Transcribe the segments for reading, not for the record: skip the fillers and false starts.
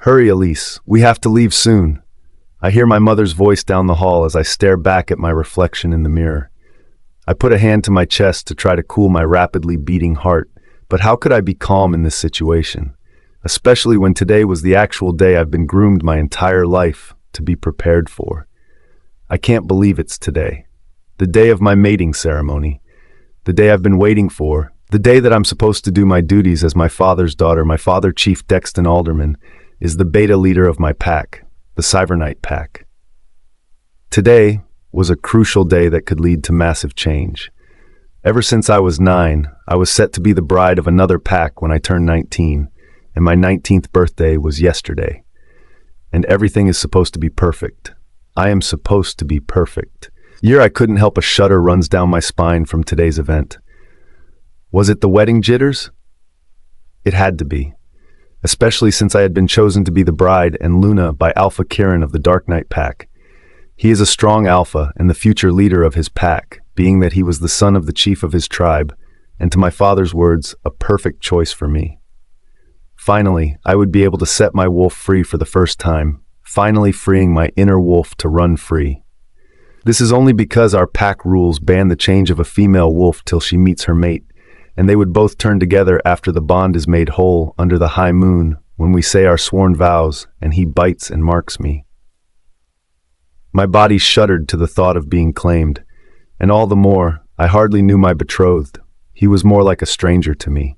Hurry, Elise, we have to leave soon. I hear my mother's voice down the hall as I stare back at my reflection in the mirror. I put a hand to my chest to try to cool my rapidly beating heart, but how could I be calm in this situation? Especially when today was the actual day I've been groomed my entire life to be prepared for. I can't believe it's today. The day of my mating ceremony. The day I've been waiting for. The day that I'm supposed to do my duties as my father's daughter. My father, Chief Dexton Alderman, is the beta leader of my pack, the Silvernight Pack. Today was a crucial day that could lead to massive change. Ever since I was 9, I was set to be the bride of another pack when I turned 19, and my 19th birthday was yesterday. And everything is supposed to be perfect. I am supposed to be perfect. I couldn't help a shudder runs down my spine from today's event. Was it the wedding jitters? It had to be, especially since I had been chosen to be the bride and Luna by Alpha Kyren of the Dark Knight Pack. He is a strong alpha and the future leader of his pack, being that he was the son of the chief of his tribe, and to my father's words, a perfect choice for me. Finally, I would be able to set my wolf free for the first time, finally freeing my inner wolf to run free. This is only because our pack rules ban the change of a female wolf till she meets her mate, and they would both turn together after the bond is made whole under the high moon when we say our sworn vows and he bites and marks me. My body shuddered to the thought of being claimed, and all the more, I hardly knew my betrothed. He was more like a stranger to me.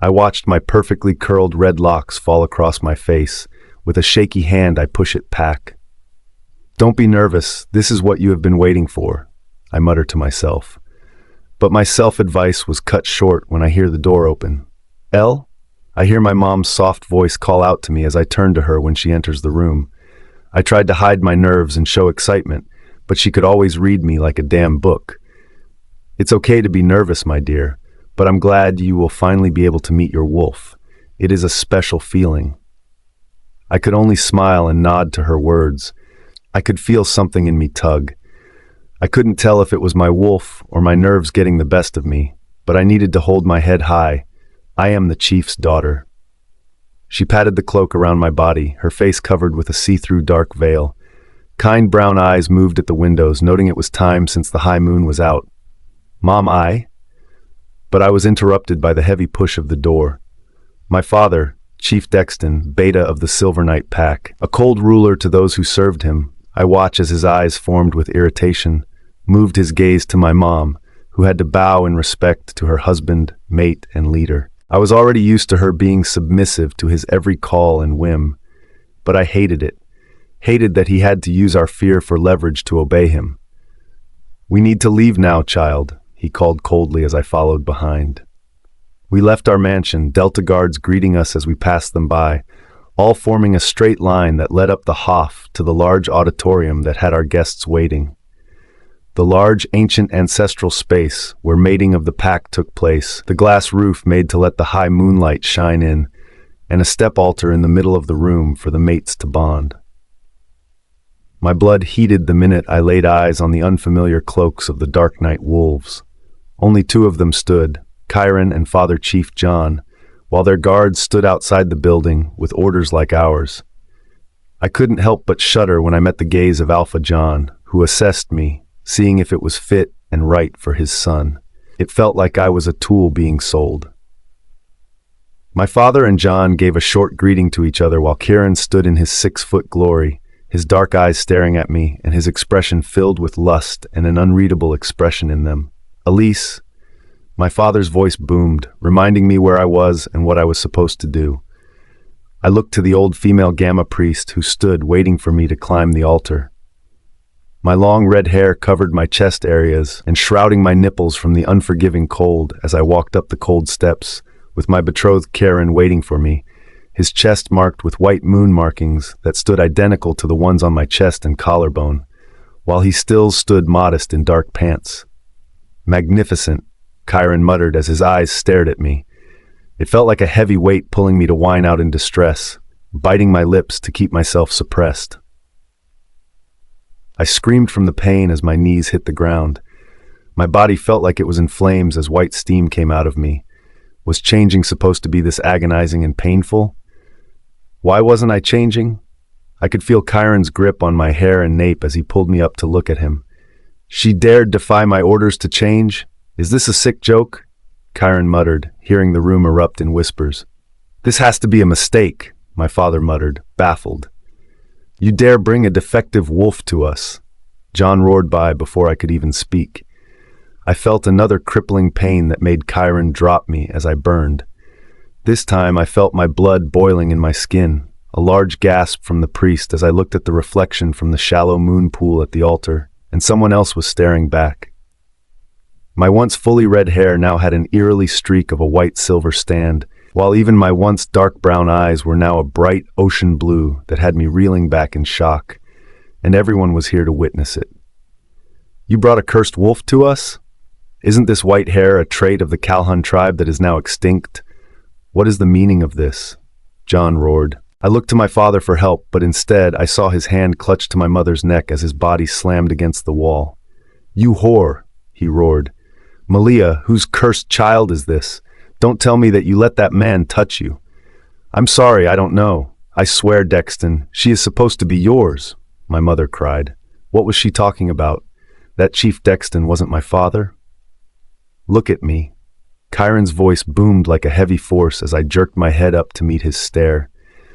I watched my perfectly curled red locks fall across my face. With a shaky hand, I push it back. Don't be nervous, this is what you have been waiting for, I mutter to myself. But my self-advice was cut short when I hear the door open. Elle? I hear my mom's soft voice call out to me as I turn to her when she enters the room. I tried to hide my nerves and show excitement, but she could always read me like a damn book. It's okay to be nervous, my dear, but I'm glad you will finally be able to meet your wolf. It is a special feeling. I could only smile and nod to her words. I could feel something in me tug. I couldn't tell if it was my wolf or my nerves getting the best of me, but I needed to hold my head high. I am the chief's daughter. She patted the cloak around my body, her face covered with a see-through dark veil. Kind brown eyes moved at the windows, noting it was time since the high moon was out. Mom, But I was interrupted by the heavy push of the door. My father, Chief Dexton, beta of the Silvernight Pack, a cold ruler to those who served him. I watch as his eyes formed with irritation, moved his gaze to my mom, who had to bow in respect to her husband, mate, and leader. I was already used to her being submissive to his every call and whim, but I hated it. Hated that he had to use our fear for leverage to obey him. We need to leave now, child, he called coldly as I followed behind. We left our mansion, Delta guards greeting us as we passed them by, all forming a straight line that led up the Hof to the large auditorium that had our guests waiting. The large, ancient ancestral space where mating of the pack took place, the glass roof made to let the high moonlight shine in, and a step altar in the middle of the room for the mates to bond. My blood heated the minute I laid eyes on the unfamiliar cloaks of the Dark Knight wolves. Only 2 of them stood, Kyren and Father Chief John, while their guards stood outside the building with orders like ours. I couldn't help but shudder when I met the gaze of Alpha John, who assessed me, seeing if it was fit and right for his son. It felt like I was a tool being sold. My father and John gave a short greeting to each other while Kyren stood in his 6-foot glory, his dark eyes staring at me and his expression filled with lust and an unreadable expression in them. Elise, my father's voice boomed, reminding me where I was and what I was supposed to do. I looked to the old female Gamma priest who stood waiting for me to climb the altar. My long red hair covered my chest areas and shrouding my nipples from the unforgiving cold as I walked up the cold steps, with my betrothed Kyren waiting for me, his chest marked with white moon markings that stood identical to the ones on my chest and collarbone, while he still stood modest in dark pants. Magnificent, Kyren muttered as his eyes stared at me. It felt like a heavy weight pulling me to whine out in distress, biting my lips to keep myself suppressed. I screamed from the pain as my knees hit the ground. My body felt like it was in flames as white steam came out of me. Was changing supposed to be this agonizing and painful? Why wasn't I changing? I could feel Kyren's grip on my hair and nape as he pulled me up to look at him. She dared defy my orders to change? Is this a sick joke? Kyren muttered, hearing the room erupt in whispers. This has to be a mistake, my father muttered, baffled. You dare bring a defective wolf to us? John roared by before I could even speak. I felt another crippling pain that made Kyren drop me as I burned. This time I felt my blood boiling in my skin, a large gasp from the priest as I looked at the reflection from the shallow moon pool at the altar, and someone else was staring back. My once fully red hair now had an eerily streak of a white-silver stand, while even my once dark brown eyes were now a bright ocean blue that had me reeling back in shock, and everyone was here to witness it. You brought a cursed wolf to us? Isn't this white hair a trait of the Calhoun tribe that is now extinct? What is the meaning of this? John roared. I looked to my father for help, but instead I saw his hand clutch to my mother's neck as his body slammed against the wall. You whore, he roared. Malia, whose cursed child is this? Don't tell me that you let that man touch you. I'm sorry, I don't know. I swear, Dexton, she is supposed to be yours, my mother cried. What was she talking about? That Chief Dexton wasn't my father? Look at me. Kyren's voice boomed like a heavy force as I jerked my head up to meet his stare.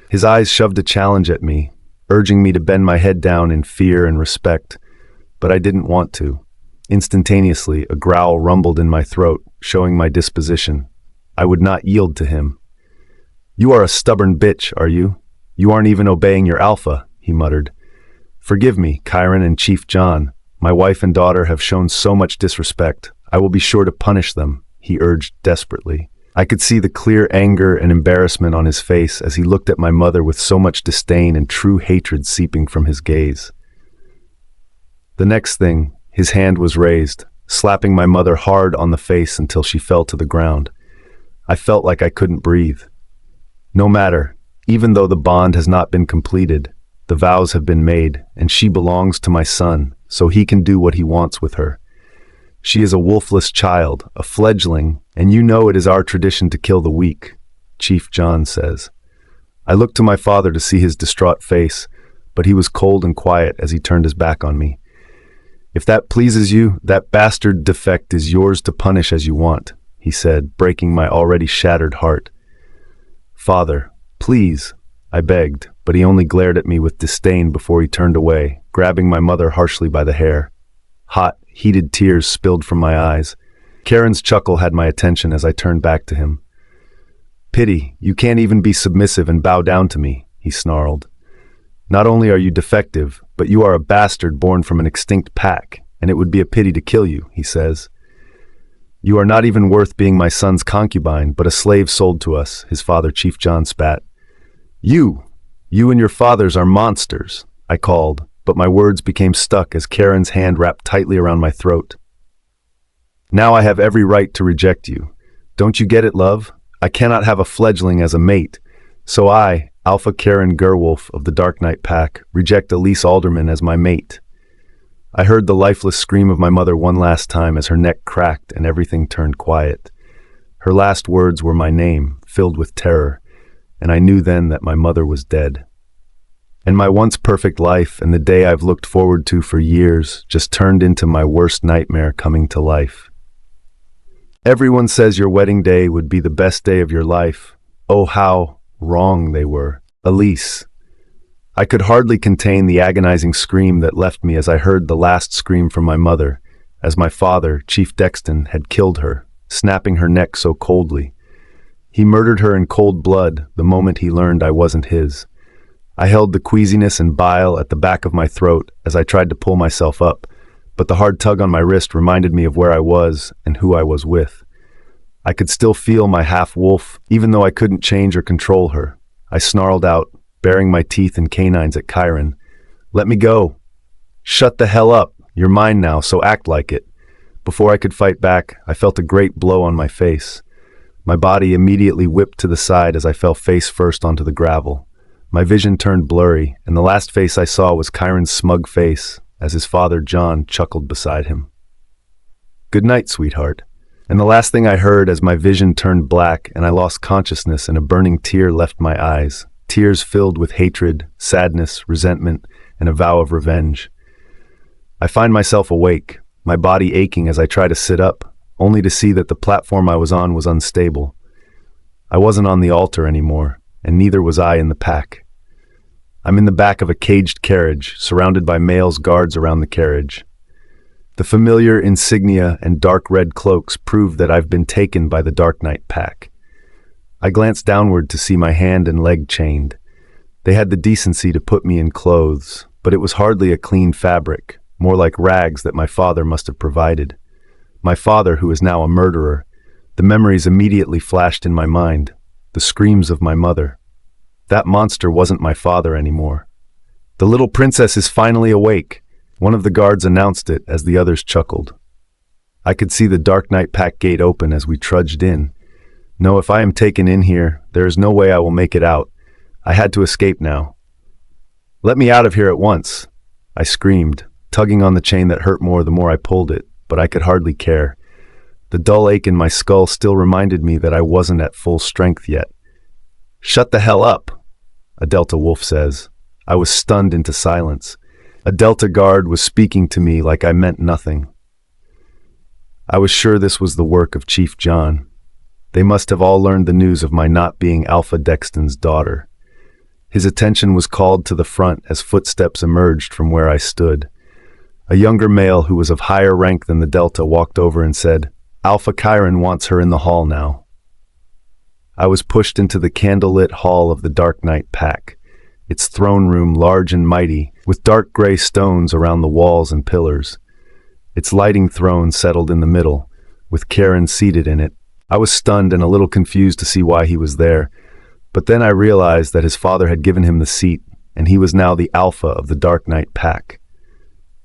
His eyes shoved a challenge at me, urging me to bend my head down in fear and respect, but I didn't want to. Instantaneously, a growl rumbled in my throat, showing my disposition. I would not yield to him. You are a stubborn bitch, are you? You aren't even obeying your alpha, he muttered. Forgive me, Kyren and Chief John. My wife and daughter have shown so much disrespect. I will be sure to punish them, he urged desperately. I could see the clear anger and embarrassment on his face as he looked at my mother with so much disdain and true hatred seeping from his gaze. The next thing, his hand was raised, slapping my mother hard on the face until she fell to the ground. I felt like I couldn't breathe. No matter, even though the bond has not been completed, the vows have been made, and she belongs to my son, so he can do what he wants with her. She is a wolfless child, a fledgling, and you know it is our tradition to kill the weak, Chief John says. I looked to my father to see his distraught face, but he was cold and quiet as he turned his back on me. If that pleases you, that bastard defect is yours to punish as you want, he said, breaking my already shattered heart. Father, please, I begged, but he only glared at me with disdain before he turned away, grabbing my mother harshly by the hair. Hot, heated tears spilled from my eyes. Kyren's chuckle had my attention as I turned back to him. Pity, you can't even be submissive and bow down to me, he snarled. Not only are you defective, but you are a bastard born from an extinct pack, and it would be a pity to kill you, he says. You are not even worth being my son's concubine, but a slave sold to us, his father Chief John spat. You and your fathers are monsters, I called, but my words became stuck as Kyren's hand wrapped tightly around my throat. Now I have every right to reject you. Don't you get it, love? I cannot have a fledgling as a mate. So I, Alpha Kyren Werewolf of the Silvernight Pack, reject Elise Alderman as my mate. I heard the lifeless scream of my mother one last time as her neck cracked and everything turned quiet. Her last words were my name, filled with terror, and I knew then that my mother was dead. And my once perfect life and the day I've looked forward to for years just turned into my worst nightmare coming to life. Everyone says your wedding day would be the best day of your life. Oh, how wrong they were. Elise. I could hardly contain the agonizing scream that left me as I heard the last scream from my mother, as my father, Chief Dexton, had killed her, snapping her neck so coldly. He murdered her in cold blood the moment he learned I wasn't his. I held the queasiness and bile at the back of my throat as I tried to pull myself up, but the hard tug on my wrist reminded me of where I was and who I was with. I could still feel my half-wolf, even though I couldn't change or control her. I snarled out, baring my teeth and canines at Kyren. Let me go. Shut the hell up. You're mine now, so act like it. Before I could fight back, I felt a great blow on my face. My body immediately whipped to the side as I fell face first onto the gravel. My vision turned blurry, and the last face I saw was Kyren's smug face, as his father John chuckled beside him. Good night, sweetheart. And the last thing I heard as my vision turned black and I lost consciousness and a burning tear left my eyes, tears filled with hatred, sadness, resentment, and a vow of revenge. I find myself awake, my body aching as I try to sit up, only to see that the platform I was on was unstable. I wasn't on the altar anymore, and neither was I in the pack. I'm in the back of a caged carriage, surrounded by males guards around the carriage. The familiar insignia and dark red cloaks prove that I've been taken by the Silvernight Pack. I glance downward to see my hand and leg chained. They had the decency to put me in clothes, but it was hardly a clean fabric, more like rags that my father must have provided. My father, who is now a murderer. The memories immediately flashed in my mind, the screams of my mother. That monster wasn't my father anymore. "The little princess is finally awake," one of the guards announced it as the others chuckled. I could see the Silvernight Pack gate open as we trudged in. No, if I am taken in here, there is no way I will make it out. I had to escape now. "Let me out of here at once," I screamed, tugging on the chain that hurt more the more I pulled it, but I could hardly care. The dull ache in my skull still reminded me that I wasn't at full strength yet. "Shut the hell up," a Delta wolf says. I was stunned into silence. A Delta guard was speaking to me like I meant nothing. I was sure this was the work of Chief John. They must have all learned the news of my not being Alpha Dexton's daughter. His attention was called to the front as footsteps emerged from where I stood. A younger male who was of higher rank than the Delta walked over and said, "Alpha Kyren wants her in the hall now." I was pushed into the candlelit hall of the Silvernight Pack, its throne room large and mighty, with dark gray stones around the walls and pillars. Its lighting throne settled in the middle, with Kyren seated in it. I was stunned and a little confused to see why he was there, but then I realized that his father had given him the seat, and he was now the Alpha of the Silvernight Pack.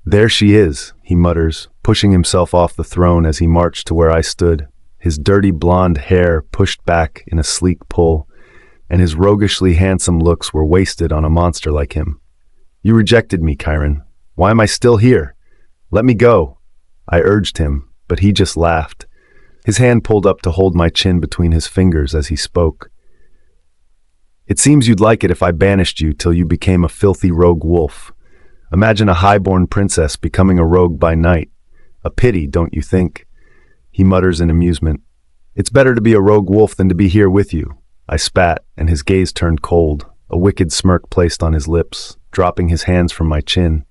"There she is," he mutters, pushing himself off the throne as he marched to where I stood, his dirty blonde hair pushed back in a sleek pull, and his roguishly handsome looks were wasted on a monster like him. "You rejected me, Kyren. Why am I still here? Let me go," I urged him, but he just laughed. His hand pulled up to hold my chin between his fingers as he spoke. "It seems you'd like it if I banished you till you became a filthy rogue wolf. Imagine a high-born princess becoming a rogue by night. A pity, don't you think?" He mutters in amusement. "It's better to be a rogue wolf than to be here with you." I spat, and his gaze turned cold, a wicked smirk placed on his lips, dropping his hands from my chin.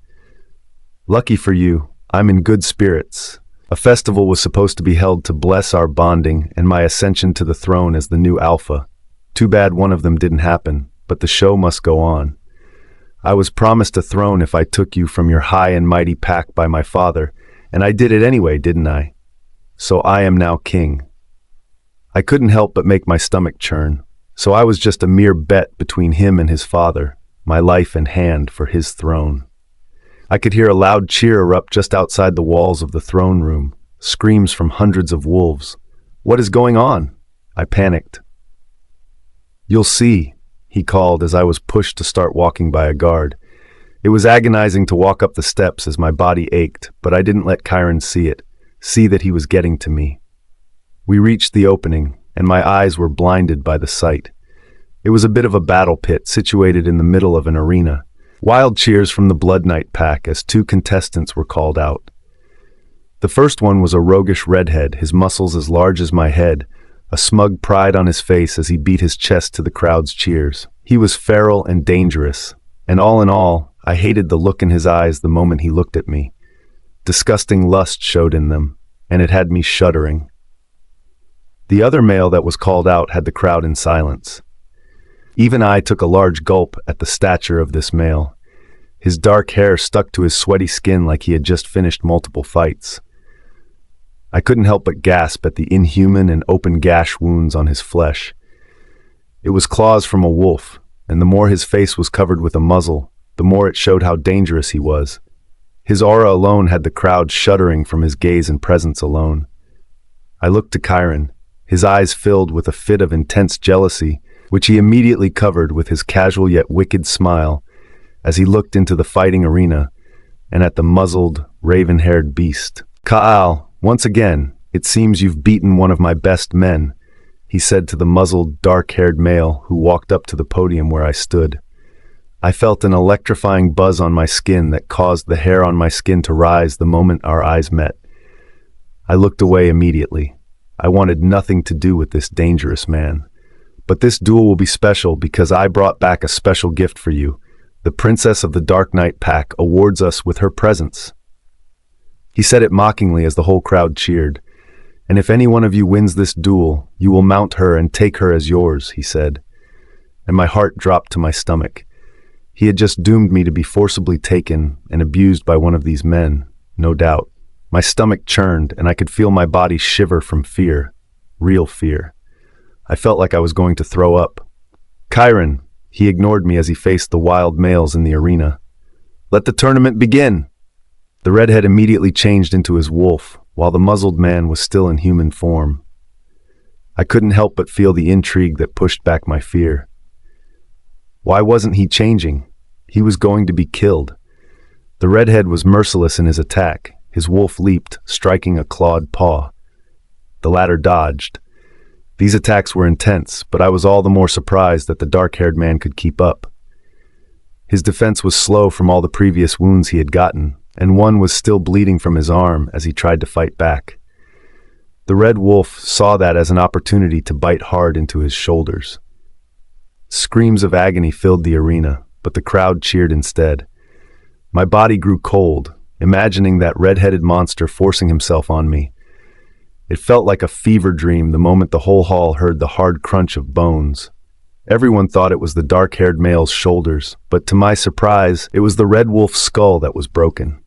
"Lucky for you, I'm in good spirits. A festival was supposed to be held to bless our bonding and my ascension to the throne as the new Alpha. Too bad one of them didn't happen, but the show must go on. I was promised a throne if I took you from your high and mighty pack by my father, and I did it anyway, didn't I? So I am now king." I couldn't help but make my stomach churn, so I was just a mere bet between him and his father, my life in hand for his throne. I could hear a loud cheer erupt just outside the walls of the throne room, screams from hundreds of wolves. "What is going on?" I panicked. "You'll see," he called as I was pushed to start walking by a guard. It was agonizing to walk up the steps as my body ached, but I didn't let Kyren see that he was getting to me. We reached the opening, and my eyes were blinded by the sight. It was a bit of a battle pit situated in the middle of an arena. Wild cheers from the Silvernight Pack as two contestants were called out. The first one was a roguish redhead, his muscles as large as my head, a smug pride on his face as he beat his chest to the crowd's cheers. He was feral and dangerous, and all in all, I hated the look in his eyes the moment he looked at me. Disgusting lust showed in them, and it had me shuddering. The other male that was called out had the crowd in silence. Even I took a large gulp at the stature of this male. His dark hair stuck to his sweaty skin like he had just finished multiple fights. I couldn't help but gasp at the inhuman and open gash wounds on his flesh. It was claws from a wolf, and the more his face was covered with a muzzle, the more it showed how dangerous he was. His aura alone had the crowd shuddering from his gaze and presence alone. I looked to Kyren, his eyes filled with a fit of intense jealousy, which he immediately covered with his casual yet wicked smile as he looked into the fighting arena and at the muzzled, raven-haired beast. "Ka'al, once again, it seems you've beaten one of my best men. he said to the muzzled, dark-haired male who walked up to the podium where I stood. I felt an electrifying buzz on my skin that caused the hair on my skin to rise the moment our eyes met. I looked away immediately. I wanted nothing to do with this dangerous man. But this duel will be special because I brought back a special gift for you. The Princess of the Silvernight Pack awards us with her presence. He said it mockingly as the whole crowd cheered. And if any one of you wins this duel, you will mount her and take her as yours, he said. And my heart dropped to my stomach. He had just doomed me to be forcibly taken and abused by one of these men, no doubt. My stomach churned and I could feel my body shiver from fear, real fear. I felt like I was going to throw up. Kyren, he ignored me as he faced the wild males in the arena. Let the tournament begin! The redhead immediately changed into his wolf, while the muzzled man was still in human form. I couldn't help but feel the intrigue that pushed back my fear. Why wasn't he changing? He was going to be killed. The redhead was merciless in his attack. His wolf leaped, striking a clawed paw. The latter dodged. These attacks were intense, but I was all the more surprised that the dark-haired man could keep up. His defense was slow from all the previous wounds he had gotten, and one was still bleeding from his arm as he tried to fight back. The red wolf saw that as an opportunity to bite hard into his shoulders. Screams of agony filled the arena, but the crowd cheered instead. My body grew cold, imagining that red-headed monster forcing himself on me. It felt like a fever dream the moment the whole hall heard the hard crunch of bones. Everyone thought it was the dark-haired male's shoulders, but to my surprise, it was the red wolf's skull that was broken.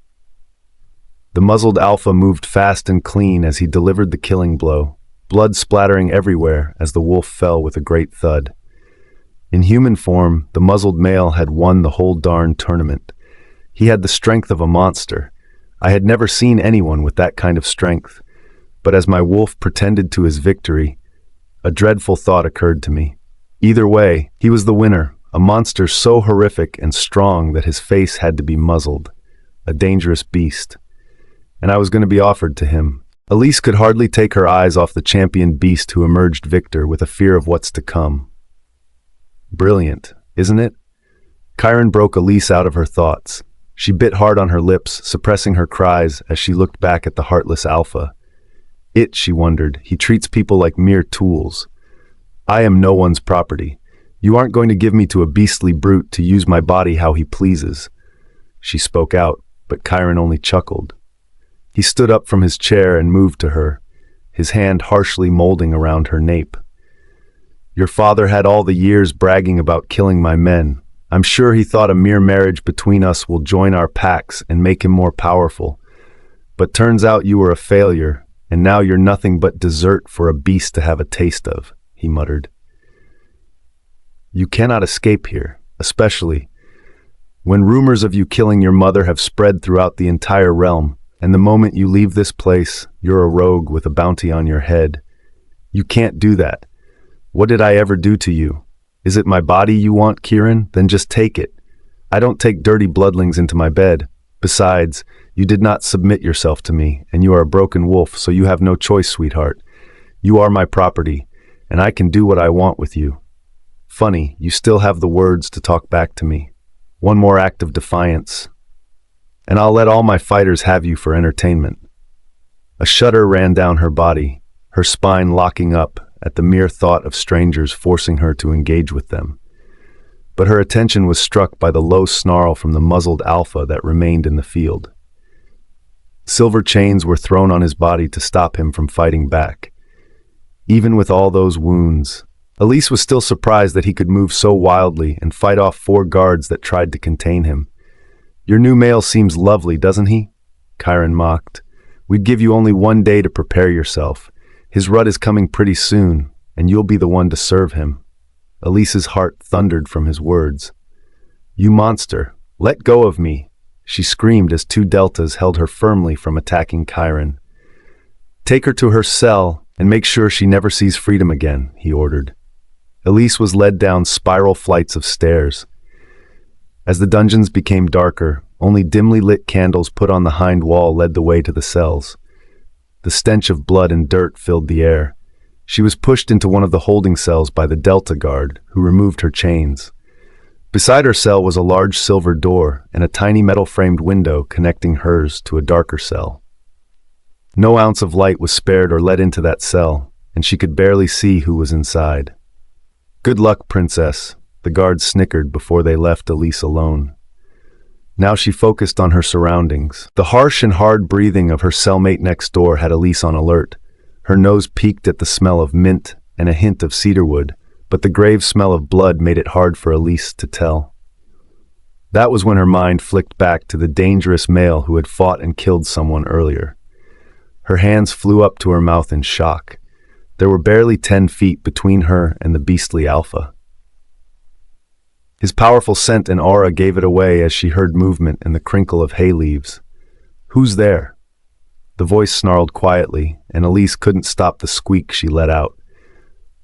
The muzzled alpha moved fast and clean as he delivered the killing blow, blood splattering everywhere as the wolf fell with a great thud. In human form, the muzzled male had won the whole darn tournament. He had the strength of a monster. I had never seen anyone with that kind of strength. But as my wolf pretended to his victory, a dreadful thought occurred to me. Either way, he was the winner, a monster so horrific and strong that his face had to be muzzled, a dangerous beast. And I was going to be offered to him. Elise could hardly take her eyes off the champion beast who emerged victor with a fear of what's to come. Brilliant, isn't it? Kyren broke Elise out of her thoughts. She bit hard on her lips, suppressing her cries as she looked back at the heartless alpha. She wondered, he treats people like mere tools. I am no one's property. You aren't going to give me to a beastly brute to use my body how he pleases. She spoke out, but Kyren only chuckled. He stood up from his chair and moved to her, his hand harshly molding around her nape. Your father had all the years bragging about killing my men. I'm sure he thought a mere marriage between us will join our packs and make him more powerful. But turns out you were a failure, and now you're nothing but dessert for a beast to have a taste of, he muttered. You cannot escape here, especially when rumors of you killing your mother have spread throughout the entire realm, and the moment you leave this place, you're a rogue with a bounty on your head. You can't do that. What did I ever do to you? Is it my body you want, Kyren? Then just take it. I don't take dirty bloodlings into my bed. Besides, you did not submit yourself to me, and you are a broken wolf, so you have no choice, sweetheart. You are my property, and I can do what I want with you. Funny, you still have the words to talk back to me. One more act of defiance, and I'll let all my fighters have you for entertainment. A shudder ran down her body, her spine locking up at the mere thought of strangers forcing her to engage with them. But her attention was struck by the low snarl from the muzzled alpha that remained in the field. Silver chains were thrown on his body to stop him from fighting back. Even with all those wounds, Elise was still surprised that he could move so wildly and fight off 4 guards that tried to contain him. Your new male seems lovely, doesn't he? Kyren mocked. We'd give you only 1 day to prepare yourself. His rut is coming pretty soon, and you'll be the one to serve him. Elise's heart thundered from his words. You monster, let go of me, she screamed as 2 deltas held her firmly from attacking Kyren. Take her to her cell and make sure she never sees freedom again, he ordered. Elise was led down spiral flights of stairs. As the dungeons became darker, only dimly lit candles put on the hind wall led the way to the cells. The stench of blood and dirt filled the air. She was pushed into one of the holding cells by the Delta guard, who removed her chains. Beside her cell was a large silver door and a tiny metal-framed window connecting hers to a darker cell. No ounce of light was spared or let into that cell, and she could barely see who was inside. "Good luck, Princess," the guards snickered before they left Elise alone. Now she focused on her surroundings. The harsh and hard breathing of her cellmate next door had Elise on alert. Her nose peaked at the smell of mint and a hint of cedarwood, but the grave smell of blood made it hard for Elise to tell. That was when her mind flicked back to the dangerous male who had fought and killed someone earlier. Her hands flew up to her mouth in shock. There were barely 10 feet between her and the beastly alpha. His powerful scent and aura gave it away as she heard movement and the crinkle of hay leaves. "Who's there?" The voice snarled quietly, and Elise couldn't stop the squeak she let out.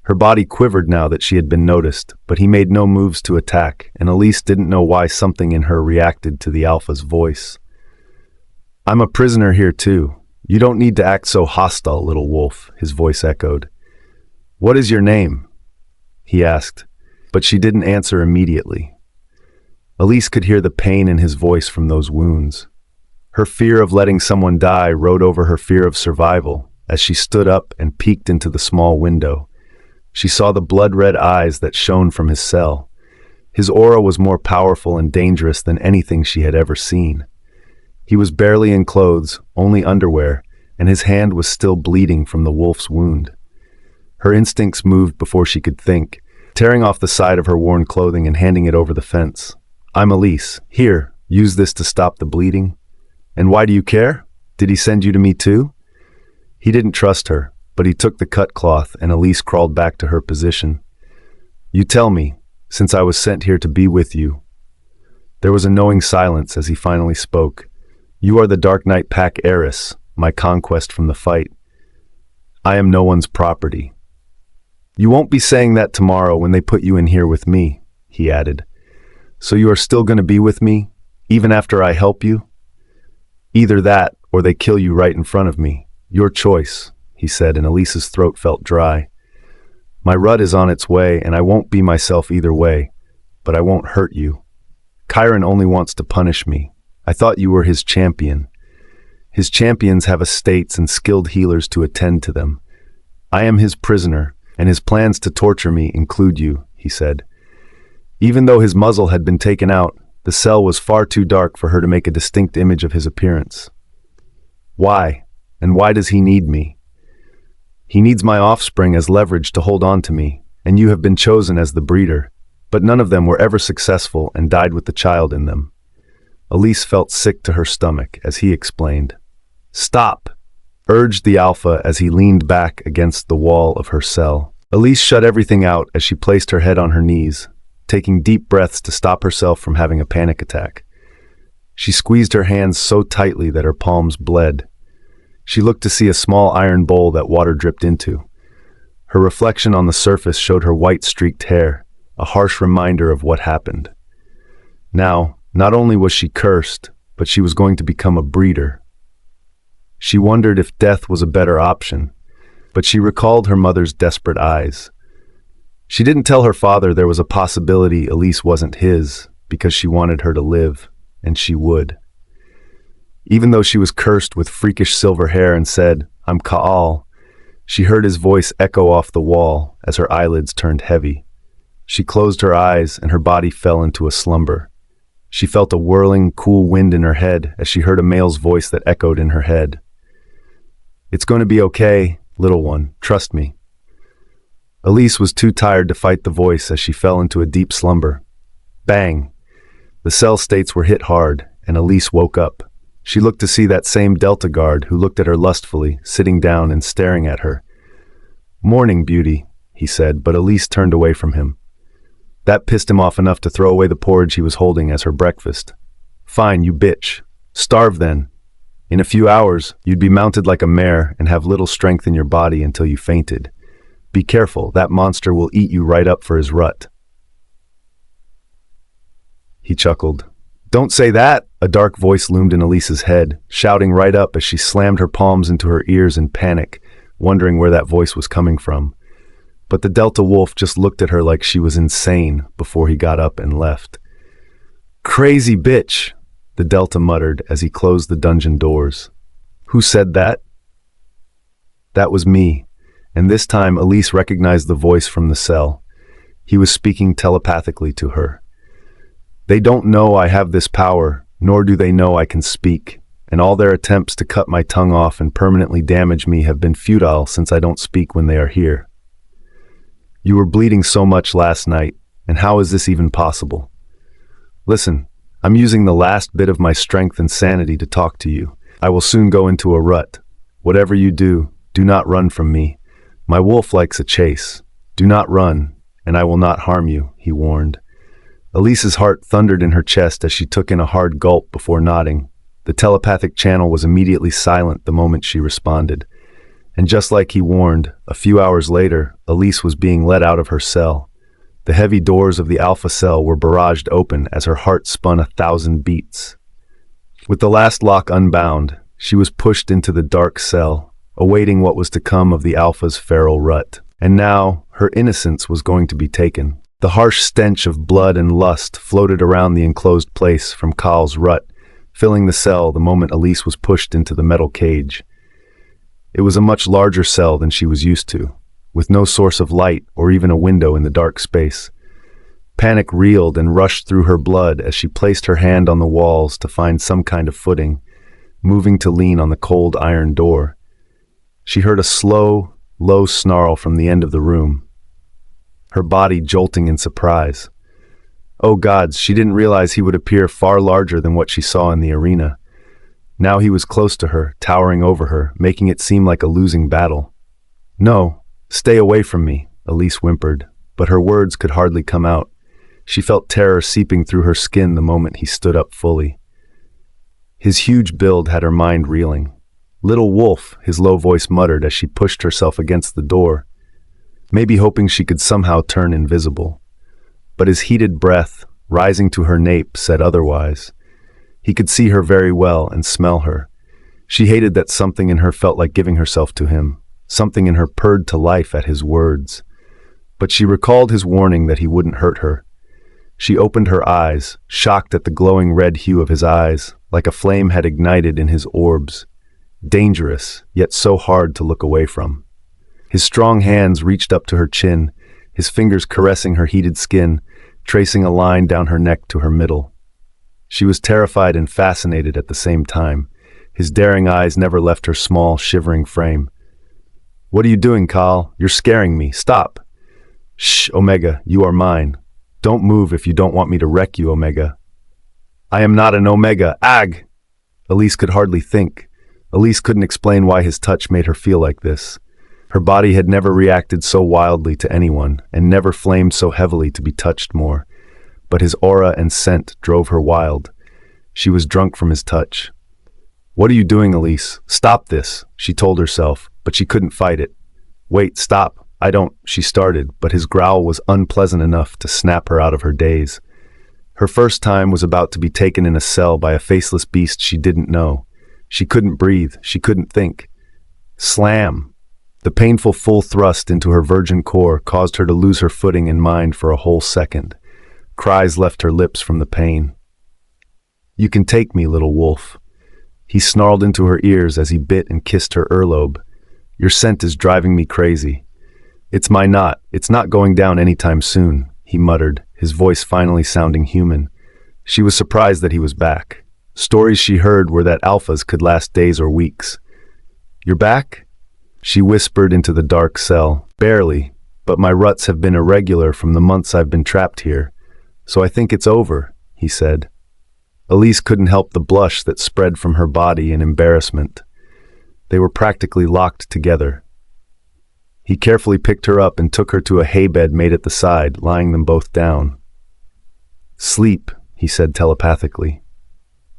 Her body quivered now that she had been noticed, but he made no moves to attack, and Elise didn't know why something in her reacted to the alpha's voice. "I'm a prisoner here too. You don't need to act so hostile, little wolf," his voice echoed. "What is your name?" he asked, but she didn't answer immediately. Elise could hear the pain in his voice from those wounds. Her fear of letting someone die rode over her fear of survival as she stood up and peeked into the small window. She saw the blood-red eyes that shone from his cell. His aura was more powerful and dangerous than anything she had ever seen. He was barely in clothes, only underwear, and his hand was still bleeding from the wolf's wound. Her instincts moved before she could think, tearing off the side of her worn clothing and handing it over the fence. "I'm Elise. Here, use this to stop the bleeding." "And why do you care? Did he send you to me too?" He didn't trust her, but he took the cut cloth and Elise crawled back to her position. "You tell me, since I was sent here to be with you." There was a knowing silence as he finally spoke. "You are the Silvernight Pack heiress, my conquest from the fight. I am no one's property." "You won't be saying that tomorrow when they put you in here with me," he added. "So you are still going to be with me, even after I help you?" "Either that, or they kill you right in front of me. Your choice," he said, and Elise's throat felt dry. "My rut is on its way, and I won't be myself either way, but I won't hurt you. Kyren only wants to punish me. I thought you were his champion. His champions have estates and skilled healers to attend to them. I am his prisoner, and his plans to torture me include you," he said. Even though his muzzle had been taken out, the cell was far too dark for her to make a distinct image of his appearance. "Why? And why does he need me?" "He needs my offspring as leverage to hold on to me, and you have been chosen as the breeder, but none of them were ever successful and died with the child in them." Elise felt sick to her stomach as he explained. "Stop!" urged the alpha as he leaned back against the wall of her cell. Elise shut everything out as she placed her head on her knees, taking deep breaths to stop herself from having a panic attack. She squeezed her hands so tightly that her palms bled. She looked to see a small iron bowl that water dripped into. Her reflection on the surface showed her white-streaked hair, a harsh reminder of what happened. Now, not only was she cursed, but she was going to become a breeder. She wondered if death was a better option, but she recalled her mother's desperate eyes. She didn't tell her father there was a possibility Elise wasn't his because she wanted her to live, and she would. Even though she was cursed with freakish silver hair and said, "I'm Ka'al," she heard his voice echo off the wall as her eyelids turned heavy. She closed her eyes and her body fell into a slumber. She felt a whirling, cool wind in her head as she heard a male's voice that echoed in her head. "It's going to be okay, little one, trust me." Elise was too tired to fight the voice as she fell into a deep slumber. Bang! The cell states were hit hard, and Elise woke up. She looked to see that same Delta guard who looked at her lustfully, sitting down and staring at her. "Morning, beauty," he said, but Elise turned away from him. That pissed him off enough to throw away the porridge he was holding as her breakfast. "Fine, you bitch. Starve then. In a few hours, you'd be mounted like a mare and have little strength in your body until you fainted. Be careful, that monster will eat you right up for his rut." He chuckled. "Don't say that!" A dark voice loomed in Elise's head, shouting right up as she slammed her palms into her ears in panic, wondering where that voice was coming from. But the Delta Wolf just looked at her like she was insane before he got up and left. "Crazy bitch," the Delta muttered as he closed the dungeon doors. "Who said that?" That was me, and this time Elise recognized the voice from the cell. He was speaking telepathically to her. "They don't know I have this power, nor do they know I can speak, and all their attempts to cut my tongue off and permanently damage me have been futile since I don't speak when they are here. You were bleeding so much last night, and how is this even possible? Listen, I'm using the last bit of my strength and sanity to talk to you. I will soon go into a rut. Whatever you do not run from me. My wolf likes a chase. Do not run, and I will not harm you," he warned. Elise's heart thundered in her chest as she took in a hard gulp before nodding. The telepathic channel was immediately silent the moment she responded. And just like he warned, a few hours later, Elise was being let out of her cell. The heavy doors of the Alpha cell were barraged open as her heart spun 1,000 beats. With the last lock unbound, she was pushed into the dark cell, awaiting what was to come of the Alpha's feral rut. And now, her innocence was going to be taken. The harsh stench of blood and lust floated around the enclosed place from Khal's rut, filling the cell the moment Elise was pushed into the metal cage. It was a much larger cell than she was used to, with no source of light or even a window in the dark space. Panic reeled and rushed through her blood as she placed her hand on the walls to find some kind of footing, moving to lean on the cold iron door. She heard a slow, low snarl from the end of the room, her body jolting in surprise. Oh gods, she didn't realize he would appear far larger than what she saw in the arena. Now he was close to her, towering over her, making it seem like a losing battle. "No, stay away from me," Elise whimpered, but her words could hardly come out. She felt terror seeping through her skin the moment he stood up fully. His huge build had her mind reeling. "Little wolf," his low voice muttered as she pushed herself against the door, maybe hoping she could somehow turn invisible. But his heated breath, rising to her nape, said otherwise. He could see her very well and smell her. She hated that something in her felt like giving herself to him. Something in her purred to life at his words. But she recalled his warning that he wouldn't hurt her. She opened her eyes, shocked at the glowing red hue of his eyes, like a flame had ignited in his orbs. Dangerous, yet so hard to look away from. His strong hands reached up to her chin, his fingers caressing her heated skin, tracing a line down her neck to her middle. She was terrified and fascinated at the same time. His daring eyes never left her small, shivering frame. "What are you doing, Khal? You're scaring me. Stop." "Shh, Omega, you are mine. Don't move if you don't want me to wreck you, Omega." "I am not an Omega. Ag!" Elise could hardly think. Elise couldn't explain why his touch made her feel like this. Her body had never reacted so wildly to anyone, and never flamed so heavily to be touched more. But his aura and scent drove her wild. She was drunk from his touch. "What are you doing, Elise? Stop this," she told herself, but she couldn't fight it. "Wait, stop. I don't," she started, but his growl was unpleasant enough to snap her out of her daze. Her first time was about to be taken in a cell by a faceless beast she didn't know. She couldn't breathe. She couldn't think. Slam! The painful full thrust into her virgin core caused her to lose her footing and mind for a whole second. Cries left her lips from the pain. "You can take me, little wolf." He snarled into her ears as he bit and kissed her earlobe. "Your scent is driving me crazy." "It's my knot. It's not going down anytime soon," he muttered, his voice finally sounding human. She was surprised that he was back. Stories she heard were that alphas could last days or weeks. "You're back?" She whispered into the dark cell. "Barely, but my ruts have been irregular from the months I've been trapped here. So I think it's over," he said. Elise couldn't help the blush that spread from her body in embarrassment. They were practically locked together. He carefully picked her up and took her to a haybed made at the side, lying them both down. "Sleep," he said telepathically.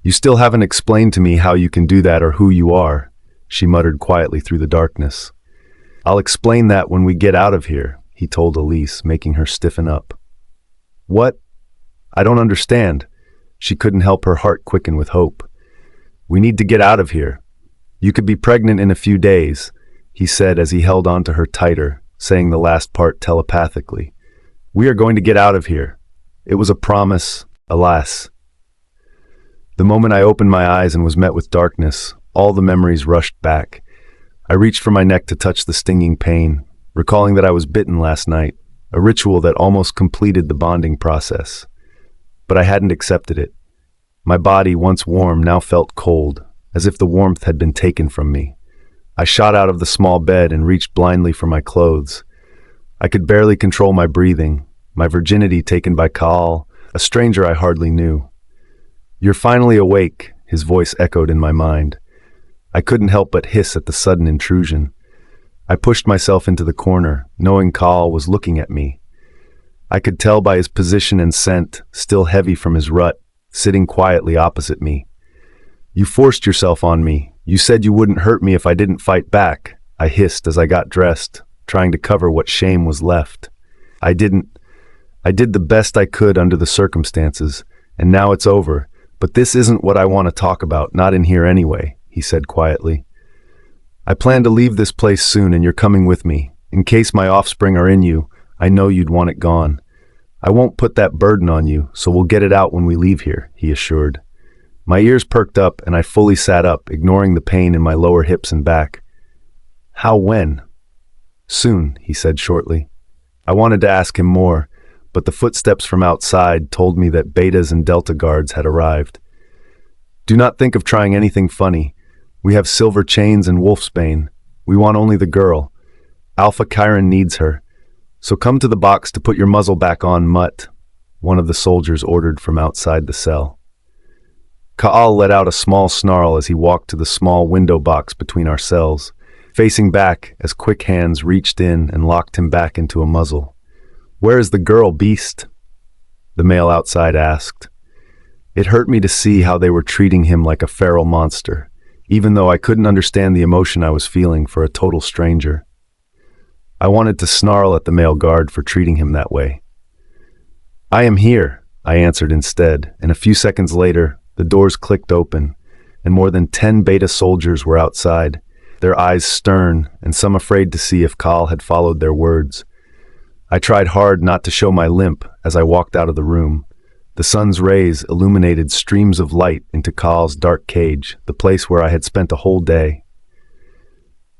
"You still haven't explained to me how you can do that or who you are," she muttered quietly through the darkness. "I'll explain that when we get out of here," he told Elise, making her stiffen up. "What? I don't understand." She couldn't help her heart quicken with hope. "We need to get out of here. You could be pregnant in a few days." he said as he held onto her tighter, saying the last part telepathically. We are going to get out of here. It was a promise, alas. The moment I opened my eyes and was met with darkness, all the memories rushed back. I reached for my neck to touch the stinging pain, recalling that I was bitten last night, a ritual that almost completed the bonding process. But I hadn't accepted it. My body, once warm, now felt cold, as if the warmth had been taken from me. I shot out of the small bed and reached blindly for my clothes. I could barely control my breathing, my virginity taken by Kaal, a stranger I hardly knew. You're finally awake, his voice echoed in my mind. I couldn't help but hiss at the sudden intrusion. I pushed myself into the corner, knowing Kaal was looking at me. I could tell by his position and scent, still heavy from his rut, sitting quietly opposite me. You forced yourself on me. You said you wouldn't hurt me if I didn't fight back, I hissed as I got dressed, trying to cover what shame was left. I didn't. I did the best I could under the circumstances, and now it's over. But this isn't what I want to talk about, not in here anyway, he said quietly. I plan to leave this place soon and you're coming with me. In case my offspring are in you, I know you'd want it gone. I won't put that burden on you, so we'll get it out when we leave here, he assured. My ears perked up and I fully sat up, ignoring the pain in my lower hips and back. How when? Soon, he said shortly. I wanted to ask him more, but the footsteps from outside told me that Betas and Delta guards had arrived. Do not think of trying anything funny. We have silver chains and wolfsbane. We want only the girl. Alpha Kyren needs her. So come to the box to put your muzzle back on, Mutt, one of the soldiers ordered from outside the cell. Kaal let out a small snarl as he walked to the small window box between our cells, facing back as quick hands reached in and locked him back into a muzzle. Where is the girl, beast? The male outside asked. It hurt me to see how they were treating him like a feral monster, even though I couldn't understand the emotion I was feeling for a total stranger. I wanted to snarl at the male guard for treating him that way. I am here, I answered instead, and a few seconds later, the doors clicked open, and more than 10 Beta soldiers were outside, their eyes stern and some afraid to see if Kaal had followed their words. I tried hard not to show my limp as I walked out of the room. The sun's rays illuminated streams of light into Kaal's dark cage, the place where I had spent a whole day.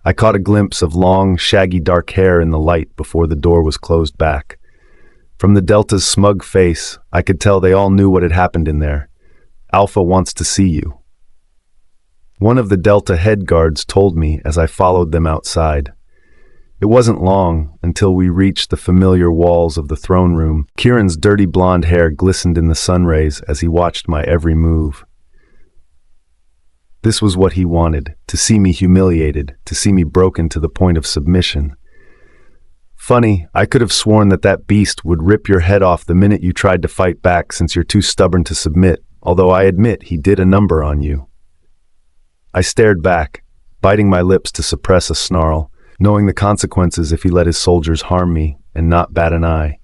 I caught a glimpse of long, shaggy dark hair in the light before the door was closed back. From the Delta's smug face, I could tell they all knew what had happened in there. Alpha wants to see you. One of the Delta head guards told me as I followed them outside. It wasn't long until we reached the familiar walls of the throne room. Kyren's dirty blonde hair glistened in the sun rays as he watched my every move. This was what he wanted, to see me humiliated, to see me broken to the point of submission. Funny, I could have sworn that beast would rip your head off the minute you tried to fight back since you're too stubborn to submit, although I admit he did a number on you. I stared back, biting my lips to suppress a snarl, knowing the consequences if he let his soldiers harm me and not bat an eye.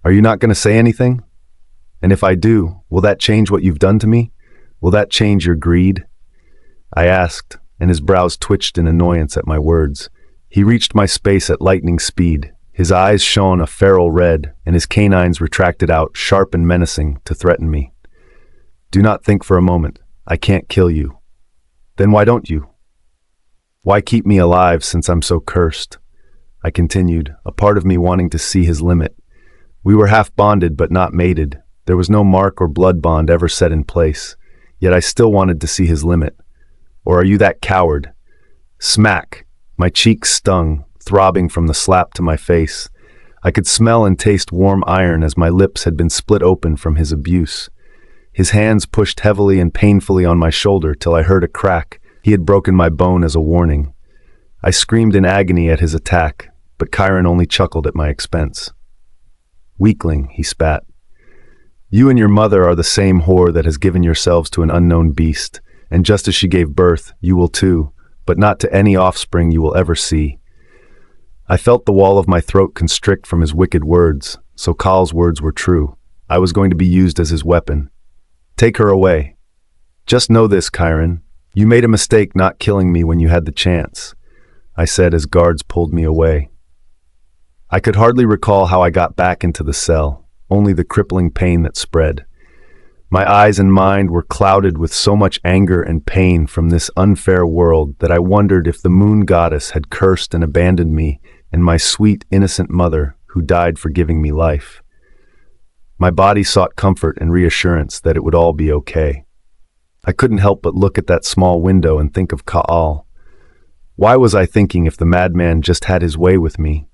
Are you not going to say anything? And if I do, will that change what you've done to me? Will that change your greed? I asked, and his brows twitched in annoyance at my words. He reached my space at lightning speed. His eyes shone a feral red, and his canines retracted out, sharp and menacing, to threaten me. Do not think for a moment. I can't kill you. Then why don't you? Why keep me alive since I'm so cursed? I continued, a part of me wanting to see his limit. We were half bonded but not mated. There was no mark or blood bond ever set in place. Yet I still wanted to see his limit. Or are you that coward? Smack! My cheeks stung, throbbing from the slap to my face. I could smell and taste warm iron as my lips had been split open from his abuse. His hands pushed heavily and painfully on my shoulder till I heard a crack. He had broken my bone as a warning. I screamed in agony at his attack, but Kyren only chuckled at my expense. Weakling, he spat. You and your mother are the same whore that has given yourselves to an unknown beast, and just as she gave birth, you will too, but not to any offspring you will ever see. I felt the wall of my throat constrict from his wicked words, so Kaal's words were true. I was going to be used as his weapon. Take her away. Just know this, Kyren. You made a mistake not killing me when you had the chance. I said as guards pulled me away. I could hardly recall how I got back into the cell, only the crippling pain that spread. My eyes and mind were clouded with so much anger and pain from this unfair world that I wondered if the moon goddess had cursed and abandoned me and my sweet, innocent mother who died for giving me life. My body sought comfort and reassurance that it would all be okay. I couldn't help but look at that small window and think of Ka'al. Why was I thinking if the madman just had his way with me?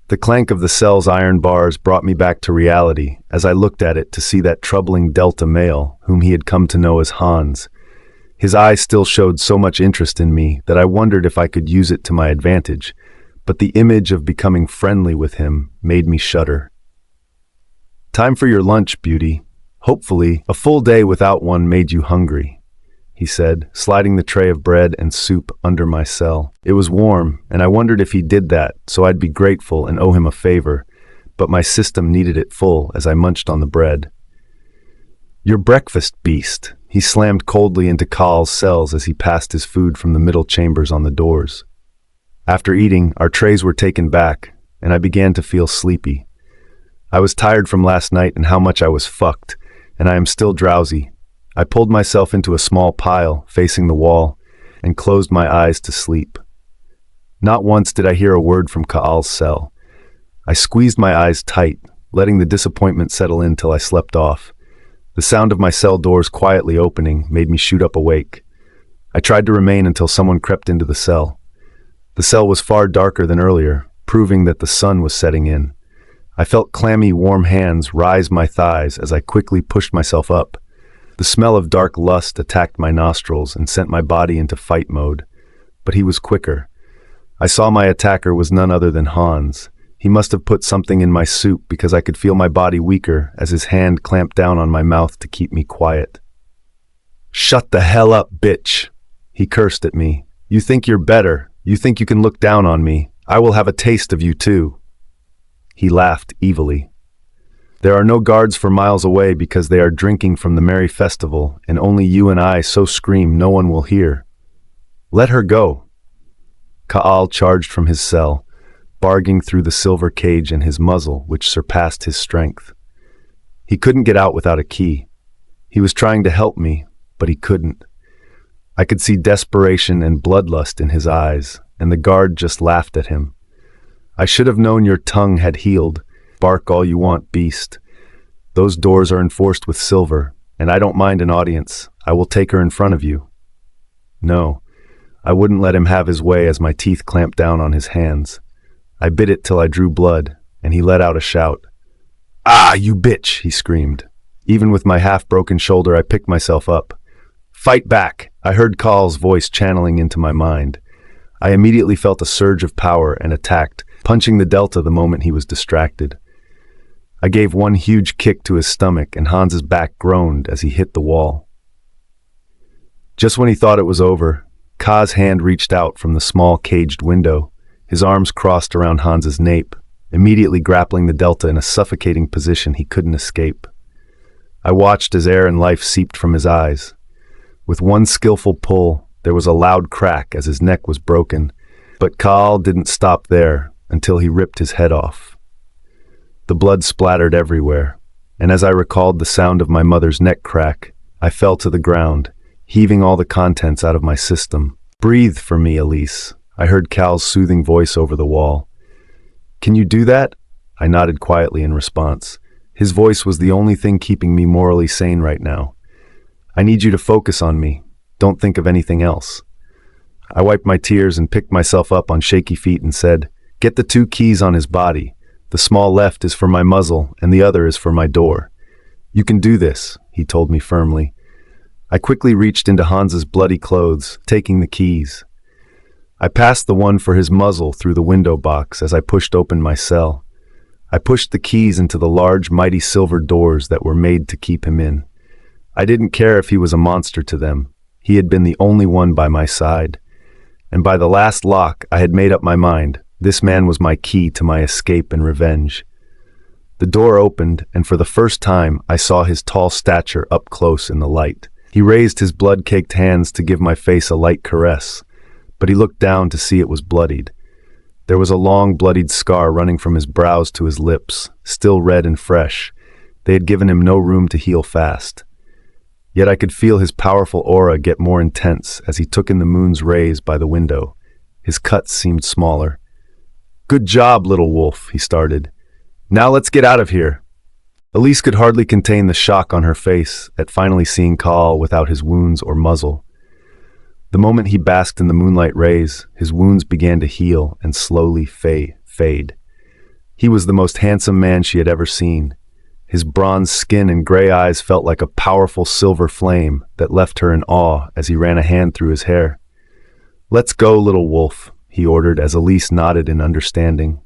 The clank of the cell's iron bars brought me back to reality as I looked at it to see that troubling Delta male whom he had come to know as Hans. His eyes still showed so much interest in me that I wondered if I could use it to my advantage, but the image of becoming friendly with him made me shudder. "Time for your lunch, beauty. Hopefully, a full day without one made you hungry," he said, sliding the tray of bread and soup under my cell. It was warm, and I wondered if he did that so I'd be grateful and owe him a favor, but my system needed it full as I munched on the bread. "Your breakfast, beast," he slammed coldly into Ka'al's cells as he passed his food from the middle chambers on the doors. After eating, our trays were taken back, and I began to feel sleepy. I was tired from last night and how much I was fucked, and I am still drowsy. I pulled myself into a small pile, facing the wall, and closed my eyes to sleep. Not once did I hear a word from Ka'al's cell. I squeezed my eyes tight, letting the disappointment settle in till I slept off. The sound of my cell doors quietly opening made me shoot up awake. I tried to remain until someone crept into the cell. The cell was far darker than earlier, proving that the sun was setting in. I felt clammy, warm hands rise my thighs as I quickly pushed myself up. The smell of dark lust attacked my nostrils and sent my body into fight mode. But he was quicker. I saw my attacker was none other than Hans. He must have put something in my soup because I could feel my body weaker as his hand clamped down on my mouth to keep me quiet. "Shut the hell up, bitch," he cursed at me. "You think you're better. You think you can look down on me. I will have a taste of you too." He laughed evilly. "There are no guards for miles away because they are drinking from the merry festival, and only you and I so scream no one will hear. Let her go." Ka'al charged from his cell, barging through the silver cage and his muzzle, which surpassed his strength. He couldn't get out without a key. He was trying to help me, but he couldn't. I could see desperation and bloodlust in his eyes, and the guard just laughed at him. "I should have known your tongue had healed. Bark all you want, beast. Those doors are enforced with silver, and I don't mind an audience. I will take her in front of you." No, I wouldn't let him have his way as my teeth clamped down on his hands. I bit it till I drew blood, and he let out a shout. "Ah, you bitch!" he screamed. Even with my half-broken shoulder, I picked myself up. "Fight back!" I heard Ka'al's voice channeling into my mind. I immediately felt a surge of power and attacked, punching the Delta the moment he was distracted. I gave one huge kick to his stomach, and Hans's back groaned as he hit the wall. Just when he thought it was over, Ka's hand reached out from the small caged window, his arms crossed around Hans's nape, immediately grappling the Delta in a suffocating position he couldn't escape. I watched as air and life seeped from his eyes. With one skillful pull, there was a loud crack as his neck was broken, but Ka'al didn't stop there until he ripped his head off. The blood splattered everywhere, and as I recalled the sound of my mother's neck crack, I fell to the ground, heaving all the contents out of my system. "Breathe for me, Elise," I heard Cal's soothing voice over the wall. "Can you do that?" I nodded quietly in response. His voice was the only thing keeping me morally sane right now. "I need you to focus on me. Don't think of anything else." I wiped my tears and picked myself up on shaky feet and said, "Get the 2 keys on his body. The small left is for my muzzle and the other is for my door." "You can do this," he told me firmly. I quickly reached into Hans's bloody clothes, taking the keys. I passed the one for his muzzle through the window box as I pushed open my cell. I pushed the keys into the large, mighty silver doors that were made to keep him in. I didn't care if he was a monster to them. He had been the only one by my side. And by the last lock, I had made up my mind. This man was my key to my escape and revenge. The door opened, and for the first time, I saw his tall stature up close in the light. He raised his blood-caked hands to give my face a light caress, but he looked down to see it was bloodied. There was a long, bloodied scar running from his brows to his lips, still red and fresh. They had given him no room to heal fast. Yet I could feel his powerful aura get more intense as he took in the moon's rays by the window. His cuts seemed smaller. "Good job, little wolf," he started. "Now let's get out of here." Elise could hardly contain the shock on her face at finally seeing Kaal without his wounds or muzzle. The moment he basked in the moonlight rays, his wounds began to heal and slowly fade. He was the most handsome man she had ever seen. His bronze skin and gray eyes felt like a powerful silver flame that left her in awe as he ran a hand through his hair. "Let's go, little wolf," he ordered as Elise nodded in understanding.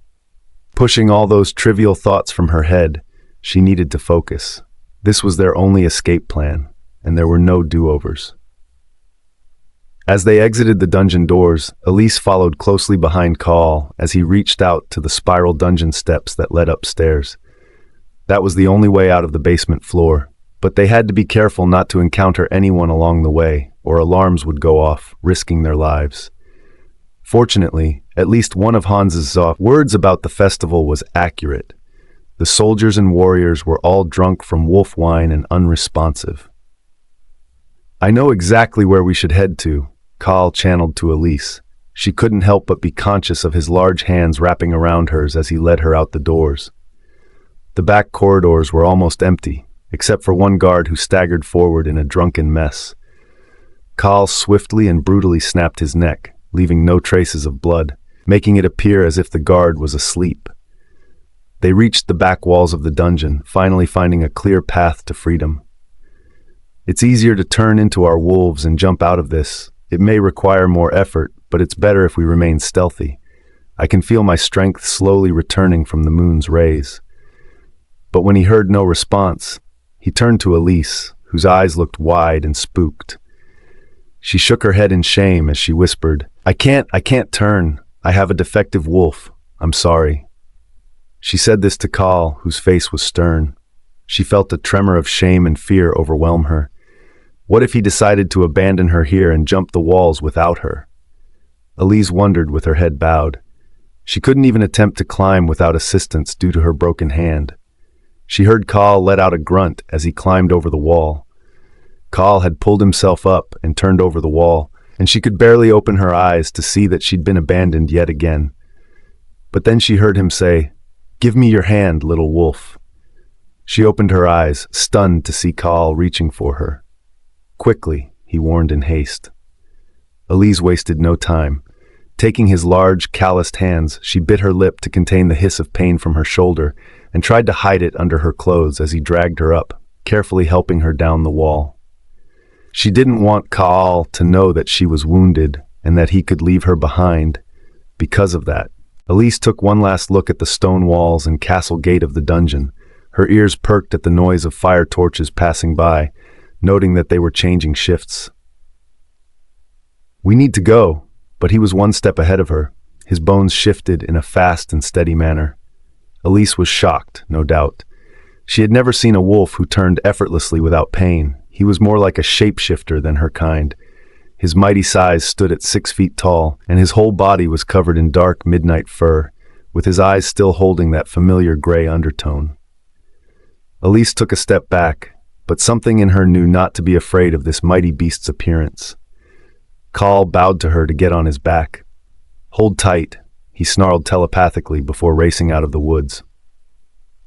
Pushing all those trivial thoughts from her head, she needed to focus. This was their only escape plan, and there were no do-overs. As they exited the dungeon doors, Elise followed closely behind Kaal as he reached out to the spiral dungeon steps that led upstairs. That was the only way out of the basement floor, but they had to be careful not to encounter anyone along the way, or alarms would go off, risking their lives. Fortunately, at least one of Hans's words about the festival was accurate. The soldiers and warriors were all drunk from wolf wine and unresponsive. "I know exactly where we should head to," Kaal channeled to Elise. She couldn't help but be conscious of his large hands wrapping around hers as he led her out the doors. The back corridors were almost empty, except for one guard who staggered forward in a drunken mess. Kaal swiftly and brutally snapped his neck, leaving no traces of blood, making it appear as if the guard was asleep. They reached the back walls of the dungeon, finally finding a clear path to freedom. "It's easier to turn into our wolves and jump out of this. It may require more effort, but it's better if we remain stealthy. I can feel my strength slowly returning from the moon's rays." But when he heard no response, he turned to Elise, whose eyes looked wide and spooked. She shook her head in shame as she whispered, I can't turn. I have a defective wolf. I'm sorry." She said this to Kaal, whose face was stern. She felt a tremor of shame and fear overwhelm her. What if he decided to abandon her here and jump the walls without her? Elise wondered with her head bowed. She couldn't even attempt to climb without assistance due to her broken hand. She heard Kaal let out a grunt as he climbed over the wall. Kaal had pulled himself up and turned over the wall, and she could barely open her eyes to see that she'd been abandoned yet again. But then she heard him say, "Give me your hand, little wolf." She opened her eyes, stunned to see Kaal reaching for her. "Quickly," he warned in haste. Elise wasted no time. Taking his large, calloused hands, she bit her lip to contain the hiss of pain from her shoulder and tried to hide it under her clothes as he dragged her up, carefully helping her down the wall. She didn't want Kaal to know that she was wounded and that he could leave her behind. Because of that, Elise took one last look at the stone walls and castle gate of the dungeon. Her ears perked at the noise of fire torches passing by, noting that they were changing shifts. "We need to go," but he was one step ahead of her. His bones shifted in a fast and steady manner. Elise was shocked, no doubt. She had never seen a wolf who turned effortlessly without pain. He was more like a shapeshifter than her kind. His mighty size stood at 6 feet tall, and his whole body was covered in dark midnight fur, with his eyes still holding that familiar gray undertone. Elise took a step back, but something in her knew not to be afraid of this mighty beast's appearance. Kaal bowed to her to get on his back. "Hold tight," he snarled telepathically before racing out of the woods.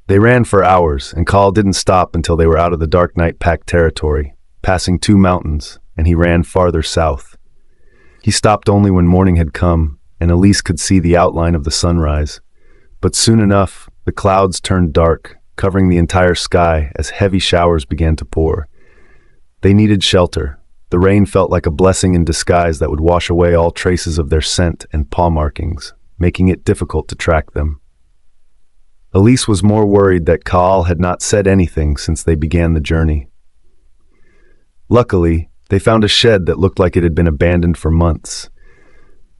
They ran for hours, and Kaal didn't stop until they were out of the Silvernight Pack territory, passing 2 mountains, and he ran farther south. He stopped only when morning had come, and Elise could see the outline of the sunrise. But soon enough, the clouds turned dark, covering the entire sky as heavy showers began to pour. They needed shelter. The rain felt like a blessing in disguise that would wash away all traces of their scent and paw markings, making it difficult to track them. Elise was more worried that Kaal had not said anything since they began the journey. Luckily, they found a shed that looked like it had been abandoned for months.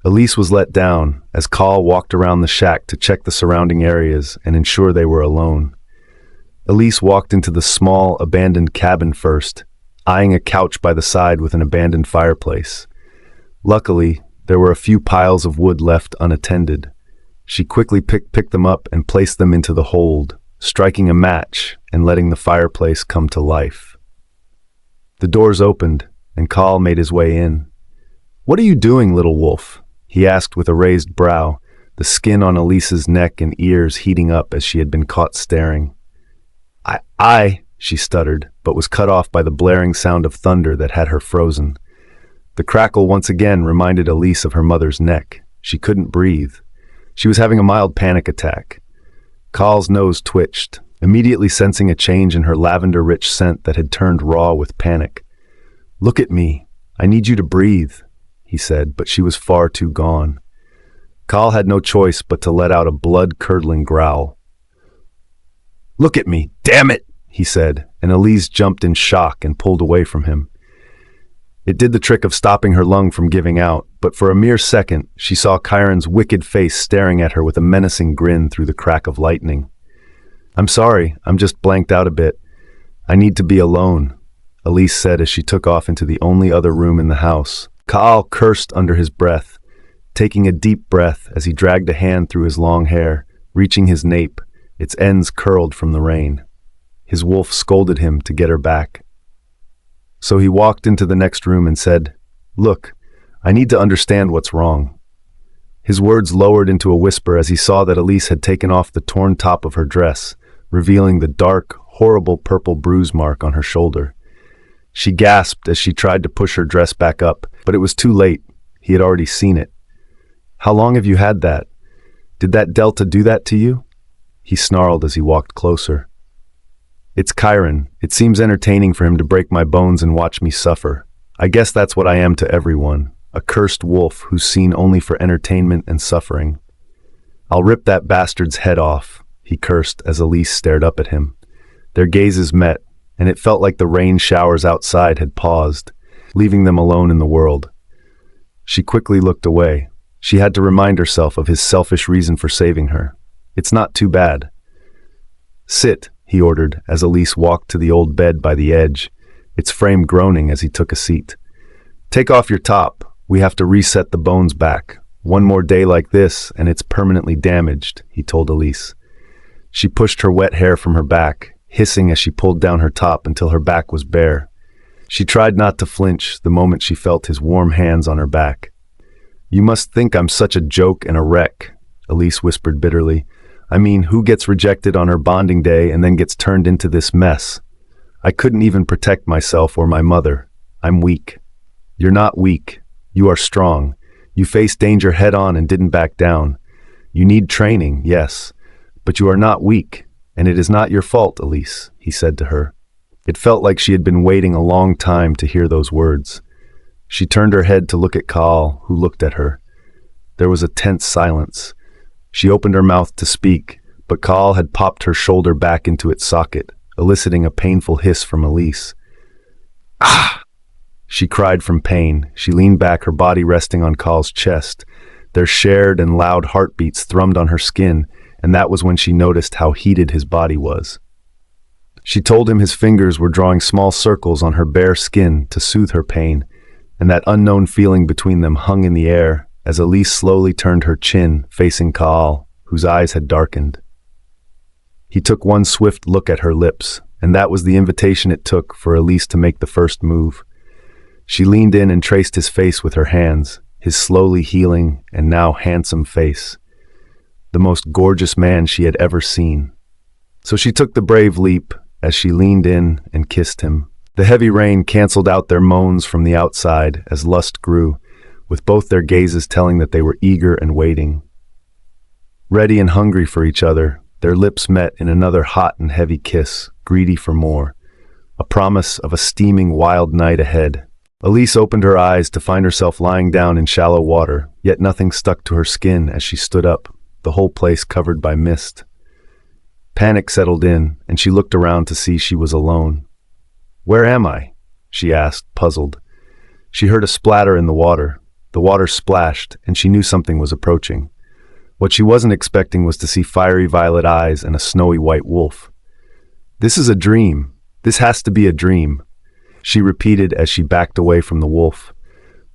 Elise was let down as Kaal walked around the shack to check the surrounding areas and ensure they were alone. Elise walked into the small, abandoned cabin first, eyeing a couch by the side with an abandoned fireplace. Luckily, There were a few piles of wood left unattended. She quickly picked them up and placed them into the hold, striking a match and letting the fireplace come to life. The doors opened, and Carl made his way in. "What are you doing, little wolf?" he asked with a raised brow, the skin on Elise's neck and ears heating up as she had been caught staring. She stuttered, but was cut off by the blaring sound of thunder that had her frozen. The crackle once again reminded Elise of her mother's neck. She couldn't breathe. She was having a mild panic attack. Carl's nose twitched, immediately sensing a change in her lavender-rich scent that had turned raw with panic. "Look at me. I need you to breathe," he said, but she was far too gone. Carl had no choice but to let out a blood-curdling growl. "Look at me, damn it!" he said, and Elise jumped in shock and pulled away from him. It did the trick of stopping her lung from giving out, but for a mere second, she saw Kyren's wicked face staring at her with a menacing grin through the crack of lightning. "I'm sorry, I'm just blanked out a bit. I need to be alone," Elise said as she took off into the only other room in the house. Carl cursed under his breath, taking a deep breath as he dragged a hand through his long hair, reaching his nape, its ends curled from the rain. His wolf scolded him to get her back. So he walked into the next room and said, "Look, I need to understand what's wrong." His words lowered into a whisper as he saw that Elise had taken off the torn top of her dress, revealing the dark, horrible purple bruise mark on her shoulder. She gasped as she tried to push her dress back up, but it was too late. He had already seen it. "How long have you had that? Did that Delta do that to you?" He snarled as he walked closer. "It's Kyren. It seems entertaining for him to break my bones and watch me suffer. I guess that's what I am to everyone, a cursed wolf who's seen only for entertainment and suffering. I'll rip that bastard's head off," he cursed as Elise stared up at him. Their gazes met, and it felt like the rain showers outside had paused, leaving them alone in the world. She quickly looked away. She had to remind herself of his selfish reason for saving her. "It's not too bad." "Sit," he ordered as Elise walked to the old bed by the edge, its frame groaning as he took a seat. "Take off your top. We have to reset the bones back. One more day like this, and it's permanently damaged," he told Elise. She pushed her wet hair from her back, hissing as she pulled down her top until her back was bare. She tried not to flinch the moment she felt his warm hands on her back. "You must think I'm such a joke and a wreck," Elise whispered bitterly. "I mean, who gets rejected on her bonding day and then gets turned into this mess? I couldn't even protect myself or my mother. I'm weak." "You're not weak. You are strong. You faced danger head-on and didn't back down. You need training, yes, but you are not weak, and it is not your fault, Elise," he said to her. It felt like she had been waiting a long time to hear those words. She turned her head to look at Carl, who looked at her. There was a tense silence. She opened her mouth to speak, but Carl had popped her shoulder back into its socket, eliciting a painful hiss from Elise. "Ah!" she cried from pain. She leaned back, her body resting on Carl's chest. Their shared and loud heartbeats thrummed on her skin, and that was when she noticed how heated his body was. She told him his fingers were drawing small circles on her bare skin to soothe her pain, and that unknown feeling between them hung in the air as Elise slowly turned her chin, facing Carl, whose eyes had darkened. He took one swift look at her lips, and that was the invitation it took for Elise to make the first move. She leaned in and traced his face with her hands, his slowly healing and now handsome face. The most gorgeous man she had ever seen. So she took the brave leap as she leaned in and kissed him. The heavy rain canceled out their moans from the outside as lust grew, with both their gazes telling that they were eager and waiting. Ready and hungry for each other, their lips met in another hot and heavy kiss, greedy for more, a promise of a steaming wild night ahead. Elise opened her eyes to find herself lying down in shallow water, yet nothing stuck to her skin as she stood up, the whole place covered by mist. Panic settled in, and she looked around to see she was alone. "Where am I?" she asked, puzzled. She heard a splatter in the water. The water splashed, and she knew something was approaching. What she wasn't expecting was to see fiery violet eyes and a snowy white wolf. "This is a dream. This has to be a dream," she repeated as she backed away from the wolf.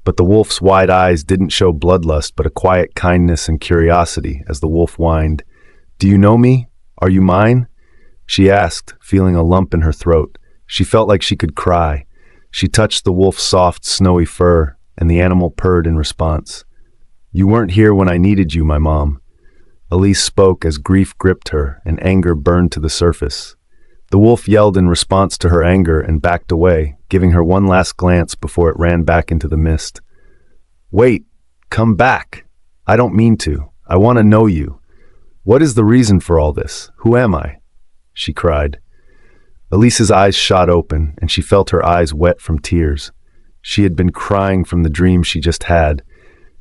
But the wolf's wide eyes didn't show bloodlust but a quiet kindness and curiosity as the wolf whined. "Do you know me? Are you mine?" she asked, feeling a lump in her throat. She felt like she could cry. She touched the wolf's soft, snowy fur, and the animal purred in response. "You weren't here when I needed you, my mom." Elise spoke as grief gripped her and anger burned to the surface. The wolf yelled in response to her anger and backed away, giving her one last glance before it ran back into the mist. "Wait, come back. I don't mean to. I want to know you. What is the reason for all this? Who am I?" she cried. Elise's eyes shot open, and she felt her eyes wet from tears. She had been crying from the dream she just had,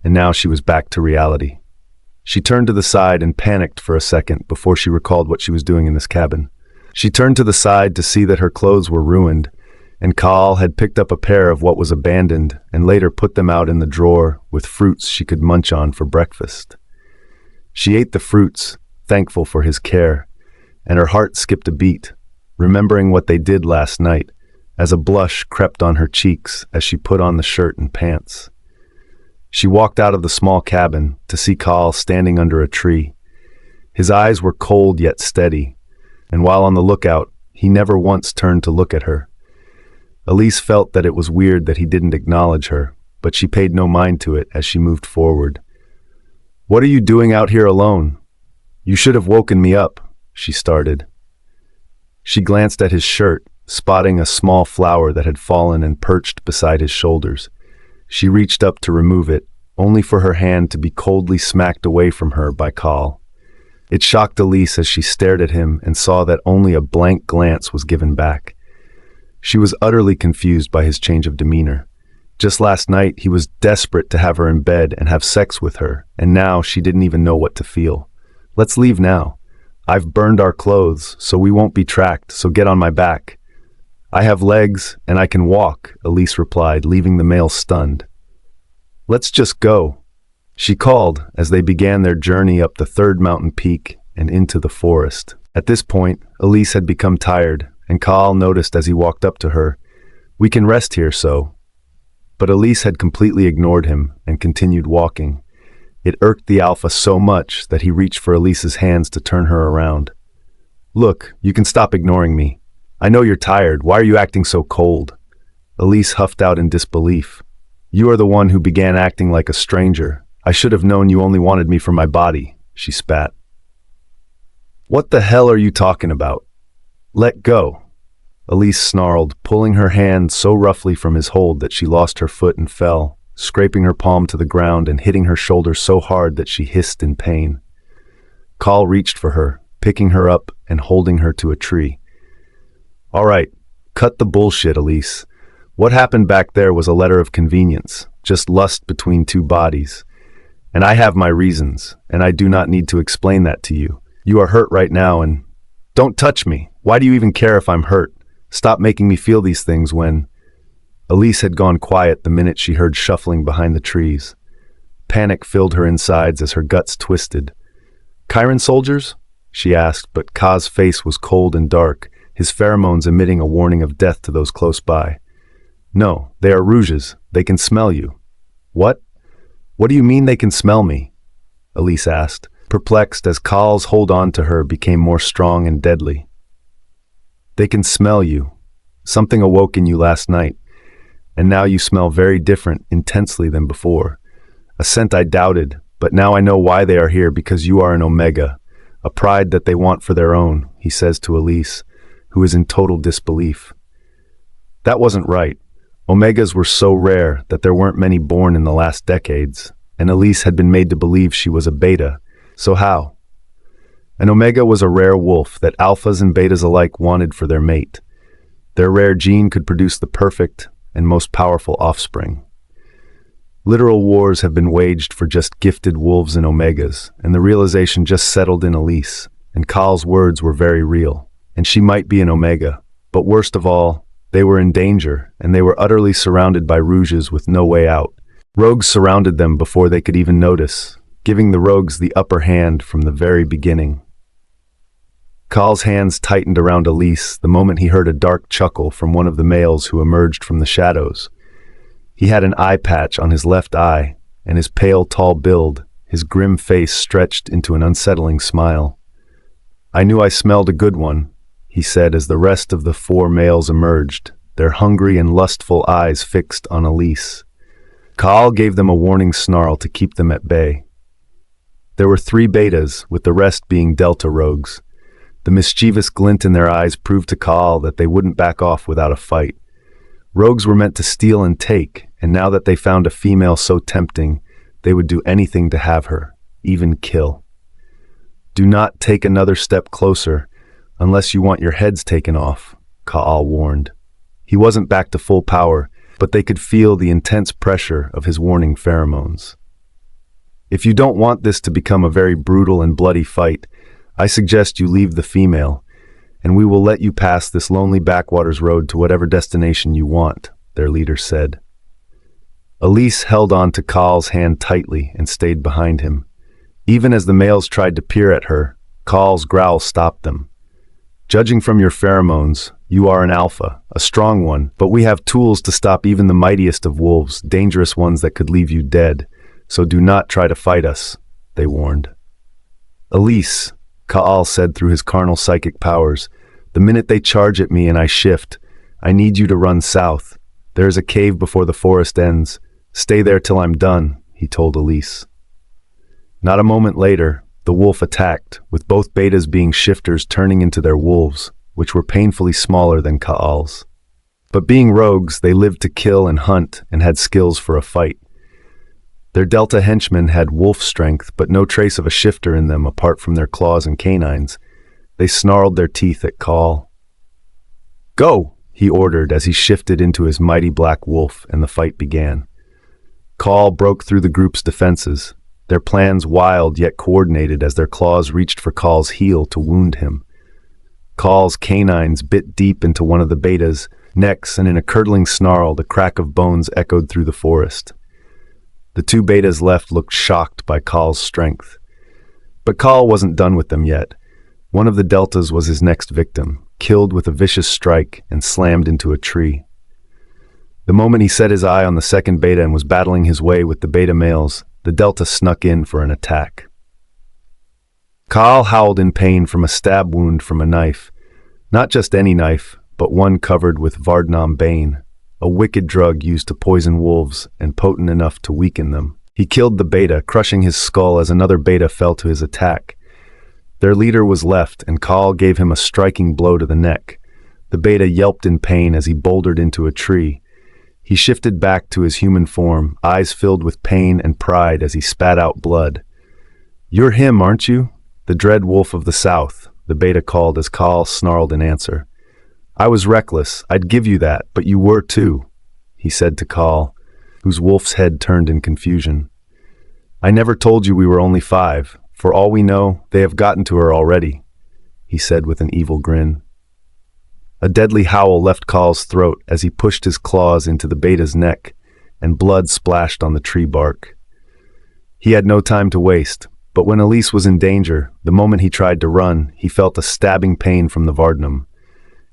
and now she was back to reality. She turned to the side and panicked for a second before she recalled what she was doing in this cabin. She turned to the side to see that her clothes were ruined, and Kaal had picked up a pair of what was abandoned and later put them out in the drawer with fruits she could munch on for breakfast. She ate the fruits, thankful for his care, and her heart skipped a beat, remembering what they did last night, as a blush crept on her cheeks as she put on the shirt and pants. She walked out of the small cabin to see Kaal standing under a tree. His eyes were cold yet steady, and while on the lookout, he never once turned to look at her. Elise felt that it was weird that he didn't acknowledge her, but she paid no mind to it as she moved forward. "What are you doing out here alone? You should have woken me up," she started. She glanced at his shirt, spotting a small flower that had fallen and perched beside his shoulders. She reached up to remove it, only for her hand to be coldly smacked away from her by Kaal. It shocked Elise as she stared at him and saw that only a blank glance was given back. She was utterly confused by his change of demeanor. Just last night, he was desperate to have her in bed and have sex with her, and now she didn't even know what to feel. "Let's leave now. I've burned our clothes, so we won't be tracked, so get on my back." "I have legs, and I can walk," Elise replied, leaving the male stunned. "Let's just go," she called as they began their journey up the third mountain peak and into the forest. At this point, Elise had become tired, and Kaal noticed as he walked up to her, "We can rest here, so." But Elise had completely ignored him and continued walking. It irked the alpha so much that he reached for Elise's hands to turn her around. "Look, you can stop ignoring me. I know you're tired. Why are you acting so cold?" Elise huffed out in disbelief. "You are the one who began acting like a stranger. I should have known you only wanted me for my body," she spat. "What the hell are you talking about? Let go." Elise snarled, pulling her hand so roughly from his hold that she lost her foot and fell, scraping her palm to the ground and hitting her shoulder so hard that she hissed in pain. Kaal reached for her, picking her up and holding her to a tree. "All right, cut the bullshit, Elise. What happened back there was a letter of convenience, just lust between two bodies. And I have my reasons, and I do not need to explain that to you. You are hurt right now and— Don't touch me. Why do you even care if I'm hurt? Stop making me feel these things when— Elise had gone quiet the minute she heard shuffling behind the trees. Panic filled her insides as her guts twisted. "Kyren soldiers?" she asked, but Ka's face was cold and dark, his pheromones emitting a warning of death to those close by. "No, they are rouges. They can smell you." "What? What do you mean they can smell me?" Elise asked, perplexed as Kaal's hold on to her became more strong and deadly. "They can smell you. Something awoke in you last night, and now you smell very different intensely than before. A scent I doubted, but now I know why they are here, because you are an Omega, a pride that they want for their own," he says to Elise, who is in total disbelief. That wasn't right. Omegas were so rare that there weren't many born in the last decades, and Elise had been made to believe she was a beta. So how? An Omega was a rare wolf that alphas and betas alike wanted for their mate. Their rare gene could produce the perfect and most powerful offspring. Literal wars have been waged for just gifted wolves and Omegas, and the realization just settled in Elise, and Kaal's words were very real. And she might be an Omega, but worst of all, they were in danger, and they were utterly surrounded by rouges with no way out. Rogues surrounded them before they could even notice, giving the rogues the upper hand from the very beginning. Kaal's hands tightened around Elise the moment he heard a dark chuckle from one of the males who emerged from the shadows. He had an eye patch on his left eye, and his pale, tall build, his grim face stretched into an unsettling smile. "I knew I smelled a good one," he said as the rest of the 4 males emerged, their hungry and lustful eyes fixed on Elise. Kaal gave them a warning snarl to keep them at bay. There were 3 betas, with the rest being Delta rogues. The mischievous glint in their eyes proved to Kaal that they wouldn't back off without a fight. Rogues were meant to steal and take, and now that they found a female so tempting, they would do anything to have her, even kill. "Do not take another step closer, unless you want your heads taken off," Kaal warned. He wasn't back to full power, but they could feel the intense pressure of his warning pheromones. "If you don't want this to become a very brutal and bloody fight, I suggest you leave the female, and we will let you pass this lonely backwaters road to whatever destination you want," their leader said. Elise held on to Kaal's hand tightly and stayed behind him. Even as the males tried to peer at her, Kaal's growl stopped them. "Judging from your pheromones, you are an alpha, a strong one, but we have tools to stop even the mightiest of wolves, dangerous ones that could leave you dead, so do not try to fight us," they warned. "Elise," Kaal said through his carnal psychic powers, "the minute they charge at me and I shift, I need you to run south. There is a cave before the forest ends. Stay there till I'm done," he told Elise. Not a moment later, the wolf attacked, with both betas being shifters turning into their wolves, which were painfully smaller than Kaal's. But being rogues, they lived to kill and hunt and had skills for a fight. Their Delta henchmen had wolf strength, but no trace of a shifter in them apart from their claws and canines. They snarled their teeth at Kaal. "Go!" he ordered as he shifted into his mighty black wolf, and the fight began. Kaal broke through the group's defenses, their plans wild yet coordinated as their claws reached for Kaal's heel to wound him. Kaal's canines bit deep into one of the betas' necks, and in a curdling snarl, the crack of bones echoed through the forest. The 2 betas left looked shocked by Kaal's strength. But Kaal wasn't done with them yet. One of the deltas was his next victim, killed with a vicious strike and slammed into a tree. The moment he set his eye on the second beta and was battling his way with the beta males, the delta snuck in for an attack. Kaal howled in pain from a stab wound from a knife. Not just any knife, but one covered with Vardnam Bane, a wicked drug used to poison wolves and potent enough to weaken them. He killed the beta, crushing his skull as another beta fell to his attack. Their leader was left, and Kaal gave him a striking blow to the neck. The beta yelped in pain as he bouldered into a tree. He shifted back to his human form, eyes filled with pain and pride as he spat out blood. "You're him, aren't you? The dread wolf of the south," the beta called as Kaal snarled in answer. "I was reckless, I'd give you that, but you were too," he said to Kaal, whose wolf's head turned in confusion. "I never told you we were only 5. For all we know, they have gotten to her already," he said with an evil grin. A deadly howl left Kaal's throat as he pushed his claws into the beta's neck, and blood splashed on the tree bark. He had no time to waste, but when Elise was in danger, the moment he tried to run, he felt a stabbing pain from the Vardnam.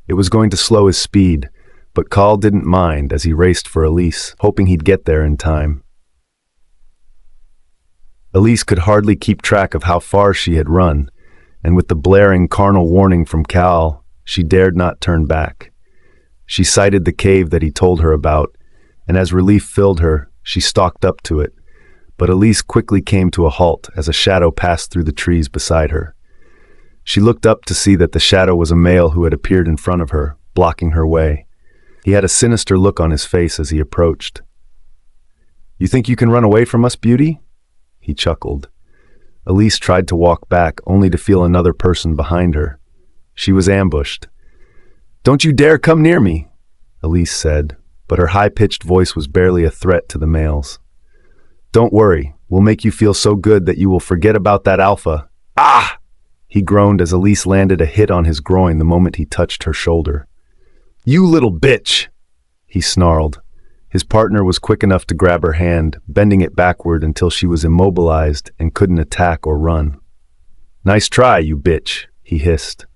It was going to slow his speed, but Kaal didn't mind as he raced for Elise, hoping he'd get there in time. Elise could hardly keep track of how far she had run, and with the blaring carnal warning from Kaal, she dared not turn back. She sighted the cave that he told her about, and as relief filled her, she stalked up to it. But Elise quickly came to a halt as a shadow passed through the trees beside her. She looked up to see that the shadow was a male who had appeared in front of her, blocking her way. He had a sinister look on his face as he approached. "You think you can run away from us, beauty?" He chuckled. Elise tried to walk back, only to feel another person behind her. She was ambushed. "Don't you dare come near me," Elise said, but her high-pitched voice was barely a threat to the males. "Don't worry, we'll make you feel so good that you will forget about that alpha." "Ah!" He groaned as Elise landed a hit on his groin the moment he touched her shoulder. "You little bitch!" he snarled. His partner was quick enough to grab her hand, bending it backward until she was immobilized and couldn't attack or run. "Nice try, you bitch," he hissed.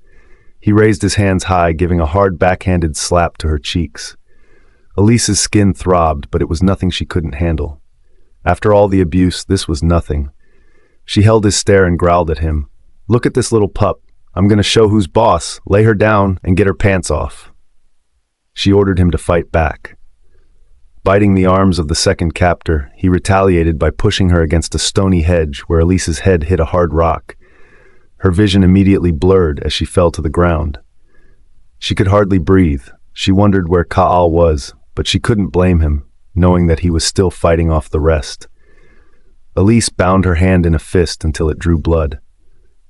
He raised his hands high, giving a hard backhanded slap to her cheeks. Elise's skin throbbed, but it was nothing she couldn't handle. After all the abuse, this was nothing. She held his stare and growled at him. "Look at this little pup. I'm going to show who's boss. Lay her down and get her pants off." She ordered him to fight back. Biting the arms of the second captor, he retaliated by pushing her against a stony hedge where Elise's head hit a hard rock. Her vision immediately blurred as she fell to the ground. She could hardly breathe. She wondered where Ka'al was, but she couldn't blame him, knowing that he was still fighting off the rest. Elise bound her hand in a fist until it drew blood.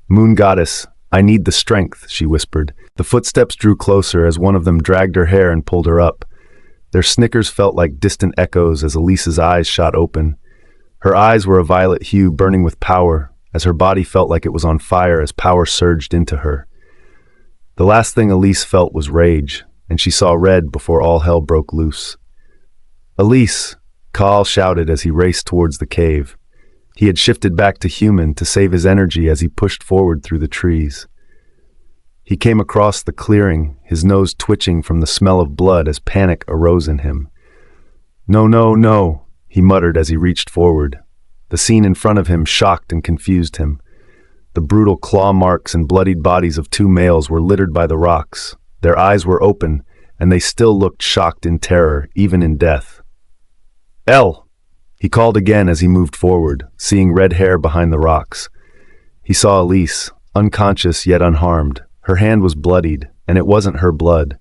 "Moon goddess, I need the strength," she whispered. The footsteps drew closer as one of them dragged her hair and pulled her up. Their snickers felt like distant echoes as Elise's eyes shot open. Her eyes were a violet hue burning with power, as her body felt like it was on fire as power surged into her. The last thing Elise felt was rage, and she saw red before all hell broke loose. "Elise!" Ka'al shouted as he raced towards the cave. He had shifted back to human to save his energy as he pushed forward through the trees. He came across the clearing, his nose twitching from the smell of blood as panic arose in him. "No, no, no," he muttered as he reached forward. The scene in front of him shocked and confused him. The brutal claw marks and bloodied bodies of two males were littered by the rocks. Their eyes were open, and they still looked shocked in terror, even in death. "El!" he called again as he moved forward, seeing red hair behind the rocks. He saw Elise, unconscious yet unharmed. Her hand was bloodied, and it wasn't her blood.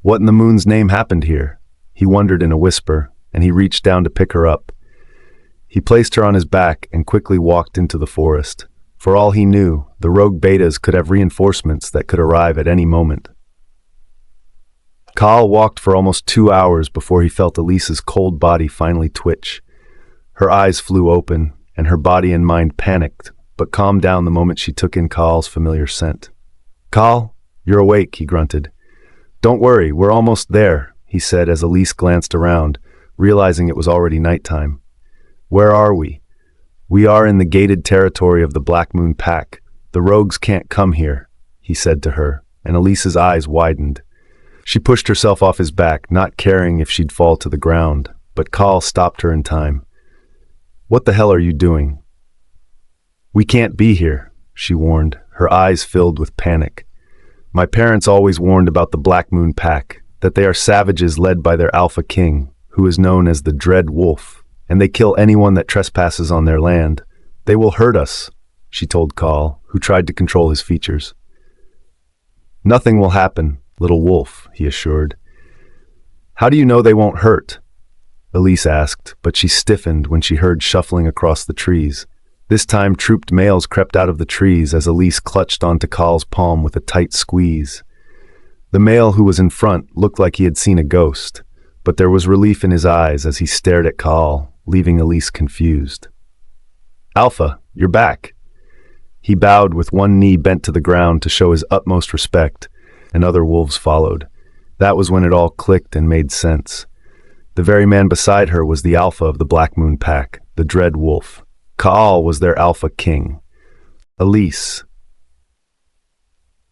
What in the moon's name happened here? He wondered in a whisper, and he reached down to pick her up. He placed her on his back and quickly walked into the forest. For all he knew, the rogue betas could have reinforcements that could arrive at any moment. Ka'al walked for almost 2 hours before he felt Elise's cold body finally twitch. Her eyes flew open, and her body and mind panicked, but calmed down the moment she took in Ka'al's familiar scent. "Ka'al, you're awake," he grunted. "Don't worry, we're almost there," he said as Elise glanced around, realizing it was already nighttime. "Where are we?" "We are in the gated territory of the Blackmoon Pack. The rogues can't come here," he said to her, and Elise's eyes widened. She pushed herself off his back, not caring if she'd fall to the ground, but Ka'al stopped her in time. "What the hell are you doing?" "We can't be here," she warned, her eyes filled with panic. "My parents always warned about the Blackmoon Pack, that they are savages led by their alpha king, who is known as the Dread Wolf, and they kill anyone that trespasses on their land. They will hurt us," she told Ka'al, who tried to control his features. "Nothing will happen, little wolf," he assured. "How do you know they won't hurt?" Elise asked, but she stiffened when she heard shuffling across the trees. This time, trooped males crept out of the trees as Elise clutched onto Ka'al's palm with a tight squeeze. The male who was in front looked like he had seen a ghost, but there was relief in his eyes as he stared at Ka'al, leaving Elise confused. "Alpha, you're back." He bowed with one knee bent to the ground to show his utmost respect, and other wolves followed. That was when it all clicked and made sense. The very man beside her was the alpha of the Blackmoon Pack, the Dread Wolf. Ka'al was their alpha king. Elise.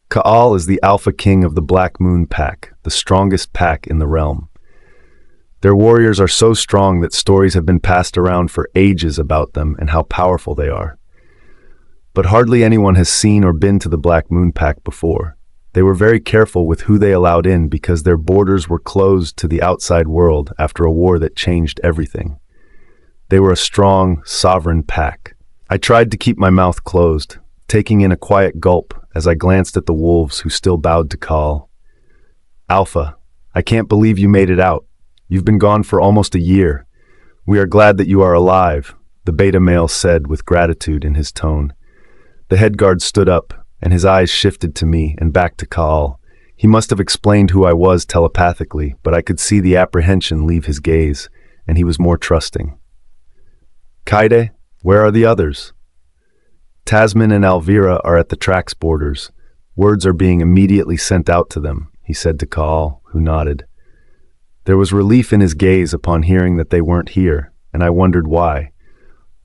Ka'al is the alpha king of the Blackmoon Pack, the strongest pack in the realm. Their warriors are so strong that stories have been passed around for ages about them and how powerful they are. But hardly anyone has seen or been to the Blackmoon Pack before. They were very careful with who they allowed in because their borders were closed to the outside world after a war that changed everything. They were a strong, sovereign pack. I tried to keep my mouth closed, taking in a quiet gulp as I glanced at the wolves who still bowed to Ka'al. "Alpha, I can't believe you made it out. You've been gone for almost a year. We are glad that you are alive," the beta male said with gratitude in his tone. The head guard stood up, and his eyes shifted to me and back to Ka'al. He must have explained who I was telepathically, but I could see the apprehension leave his gaze, and he was more trusting. "Kyren, where are the others?" "Tasman and Alvira are at the track's borders. Words are being immediately sent out to them," he said to Ka'al, who nodded. There was relief in his gaze upon hearing that they weren't here, and I wondered why.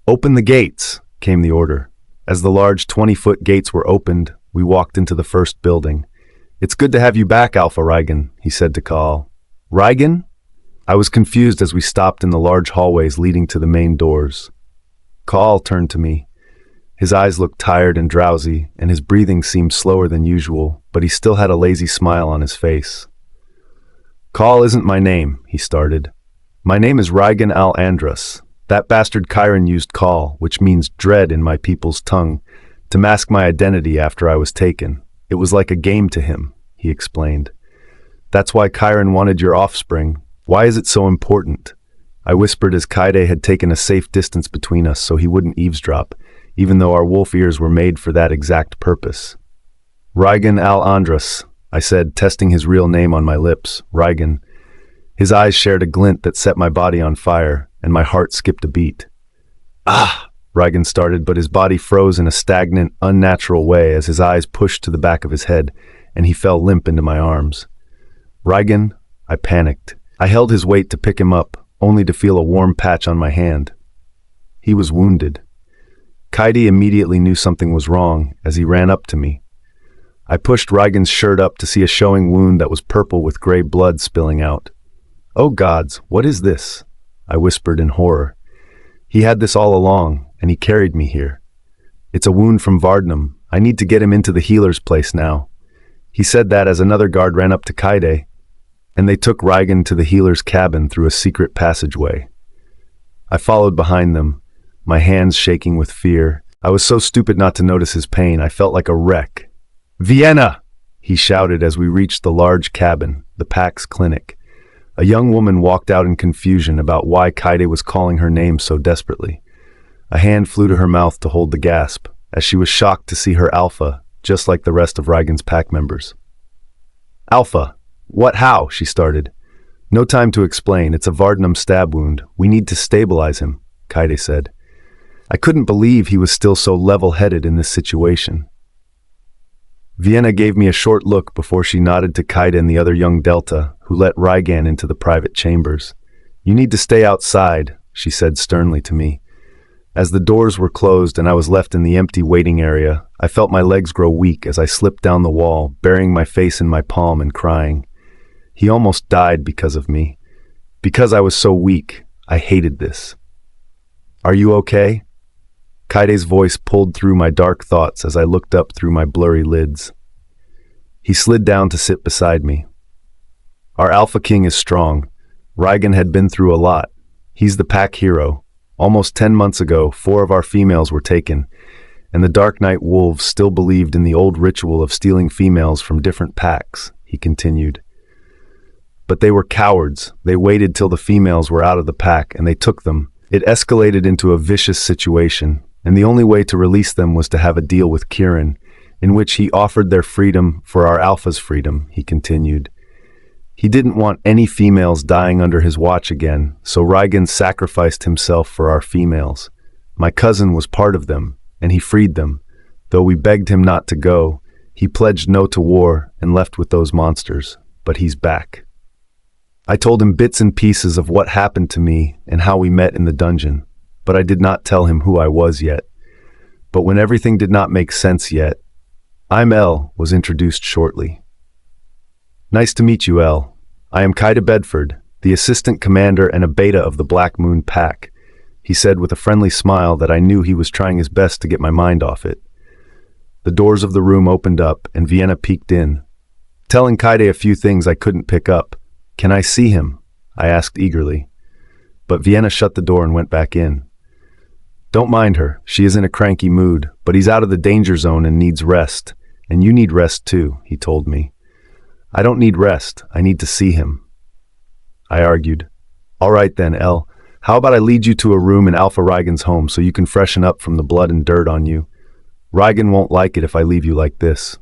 "Open the gates," came the order. As the large 20-foot gates were opened, we walked into the first building. "It's good to have you back, Alpha Rygan," he said to Ka'al. "Rygan?" I was confused as we stopped in the large hallways leading to the main doors. Kaal turned to me. His eyes looked tired and drowsy, and his breathing seemed slower than usual, but he still had a lazy smile on his face. Kaal isn't my name, he started. My name is Rygan al-Andrus. That bastard Kyren used Kaal, which means dread in my people's tongue, to mask my identity after I was taken. It was like a game to him, he explained. That's why Kyren wanted your offspring. Why is it so important? I whispered as Kyren had taken a safe distance between us so he wouldn't eavesdrop, even though our wolf ears were made for that exact purpose. Rygan al-Andrus, I said, testing his real name on my lips, Rygan. His eyes shared a glint that set my body on fire, and my heart skipped a beat. Ah! Rygan started, but his body froze in a stagnant, unnatural way as his eyes pushed to the back of his head, and he fell limp into my arms. Rygan, I panicked. I held his weight to pick him up, only to feel a warm patch on my hand. He was wounded. Kyren immediately knew something was wrong as he ran up to me. I pushed Rygan's shirt up to see a showing wound that was purple with gray blood spilling out. Oh gods, what is this? I whispered in horror. He had this all along, and he carried me here. It's a wound from Vardnum. I need to get him into the healer's place now. He said that as another guard ran up to Kyren, and they took Rygan to the healer's cabin through a secret passageway. I followed behind them, my hands shaking with fear. I was so stupid not to notice his pain. I felt like a wreck. Vienna! He shouted as we reached the large cabin, the Pack's clinic. A young woman walked out in confusion about why Kyren was calling her name so desperately. A hand flew to her mouth to hold the gasp, as she was shocked to see her Alpha, just like the rest of Rygan's pack members. Alpha! What, how? She started. No time to explain. It's a Vardnum stab wound. We need to stabilize him, Kyren said. I couldn't believe he was still so level-headed in this situation. Vienna gave me a short look before she nodded to Kyren and the other young Delta, who let Rygan into the private chambers. You need to stay outside, she said sternly to me. As the doors were closed and I was left in the empty waiting area, I felt my legs grow weak as I slipped down the wall, burying my face in my palm and crying. He almost died because of me. Because I was so weak, I hated this. Are you okay? Kyren's voice pulled through my dark thoughts as I looked up through my blurry lids. He slid down to sit beside me. Our Alpha King is strong. Rygan had been through a lot. He's the pack hero. Almost 10 months ago, 4 of our females were taken, and the Dark Night Wolves still believed in the old ritual of stealing females from different packs, he continued. But they were cowards. They waited till the females were out of the pack, and they took them. It escalated into a vicious situation, and the only way to release them was to have a deal with Kyren, in which he offered their freedom for our Alpha's freedom, he continued. He didn't want any females dying under his watch again, so Rygan sacrificed himself for our females. My cousin was part of them, and he freed them. Though we begged him not to go, he pledged no to war and left with those monsters, but he's back. I told him bits and pieces of what happened to me and how we met in the dungeon, but I did not tell him who I was yet. But when everything did not make sense yet, I'm El was introduced shortly. Nice to meet you, El. I am Kyren Bedford, the assistant commander and a beta of the Blackmoon Pack, he said with a friendly smile that I knew he was trying his best to get my mind off it. The doors of the room opened up and Vienna peeked in, telling Kyren a few things I couldn't pick up. Can I see him? I asked eagerly. But Vienna shut the door and went back in. Don't mind her. She is in a cranky mood, but he's out of the danger zone and needs rest. And you need rest too, he told me. I don't need rest. I need to see him. I argued. All right then, El. How about I lead you to a room in Alpha Rygan's home so you can freshen up from the blood and dirt on you? Rygan won't like it if I leave you like this.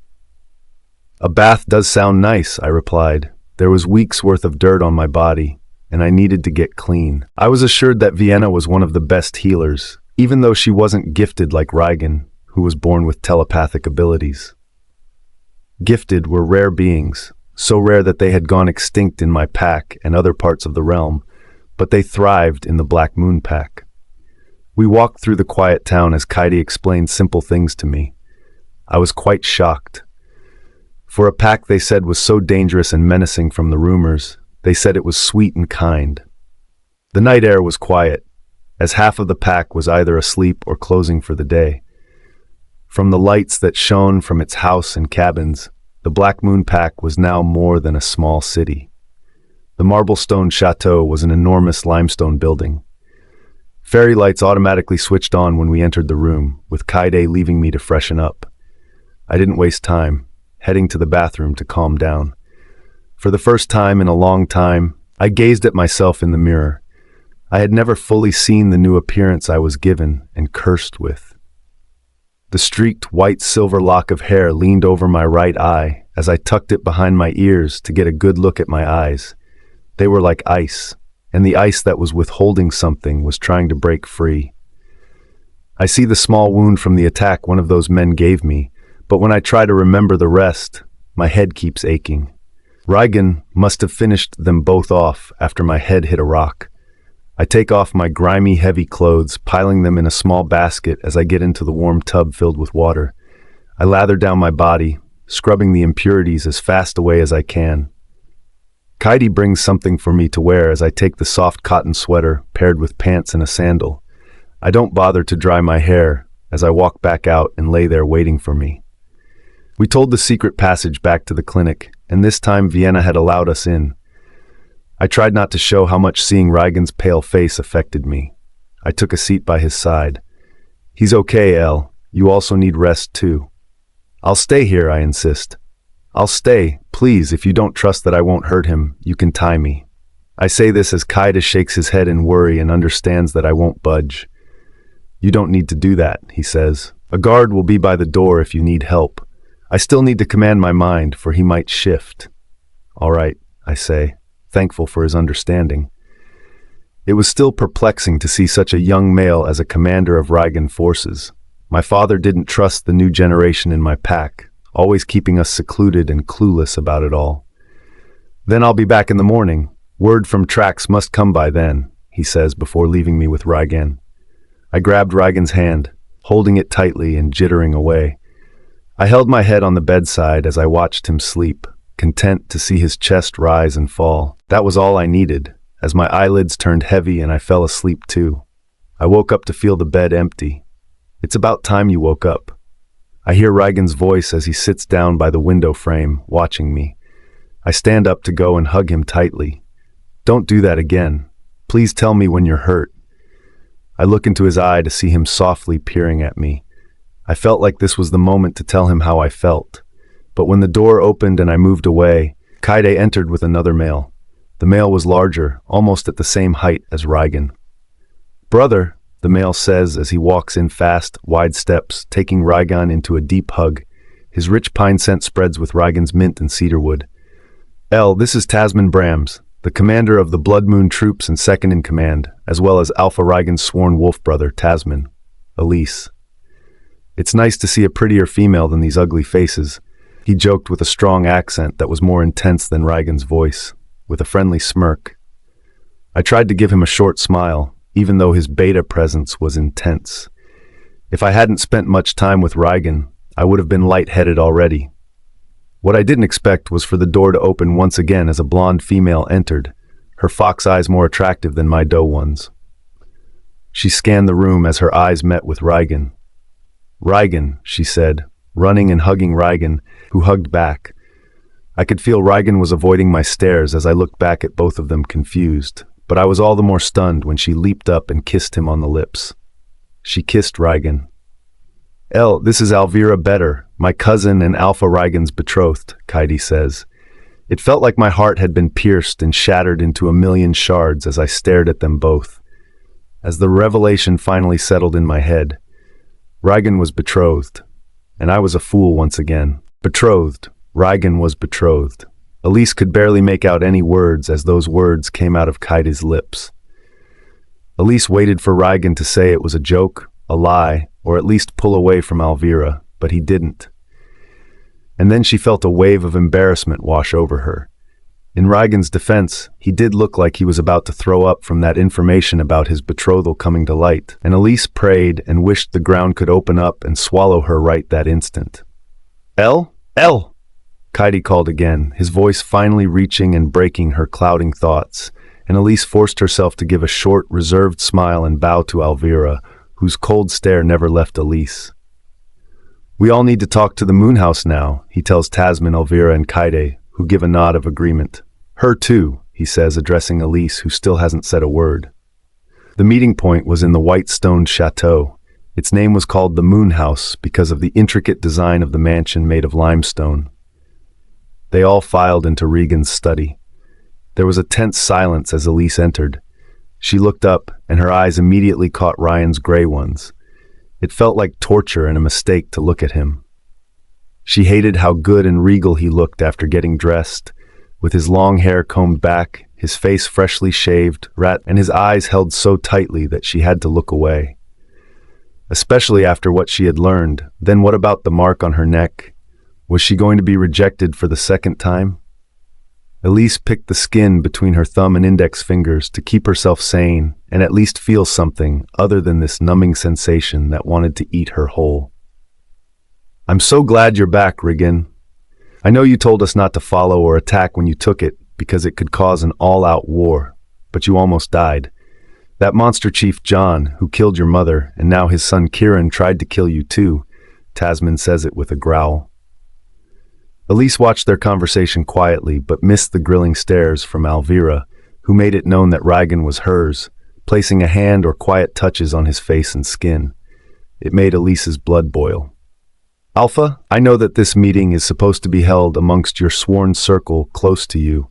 A bath does sound nice, I replied. There was weeks' worth of dirt on my body, and I needed to get clean. I was assured that Vienna was one of the best healers, even though she wasn't gifted like Rygan, who was born with telepathic abilities. Gifted were rare beings, so rare that they had gone extinct in my pack and other parts of the realm, but they thrived in the Blackmoon Pack. We walked through the quiet town as Kyren explained simple things to me. I was quite shocked. For a pack they said was so dangerous and menacing from the rumors, They said it was sweet and kind. The night air was quiet, as half of the pack was either asleep or closing for the day. From the lights that shone from its house and cabins, the Blackmoon Pack was now more than a small city. The marble-stone chateau was an enormous limestone building. Fairy lights automatically switched on when we entered the room, with Kyren leaving me to freshen up. I didn't waste time, heading to the bathroom to calm down. For the first time in a long time, I gazed at myself in the mirror. I had never fully seen the new appearance I was given and cursed with. The streaked white silver lock of hair leaned over my right eye as I tucked it behind my ears to get a good look at my eyes. They were like ice, and the ice that was withholding something was trying to break free. I see the small wound from the attack one of those men gave me, but when I try to remember the rest, my head keeps aching. Rygan must have finished them both off after my head hit a rock. I take off my grimy, heavy clothes, piling them in a small basket as I get into the warm tub filled with water. I lather down my body, scrubbing the impurities as fast away as I can. Kyren brings something for me to wear as I take the soft cotton sweater paired with pants and a sandal. I don't bother to dry my hair as I walk back out and lay there waiting for me. We told the secret passage back to the clinic, and this time Vienna had allowed us in. I tried not to show how much seeing Rygan's pale face affected me. I took a seat by his side. "He's okay, El. You also need rest too." "I'll stay here," I insist. "I'll stay. Please, if you don't trust that I won't hurt him, you can tie me." I say this as Kyren shakes his head in worry and understands that I won't budge. "You don't need to do that," he says. "A guard will be by the door if you need help. I still need to command my mind, for he might shift." "All right," I say, thankful for his understanding. It was still perplexing to see such a young male as a commander of Rygan forces. My father didn't trust the new generation in my pack, always keeping us secluded and clueless about it all. "Then I'll be back in the morning. Word from Trax must come by then," he says before leaving me with Rygan. I grabbed Rygan's hand, holding it tightly and jittering away. I held my head on the bedside as I watched him sleep, content to see his chest rise and fall. That was all I needed, as my eyelids turned heavy and I fell asleep too. I woke up to feel the bed empty. "It's about time you woke up." I hear Rygan's voice as he sits down by the window frame, watching me. I stand up to go and hug him tightly. "Don't do that again. Please tell me when you're hurt." I look into his eye to see him softly peering at me. I felt like this was the moment to tell him how I felt. But when the door opened and I moved away, Kyren entered with another male. The male was larger, almost at the same height as Rygan. "Brother," the male says as he walks in fast, wide steps, taking Rygan into a deep hug. His rich pine scent spreads with Rygan's mint and cedarwood. "El, this is Tasman Brams, the commander of the Blood Moon troops and second in command, as well as Alpha Rygan's sworn wolf brother, Tasman. Elise." "It's nice to see a prettier female than these ugly faces," he joked with a strong accent that was more intense than Rygan's voice, with a friendly smirk. I tried to give him a short smile, even though his beta presence was intense. If I hadn't spent much time with Rygan, I would have been lightheaded already. What I didn't expect was for the door to open once again as a blonde female entered, her fox eyes more attractive than my doe ones. She scanned the room as her eyes met with Rygan. "Rygan," she said, running and hugging Rygan, who hugged back. I could feel Rygan was avoiding my stares as I looked back at both of them confused, but I was all the more stunned when she leaped up and kissed him on the lips. She kissed Rygan. "El, this is Alvira Better, my cousin and Alpha Rygan's betrothed," Kyren says. It felt like my heart had been pierced and shattered into a million shards as I stared at them both. As the revelation finally settled in my head, Rygan was betrothed, and I was a fool once again. Betrothed. Rygan was betrothed. Elise could barely make out any words as those words came out of Kyren's lips. Elise waited for Rygan to say it was a joke, a lie, or at least pull away from Alvira, but he didn't. And then she felt a wave of embarrassment wash over her. In Rygan's defense, he did look like he was about to throw up from that information about his betrothal coming to light, and Elise prayed and wished the ground could open up and swallow her right that instant. El? Kyren called again, his voice finally reaching and breaking her clouding thoughts, and Elise forced herself to give a short, reserved smile and bow to Elvira, whose cold stare never left Elise. "We all need to talk to the Moonhouse now," he tells Tasman, Elvira, and Kyren, who give a nod of agreement. "Her too," he says, addressing Elise, who still hasn't said a word. The meeting point was in the white-stoned chateau. Its name was called the Moonhouse because of the intricate design of the mansion made of limestone. They all filed into Rygan's study. There was a tense silence as Elise entered. She looked up, and her eyes immediately caught Ryan's gray ones. It felt like torture and a mistake to look at him. She hated how good and regal he looked after getting dressed, with his long hair combed back, his face freshly shaved, and his eyes held so tightly that she had to look away. Especially after what she had learned. Then what about the mark on her neck? Was she going to be rejected for the second time? Elise picked the skin between her thumb and index fingers to keep herself sane and at least feel something other than this numbing sensation that wanted to eat her whole. "I'm so glad you're back, Rygan. I know you told us not to follow or attack when you took it because it could cause an all-out war, but you almost died. That monster chief John, who killed your mother, and now his son Kyren tried to kill you too," Tasman says it with a growl. Elise watched their conversation quietly, but missed the grilling stares from Elvira, who made it known that Rygan was hers, placing a hand or quiet touches on his face and skin. It made Elise's blood boil. "Alpha, I know that this meeting is supposed to be held amongst your sworn circle close to you,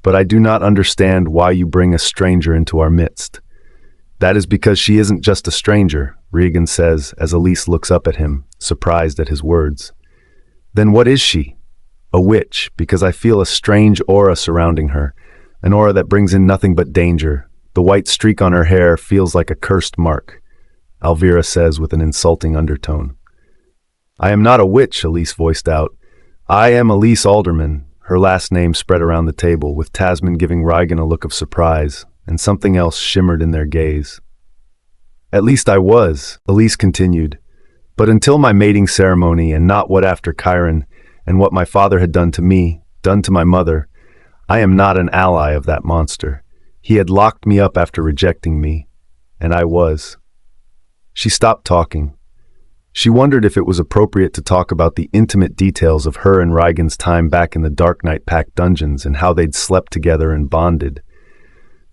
but I do not understand why you bring a stranger into our midst." "That is because she isn't just a stranger," Rygan says as Elise looks up at him, surprised at his words. "Then what is she?" "A witch, because I feel a strange aura surrounding her, an aura that brings in nothing but danger. The white streak on her hair feels like a cursed mark," Elvira says with an insulting undertone. "I am not a witch," Elise voiced out. "I am Elise Alderman," her last name spread around the table, with Tasman giving Rygan a look of surprise, and something else shimmered in their gaze. "At least I was," Elise continued, "but until my mating ceremony and not what after Kyren and what my father had done to me, done to my mother, I am not an ally of that monster. He had locked me up after rejecting me, and I was." She stopped talking. She wondered if it was appropriate to talk about the intimate details of her and Rygan's time back in the Silvernight Pack dungeons and how they'd slept together and bonded.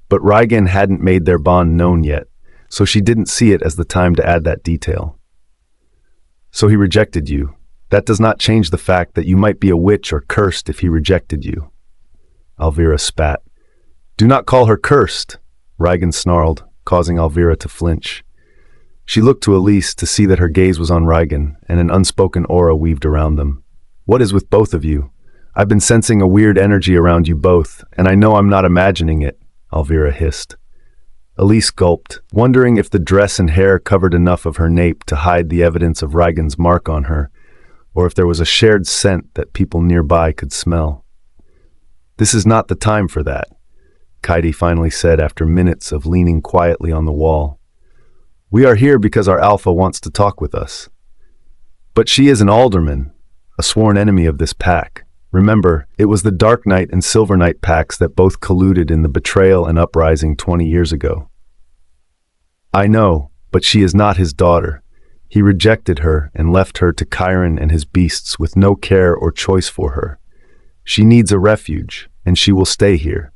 But Rygan hadn't made their bond known yet, so she didn't see it as the time to add that detail. "So he rejected you. That does not change the fact that you might be a witch or cursed if he rejected you." Elvira spat. "Do not call her cursed," Rygan snarled, causing Elvira to flinch. She looked to Elise to see that her gaze was on Rygan, and an unspoken aura weaved around them. "What is with both of you? I've been sensing a weird energy around you both, and I know I'm not imagining it," Elvira hissed. Elise gulped, wondering if the dress and hair covered enough of her nape to hide the evidence of Rygan's mark on her, or if there was a shared scent that people nearby could smell. "This is not the time for that," Kyren finally said after minutes of leaning quietly on the wall. "We are here because our alpha wants to talk with us." "But she is an alderman, a sworn enemy of this pack. Remember, it was the Dark Knight and Silvernight packs that both colluded in the betrayal and uprising 20 years ago." "I know, but she is not his daughter. He rejected her and left her to Kyren and his beasts with no care or choice for her. She needs a refuge, and she will stay here.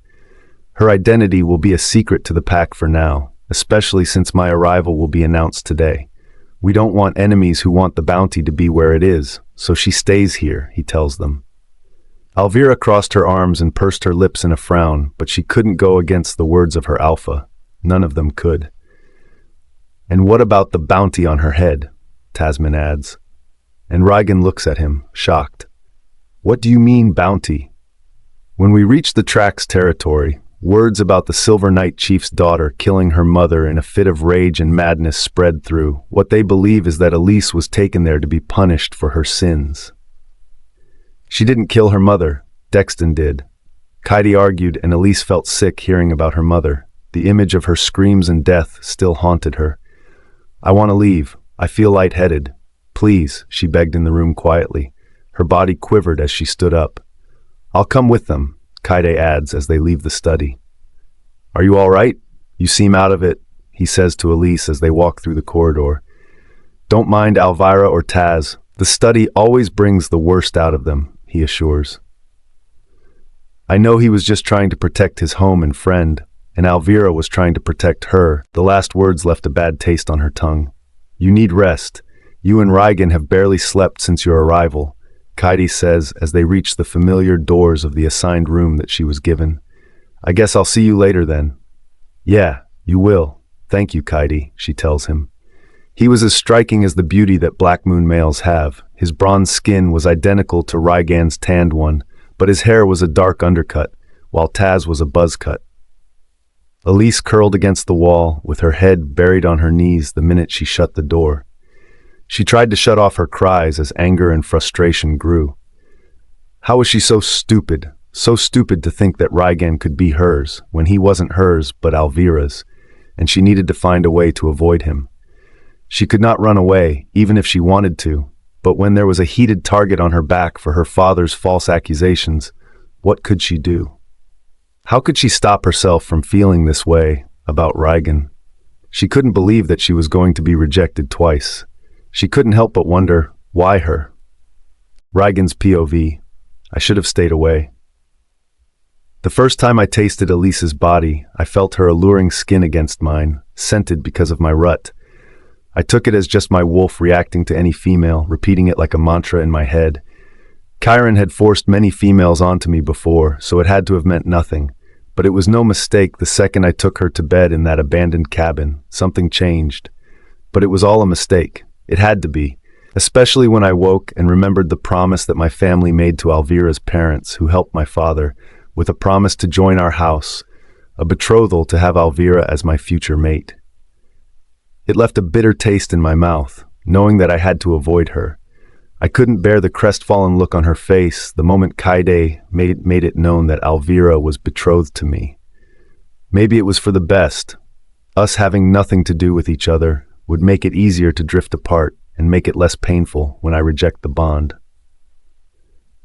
Her identity will be a secret to the pack for now, especially since my arrival will be announced today. We don't want enemies who want the bounty to be where it is, so she stays here," he tells them. Elvira crossed her arms and pursed her lips in a frown, but she couldn't go against the words of her alpha. None of them could. "And what about the bounty on her head?" Tasman adds. And Rygan looks at him, shocked. "What do you mean, bounty?" "When we reached the track's territory, words about the Silver Knight Chief's daughter killing her mother in a fit of rage and madness spread through. What they believe is that Elise was taken there to be punished for her sins." "She didn't kill her mother. Dexton did," Kyren argued, and Elise felt sick hearing about her mother. The image of her screams and death still haunted her. "I want to leave. I feel lightheaded. Please," she begged in the room quietly. Her body quivered as she stood up. "I'll come with them," Kyren adds as they leave the study. "Are you all right? You seem out of it," he says to Elise as they walk through the corridor. "Don't mind Elvira or Taz. The study always brings the worst out of them," he assures. I know he was just trying to protect his home and friend, and Elvira was trying to protect her. The last words left a bad taste on her tongue. "You need rest. You and Rygan have barely slept since your arrival," Kyren says as they reach the familiar doors of the assigned room that she was given. "I guess I'll see you later then." "Yeah, you will. Thank you, Kyren," she tells him. He was as striking as the beauty that Blackmoon males have. His bronze skin was identical to Rygan's tanned one, but his hair was a dark undercut, while Taz was a buzz cut. Elise curled against the wall, with her head buried on her knees the minute she shut the door. She tried to shut off her cries as anger and frustration grew. How was she so stupid to think that Rygan could be hers, when he wasn't hers but Elvira's, and she needed to find a way to avoid him. She could not run away, even if she wanted to, but when there was a heated target on her back for her father's false accusations, what could she do? How could she stop herself from feeling this way about Rygan? She couldn't believe that she was going to be rejected twice. She couldn't help but wonder, why her? Rygan's POV. I should have stayed away. The first time I tasted Elise's body, I felt her alluring skin against mine, scented because of my rut. I took it as just my wolf reacting to any female, repeating it like a mantra in my head. Kyren had forced many females onto me before, so it had to have meant nothing. But it was no mistake the second I took her to bed in that abandoned cabin. Something changed. But it was all a mistake. It had to be. Especially when I woke and remembered the promise that my family made to Elvira's parents, who helped my father, with a promise to join our house, a betrothal to have Elvira as my future mate. It left a bitter taste in my mouth, knowing that I had to avoid her. I couldn't bear the crestfallen look on her face the moment Kyren made it known that Elvira was betrothed to me. Maybe it was for the best. Us having nothing to do with each other would make it easier to drift apart and make it less painful when I reject the bond.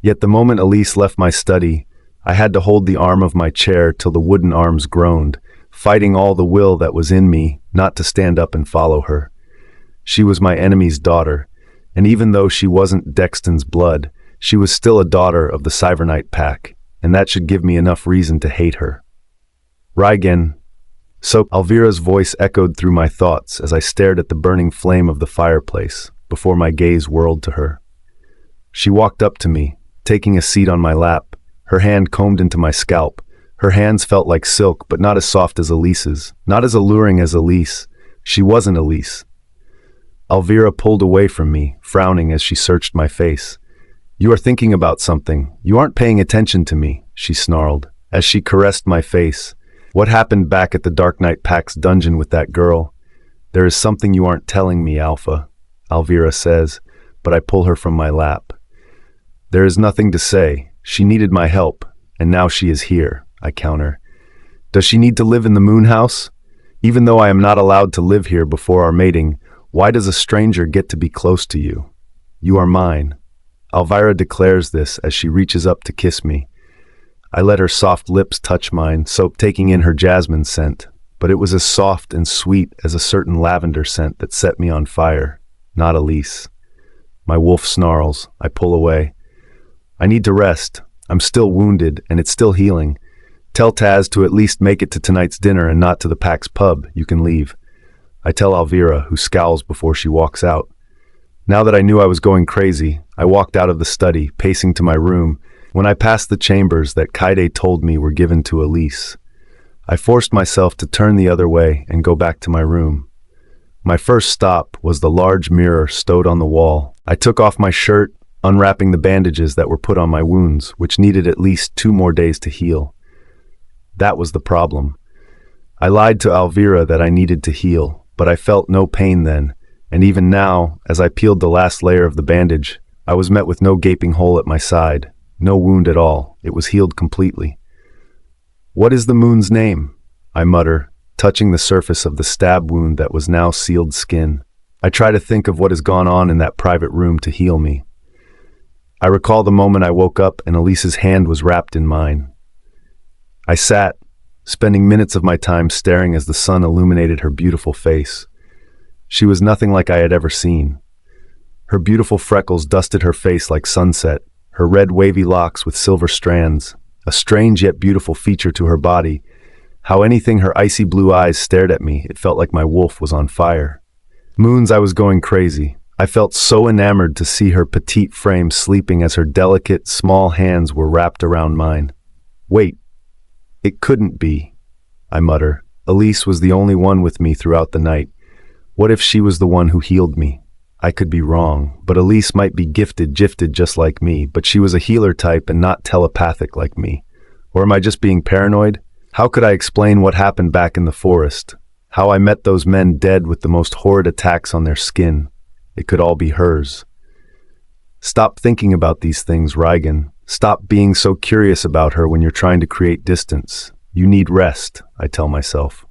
Yet the moment Elise left my study, I had to hold the arm of my chair till the wooden arms groaned, fighting all the will that was in me not to stand up and follow her. She was my enemy's daughter, and even though she wasn't Dexton's blood, she was still a daughter of the Silvernight Pack, and that should give me enough reason to hate her. Rygan. So Elvira's voice echoed through my thoughts as I stared at the burning flame of the fireplace before my gaze whirled to her. She walked up to me, taking a seat on my lap, her hand combed into my scalp. Her hands felt like silk, but not as soft as Elise's, not as alluring as Elise. She wasn't Elise. Elvira pulled away from me, frowning as she searched my face. "You are thinking about something. You aren't paying attention to me," she snarled, as she caressed my face. "What happened back at the Dark Pack's dungeon with that girl? There is something you aren't telling me, Alpha," Elvira says, but I pull her from my lap. "There is nothing to say. She needed my help, and now she is here," I counter. "Does she need to live in the moon house? Even though I am not allowed to live here before our mating, why does a stranger get to be close to you? You are mine." Elvira declares this as she reaches up to kiss me. I let her soft lips touch mine, taking in her jasmine scent, but it was as soft and sweet as a certain lavender scent that set me on fire, not Elise. My wolf snarls. I pull away. "I need to rest. I'm still wounded, and it's still healing. Tell Taz to at least make it to tonight's dinner and not to the Pack's pub. You can leave," I tell Elvira, who scowls before she walks out. Now that I knew I was going crazy, I walked out of the study, pacing to my room, when I passed the chambers that Kyren told me were given to Elise. I forced myself to turn the other way and go back to my room. My first stop was the large mirror stowed on the wall. I took off my shirt, unwrapping the bandages that were put on my wounds, which needed at least 2 more days to heal. That was the problem. I lied to Elvira that I needed to heal, but I felt no pain then, and even now, as I peeled the last layer of the bandage, I was met with no gaping hole at my side, no wound at all. It was healed completely. "What is the moon's name?" I mutter, touching the surface of the stab wound that was now sealed skin. I try to think of what has gone on in that private room to heal me. I recall the moment I woke up and Elise's hand was wrapped in mine. I sat, spending minutes of my time staring as the sun illuminated her beautiful face. She was nothing like I had ever seen. Her beautiful freckles dusted her face like sunset, her red wavy locks with silver strands, a strange yet beautiful feature to her body. How anything her icy blue eyes stared at me, it felt like my wolf was on fire. Moons, I was going crazy. I felt so enamored to see her petite frame sleeping as her delicate, small hands were wrapped around mine. Wait, it couldn't be, I mutter. Elise was the only one with me throughout the night. What if she was the one who healed me? I could be wrong, but Elise might be gifted just like me, but she was a healer type and not telepathic like me. Or am I just being paranoid? How could I explain what happened back in the forest? How I met those men dead with the most horrid attacks on their skin? It could all be hers. Stop thinking about these things, Rygan. Stop being so curious about her when you're trying to create distance. You need rest, I tell myself.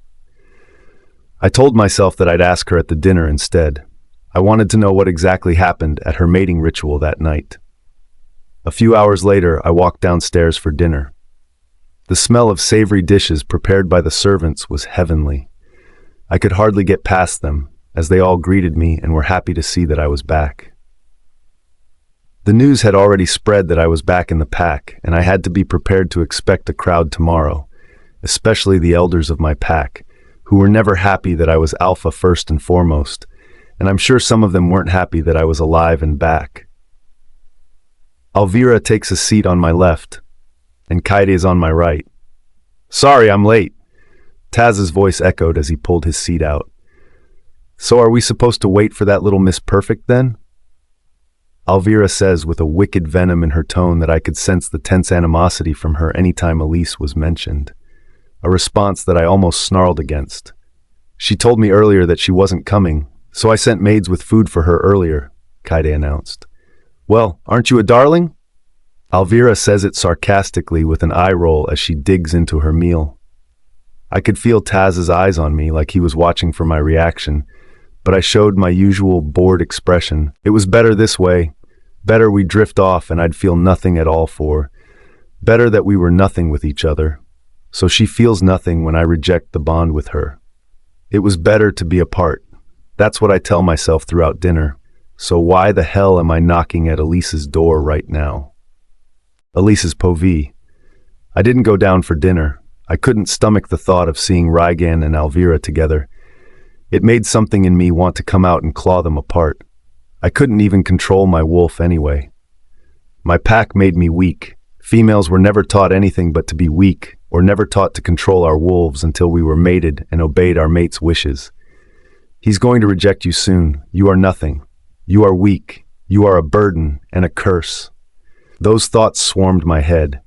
I told myself that I'd ask her at the dinner instead. I wanted to know what exactly happened at her mating ritual that night. A few hours later, I walked downstairs for dinner. The smell of savory dishes prepared by the servants was heavenly. I could hardly get past them, as they all greeted me and were happy to see that I was back. The news had already spread that I was back in the pack, and I had to be prepared to expect a crowd tomorrow, especially the elders of my pack, who were never happy that I was alpha first and foremost, and I'm sure some of them weren't happy that I was alive and back. Elvira takes a seat on my left, and Kyren is on my right. Sorry, I'm late, Taz's voice echoed as he pulled his seat out. So are we supposed to wait for that little Miss Perfect then? Elvira says with a wicked venom in her tone that I could sense the tense animosity from her anytime Elise was mentioned. A response that I almost snarled against. She told me earlier that she wasn't coming, so I sent maids with food for her earlier, Kyren announced. Well, aren't you a darling? Elvira says it sarcastically with an eye roll as she digs into her meal. I could feel Taz's eyes on me like he was watching for my reaction, but I showed my usual bored expression. It was better this way. Better we drift off and I'd feel nothing at all for. Better that we were nothing with each other, so she feels nothing when I reject the bond with her. It was better to be apart. That's what I tell myself throughout dinner. So why the hell am I knocking at Elise's door right now? Elise's povee. I didn't go down for dinner. I couldn't stomach the thought of seeing Rygan and Elvira together. It made something in me want to come out and claw them apart. I couldn't even control my wolf anyway. My pack made me weak. Females were never taught anything but to be weak, or never taught to control our wolves until we were mated and obeyed our mate's wishes. He's going to reject you soon. You are nothing. You are weak. You are a burden and a curse. Those thoughts swarmed my head.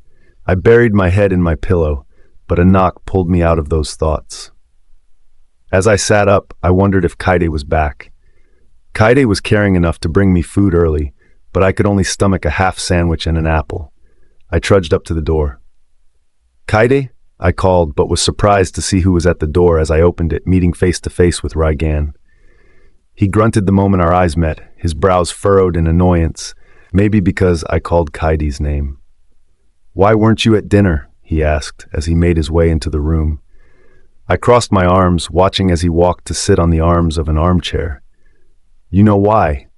I buried my head in my pillow, but a knock pulled me out of those thoughts. As I sat up, I wondered if Kyren was back. Kyren was caring enough to bring me food early, but I could only stomach a half sandwich and an apple. I trudged up to the door. Kyren? I called, but was surprised to see who was at the door as I opened it, meeting face to face with Rygan. He grunted the moment our eyes met, his brows furrowed in annoyance, maybe because I called Kyren's name. Why weren't you at dinner? He asked as he made his way into the room. I crossed my arms, watching as he walked to sit on the arms of an armchair. You know why?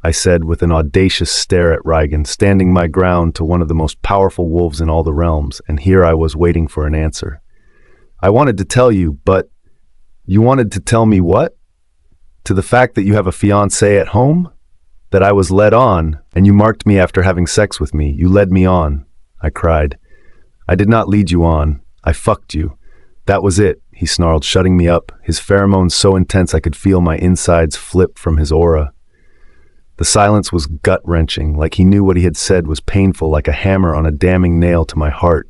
I said with an audacious stare at Rygan, standing my ground to one of the most powerful wolves in all the realms, and here I was waiting for an answer. I wanted to tell you, but... You wanted to tell me what? To the fact that you have a fiancé at home? That I was led on, and you marked me after having sex with me. You led me on, I cried. I did not lead you on. I fucked you. That was it, he snarled, shutting me up, his pheromones so intense I could feel my insides flip from his aura. The silence was gut-wrenching, like he knew what he had said was painful, like a hammer on a damning nail to my heart.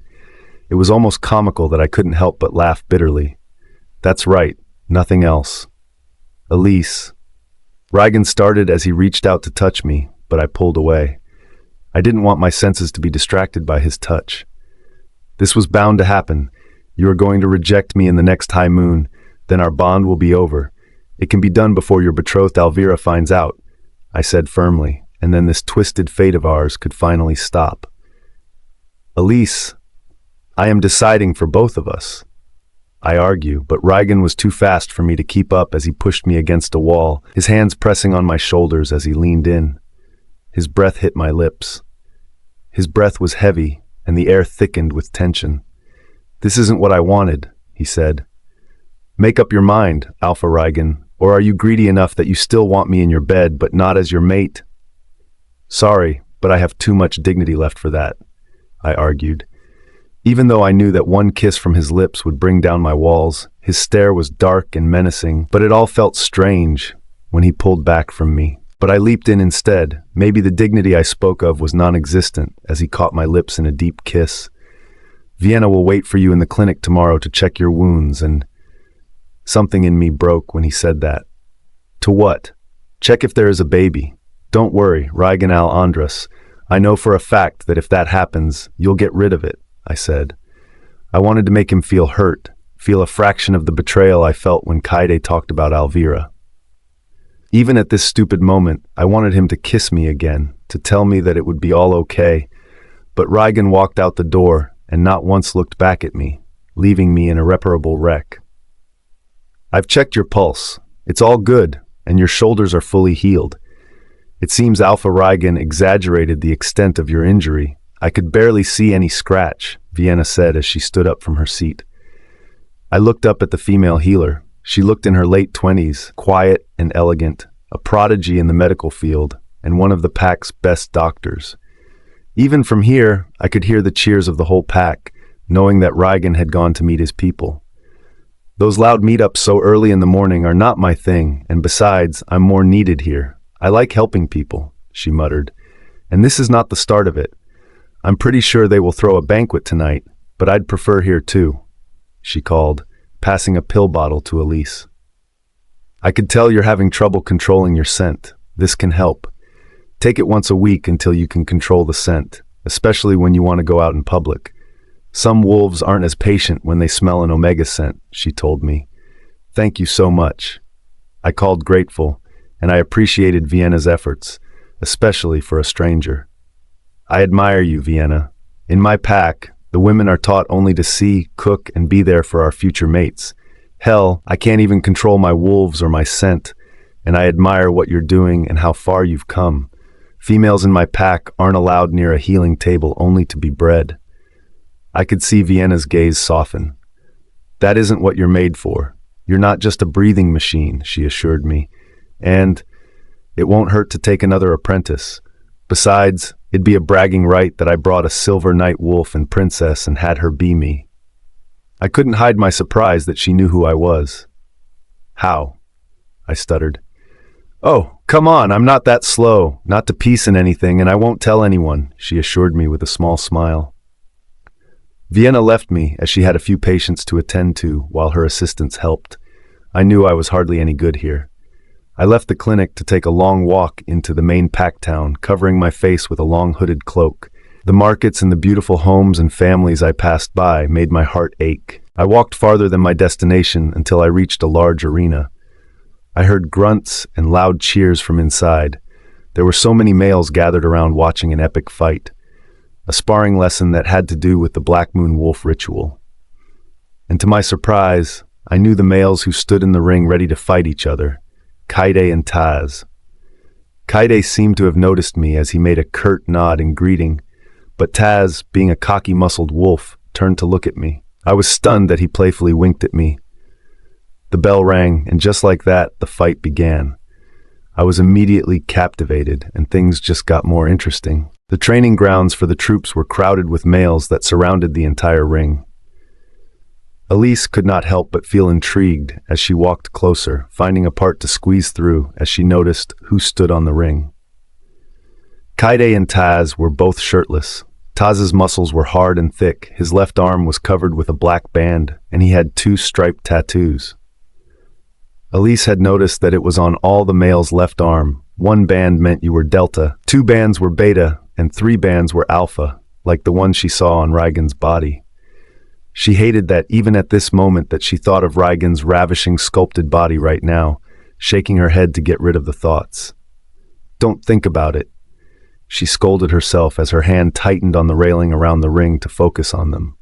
It was almost comical that I couldn't help but laugh bitterly. That's right, nothing else. Elise. Rygan started as he reached out to touch me, but I pulled away. I didn't want my senses to be distracted by his touch. This was bound to happen. You are going to reject me in the next high moon, then our bond will be over. It can be done before your betrothed Elvira finds out, I said firmly, and then this twisted fate of ours could finally stop. Elise, I am deciding for both of us. I argue, but Rygan was too fast for me to keep up as he pushed me against a wall, his hands pressing on my shoulders as he leaned in. His breath hit my lips. His breath was heavy, and the air thickened with tension. "This isn't what I wanted," he said. "Make up your mind, Alpha Rygan, or are you greedy enough that you still want me in your bed, but not as your mate?" "Sorry, but I have too much dignity left for that," I argued. Even though I knew that one kiss from his lips would bring down my walls, his stare was dark and menacing, but it all felt strange when he pulled back from me. But I leaped in instead. Maybe the dignity I spoke of was non-existent as he caught my lips in a deep kiss. "Vienna will wait for you in the clinic tomorrow to check your wounds," and something in me broke when he said that. "To what?" "Check if there is a baby. Don't worry, Rygan Al Andras. I know for a fact that if that happens, you'll get rid of it," I said. I wanted to make him feel hurt, feel a fraction of the betrayal I felt when Kyren talked about Alvira. Even at this stupid moment, I wanted him to kiss me again, to tell me that it would be all okay. But Rygan walked out the door and not once looked back at me, leaving me an irreparable wreck. "I've checked your pulse. It's all good, and your shoulders are fully healed. It seems Alpha Rygan exaggerated the extent of your injury. I could barely see any scratch," Vienna said as she stood up from her seat. I looked up at the female healer. She looked in her late 20s, quiet and elegant, a prodigy in the medical field, and one of the pack's best doctors. Even from here, I could hear the cheers of the whole pack, knowing that Rygan had gone to meet his people. "Those loud meetups so early in the morning are not my thing, and besides, I'm more needed here. I like helping people," she muttered. "And this is not the start of it. I'm pretty sure they will throw a banquet tonight, but I'd prefer here too," she called, passing a pill bottle to Elise. "I could tell you're having trouble controlling your scent. This can help. Take it once a week until you can control the scent, especially when you want to go out in public. Some wolves aren't as patient when they smell an omega scent," she told me. "Thank you so much." I called grateful, and I appreciated Vienna's efforts, especially for a stranger. "I admire you, Vienna. In my pack, the women are taught only to see, cook, and be there for our future mates. Hell, I can't even control my wolves or my scent, and I admire what you're doing and how far you've come. Females in my pack aren't allowed near a healing table only to be bred." I could see Vienna's gaze soften. "That isn't what you're made for. You're not just a breathing machine," she assured me. "And it won't hurt to take another apprentice. Besides, it'd be a bragging right that I brought a Silvernight wolf and princess and had her be me." I couldn't hide my surprise that she knew who I was. "How?" I stuttered. "Oh, come on, I'm not that slow, not to piece in anything, and I won't tell anyone," she assured me with a small smile. Vienna left me as she had a few patients to attend to while her assistants helped. I knew I was hardly any good here. I left the clinic to take a long walk into the main pack town, covering my face with a long hooded cloak. The markets and the beautiful homes and families I passed by made my heart ache. I walked farther than my destination until I reached a large arena. I heard grunts and loud cheers from inside. There were so many males gathered around watching an epic fight, a sparring lesson that had to do with the Blackmoon wolf ritual. And to my surprise, I knew the males who stood in the ring ready to fight each other. Kyren and Taz. Kyren seemed to have noticed me as he made a curt nod in greeting, but Taz, being a cocky muscled wolf, turned to look at me. I was stunned that he playfully winked at me. The bell rang, and just like that, the fight began. I was immediately captivated, and things just got more interesting. The training grounds for the troops were crowded with males that surrounded the entire ring. Elise could not help but feel intrigued as she walked closer, finding a part to squeeze through as she noticed who stood on the ring. Kyren and Taz were both shirtless. Taz's muscles were hard and thick, his left arm was covered with a black band, and he had 2 striped tattoos. Elise had noticed that it was on all the males' left arm. 1 band meant you were Delta, 2 bands were Beta, and 3 bands were Alpha, like the one she saw on Rygan's body. She hated that even at this moment that she thought of Rygan's ravishing sculpted body right now, shaking her head to get rid of the thoughts. "Don't think about it. she scolded herself as her hand tightened on the railing around the ring to focus on them.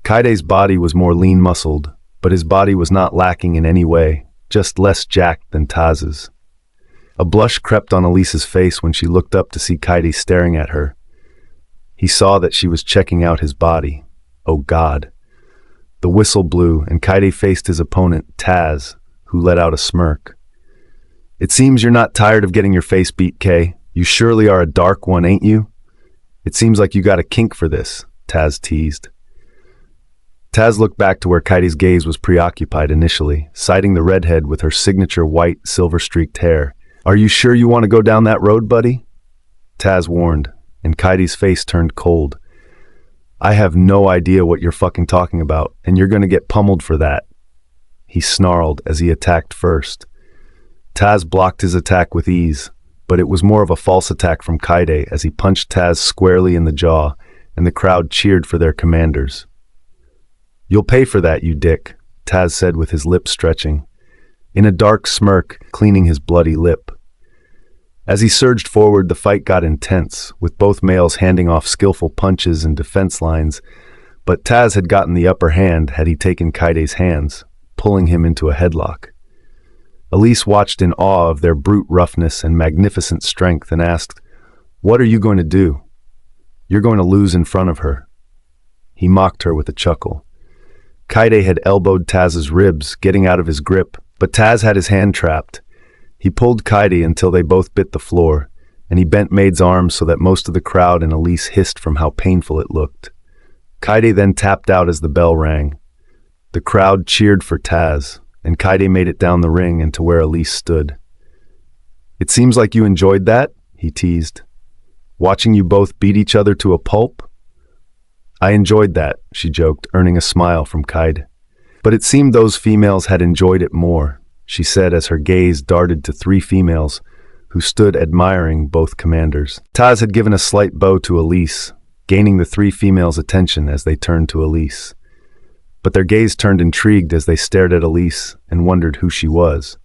Kyren's body was more lean-muscled, but his body was not lacking in any way, just less jacked than Taz's. A blush crept on Elise's face when she looked up to see Kyren staring at her. He saw that she was checking out his body. Oh God. The whistle blew, and Kyren faced his opponent, Taz, who let out a smirk. "It seems you're not tired of getting your face beat, Kay. You surely are a dark one, ain't you? It seems like you got a kink for this," Taz teased. Taz looked back to where Kyren's gaze was preoccupied initially, citing the redhead with her signature white, silver-streaked hair. "Are you sure you want to go down that road, buddy?" Taz warned, and Kyren's face turned cold. "I have no idea what you're fucking talking about, and you're gonna get pummeled for that," he snarled as he attacked first. Taz blocked his attack with ease, but it was more of a false attack from Kyren as he punched Taz squarely in the jaw, and the crowd cheered for their commanders. "You'll pay for that, you dick," Taz said with his lips stretching, in a dark smirk cleaning his bloody lip. As he surged forward, the fight got intense, with both males handing off skillful punches and defense lines, but Taz had gotten the upper hand had he taken Kyren's hands, pulling him into a headlock. Elise watched in awe of their brute roughness and magnificent strength and asked, "What are you going to do? You're going to lose in front of her." He mocked her with a chuckle. Kyren had elbowed Taz's ribs, getting out of his grip, but Taz had his hand trapped. He pulled Kyren until they both bit the floor, and he bent Maid's arms so that most of the crowd and Elise hissed from how painful it looked. Kyren then tapped out as the bell rang. The crowd cheered for Taz, and Kyren made it down the ring and to where Elise stood. "It seems like you enjoyed that," he teased. "Watching you both beat each other to a pulp?" "I enjoyed that," she joked, earning a smile from Kyren. "But it seemed those females had enjoyed it more," she said as her gaze darted to 3 females who stood admiring both commanders. Taz had given a slight bow to Elise, gaining the 3 females' attention as they turned to Elise. But their gaze turned intrigued as they stared at Elise and wondered who she was.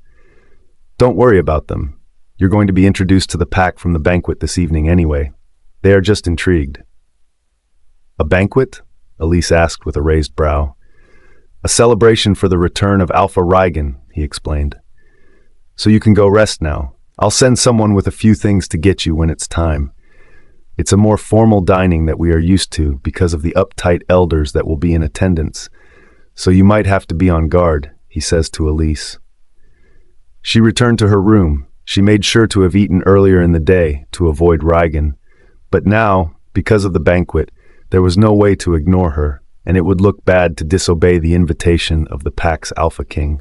"Don't worry about them. You're going to be introduced to the pack from the banquet this evening anyway. They are just intrigued." "A banquet?" Elise asked with a raised brow. "A celebration for the return of Alpha Rygan," he explained. "So you can go rest now. I'll send someone with a few things to get you when it's time. It's a more formal dining that we are used to because of the uptight elders that will be in attendance, so you might have to be on guard," he says to Elise. She returned to her room. She made sure to have eaten earlier in the day to avoid Rygan, but now, because of the banquet, there was no way to ignore her, and it would look bad to disobey the invitation of the pack's Alpha King.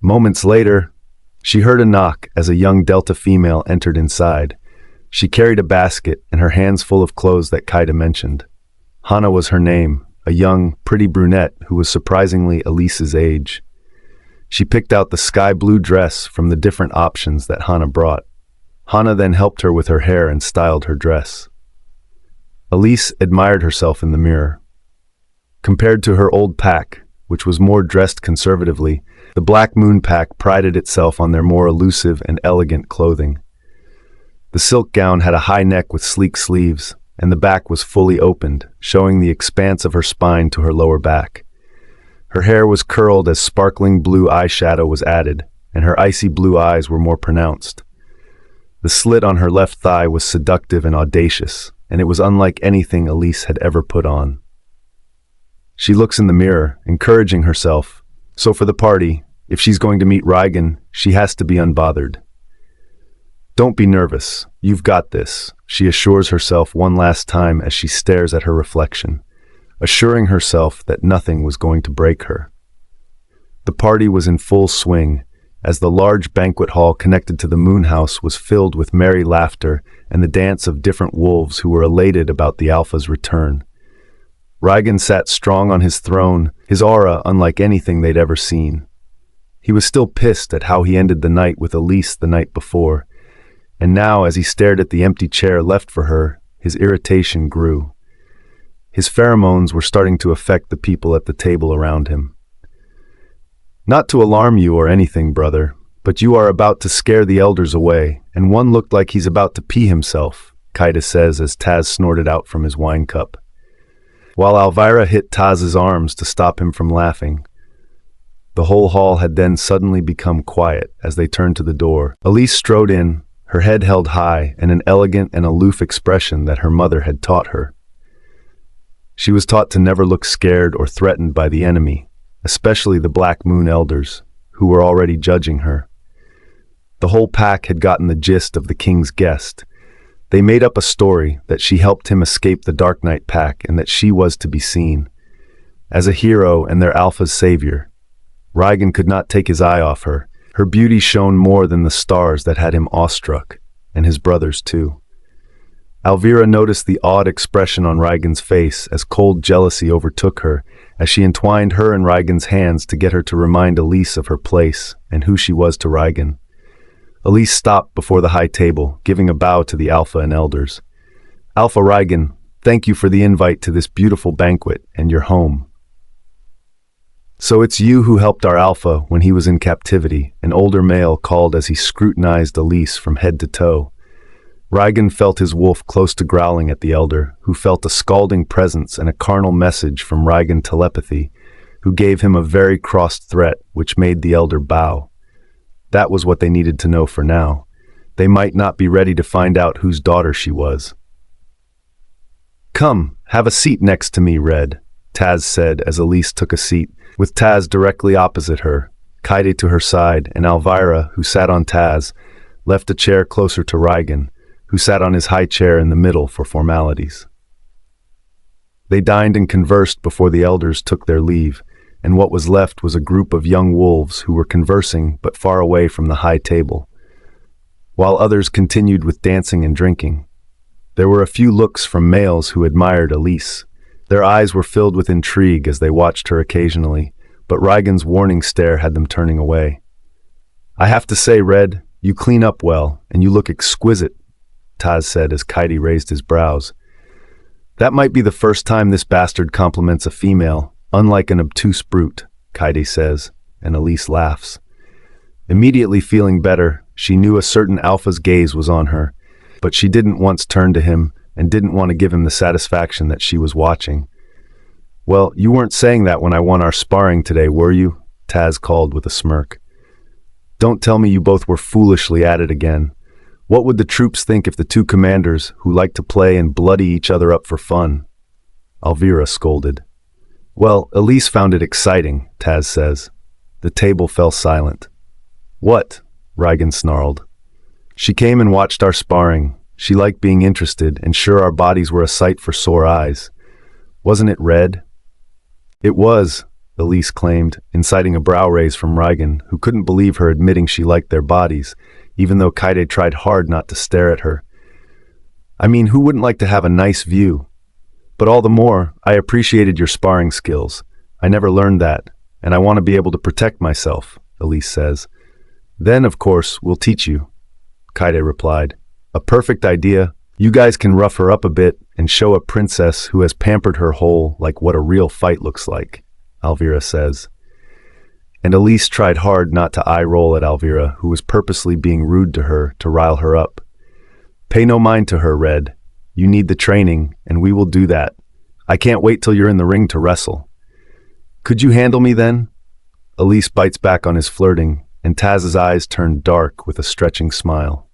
Moments later, she heard a knock as a young Delta female entered inside. She carried a basket and her hands full of clothes that Kyren mentioned. Hannah was her name, a young, pretty brunette who was surprisingly Elise's age. She picked out the sky blue dress from the different options that Hannah brought. Hannah then helped her with her hair and styled her dress. Elise admired herself in the mirror. Compared to her old pack, which was more dressed conservatively, the Blackmoon Pack prided itself on their more elusive and elegant clothing. The silk gown had a high neck with sleek sleeves, and the back was fully opened, showing the expanse of her spine to her lower back. Her hair was curled as sparkling blue eyeshadow was added, and her icy blue eyes were more pronounced. The slit on her left thigh was seductive and audacious, and it was unlike anything Elise had ever put on. She looks in the mirror, encouraging herself, so for the party, if she's going to meet Rygan, she has to be unbothered. "Don't be nervous, you've got this," she assures herself one last time as she stares at her reflection, assuring herself that nothing was going to break her. The party was in full swing, as the large banquet hall connected to the moon house was filled with merry laughter and the dance of different wolves who were elated about the Alpha's return. Rygan sat strong on his throne, his aura unlike anything they'd ever seen. He was still pissed at how he ended the night with Elise the night before, and now as he stared at the empty chair left for her, his irritation grew. His pheromones were starting to affect the people at the table around him. "Not to alarm you or anything, brother, But you are about to scare the elders away, and one looked like he's about to pee himself, Kyren says as Taz snorted out from his wine cup. While Elvira hit Taz's arms to stop him from laughing. The whole hall had then suddenly become quiet as they turned to the door. Elise strode in, her head held high and an elegant and aloof expression that her mother had taught her. She was taught to never look scared or threatened by the enemy, especially the Blackmoon elders, who were already judging her. The whole pack had gotten the gist of the king's guest. They made up a story that she helped him escape the Silvernight Pack and that she was to be seen as a hero and their alpha's savior. Rygan could not take his eye off her. Her beauty shone more than the stars that had him awestruck, and his brothers too. Elvira noticed the odd expression on Rygan's face as cold jealousy overtook her as she entwined her and Rygan's hands to get her to remind Elise of her place and who she was to Rygan. Elise stopped before the high table, giving a bow to the Alpha and elders. "Alpha Rygan, thank you for the invite to this beautiful banquet and your home." "So it's you who helped our Alpha when he was in captivity," an older male called as he scrutinized Elise from head to toe. Rygan felt his wolf close to growling at the elder, who felt a scalding presence and a carnal message from Rygan telepathy, who gave him a very crossed threat which made the elder bow. That was what they needed to know for now. They might not be ready to find out whose daughter she was. "Come, have a seat next to me, Red," Taz said as Elise took a seat, with Taz directly opposite her, Kyren to her side, and Elvira, who sat on Taz, left a chair closer to Rygan, who sat on his high chair in the middle for formalities. They dined and conversed before the elders took their leave, and what was left was a group of young wolves who were conversing but far away from the high table, while others continued with dancing and drinking. There were a few looks from males who admired Elise. Their eyes were filled with intrigue as they watched her occasionally, but Rygan's warning stare had them turning away. "I have to say, Red, you clean up well, and you look exquisite," Taz said as Kyren raised his brows. "That might be the first time this bastard compliments a female, unlike an obtuse brute," Kyren says, and Elise laughs. Immediately feeling better, she knew a certain alpha's gaze was on her, but she didn't once turn to him and didn't want to give him the satisfaction that she was watching. "Well, you weren't saying that when I won our sparring today, were you?" Taz called with a smirk. "Don't tell me you both were foolishly at it again. What would the troops think if the two commanders, who like to play and bloody each other up for fun?" Elvira scolded. "Well, Elise found it exciting," Taz says. The table fell silent. "What?" Rygan snarled. "She came and watched our sparring. She liked being interested, and sure our bodies were a sight for sore eyes. Wasn't it, Red?" "It was," Elise claimed, inciting a brow raise from Rygan, who couldn't believe her admitting she liked their bodies, even though Kyren tried hard not to stare at her. "I mean, who wouldn't like to have a nice view? But all the more, I appreciated your sparring skills. I never learned that, and I want to be able to protect myself," Elise says. "Then, of course, we'll teach you," Kyren replied. "A perfect idea. You guys can rough her up a bit and show a princess who has pampered her whole like what a real fight looks like," Elvira says. And Elise tried hard not to eye-roll at Elvira, who was purposely being rude to her to rile her up. "Pay no mind to her, Red. You need the training, and we will do that. I can't wait till you're in the ring to wrestle." "Could you handle me then?" Elise bites back on his flirting, and Taz's eyes turned dark with a stretching smile.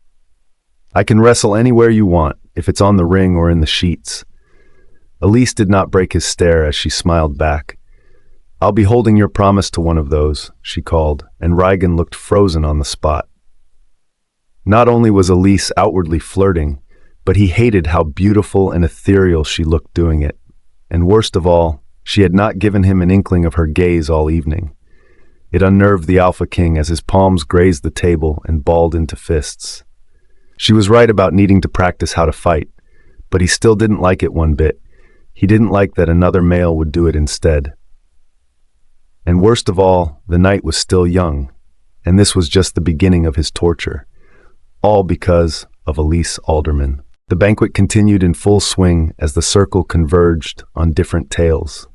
"I can wrestle anywhere you want, if it's on the ring or in the sheets." Elise did not break his stare as she smiled back. "I'll be holding your promise to one of those," she called, and Rygan looked frozen on the spot. Not only was Elise outwardly flirting, but he hated how beautiful and ethereal she looked doing it. And worst of all, she had not given him an inkling of her gaze all evening. It unnerved the Alpha King as his palms grazed the table and balled into fists. She was right about needing to practice how to fight, but he still didn't like it one bit. He didn't like that another male would do it instead. And worst of all, the night was still young, and this was just the beginning of his torture. All because of Elise Alderman. The banquet continued in full swing as the circle converged on different tales.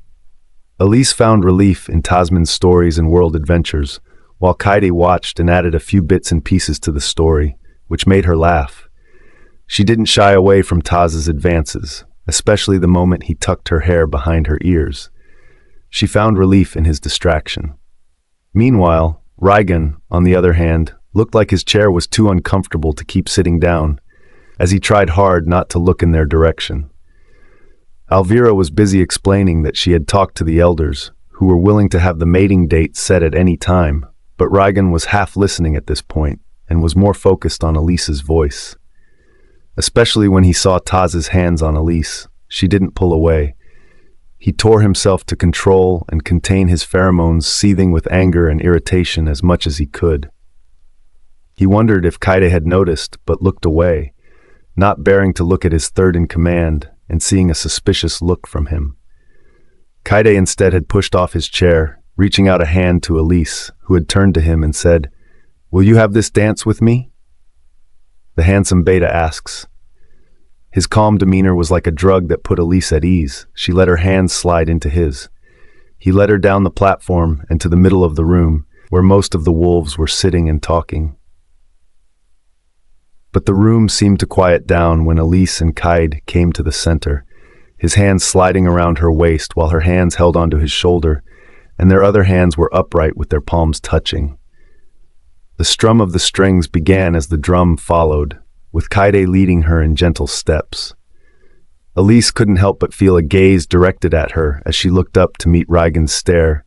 Elise found relief in Tasman's stories and world adventures, while Kyren watched and added a few bits and pieces to the story, which made her laugh. She didn't shy away from Taz's advances, especially the moment he tucked her hair behind her ears. She found relief in his distraction. Meanwhile, Rygan, on the other hand, looked like his chair was too uncomfortable to keep sitting down, as he tried hard not to look in their direction. Elvira was busy explaining that she had talked to the elders, who were willing to have the mating date set at any time, but Rygan was half listening at this point and was more focused on Elise's voice. Especially when he saw Taz's hands on Elise, she didn't pull away. He tore himself to control and contain his pheromones seething with anger and irritation as much as he could. He wondered if Kyren had noticed, but looked away, not bearing to look at his third-in-command and seeing a suspicious look from him. Kyren instead had pushed off his chair, reaching out a hand to Elise, who had turned to him and said, "Will you have this dance with me?" The handsome beta asks. His calm demeanor was like a drug that put Elise at ease. She let her hands slide into his. He led her down the platform and to the middle of the room, where most of the wolves were sitting and talking. But the room seemed to quiet down when Elise and Kyren came to the center, his hands sliding around her waist while her hands held onto his shoulder, and their other hands were upright with their palms touching. The strum of the strings began as the drum followed, with Kyren leading her in gentle steps. Elise couldn't help but feel a gaze directed at her as she looked up to meet Rygan's stare.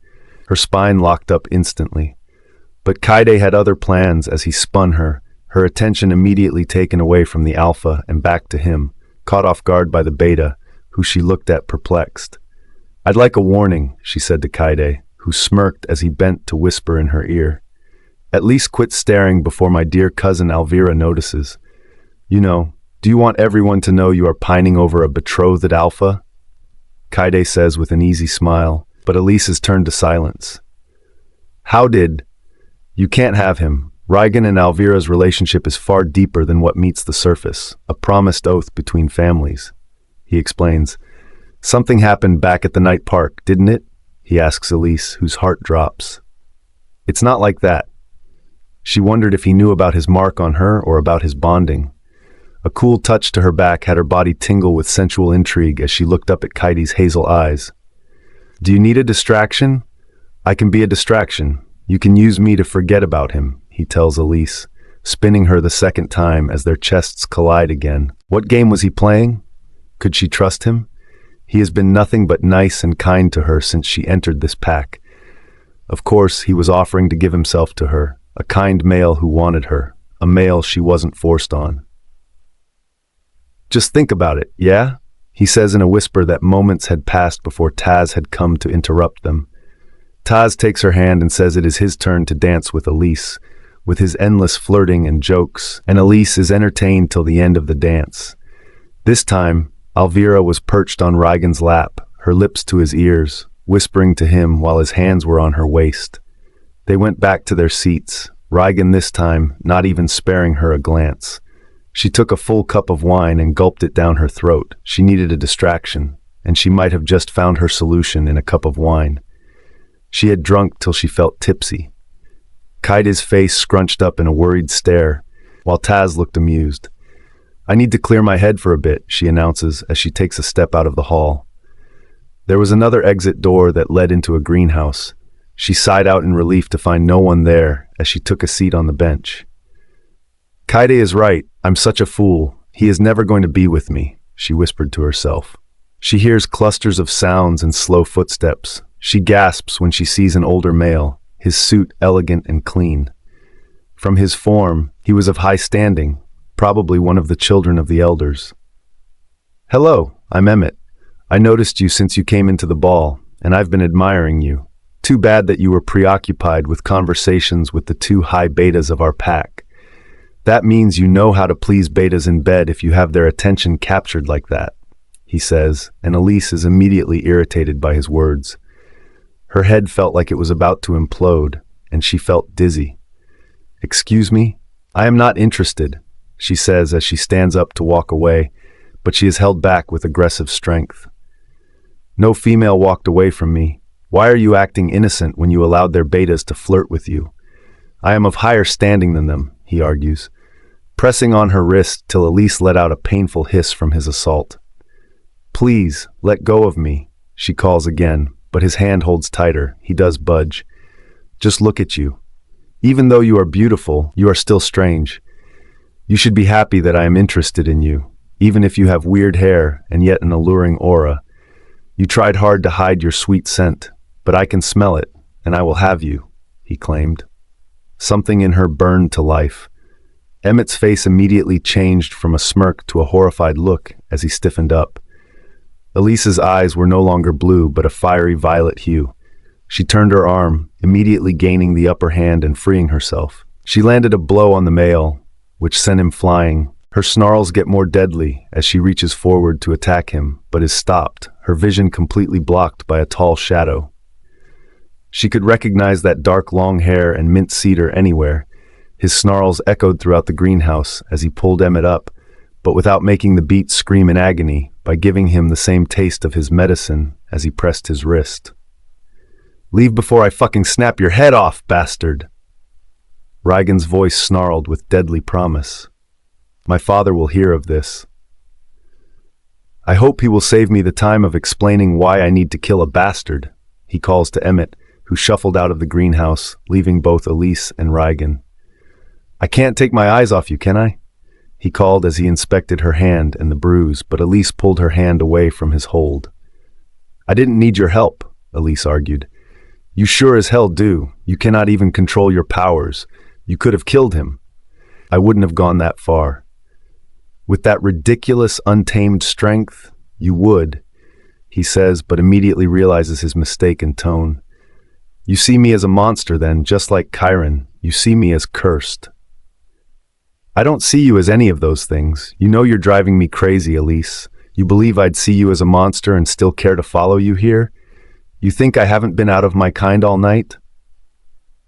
Her spine locked up instantly. But Kyren had other plans as he spun her, her attention immediately taken away from the alpha and back to him, caught off guard by the beta, who she looked at perplexed. "I'd like a warning," she said to Kyren, who smirked as he bent to whisper in her ear. "At least quit staring before my dear cousin Elvira notices. You know, do you want everyone to know you are pining over a betrothed alpha?" Kyren says with an easy smile, but Elise has turned to silence. "How did? You can't have him. Rygan and Elvira's relationship is far deeper than what meets the surface, a promised oath between families," he explains. "Something happened back at the night park, didn't it?" he asks Elise, whose heart drops. "It's not like that." She wondered if he knew about his mark on her or about his bonding. A cool touch to her back had her body tingle with sensual intrigue as she looked up at Kyren's hazel eyes. "Do you need a distraction? I can be a distraction. You can use me to forget about him," he tells Elise, spinning her the second time as their chests collide again. What game was he playing? Could she trust him? He has been nothing but nice and kind to her since she entered this pack. Of course, he was offering to give himself to her, a kind male who wanted her, a male she wasn't forced on. "Just think about it, yeah?" he says in a whisper that moments had passed before Taz had come to interrupt them. Taz takes her hand and says it is his turn to dance with Elise, with his endless flirting and jokes, and Elise is entertained till the end of the dance. This time, Elvira was perched on Rygan's lap, her lips to his ears, whispering to him while his hands were on her waist. They went back to their seats, Rygan this time not even sparing her a glance. She took a full cup of wine and gulped it down her throat. She needed a distraction, and she might have just found her solution in a cup of wine. She had drunk till she felt tipsy. Kyren's face scrunched up in a worried stare, while Taz looked amused. "I need to clear my head for a bit," she announces as she takes a step out of the hall. There was another exit door that led into a greenhouse. She sighed out in relief to find no one there as she took a seat on the bench. "Kyren is right. I'm such a fool. He is never going to be with me," she whispered to herself. She hears clusters of sounds and slow footsteps. She gasps when she sees an older male, his suit elegant and clean. From his form, he was of high standing, probably one of the children of the elders. "Hello, I'm Emmett. I noticed you since you came into the ball, and I've been admiring you. Too bad that you were preoccupied with conversations with the two high betas of our pack. That means you know how to please betas in bed if you have their attention captured like that," he says, and Elise is immediately irritated by his words. Her head felt like it was about to implode, and she felt dizzy. "Excuse me? I am not interested," she says as she stands up to walk away, but she is held back with aggressive strength. "No female walked away from me. Why are you acting innocent when you allowed their betas to flirt with you? I am of higher standing than them, he argues, pressing on her wrist till Elise let out a painful hiss from his assault. Please, let go of me, she calls again, but his hand holds tighter. He does budge. Just look at you. Even though you are beautiful, you are still strange. You should be happy that I am interested in you, even if you have weird hair and yet an alluring aura. You tried hard to hide your sweet scent, but I can smell it, and I will have you, he claimed. Something in her burned to life. Emmett's face immediately changed from a smirk to a horrified look as he stiffened up. Elise's eyes were no longer blue, but a fiery violet hue. She turned her arm, immediately gaining the upper hand and freeing herself. She landed a blow on the male, which sent him flying. Her snarls get more deadly as she reaches forward to attack him, but is stopped, her vision completely blocked by a tall shadow. She could recognize that dark long hair and mint cedar anywhere. His snarls echoed throughout the greenhouse as he pulled Emmett up, but without making the beast scream in agony, by giving him the same taste of his medicine as he pressed his wrist. Leave before I fucking snap your head off, bastard! Rygan's voice snarled with deadly promise. My father will hear of this. I hope he will save me the time of explaining why I need to kill a bastard, he calls to Emmett, who shuffled out of the greenhouse, leaving both Elise and Rygan. I can't take my eyes off you, can I? He called as he inspected her hand and the bruise, but Elise pulled her hand away from his hold. I didn't need your help, Elise argued. You sure as hell do. You cannot even control your powers. You could have killed him. I wouldn't have gone that far. With that ridiculous, untamed strength, you would, he says, but immediately realizes his mistake in tone. You see me as a monster then, just like Kyren. You see me as cursed. I don't see you as any of those things. You know you're driving me crazy, Elise. You believe I'd see you as a monster and still care to follow you here? You think I haven't been out of my kind all night?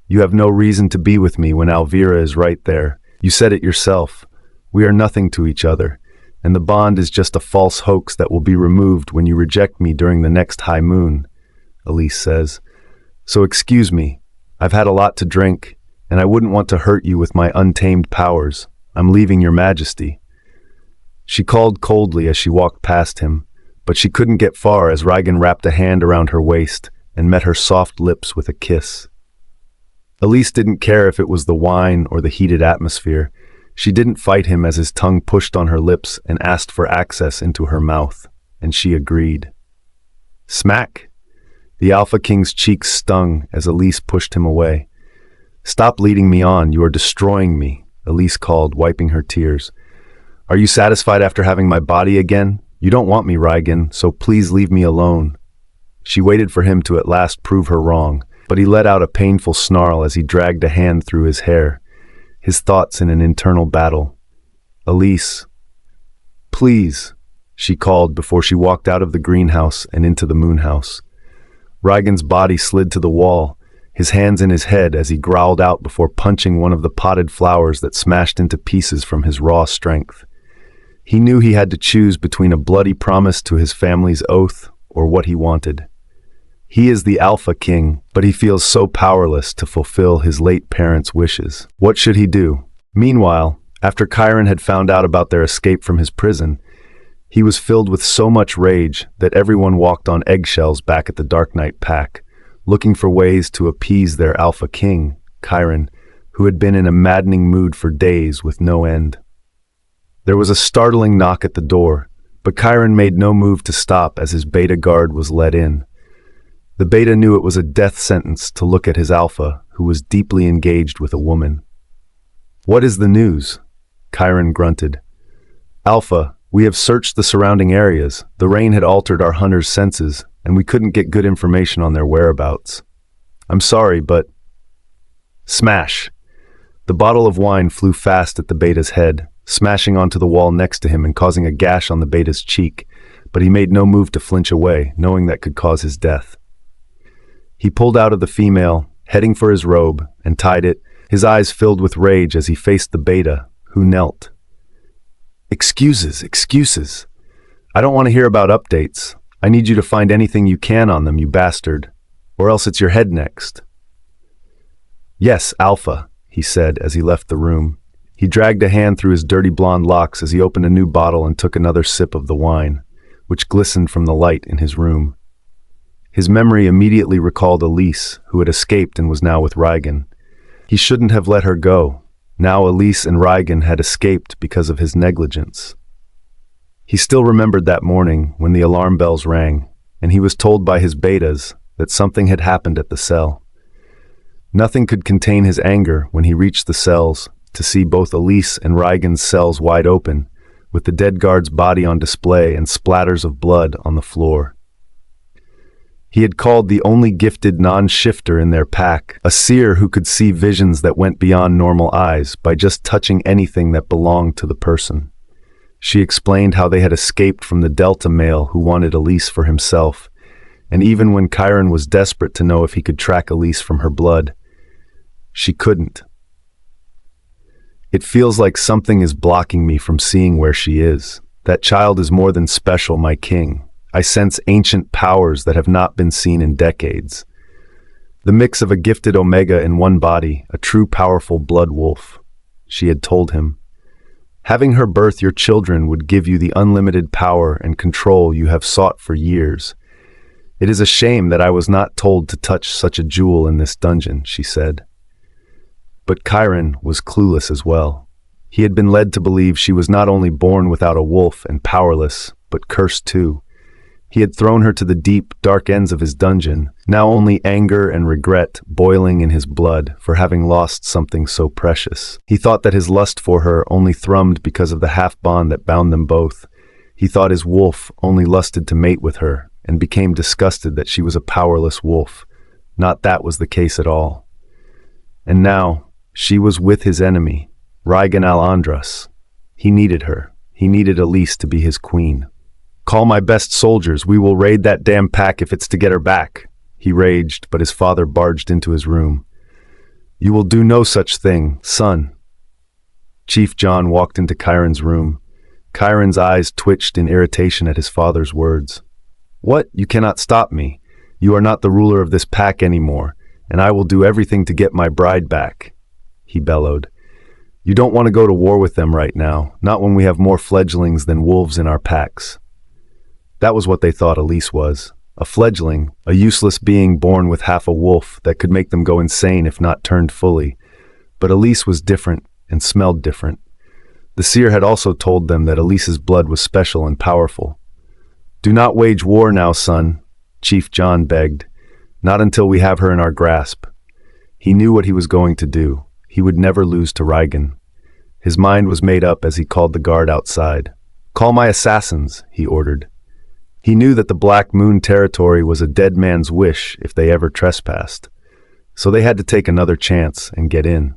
You have no reason to be with me when Alvira is right there. You said it yourself. We are nothing to each other, and the bond is just a false hoax that will be removed when you reject me during the next high moon, Elise says. So excuse me. I've had a lot to drink, and I wouldn't want to hurt you with my untamed powers. I'm leaving your majesty. She called coldly as she walked past him, but she couldn't get far as Rygan wrapped a hand around her waist and met her soft lips with a kiss. Elise didn't care if it was the wine or the heated atmosphere. She didn't fight him as his tongue pushed on her lips and asked for access into her mouth, and she agreed. Smack! The Alpha King's cheeks stung as Elise pushed him away. Stop leading me on, you are destroying me, Elise called, wiping her tears. Are you satisfied after having my body again? You don't want me, Rygan, so please leave me alone. She waited for him to at last prove her wrong, but he let out a painful snarl as he dragged a hand through his hair, his thoughts in an internal battle. Elise, please, she called before she walked out of the greenhouse and into the moonhouse. Rygan's body slid to the wall, his hands in his head as he growled out before punching one of the potted flowers that smashed into pieces from his raw strength. He knew he had to choose between a bloody promise to his family's oath or what he wanted. He is the Alpha King, but he feels so powerless to fulfill his late parents' wishes. What should he do? Meanwhile, after Kyren had found out about their escape from his prison, he was filled with so much rage that everyone walked on eggshells back at the Silvernight Pack, looking for ways to appease their Alpha King, Kyren, who had been in a maddening mood for days with no end. There was a startling knock at the door, but Kyren made no move to stop as his beta guard was let in. The beta knew it was a death sentence to look at his Alpha, who was deeply engaged with a woman. What is the news? Kyren grunted. Alpha, we have searched the surrounding areas. The rain had altered our hunters' senses, and we couldn't get good information on their whereabouts. I'm sorry, but... Smash! The bottle of wine flew fast at the beta's head, smashing onto the wall next to him and causing a gash on the beta's cheek, but he made no move to flinch away, knowing that could cause his death. He pulled out of the female, heading for his robe, and tied it, his eyes filled with rage as he faced the beta, who knelt. Excuses, excuses. I don't want to hear about updates. I need you to find anything you can on them, you bastard, or else it's your head next. Yes, Alpha, he said as he left the room. He dragged a hand through his dirty blonde locks as he opened a new bottle and took another sip of the wine, which glistened from the light in his room. His memory immediately recalled Elise, who had escaped and was now with Rygan. He shouldn't have let her go. Now Elise and Rygan had escaped because of his negligence. He still remembered that morning when the alarm bells rang, and he was told by his betas that something had happened at the cell. Nothing could contain his anger when he reached the cells to see both Elise and Rygan's cells wide open, with the dead guard's body on display and splatters of blood on the floor. He had called the only gifted non-shifter in their pack a seer who could see visions that went beyond normal eyes by just touching anything that belonged to the person. She explained how they had escaped from the Delta male who wanted Elise for himself, and even when Kyren was desperate to know if he could track Elise from her blood, she couldn't. It feels like something is blocking me from seeing where she is. That child is more than special, my king. I sense ancient powers that have not been seen in decades. The mix of a gifted Omega in one body, a true powerful blood wolf, she had told him. Having her birth your children would give you the unlimited power and control you have sought for years. It is a shame that I was not told to touch such a jewel in this dungeon, she said. But Kyren was clueless as well. He had been led to believe she was not only born without a wolf and powerless, but cursed too. He had thrown her to the deep, dark ends of his dungeon, now only anger and regret boiling in his blood for having lost something so precious. He thought that his lust for her only thrummed because of the half-bond that bound them both. He thought his wolf only lusted to mate with her, and became disgusted that she was a powerless wolf. Not that was the case at all. And now, she was with his enemy, Rygan al-Andras. He needed her. He needed Elise to be his queen. "Call my best soldiers. We will raid that damn pack if it's to get her back," he raged, but his father barged into his room. "You will do no such thing, son." Chief John walked into Kyren's room. Kyren's eyes twitched in irritation at his father's words. "What? You cannot stop me. You are not the ruler of this pack anymore, and I will do everything to get my bride back," he bellowed. "You don't want to go to war with them right now, not when we have more fledglings than wolves in our packs." That was what they thought Elise was. A fledgling, a useless being born with half a wolf that could make them go insane if not turned fully. But Elise was different and smelled different. The seer had also told them that Elise's blood was special and powerful. "Do not wage war now, son," Chief John begged. "Not until we have her in our grasp." He knew what he was going to do. He would never lose to Rygan. His mind was made up as he called the guard outside. "Call my assassins," he ordered. He knew that the Blackmoon territory was a dead man's wish if they ever trespassed. So they had to take another chance and get in.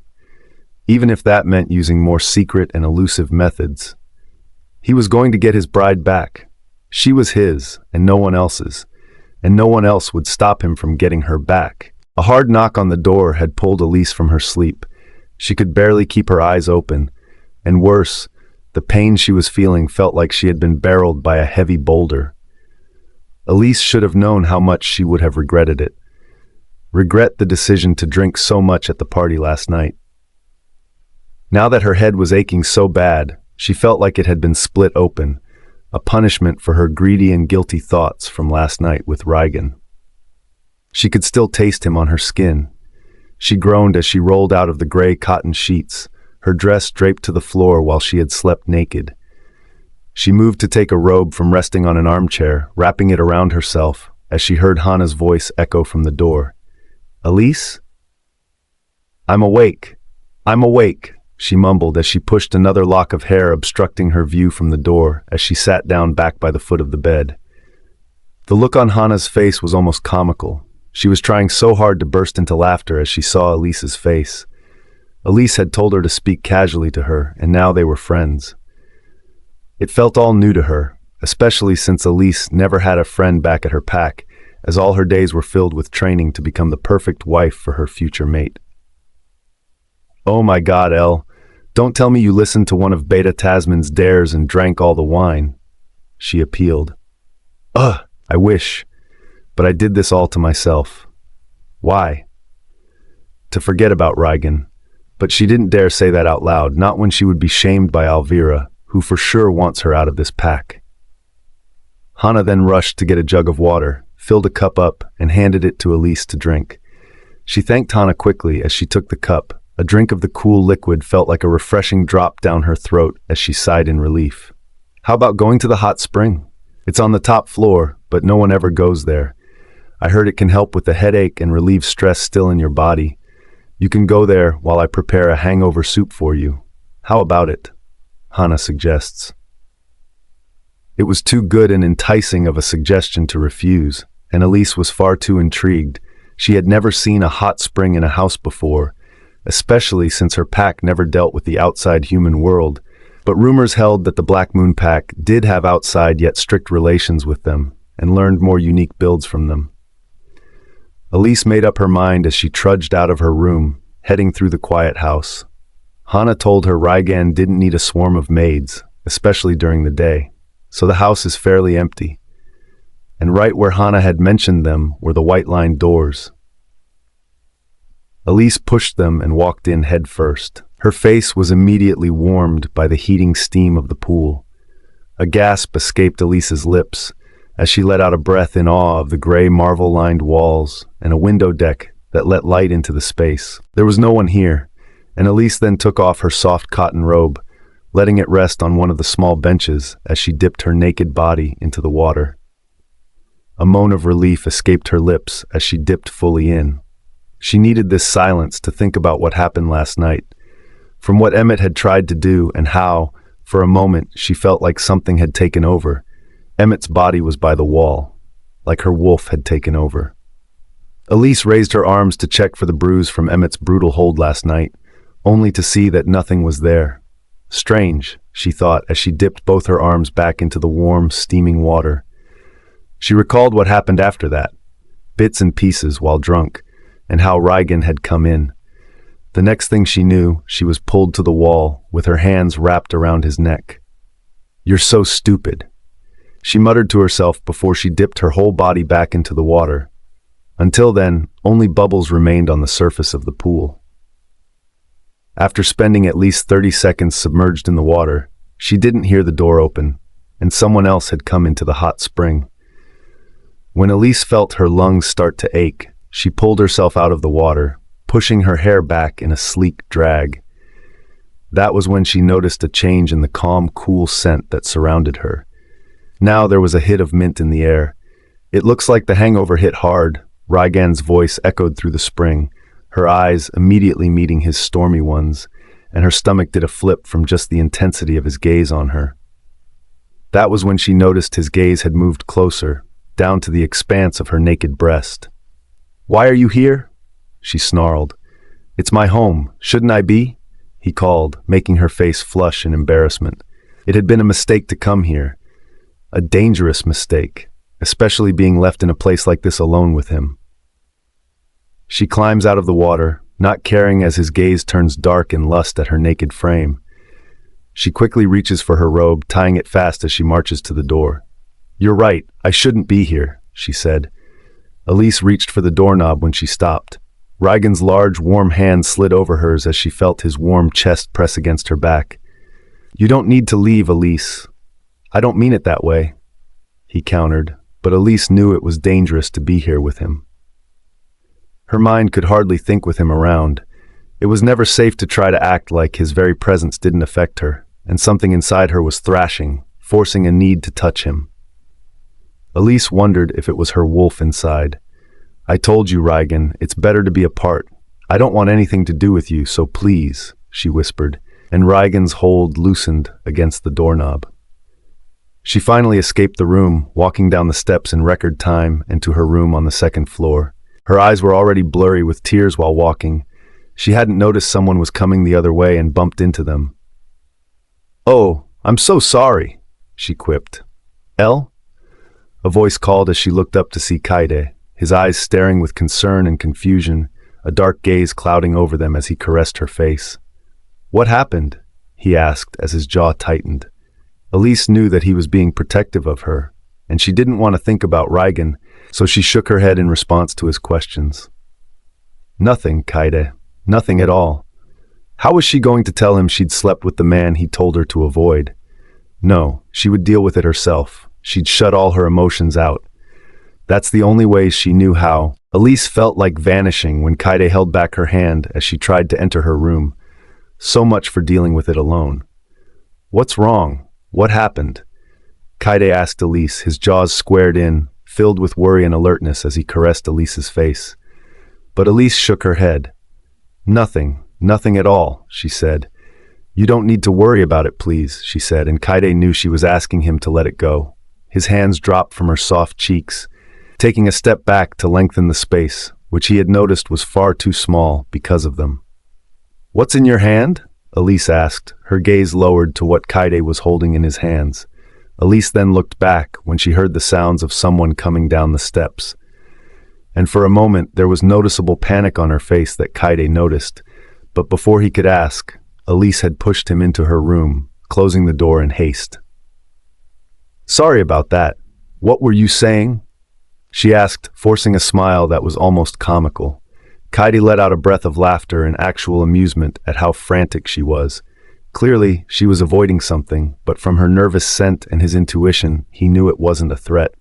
Even if that meant using more secret and elusive methods. He was going to get his bride back. She was his, and no one else's. And no one else would stop him from getting her back. A hard knock on the door had pulled Elise from her sleep. She could barely keep her eyes open. And worse, the pain she was feeling felt like she had been barreled by a heavy boulder. Elise should have known how much she would have regretted it. Regret the decision to drink so much at the party last night. Now that her head was aching so bad, she felt like it had been split open, a punishment for her greedy and guilty thoughts from last night with Rygan. She could still taste him on her skin. She groaned as she rolled out of the gray cotton sheets, her dress draped to the floor while she had slept naked. She moved to take a robe from resting on an armchair, wrapping it around herself, as she heard Hannah's voice echo from the door. "Elise?" "I'm awake. I'm awake," she mumbled as she pushed another lock of hair obstructing her view from the door as she sat down back by the foot of the bed. The look on Hannah's face was almost comical. She was trying so hard to burst into laughter as she saw Elise's face. Elise had told her to speak casually to her, and now they were friends. It felt all new to her, especially since Elise never had a friend back at her pack, as all her days were filled with training to become the perfect wife for her future mate. "Oh my God, Elle, don't tell me you listened to one of Beta Tasman's dares and drank all the wine," she appealed. "Ugh, I wish, but I did this all to myself." "Why?" "To forget about Rygan. But she didn't dare say that out loud, not when she would be shamed by Alvira, who for sure wants her out of this pack. Hana then rushed to get a jug of water, filled a cup up, and handed it to Elise to drink. She thanked Hana quickly as she took the cup. A drink of the cool liquid felt like a refreshing drop down her throat as she sighed in relief. How about going to the hot spring? It's on the top floor, but no one ever goes there. I heard it can help with the headache and relieve stress still in your body. You can go there while I prepare a hangover soup for you. How about it? Hana suggests. It was too good and enticing of a suggestion to refuse, and Elise was far too intrigued. She had never seen a hot spring in a house before, especially since her pack never dealt with the outside human world, but rumors held that the Blackmoon Pack did have outside yet strict relations with them, and learned more unique builds from them. Elise made up her mind as she trudged out of her room, heading through the quiet house. Hana told her Rygan didn't need a swarm of maids, especially during the day, so the house is fairly empty. And right where Hana had mentioned them were the white-lined doors. Elise pushed them and walked in head first. Her face was immediately warmed by the heating steam of the pool. A gasp escaped Elise's lips as she let out a breath in awe of the gray marble-lined walls and a window deck that let light into the space. There was no one here, and Elise then took off her soft cotton robe, letting it rest on one of the small benches as she dipped her naked body into the water. A moan of relief escaped her lips as she dipped fully in. She needed this silence to think about what happened last night, from what Emmett had tried to do and how, for a moment, she felt like something had taken over. Emmett's body was by the wall, like her wolf had taken over. Elise raised her arms to check for the bruise from Emmett's brutal hold last night, only to see that nothing was there. Strange, she thought as she dipped both her arms back into the warm, steaming water. She recalled what happened after that, bits and pieces while drunk, and how Rygan had come in. The next thing she knew, she was pulled to the wall with her hands wrapped around his neck. "You're so stupid," she muttered to herself before she dipped her whole body back into the water. Until then, only bubbles remained on the surface of the pool. After spending at least 30 seconds submerged in the water, she didn't hear the door open, and someone else had come into the hot spring. When Elise felt her lungs start to ache, she pulled herself out of the water, pushing her hair back in a sleek drag. That was when she noticed a change in the calm, cool scent that surrounded her. Now there was a hit of mint in the air. "It looks like the hangover hit hard," Rygan's voice echoed through the spring, her eyes immediately meeting his stormy ones, and her stomach did a flip from just the intensity of his gaze on her. That was when she noticed his gaze had moved closer, down to the expanse of her naked breast. "Why are you here?" she snarled. "It's my home, shouldn't I be?" he called, making her face flush in embarrassment. It had been a mistake to come here. A dangerous mistake, especially being left in a place like this alone with him. She climbs out of the water, not caring as his gaze turns dark in lust at her naked frame. She quickly reaches for her robe, tying it fast as she marches to the door. "You're right, I shouldn't be here," she said. Elise reached for the doorknob when she stopped. Rygan's large, warm hand slid over hers as she felt his warm chest press against her back. "You don't need to leave, Elise." "I don't mean it that way," he countered, but Elise knew it was dangerous to be here with him. Her mind could hardly think with him around. It was never safe to try to act like his very presence didn't affect her, and something inside her was thrashing, forcing a need to touch him. Elise wondered if it was her wolf inside. "I told you, Rygan, it's better to be apart. I don't want anything to do with you, so please," she whispered, and Rygan's hold loosened against the doorknob. She finally escaped the room, walking down the steps in record time and to her room on the second floor. Her eyes were already blurry with tears while walking. She hadn't noticed someone was coming the other way and bumped into them. "Oh, I'm so sorry," she quipped. "El?" A voice called as she looked up to see Kyren, his eyes staring with concern and confusion, a dark gaze clouding over them as he caressed her face. "What happened?" he asked as his jaw tightened. Elise knew that he was being protective of her, and she didn't want to think about Rygan, so she shook her head in response to his questions. "Nothing, Kyren. Nothing at all." How was she going to tell him she'd slept with the man he told her to avoid? No, she would deal with it herself. She'd shut all her emotions out. That's the only way she knew how. Elise felt like vanishing when Kyren held back her hand as she tried to enter her room. So much for dealing with it alone. What's wrong? What happened? Kyren asked Elise, his jaws squared in, filled with worry and alertness as he caressed Elise's face. But Elise shook her head. Nothing at all, she said. You don't need to worry about it, please, she said, and Kyren knew she was asking him to let it go. His hands dropped from her soft cheeks, taking a step back to lengthen the space, which he had noticed was far too small because of them. What's in your hand? Elise asked, her gaze lowered to what Kyren was holding in his hands. Elise then looked back when she heard the sounds of someone coming down the steps. And for a moment there was noticeable panic on her face that Kyren noticed, but before he could ask, Elise had pushed him into her room, closing the door in haste. Sorry about that. What were you saying? She asked, forcing a smile that was almost comical. Kyren let out a breath of laughter and actual amusement at how frantic she was. Clearly, she was avoiding something, but from her nervous scent and his intuition, he knew it wasn't a threat.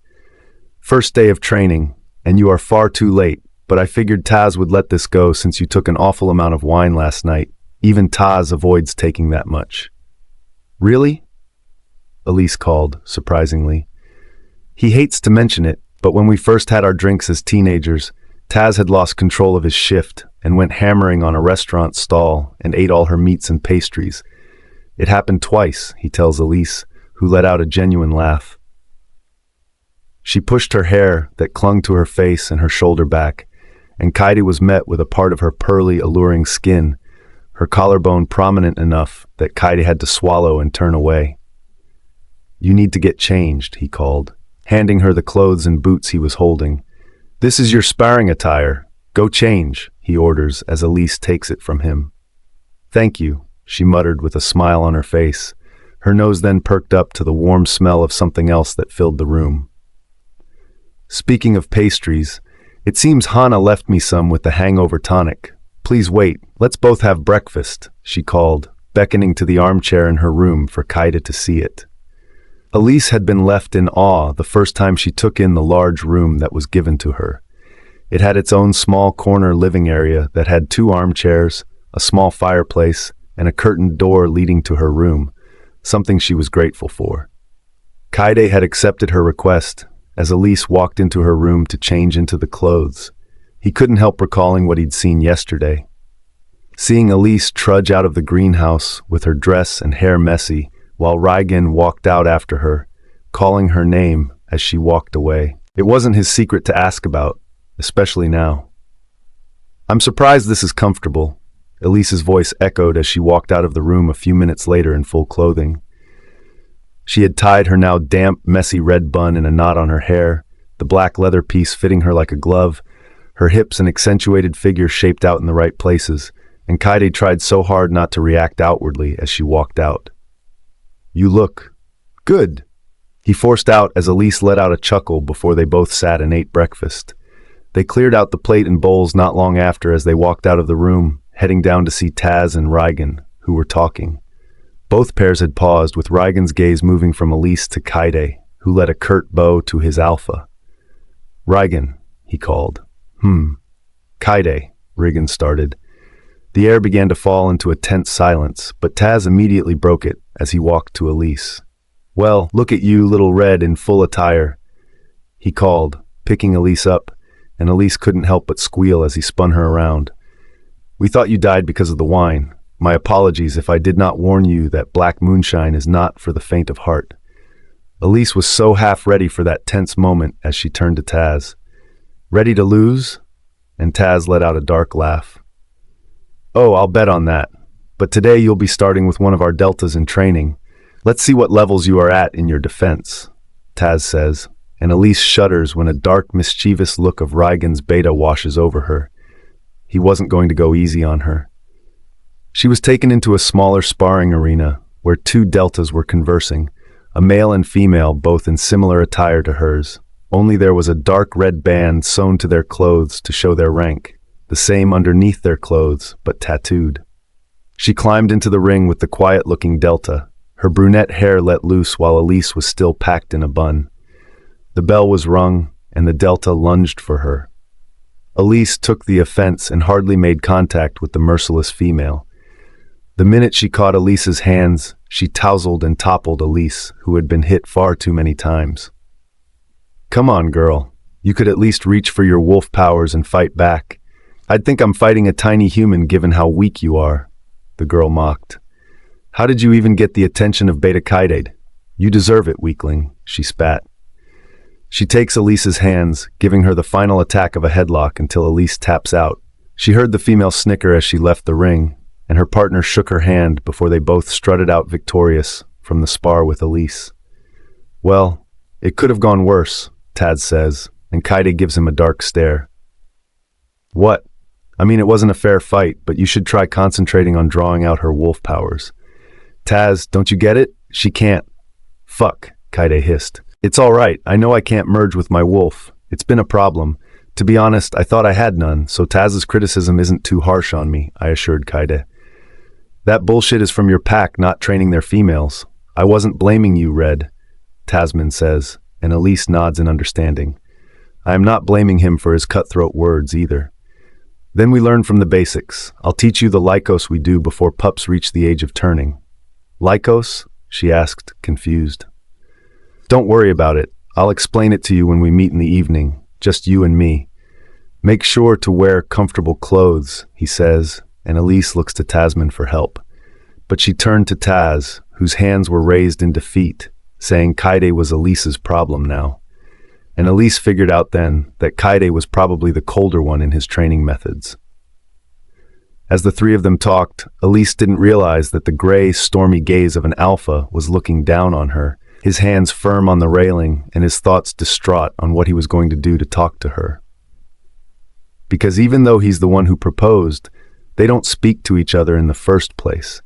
First day of training, and you are far too late, but I figured Taz would let this go since you took an awful amount of wine last night. Even Taz avoids taking that much. Really? Elise called, surprisingly. He hates to mention it, but when we first had our drinks as teenagers, Taz had lost control of his shift and went hammering on a restaurant stall and ate all her meats and pastries. It happened twice, he tells Elise, who let out a genuine laugh. She pushed her hair that clung to her face and her shoulder back, and Kyren was met with a part of her pearly, alluring skin, her collarbone prominent enough that Kyren had to swallow and turn away. You need to get changed, he called, handing her the clothes and boots he was holding. This is your sparring attire. Go change, he orders as Elise takes it from him. Thank you, she muttered with a smile on her face. Her nose then perked up to the warm smell of something else that filled the room. Speaking of pastries, it seems Hannah left me some with the hangover tonic. Please wait, let's both have breakfast, she called, beckoning to the armchair in her room for Kyren to see it. Elise had been left in awe the first time she took in the large room that was given to her. It had its own small corner living area that had 2 armchairs, a small fireplace, and a curtained door leading to her room, something she was grateful for. Kyren had accepted her request as Elise walked into her room to change into the clothes. He couldn't help recalling what he'd seen yesterday. Seeing Elise trudge out of the greenhouse with her dress and hair messy, while Rygan walked out after her, calling her name as she walked away. It wasn't his secret to ask about, especially now. I'm surprised this is comfortable, Elise's voice echoed as she walked out of the room a few minutes later in full clothing. She had tied her now damp, messy red bun in a knot on her hair, the black leather piece fitting her like a glove, her hips and accentuated figure shaped out in the right places, and Kyren tried so hard not to react outwardly as she walked out. You look good, he forced out as Elise let out a chuckle before they both sat and ate breakfast. They cleared out the plate and bowls not long after as they walked out of the room, heading down to see Taz and Rygan, who were talking. Both pairs had paused, with Rygan's gaze moving from Elise to Kyren, who let a curt bow to his alpha. Rygan, he called. Kyren, Rygan started. The air began to fall into a tense silence, but Taz immediately broke it as he walked to Elise. Well, look at you, little red in full attire, he called, picking Elise up, and Elise couldn't help but squeal as he spun her around. We thought you died because of the wine. My apologies if I did not warn you that black moonshine is not for the faint of heart. Elise was so half ready for that tense moment as she turned to Taz. Ready to lose? And Taz let out a dark laugh. Oh, I'll bet on that. But today you'll be starting with one of our deltas in training. Let's see what levels you are at in your defense, Taz says, and Elise shudders when a dark, mischievous look of Rygan's beta washes over her. He wasn't going to go easy on her. She was taken into a smaller sparring arena where 2 deltas were conversing, a male and female both in similar attire to hers, only there was a dark red band sewn to their clothes to show their rank, the same underneath their clothes but tattooed. She climbed into the ring with the quiet-looking Delta, her brunette hair let loose while Elise was still packed in a bun. The bell was rung, and the Delta lunged for her. Elise took the offense and hardly made contact with the merciless female. The minute she caught Elise's hands, she tousled and toppled Elise, who had been hit far too many times. "Come on, girl. You could at least reach for your wolf powers and fight back. I'd think I'm fighting a tiny human given how weak you are," the girl mocked. "How did you even get the attention of Beta Kyren? You deserve it, weakling," she spat. She takes Elise's hands, giving her the final attack of a headlock until Elise taps out. She heard the female snicker as she left the ring, and her partner shook her hand before they both strutted out victorious from the spar with Elise. "Well, it could have gone worse," Taz says, and Kyren gives him a dark stare. "What? I mean, it wasn't a fair fight, but you should try concentrating on drawing out her wolf powers." "Taz, don't you get it? She can't." "Fuck," Kyren hissed. "It's all right. I know I can't merge with my wolf. It's been a problem. To be honest, I thought I had none, so Taz's criticism isn't too harsh on me," I assured Kyren. "That bullshit is from your pack not training their females. I wasn't blaming you, Red," Tasman says, and Elise nods in understanding. I am not blaming him for his cutthroat words either. Then we learn from the basics. I'll teach you the lycos we do before pups reach the age of turning. "Lycos?" she asked, confused. "Don't worry about it. I'll explain it to you when we meet in the evening, just you and me. Make sure to wear comfortable clothes," he says, and Elise looks to Tasman for help. But she turned to Taz, whose hands were raised in defeat, saying Kyren was Elise's problem now. And Elise figured out then that Kyren was probably the colder one in his training methods. As the three of them talked, Elise didn't realize that the gray, stormy gaze of an alpha was looking down on her, his hands firm on the railing and his thoughts distraught on what he was going to do to talk to her. Because even though he's the one who proposed, they don't speak to each other in the first place.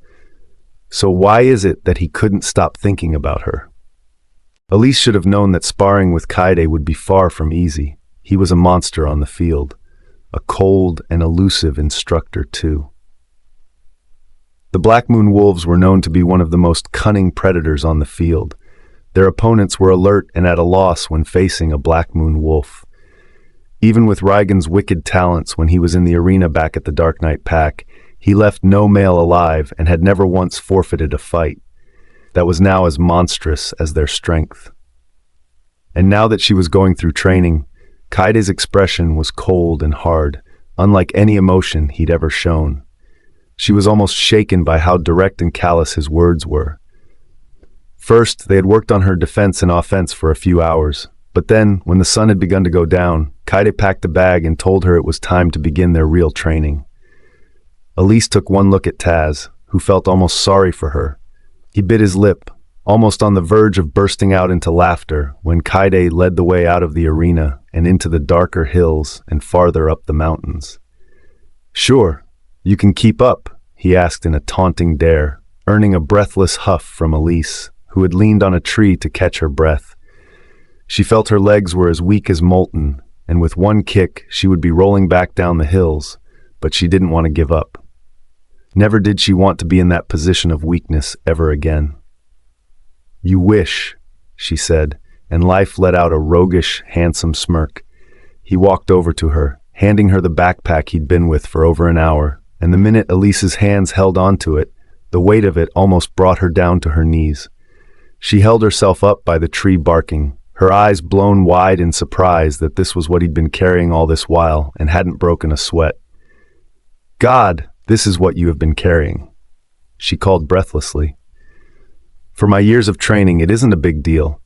So why is it that he couldn't stop thinking about her? Elise should have known that sparring with Kyren would be far from easy. He was a monster on the field, a cold and elusive instructor too. The Blackmoon Wolves were known to be one of the most cunning predators on the field. Their opponents were alert and at a loss when facing a Blackmoon Wolf. Even with Rygan's wicked talents when he was in the arena back at the Silvernight Pack, he left no male alive and had never once forfeited a fight. That was now as monstrous as their strength. And now that she was going through training, Kyren's expression was cold and hard, unlike any emotion he'd ever shown. She was almost shaken by how direct and callous his words were. First, they had worked on her defense and offense for a few hours, but then, when the sun had begun to go down, Kyren packed a bag and told her it was time to begin their real training. Elise took one look at Taz, who felt almost sorry for her. He bit his lip, almost on the verge of bursting out into laughter, when Kyren led the way out of the arena and into the darker hills and farther up the mountains. "Sure, you can keep up," he asked in a taunting dare, earning a breathless huff from Elise, who had leaned on a tree to catch her breath. She felt her legs were as weak as molten, and with one kick she would be rolling back down the hills, but she didn't want to give up. Never did she want to be in that position of weakness ever again. "You wish," she said, and life let out a roguish, handsome smirk. He walked over to her, handing her the backpack he'd been with for over an hour, and the minute Elise's hands held onto it, the weight of it almost brought her down to her knees. She held herself up by the tree barking, her eyes blown wide in surprise that this was what he'd been carrying all this while and hadn't broken a sweat. "God, this is what you have been carrying," she called breathlessly. "For my years of training, it isn't a big deal.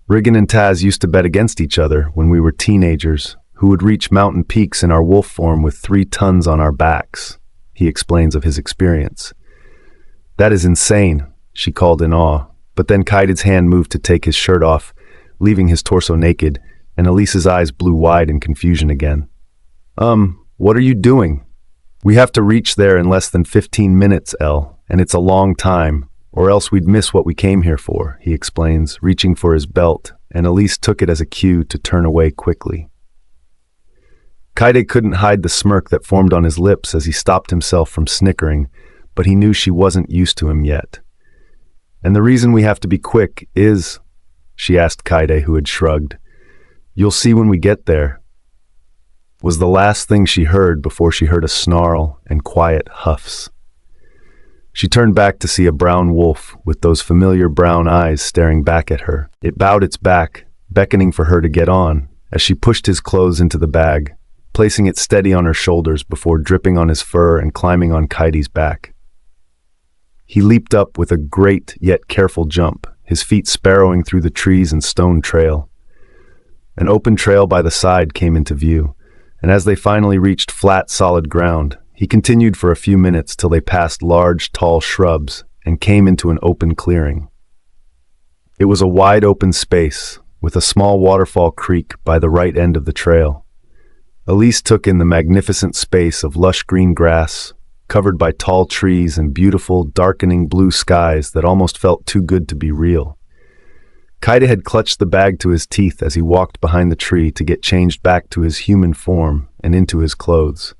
Rygan and Taz used to bet against each other when we were teenagers, who would reach mountain peaks in our wolf form with 3 tons on our backs," he explains of his experience. "That is insane," she called in awe, but then Kyren's hand moved to take his shirt off, leaving his torso naked, and Elise's eyes blew wide in confusion again. What are you doing?" "We have to reach there in less than 15 minutes, Elle, and it's a long time, or else we'd miss what we came here for," he explains, reaching for his belt, and Elise took it as a cue to turn away quickly. Kyren couldn't hide the smirk that formed on his lips as he stopped himself from snickering, but he knew she wasn't used to him yet. "And the reason we have to be quick is," she asked Kyren, who had shrugged. "You'll see when we get there," was the last thing she heard before she heard a snarl and quiet huffs. She turned back to see a brown wolf with those familiar brown eyes staring back at her. It bowed its back, beckoning for her to get on, as she pushed his clothes into the bag, placing it steady on her shoulders before dripping on his fur and climbing on Kyren's back. He leaped up with a great yet careful jump, his feet sparrowing through the trees and stone trail. An open trail by the side came into view, and as they finally reached flat, solid ground, he continued for a few minutes till they passed large, tall shrubs and came into an open clearing. It was a wide open space, with a small waterfall creek by the right end of the trail. Elise took in the magnificent space of lush green grass, covered by tall trees and beautiful, darkening blue skies that almost felt too good to be real. Kyren had clutched the bag to his teeth as he walked behind the tree to get changed back to his human form and into his clothes.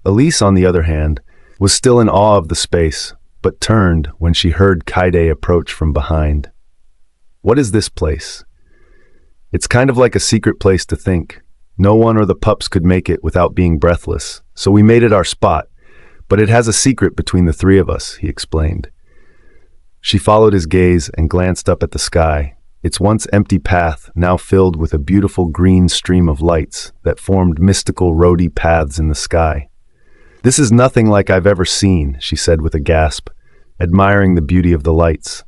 Elise, on the other hand, was still in awe of the space, but turned when she heard Kyren approach from behind. "What is this place?" "It's kind of like a secret place to think. No one or the pups could make it without being breathless, so we made it our spot, but it has a secret between the three of us," he explained. She followed his gaze and glanced up at the sky, its once empty path now filled with a beautiful green stream of lights that formed mystical roady paths in the sky. "This is nothing like I've ever seen," she said with a gasp, admiring the beauty of the lights.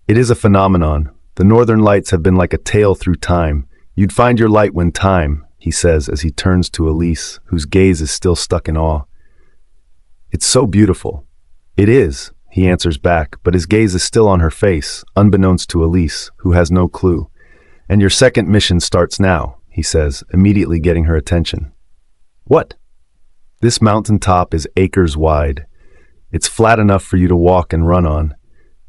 "It is a phenomenon. The northern lights have been like a tale through time. You'd find your light when time," he says as he turns to Elise, whose gaze is still stuck in awe. "It's so beautiful." "It is," he answers back, but his gaze is still on her face, unbeknownst to Elise, who has no clue. "And your second mission starts now," he says, immediately getting her attention. "What?" "This mountaintop is acres wide. It's flat enough for you to walk and run on,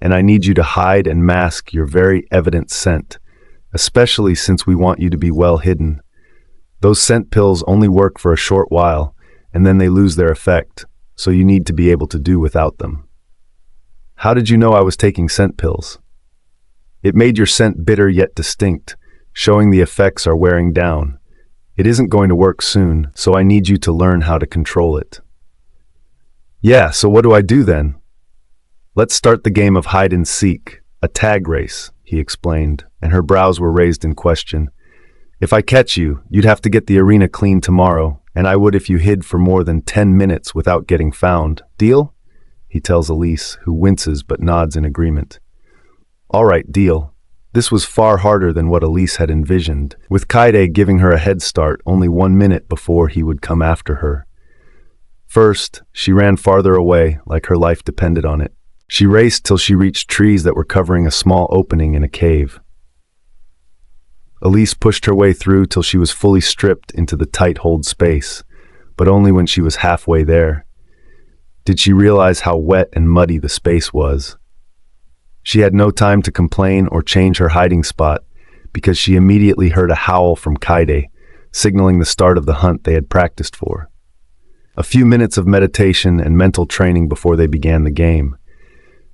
and I need you to hide and mask your very evident scent, especially since we want you to be well hidden. Those scent pills only work for a short while, and then they lose their effect, so you need to be able to do without them." "How did you know I was taking scent pills?" "It made your scent bitter yet distinct, showing the effects are wearing down. It isn't going to work soon, so I need you to learn how to control it." "Yeah, so what do I do then?" "Let's start the game of hide and seek, a tag race," he explained, and her brows were raised in question. "If I catch you, you'd have to get the arena clean tomorrow, and I would if you hid for more than 10 minutes without getting found. Deal?" he tells Elise, who winces but nods in agreement. "All right, deal." This was far harder than what Elise had envisioned, with Kyren giving her a head start only 1 minute before he would come after her. First, she ran farther away, like her life depended on it. She raced till she reached trees that were covering a small opening in a cave. Elise pushed her way through till she was fully stripped into the tight-hold space, but only when she was halfway there. Did she realize how wet and muddy the space was? She had no time to complain or change her hiding spot, because she immediately heard a howl from Kyren, signaling the start of the hunt they had practiced for. A few minutes of meditation and mental training before they began the game.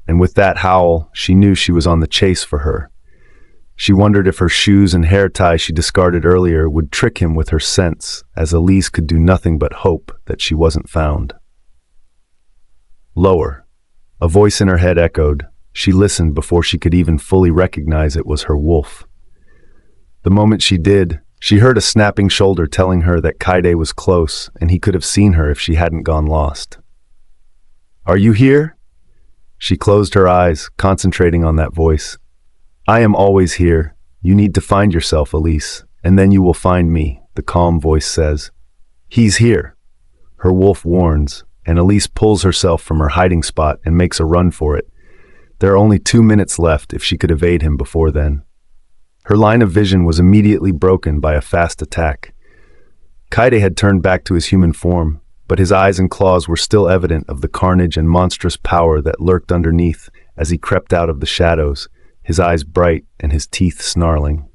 And with that howl, she knew she was on the chase for her. She wondered if her shoes and hair tie she discarded earlier would trick him with her scents, as Elise could do nothing but hope that she wasn't found. Lower. A voice in her head echoed. She listened before she could even fully recognize it was her wolf. The moment she did, she heard a snapping shoulder telling her that Kyren was close and he could have seen her if she hadn't gone lost. "Are you here?" She closed her eyes, concentrating on that voice. "I am always here. You need to find yourself, Elise, and then you will find me," the calm voice says. "He's here," her wolf warns, and Elise pulls herself from her hiding spot and makes a run for it. There are only 2 minutes left if she could evade him before then. Her line of vision was immediately broken by a fast attack. Kyren had turned back to his human form, but his eyes and claws were still evident of the carnage and monstrous power that lurked underneath as he crept out of the shadows, his eyes bright and his teeth snarling.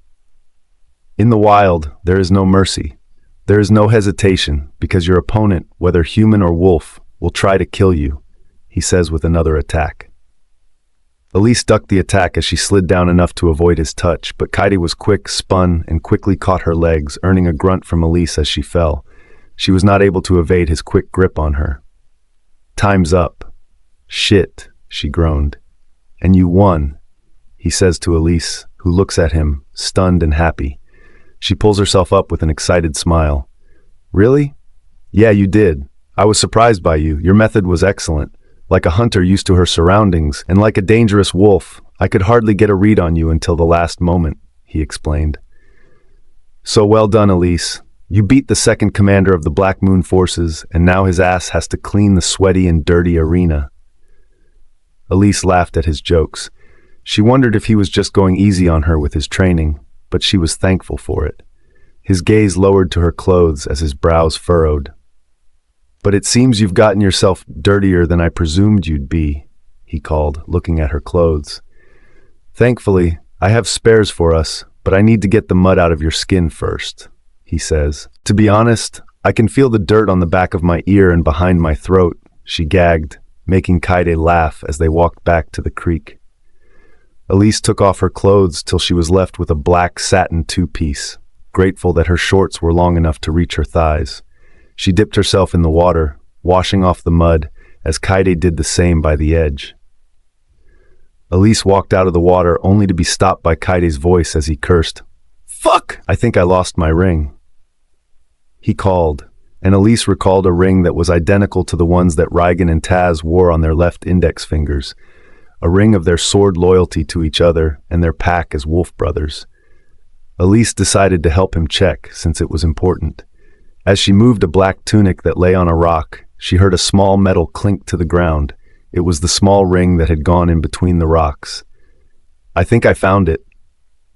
In the wild, there is no mercy. There is no hesitation, because your opponent, whether human or wolf, will try to kill you, he says with another attack. Elise ducked the attack as she slid down enough to avoid his touch, but Kyren was quick, spun, and quickly caught her legs, earning a grunt from Elise as she fell. She was not able to evade his quick grip on her. "Time's up." "Shit," she groaned. "And you won," he says to Elise, who looks at him, stunned and happy. She pulls herself up with an excited smile. "Really?" "Yeah, you did. I was surprised by you. Your method was excellent. Like a hunter used to her surroundings, and like a dangerous wolf, I could hardly get a read on you until the last moment," he explained. "So well done, Elise. You beat the second commander of the Blackmoon forces, and now his ass has to clean the sweaty and dirty arena." Elise laughed at his jokes. She wondered if he was just going easy on her with his training, but she was thankful for it. His gaze lowered to her clothes as his brows furrowed. "But it seems you've gotten yourself dirtier than I presumed you'd be," he called, looking at her clothes. "Thankfully, I have spares for us, but I need to get the mud out of your skin first," he says. "To be honest, I can feel the dirt on the back of my ear and behind my throat," she gagged, making Kyren laugh as they walked back to the creek. Elise took off her clothes till she was left with a black satin two-piece, grateful that her shorts were long enough to reach her thighs. She dipped herself in the water, washing off the mud, as Kyren did the same by the edge. Elise walked out of the water only to be stopped by Kyren's voice as he cursed. "Fuck! I think I lost my ring," he called, and Elise recalled a ring that was identical to the ones that Rygan and Taz wore on their left index fingers, a ring of their sword loyalty to each other and their pack as wolf brothers. Elise decided to help him check, since it was important. As she moved a black tunic that lay on a rock, she heard a small metal clink to the ground. It was the small ring that had gone in between the rocks. "I think I found it,"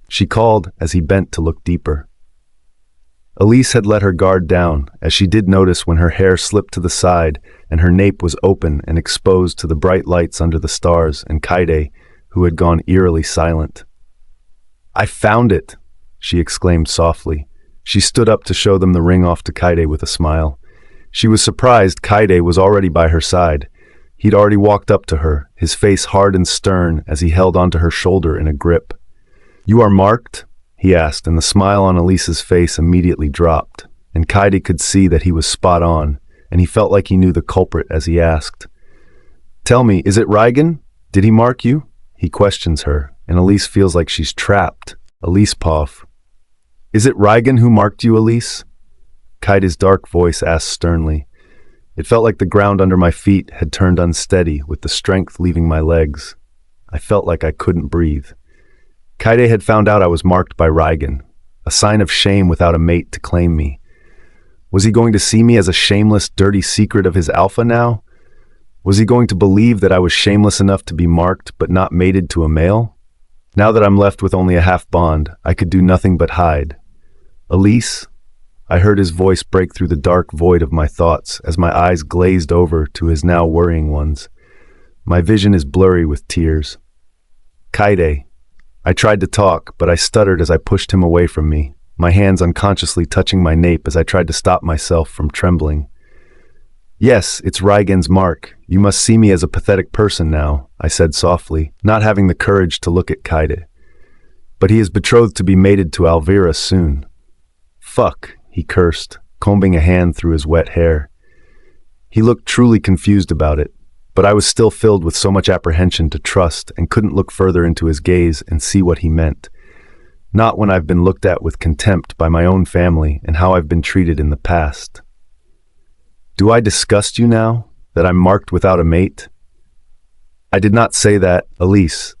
she called as he bent to look deeper. Elise had let her guard down, as she did notice when her hair slipped to the side and her nape was open and exposed to the bright lights under the stars, and Kyren, who had gone eerily silent. "I found it," she exclaimed softly. She stood up to show them the ring off to Kyren with a smile. She was surprised Kyren was already by her side. He'd already walked up to her, his face hard and stern as he held onto her shoulder in a grip. "You are marked?" he asked, and the smile on Elise's face immediately dropped, and Kyren could see that he was spot on, and he felt like he knew the culprit as he asked. "Tell me, is it Rygan? Did he mark you?" He questions her, and Elise feels like she's trapped. Elise Poff. "Is it Rygan who marked you, Elise?" Kyren's dark voice asked sternly. It felt like the ground under my feet had turned unsteady, with the strength leaving my legs. I felt like I couldn't breathe. Kyren had found out I was marked by Rygan, a sign of shame without a mate to claim me. Was he going to see me as a shameless, dirty secret of his alpha now? Was he going to believe that I was shameless enough to be marked but not mated to a male? Now that I'm left with only a half bond, I could do nothing but hide. "Elise?" I heard his voice break through the dark void of my thoughts as my eyes glazed over to his now worrying ones. My vision is blurry with tears. "Kyren." I tried to talk, but I stuttered as I pushed him away from me, my hands unconsciously touching my nape as I tried to stop myself from trembling. "Yes, it's Rygan's mark. You must see me as a pathetic person now," I said softly, not having the courage to look at Kyren. "But he is betrothed to be mated to Alvira soon." "Fuck," he cursed, combing a hand through his wet hair. He looked truly confused about it, but I was still filled with so much apprehension to trust and couldn't look further into his gaze and see what he meant. Not when I've been looked at with contempt by my own family and how I've been treated in the past. "Do I disgust you now, that I'm marked without a mate?" "I did not say that, Elise.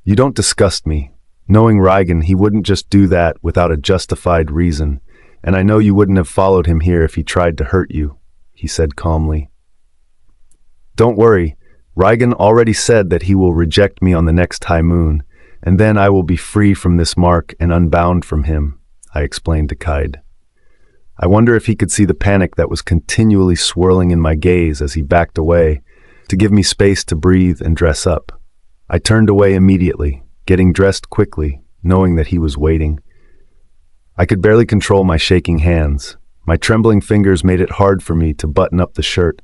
You don't disgust me. Knowing Rygan, he wouldn't just do that without a justified reason, and I know you wouldn't have followed him here if he tried to hurt you," he said calmly. "Don't worry, Rygan already said that he will reject me on the next high moon, and then I will be free from this mark and unbound from him," I explained to Kyren. I wonder if he could see the panic that was continually swirling in my gaze as he backed away, to give me space to breathe and dress up. I turned away immediately, getting dressed quickly, knowing that he was waiting. I could barely control my shaking hands. My trembling fingers made it hard for me to button up the shirt,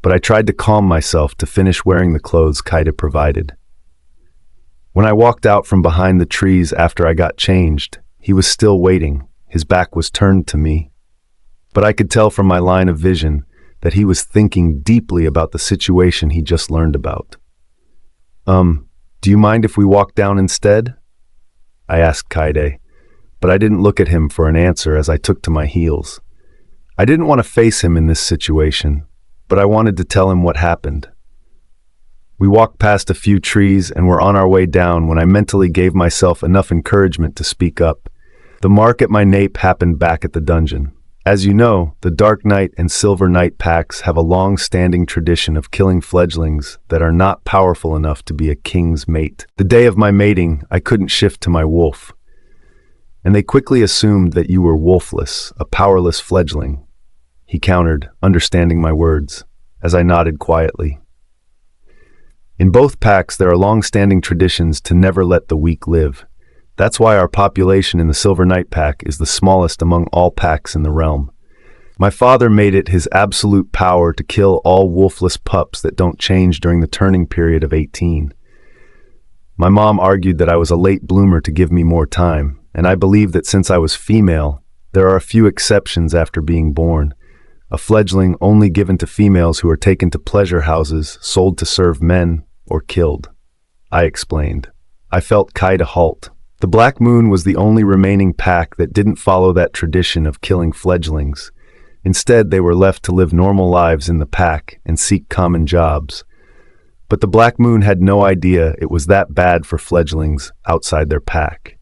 but I tried to calm myself to finish wearing the clothes Kyren provided. When I walked out from behind the trees after I got changed, he was still waiting. His back was turned to me. But I could tell from my line of vision that he was thinking deeply about the situation he just learned about. Do you mind if we walk down instead? I asked Kyren, but I didn't look at him for an answer as I took to my heels. I didn't want to face him in this situation, but I wanted to tell him what happened. We walked past a few trees and were on our way down when I mentally gave myself enough encouragement to speak up. The mark at my nape happened back at the dungeon. As you know, the Dark Knight and Silvernight Packs have a long-standing tradition of killing fledglings that are not powerful enough to be a king's mate. The day of my mating, I couldn't shift to my wolf, and they quickly assumed that you were wolfless, a powerless fledgling. He countered, understanding my words, as I nodded quietly. In both packs, there are long-standing traditions to never let the weak live. That's why our population in the Silvernight Pack is the smallest among all packs in the realm. My father made it his absolute power to kill all wolfless pups that don't change during the turning period of 18. My mom argued that I was a late bloomer to give me more time, and I believe that since I was female, there are a few exceptions after being born. A fledgling only given to females who are taken to pleasure houses, sold to serve men, or killed. I explained. I felt Kyren halt. The Blackmoon was the only remaining pack that didn't follow that tradition of killing fledglings. Instead, they were left to live normal lives in the pack and seek common jobs. But the Blackmoon had no idea it was that bad for fledglings outside their pack.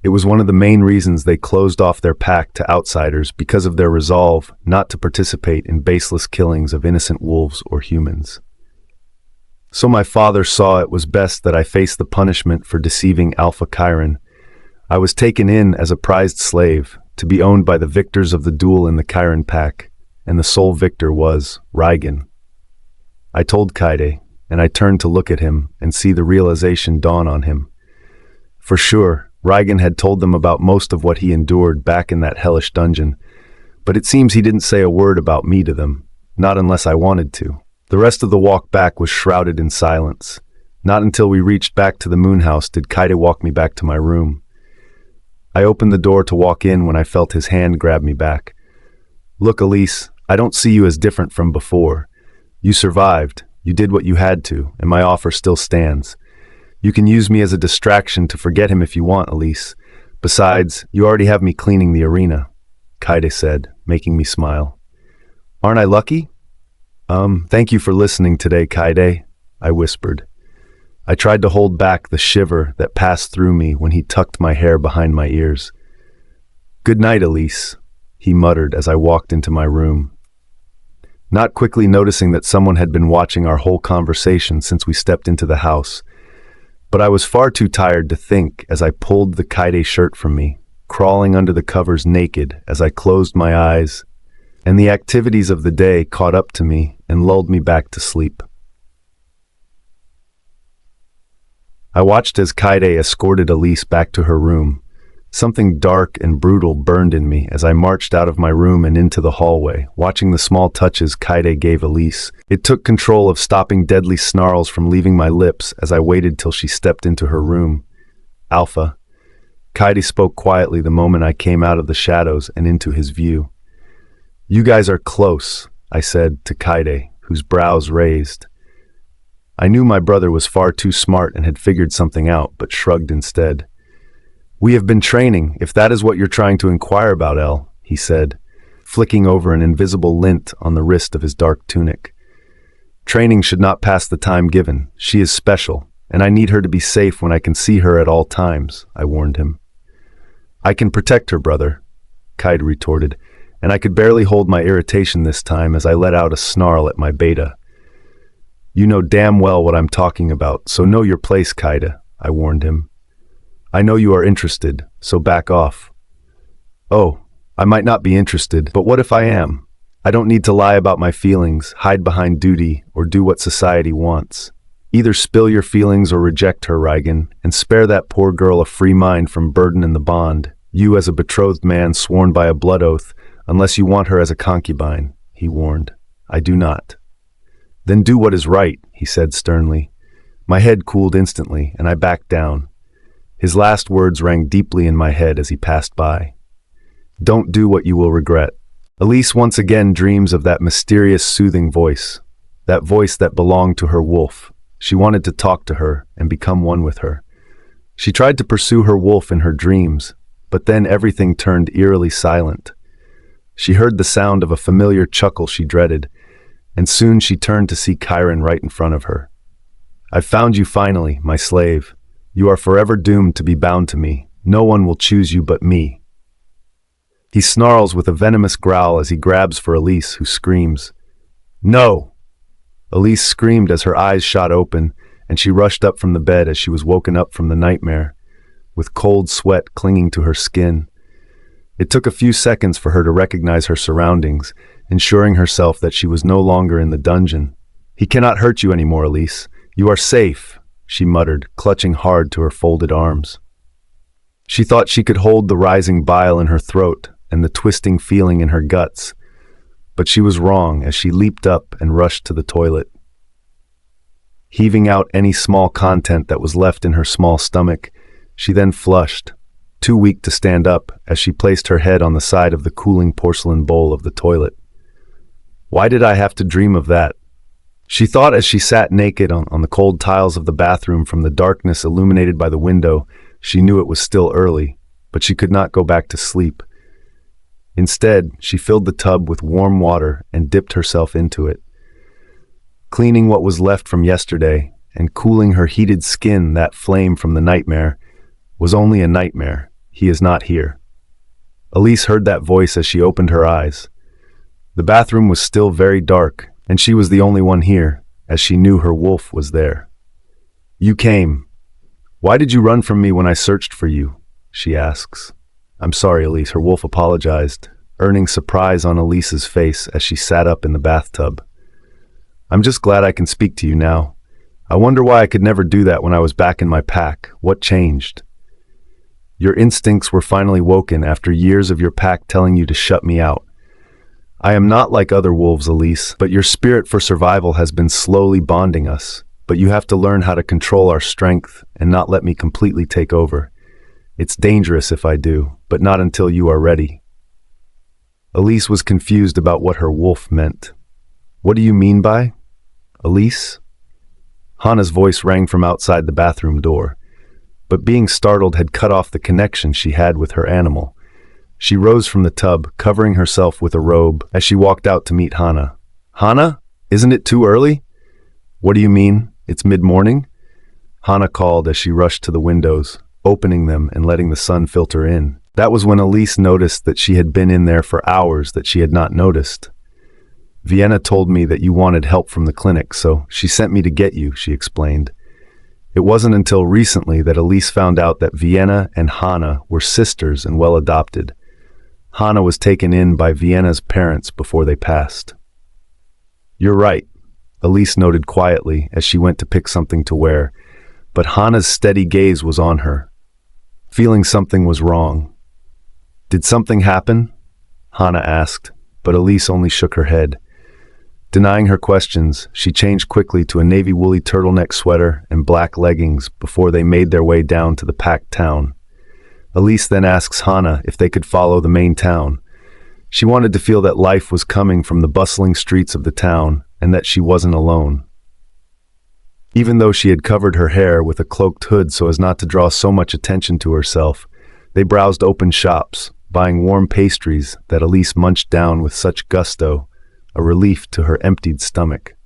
It was one of the main reasons they closed off their pack to outsiders because of their resolve not to participate in baseless killings of innocent wolves or humans. So my father saw it was best that I face the punishment for deceiving Alpha Kyren. I was taken in as a prized slave, to be owned by the victors of the duel in the Kyren pack, and the sole victor was Rygan. I told Kyren, and I turned to look at him and see the realization dawn on him. For sure, Rygan had told them about most of what he endured back in that hellish dungeon, but it seems he didn't say a word about me to them, not unless I wanted to. The rest of the walk back was shrouded in silence. Not until we reached back to the moon house did Kyren walk me back to my room. I opened the door to walk in when I felt his hand grab me back. Look, Elise, I don't see you as different from before. You survived, you did what you had to, and my offer still stands. You can use me as a distraction to forget him if you want, Elise. Besides, you already have me cleaning the arena, Kyren said, making me smile. Aren't I lucky? Thank you for listening today, Kyren, I whispered. I tried to hold back the shiver that passed through me when he tucked my hair behind my ears. Good night, Elise, he muttered as I walked into my room, not quickly noticing that someone had been watching our whole conversation since we stepped into the house. But I was far too tired to think as I pulled the Kyren shirt from me, crawling under the covers naked as I closed my eyes, and the activities of the day caught up to me and lulled me back to sleep. I watched as Kyren escorted Elise back to her room. Something dark and brutal burned in me as I marched out of my room and into the hallway, watching the small touches Kyren gave Elise. It took control of stopping deadly snarls from leaving my lips as I waited till she stepped into her room. Alpha. Kyren spoke quietly the moment I came out of the shadows and into his view. You guys are close, I said to Kyren, whose brows raised. I knew my brother was far too smart and had figured something out, but shrugged instead. We have been training, if that is what you're trying to inquire about, El, he said, flicking over an invisible lint on the wrist of his dark tunic. Training should not pass the time given. She is special, and I need her to be safe when I can see her at all times, I warned him. I can protect her, brother, Kyren retorted, and I could barely hold my irritation this time as I let out a snarl at my beta. You know damn well what I'm talking about, so know your place, Kyren, I warned him. I know you are interested, so back off. Oh, I might not be interested, but what if I am? I don't need to lie about my feelings, hide behind duty, or do what society wants. Either spill your feelings or reject her, Rygan, and spare that poor girl a free mind from burden and the bond, you as a betrothed man sworn by a blood oath, unless you want her as a concubine, he warned. I do not. Then do what is right, he said sternly. My head cooled instantly, and I backed down. His last words rang deeply in my head as he passed by. Don't do what you will regret. Elise once again dreams of that mysterious, soothing voice, that voice that belonged to her wolf. She wanted to talk to her and become one with her. She tried to pursue her wolf in her dreams, but then everything turned eerily silent. She heard the sound of a familiar chuckle she dreaded, and soon she turned to see Kyren right in front of her. I've found you finally, my slave. You are forever doomed to be bound to me. No one will choose you but me. He snarls with a venomous growl as he grabs for Elise, who screams. No! Elise screamed as her eyes shot open, and she rushed up from the bed as she was woken up from the nightmare, with cold sweat clinging to her skin. It took a few seconds for her to recognize her surroundings, ensuring herself that she was no longer in the dungeon. He cannot hurt you anymore, Elise. You are safe, she muttered, clutching hard to her folded arms. She thought she could hold the rising bile in her throat and the twisting feeling in her guts, but she was wrong as she leaped up and rushed to the toilet. Heaving out any small content that was left in her small stomach, she then flushed, too weak to stand up as she placed her head on the side of the cooling porcelain bowl of the toilet. Why did I have to dream of that? She thought as she sat naked on the cold tiles of the bathroom from the darkness illuminated by the window. She knew it was still early, but she could not go back to sleep. Instead, she filled the tub with warm water and dipped herself into it. Cleaning what was left from yesterday and cooling her heated skin, that flame from the nightmare was only a nightmare. He is not here. Elise heard that voice as she opened her eyes. The bathroom was still very dark, and she was the only one here, as she knew her wolf was there. You came. Why did you run from me when I searched for you? She asks. I'm sorry, Elise, her wolf apologized, earning surprise on Elise's face as she sat up in the bathtub. I'm just glad I can speak to you now. I wonder why I could never do that when I was back in my pack. What changed? Your instincts were finally woken after years of your pack telling you to shut me out. I am not like other wolves, Elise, but your spirit for survival has been slowly bonding us. But you have to learn how to control our strength and not let me completely take over. It's dangerous if I do, but not until you are ready. Elise was confused about what her wolf meant. What do you mean by? Elise? Hannah's voice rang from outside the bathroom door, but being startled had cut off the connection she had with her animal. She rose from the tub, covering herself with a robe, as she walked out to meet Hannah. Hannah? Isn't it too early? What do you mean? It's mid-morning? Hannah called as she rushed to the windows, opening them and letting the sun filter in. That was when Elise noticed that she had been in there for hours that she had not noticed. Vienna told me that you wanted help from the clinic, so she sent me to get you, she explained. It wasn't until recently that Elise found out that Vienna and Hannah were sisters and well adopted. Hannah was taken in by Vienna's parents before they passed. You're right, Elise noted quietly as she went to pick something to wear, but Hannah's steady gaze was on her. Feeling something was wrong. Did something happen? Hannah asked, but Elise only shook her head. Denying her questions, she changed quickly to a navy woolly turtleneck sweater and black leggings before they made their way down to the packed town. Elise then asks Hannah if they could follow the main town. She wanted to feel that life was coming from the bustling streets of the town and that she wasn't alone. Even though she had covered her hair with a cloaked hood so as not to draw so much attention to herself, they browsed open shops, buying warm pastries that Elise munched down with such gusto, a relief to her emptied stomach.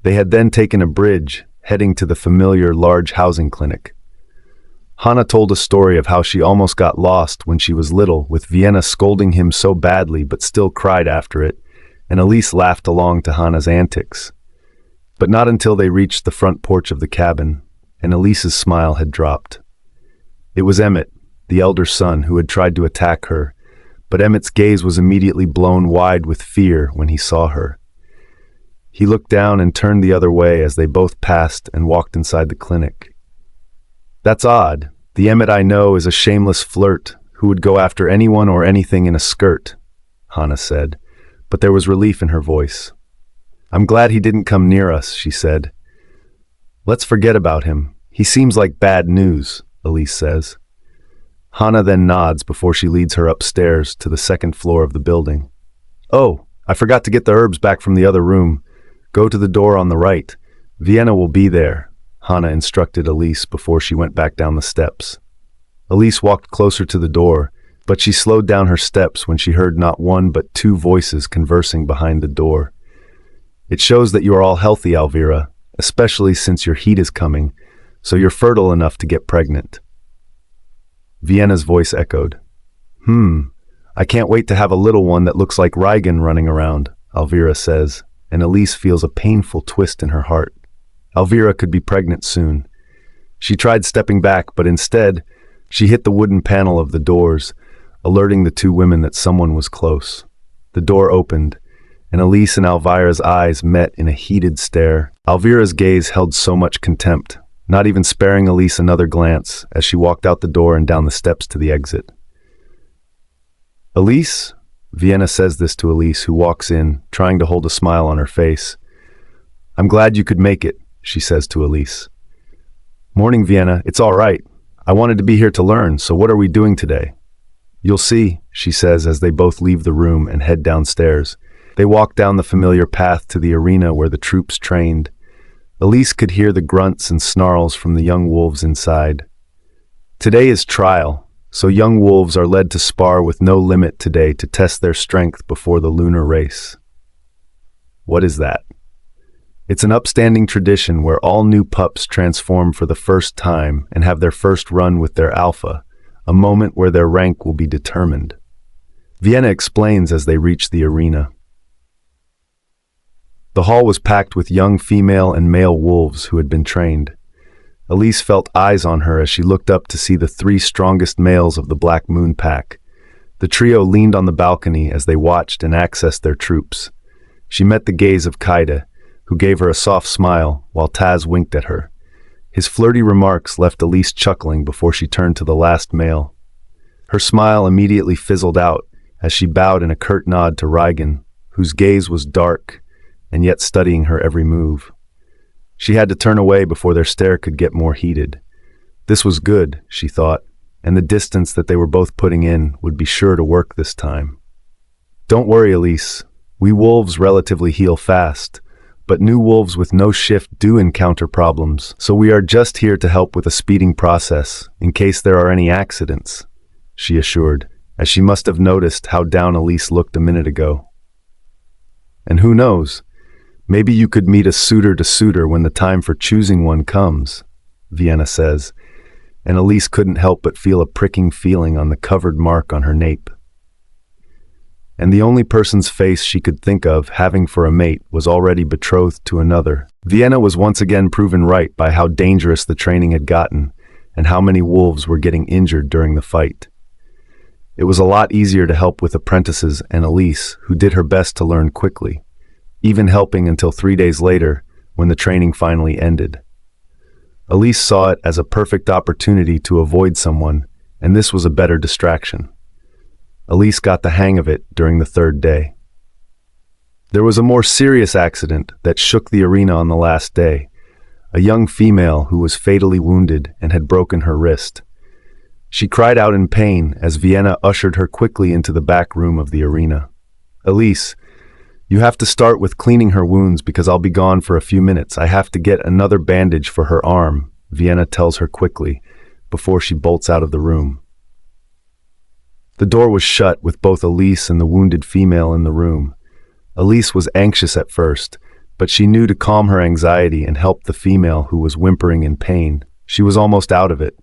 They had then taken a bridge, heading to the familiar large housing clinic. Hannah told a story of how she almost got lost when she was little, with Vienna scolding him so badly but still cried after it, and Elise laughed along to Hannah's antics. But not until they reached the front porch of the cabin, and Elise's smile had dropped. It was Emmett, the elder son, who had tried to attack her, but Emmett's gaze was immediately blown wide with fear when he saw her. He looked down and turned the other way as they both passed and walked inside the clinic. That's odd. The Emmett I know is a shameless flirt who would go after anyone or anything in a skirt, Hannah said, but there was relief in her voice. I'm glad he didn't come near us, she said. Let's forget about him. He seems like bad news, Elise says. Hannah then nods before she leads her upstairs to the second floor of the building. Oh, I forgot to get the herbs back from the other room. Go to the door on the right. Vienna will be there, Hannah instructed Elise before she went back down the steps. Elise walked closer to the door, but she slowed down her steps when she heard not one but two voices conversing behind the door. It shows that you are all healthy, Elvira, especially since your heat is coming, so you're fertile enough to get pregnant. Vienna's voice echoed. I can't wait to have a little one that looks like Rygan running around, Elvira says, and Elise feels a painful twist in her heart. Elvira could be pregnant soon. She tried stepping back, but instead, she hit the wooden panel of the doors, alerting the two women that someone was close. The door opened, and Elise and Elvira's eyes met in a heated stare. Elvira's gaze held so much contempt, not even sparing Elise another glance as she walked out the door and down the steps to the exit. Elise? Vienna says this to Elise, who walks in, trying to hold a smile on her face. I'm glad you could make it, she says to Elise. Morning, Vienna. It's all right. I wanted to be here to learn, so what are we doing today? You'll see, she says as they both leave the room and head downstairs. They walk down the familiar path to the arena where the troops trained. Elise could hear the grunts and snarls from the young wolves inside. Today is trial, so young wolves are led to spar with no limit today to test their strength before the lunar race. What is that? It's an upstanding tradition where all new pups transform for the first time and have their first run with their alpha, a moment where their rank will be determined. Vienna explains as they reach the arena. The hall was packed with young female and male wolves who had been trained. Elise felt eyes on her as she looked up to see the three strongest males of the Blackmoon Pack. The trio leaned on the balcony as they watched and accessed their troops. She met the gaze of Kyren, who gave her a soft smile while Taz winked at her. His flirty remarks left Elise chuckling before she turned to the last male. Her smile immediately fizzled out as she bowed in a curt nod to Rygan, whose gaze was dark and yet studying her every move. She had to turn away before their stare could get more heated. This was good, she thought, and the distance that they were both putting in would be sure to work this time. Don't worry, Elise. We wolves relatively heal fast, but new wolves with no shift do encounter problems, so we are just here to help with a speeding process in case there are any accidents, she assured, as she must have noticed how down Elise looked a minute ago. And who knows? Maybe you could meet a suitor to suitor when the time for choosing one comes, Vienna says, and Elise couldn't help but feel a pricking feeling on the covered mark on her nape. And the only person's face she could think of having for a mate was already betrothed to another. Vienna was once again proven right by how dangerous the training had gotten and how many wolves were getting injured during the fight. It was a lot easier to help with apprentices and Elise, who did her best to learn quickly, even helping until 3 days later when the training finally ended. Elise saw it as a perfect opportunity to avoid someone, and this was a better distraction. Elise got the hang of it during the 3rd day. There was a more serious accident that shook the arena on the last day, a young female who was fatally wounded and had broken her wrist. She cried out in pain as Vienna ushered her quickly into the back room of the arena. Elise, you have to start with cleaning her wounds because I'll be gone for a few minutes. I have to get another bandage for her arm, Vienna tells her quickly, before she bolts out of the room. The door was shut with both Elise and the wounded female in the room. Elise was anxious at first, but she knew to calm her anxiety and help the female who was whimpering in pain. She was almost out of it.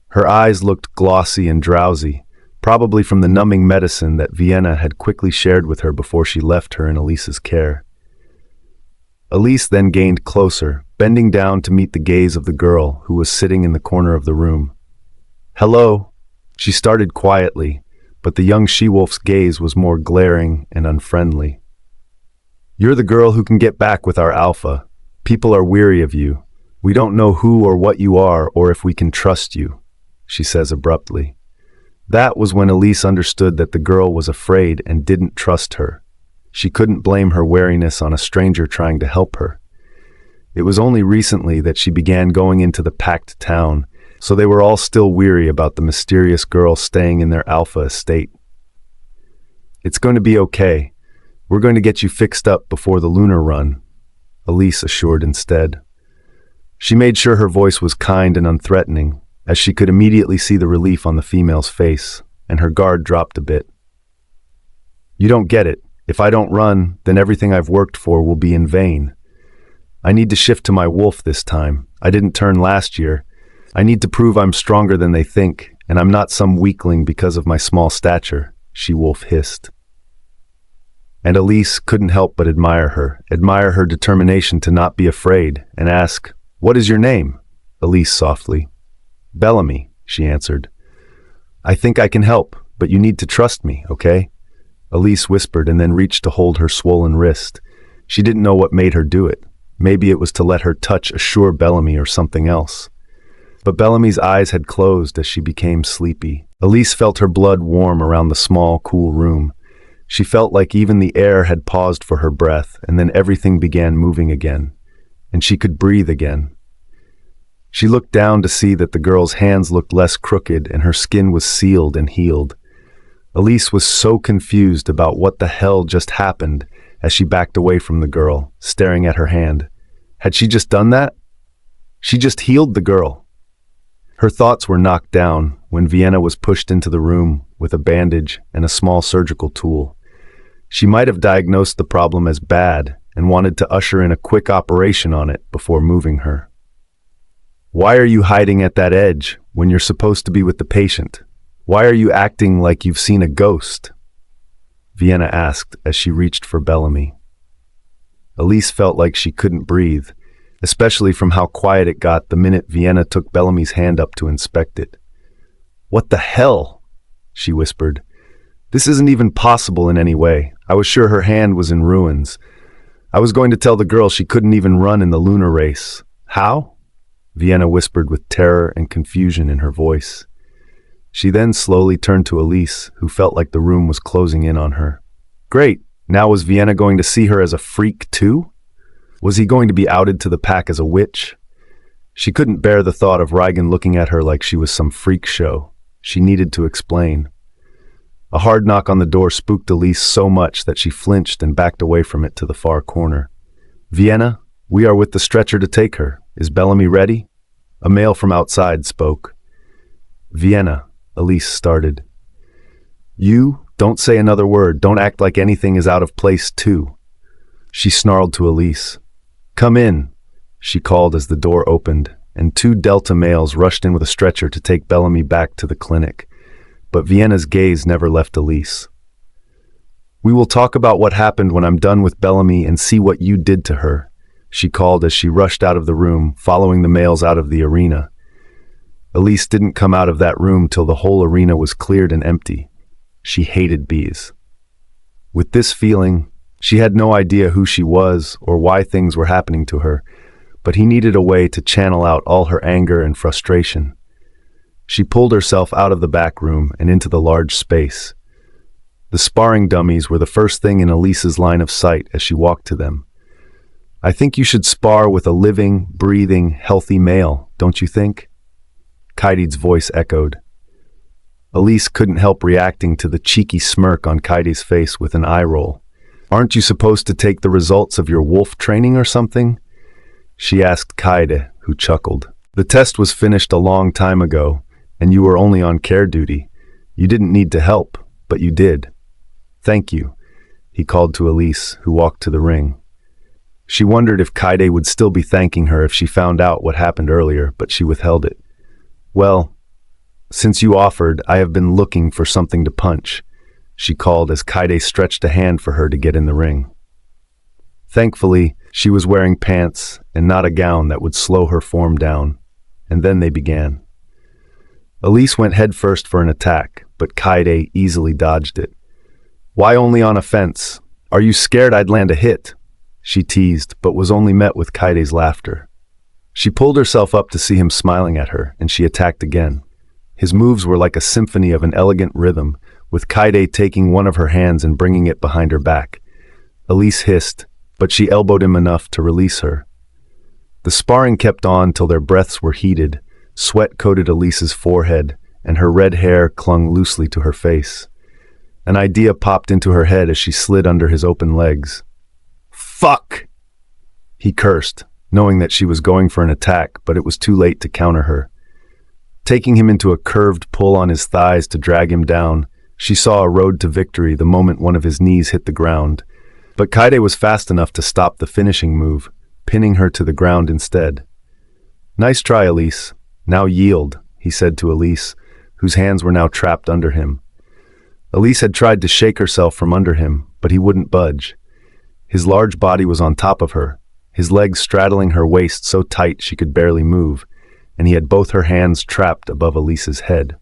Her eyes looked glossy and drowsy, probably from the numbing medicine that Vienna had quickly shared with her before she left her in Elise's care. Elise then gained closer, bending down to meet the gaze of the girl who was sitting in the corner of the room. "Hello," she started quietly, but the young she-wolf's gaze was more glaring and unfriendly. "You're the girl who can get back with our alpha. People are weary of you. We don't know who or what you are or if we can trust you," she says abruptly. That was when Elise understood that the girl was afraid and didn't trust her. She couldn't blame her wariness on a stranger trying to help her. It was only recently that she began going into the packed town, so they were all still weary about the mysterious girl staying in their alpha estate. "It's going to be okay. We're going to get you fixed up before the lunar run," Elise assured instead. She made sure her voice was kind and unthreatening, as she could immediately see the relief on the female's face, and her guard dropped a bit. "You don't get it. If I don't run, then everything I've worked for will be in vain. I need to shift to my wolf this time. I didn't turn last year. I need to prove I'm stronger than they think, and I'm not some weakling because of my small stature," she-wolf hissed. And Elise couldn't help but admire her determination to not be afraid, and ask, "What is your name?" Elise softly. "Bellamy," she answered. "I think I can help, but you need to trust me, okay?" Elise whispered and then reached to hold her swollen wrist. She didn't know what made her do it. Maybe it was to let her touch assure Bellamy or something else. But Bellamy's eyes had closed as she became sleepy. Elise felt her blood warm around the small, cool room. She felt like even the air had paused for her breath, and then everything began moving again, and she could breathe again. She looked down to see that the girl's hands looked less crooked and her skin was sealed and healed. Elise was so confused about what the hell just happened as she backed away from the girl, staring at her hand. Had she just done that? She just healed the girl. Her thoughts were knocked down when Vienna was pushed into the room with a bandage and a small surgical tool. She might have diagnosed the problem as bad and wanted to usher in a quick operation on it before moving her. "Why are you hiding at that edge when you're supposed to be with the patient? Why are you acting like you've seen a ghost?" Vienna asked as she reached for Bellamy. Elise felt like she couldn't breathe, especially from how quiet it got the minute Vienna took Bellamy's hand up to inspect it. "What the hell?" she whispered. "This isn't even possible in any way. I was sure her hand was in ruins. I was going to tell the girl she couldn't even run in the lunar race." "How?" Vienna whispered with terror and confusion in her voice. She then slowly turned to Elise, who felt like the room was closing in on her. Great, now was Vienna going to see her as a freak too? Was he going to be outed to the pack as a witch? She couldn't bear the thought of Rygan looking at her like she was some freak show. She needed to explain. A hard knock on the door spooked Elise so much that she flinched and backed away from it to the far corner. "Vienna, we are with the stretcher to take her. Is Bellamy ready?" A male from outside spoke. "Vienna," Elise started. "You, don't say another word. Don't act like anything is out of place too." She snarled to Elise. "Come in," she called as the door opened, and two Delta males rushed in with a stretcher to take Bellamy back to the clinic. But Vienna's gaze never left Elise. "We will talk about what happened when I'm done with Bellamy and see what you did to her," she called as she rushed out of the room, following the males out of the arena. Elise didn't come out of that room till the whole arena was cleared and empty. She hated bees. With this feeling, she had no idea who she was or why things were happening to her, but he needed a way to channel out all her anger and frustration. She pulled herself out of the back room and into the large space. The sparring dummies were the first thing in Elise's line of sight as she walked to them. "I think you should spar with a living, breathing, healthy male, don't you think?" Kaide's voice echoed. Elise couldn't help reacting to the cheeky smirk on Kaide's face with an eye roll. "Aren't you supposed to take the results of your wolf training or something?" she asked Kyren, who chuckled. "The test was finished a long time ago, and you were only on care duty. You didn't need to help, but you did." "Thank you," he called to Elise, who walked to the ring. She wondered if Kyren would still be thanking her if she found out what happened earlier, but she withheld it. "Well, since you offered, I have been looking for something to punch," she called as Kyren stretched a hand for her to get in the ring. Thankfully, she was wearing pants and not a gown that would slow her form down, and then they began. Elise went headfirst for an attack, but Kyren easily dodged it. "Why only on a fence? Are you scared I'd land a hit?" she teased, but was only met with Kyren's laughter. She pulled herself up to see him smiling at her, and she attacked again. His moves were like a symphony of an elegant rhythm, with Kyren taking one of her hands and bringing it behind her back. Elise hissed, but she elbowed him enough to release her. The sparring kept on till their breaths were heated, sweat coated Elise's forehead, and her red hair clung loosely to her face. An idea popped into her head as she slid under his open legs. "Fuck!" he cursed, knowing that she was going for an attack, but it was too late to counter her. Taking him into a curved pull on his thighs to drag him down, she saw a road to victory the moment one of his knees hit the ground. But Kyren was fast enough to stop the finishing move, pinning her to the ground instead. "Nice try, Elise. Now yield," he said to Elise, whose hands were now trapped under him. Elise had tried to shake herself from under him, but he wouldn't budge. His large body was on top of her, his legs straddling her waist so tight she could barely move, and he had both her hands trapped above Elise's head.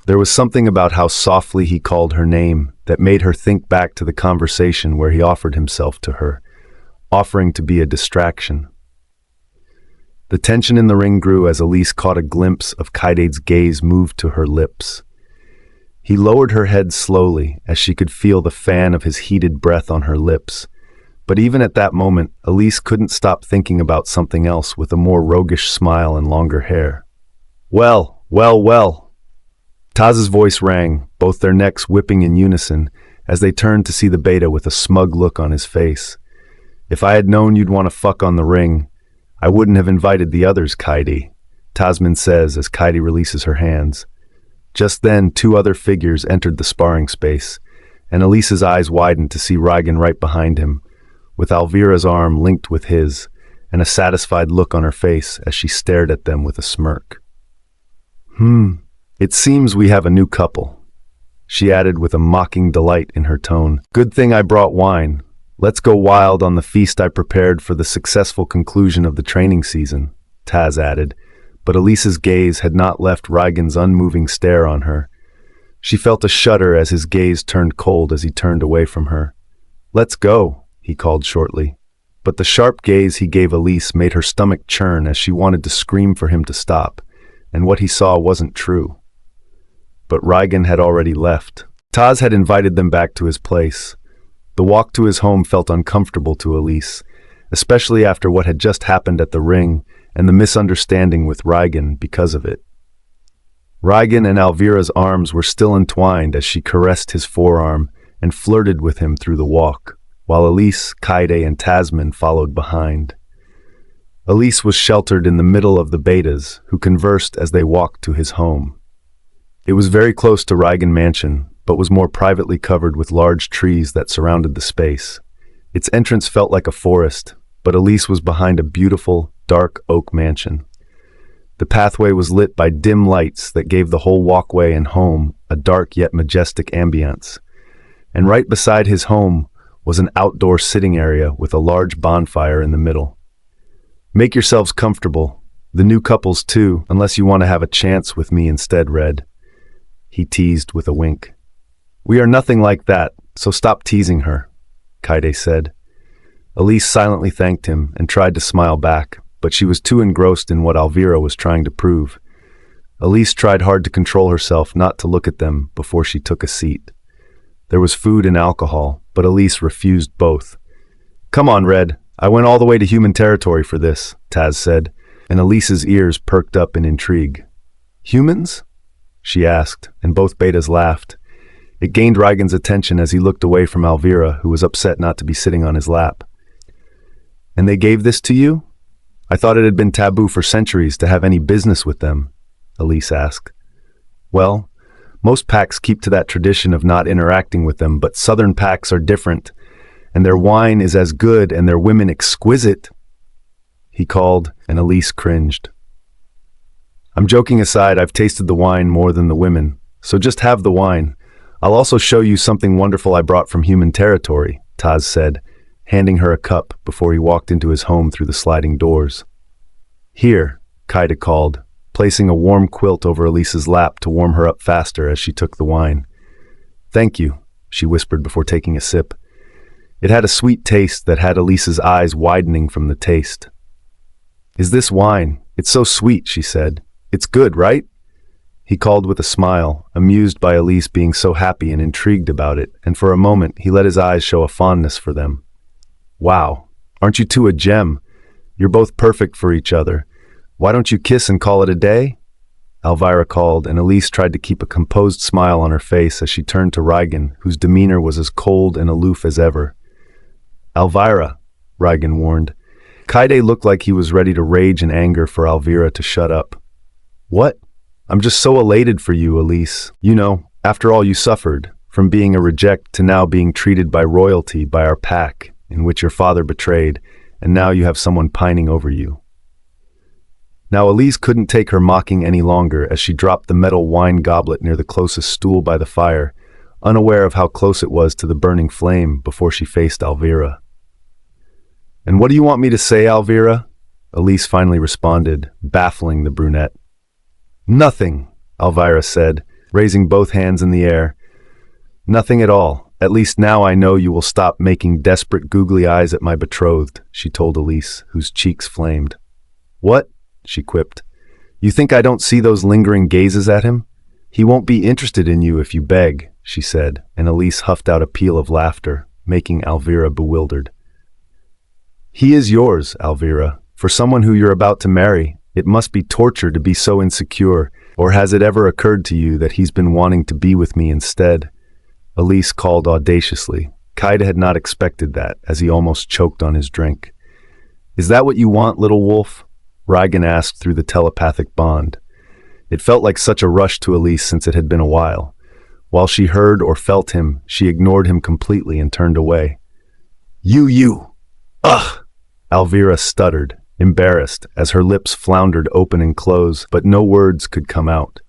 There was something about how softly he called her name that made her think back to the conversation where he offered himself to her, offering to be a distraction. The tension in the ring grew as Elise caught a glimpse of Kyren's gaze move to her lips. He lowered her head slowly as she could feel the fan of his heated breath on her lips. But even at that moment, Elise couldn't stop thinking about something else with a more roguish smile and longer hair. "Well, well, well." Taz's voice rang, both their necks whipping in unison, as they turned to see the beta with a smug look on his face. "If I had known you'd want to fuck on the ring, I wouldn't have invited the others, Kyren," Tasman says as Kyren releases her hands. Just then, two other figures entered the sparring space, and Elise's eyes widened to see Rygan right behind him, with Elvira's arm linked with his, and a satisfied look on her face as she stared at them with a smirk. It seems we have a new couple," she added with a mocking delight in her tone. "Good thing I brought wine. Let's go wild on the feast I prepared for the successful conclusion of the training season," Taz added, but Elise's gaze had not left Rygan's unmoving stare on her. She felt a shudder as his gaze turned cold as he turned away from her. "Let's go," he called shortly. But the sharp gaze he gave Elise made her stomach churn as she wanted to scream for him to stop, and what he saw wasn't true. But Rygan had already left. Taz had invited them back to his place. The walk to his home felt uncomfortable to Elise, especially after what had just happened at the ring and the misunderstanding with Rygan because of it. Rygan and Elvira's arms were still entwined as she caressed his forearm and flirted with him through the walk, while Elise, Kyren, and Tasman followed behind. Elise was sheltered in the middle of the betas, who conversed as they walked to his home. It was very close to Rygan Mansion, but was more privately covered with large trees that surrounded the space. Its entrance felt like a forest, but Elise was behind a beautiful, dark oak mansion. The pathway was lit by dim lights that gave the whole walkway and home a dark yet majestic ambience. And right beside his home was an outdoor sitting area with a large bonfire in the middle. "Make yourselves comfortable. The new couples too, unless you want to have a chance with me instead, Red," he teased with a wink. "We are nothing like that, so stop teasing her," Kyren said. Elise silently thanked him and tried to smile back, but she was too engrossed in what Elvira was trying to prove. Elise tried hard to control herself not to look at them before she took a seat. There was food and alcohol, but Elise refused both. "Come on, Red. I went all the way to human territory for this," Taz said, and Elise's ears perked up in intrigue. "Humans?" she asked, and both betas laughed. It gained Rygan's attention as he looked away from Elvira, who was upset not to be sitting on his lap. "And they gave this to you? I thought it had been taboo for centuries to have any business with them," Elise asked. "Well, most packs keep to that tradition of not interacting with them, but southern packs are different, and their wine is as good and their women exquisite," he called, and Elise cringed. "I'm joking aside, I've tasted the wine more than the women, so just have the wine. I'll also show you something wonderful I brought from human territory," Taz said, handing her a cup before he walked into his home through the sliding doors. "Here," Kyren called, placing a warm quilt over Elise's lap to warm her up faster as she took the wine. "Thank you," she whispered before taking a sip. It had a sweet taste that had Elise's eyes widening from the taste. "Is this wine? It's so sweet," she said. "It's good, right?" he called with a smile, amused by Elise being so happy and intrigued about it, and for a moment he let his eyes show a fondness for them. Wow, aren't you two a gem? You're both perfect for each other. Why don't you kiss and call it a day? Elvira called, and Elise tried to keep a composed smile on her face as she turned to Rygan, whose demeanor was as cold and aloof as ever. Elvira, Rygan warned. Kyren looked like he was ready to rage in anger for Elvira to shut up. What? I'm just so elated for you, Elise. You know, after all you suffered, from being a reject to now being treated by royalty by our pack, in which your father betrayed, and now you have someone pining over you. Now Elise couldn't take her mocking any longer as she dropped the metal wine goblet near the closest stool by the fire, unaware of how close it was to the burning flame before she faced Elvira. And what do you want me to say, Elvira? Elise finally responded, baffling the brunette. Nothing, Elvira said, raising both hands in the air. Nothing at all. At least now I know you will stop making desperate googly eyes at my betrothed, she told Elise, whose cheeks flamed. What? She quipped. You think I don't see those lingering gazes at him? He won't be interested in you if you beg, she said, and Elise huffed out a peal of laughter, making Elvira bewildered. He is yours, Elvira. For someone who you're about to marry, it must be torture to be so insecure, or has it ever occurred to you that he's been wanting to be with me instead? Elise called audaciously. Kyren had not expected that, as he almost choked on his drink. Is that what you want, little wolf? Rygan asked through the telepathic bond. It felt like such a rush to Elise since it had been a while. While she heard or felt him, she ignored him completely and turned away. You! Ugh! Elvira stuttered, embarrassed, as her lips floundered open and close, but no words could come out.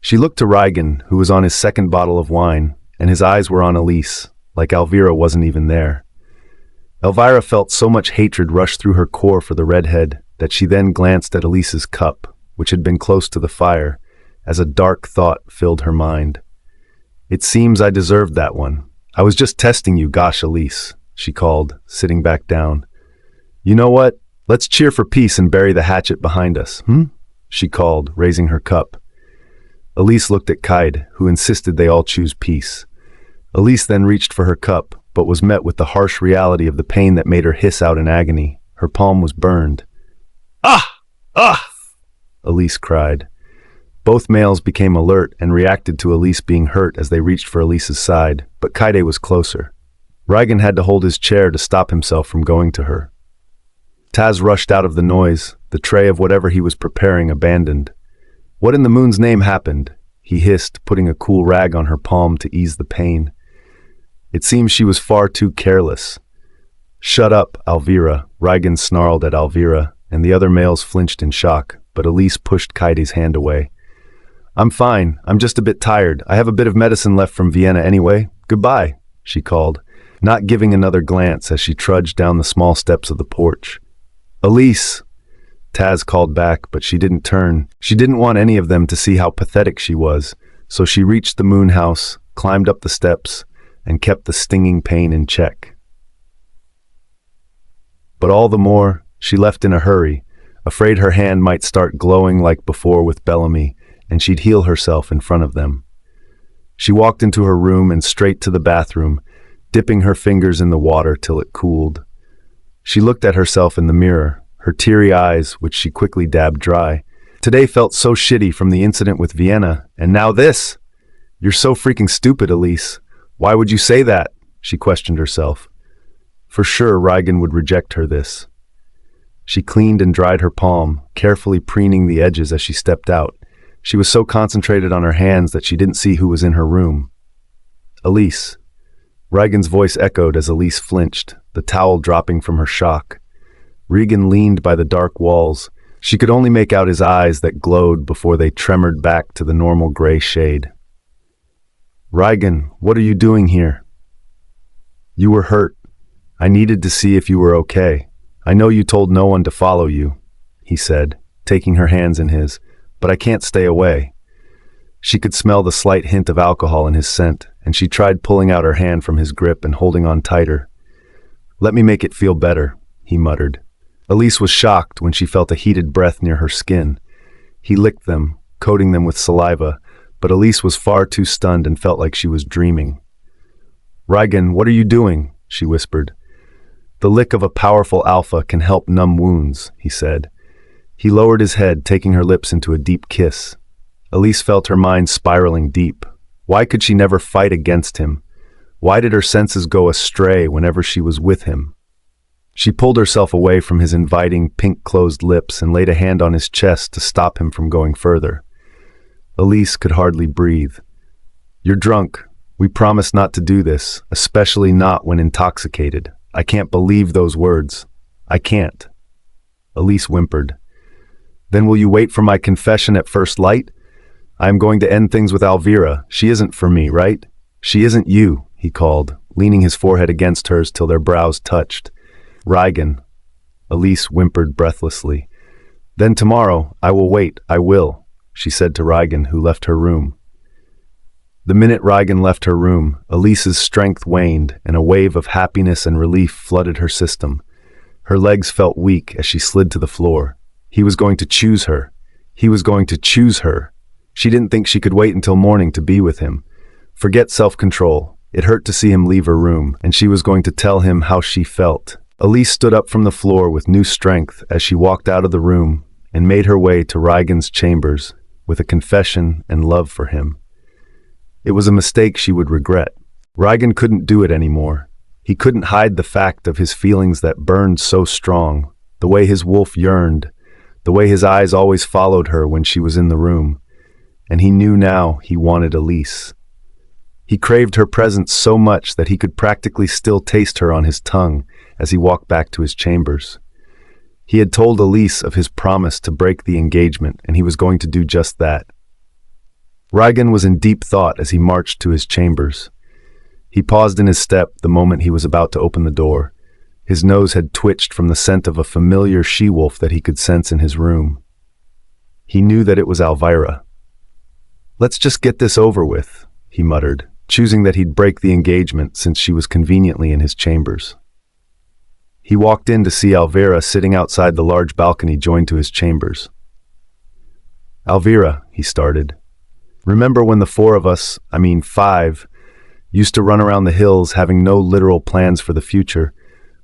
She looked to Rygan, who was on his second bottle of wine, and his eyes were on Elise, like Elvira wasn't even there. Elvira felt so much hatred rush through her core for the redhead that she then glanced at Elise's cup, which had been close to the fire, as a dark thought filled her mind. It seems I deserved that one. I was just testing you, gosh, Elise, she called, sitting back down. You know what? Let's cheer for peace and bury the hatchet behind us, she called, raising her cup. Elise looked at Kyren, who insisted they all choose peace. Elise then reached for her cup, but was met with the harsh reality of the pain that made her hiss out in agony. Her palm was burned. Ah! Ah! Elise cried. Both males became alert and reacted to Elise being hurt as they reached for Elise's side, but Kyren was closer. Rygan had to hold his chair to stop himself from going to her. Taz rushed out of the noise, the tray of whatever he was preparing abandoned. What in the moon's name happened? He hissed, putting a cool rag on her palm to ease the pain. It seems she was far too careless. Shut up, Elvira, Rygan snarled at Elvira, and the other males flinched in shock, but Elise pushed Kyren's hand away. I'm fine, I'm just a bit tired. I have a bit of medicine left from Vienna anyway. Goodbye, she called, not giving another glance as she trudged down the small steps of the porch. Elise! Taz called back, but she didn't turn. She didn't want any of them to see how pathetic she was, so she reached the moon house, climbed up the steps, and kept the stinging pain in check. But all the more, she left in a hurry, afraid her hand might start glowing like before with Bellamy, and she'd heal herself in front of them. She walked into her room and straight to the bathroom, dipping her fingers in the water till it cooled. She looked at herself in the mirror, her teary eyes, which she quickly dabbed dry. Today felt so shitty from the incident with Vienna, and now this! You're so freaking stupid, Elise. Why would you say that? She questioned herself. For sure, Rygan would reject her this. She cleaned and dried her palm, carefully preening the edges as she stepped out. She was so concentrated on her hands that she didn't see who was in her room. Elise. Rygan's voice echoed as Elise flinched, the towel dropping from her shock. Rygan leaned by the dark walls. She could only make out his eyes that glowed before they tremored back to the normal gray shade. Rygan, what are you doing here? You were hurt. I needed to see if you were okay. I know you told no one to follow you, he said, taking her hands in his, but I can't stay away. She could smell the slight hint of alcohol in his scent, and she tried pulling out her hand from his grip and holding on tighter. Let me make it feel better, he muttered. Elise was shocked when she felt a heated breath near her skin. He licked them, coating them with saliva, but Elise was far too stunned and felt like she was dreaming. "Rygan, what are you doing?" she whispered. "The lick of a powerful alpha can help numb wounds," he said. He lowered his head, taking her lips into a deep kiss. Elise felt her mind spiraling deep. Why could she never fight against him? Why did her senses go astray whenever she was with him? She pulled herself away from his inviting, pink-closed lips and laid a hand on his chest to stop him from going further. Elise could hardly breathe. "You're drunk. We promised not to do this, especially not when intoxicated. I can't believe those words. I can't." Elise whimpered. "Then will you wait for my confession at first light? I am going to end things with Elvira. She isn't for me, right? She isn't you," he called, leaning his forehead against hers till their brows touched. "Rygan." Elise whimpered breathlessly. "Then tomorrow, I will wait, I will," she said to Rygan, who left her room. The minute Rygan left her room, Elise's strength waned, and a wave of happiness and relief flooded her system. Her legs felt weak as she slid to the floor. He was going to choose her. He was going to choose her. She didn't think she could wait until morning to be with him. Forget self-control. It hurt to see him leave her room, and she was going to tell him how she felt. Elise stood up from the floor with new strength as she walked out of the room and made her way to Rygan's chambers with a confession and love for him. It was a mistake she would regret. Rygan couldn't do it anymore. He couldn't hide the fact of his feelings that burned so strong, the way his wolf yearned, the way his eyes always followed her when she was in the room. And he knew now he wanted Elise. He craved her presence so much that he could practically still taste her on his tongue as he walked back to his chambers. He had told Elise of his promise to break the engagement, and he was going to do just that. Rygan was in deep thought as he marched to his chambers. He paused in his step the moment he was about to open the door. His nose had twitched from the scent of a familiar she-wolf that he could sense in his room. He knew that it was Elvira. "Let's just get this over with," he muttered, choosing that he'd break the engagement since she was conveniently in his chambers. He walked in to see Elvira sitting outside the large balcony joined to his chambers. "Elvira," he started, "remember when the four of us, 5, used to run around the hills having no literal plans for the future?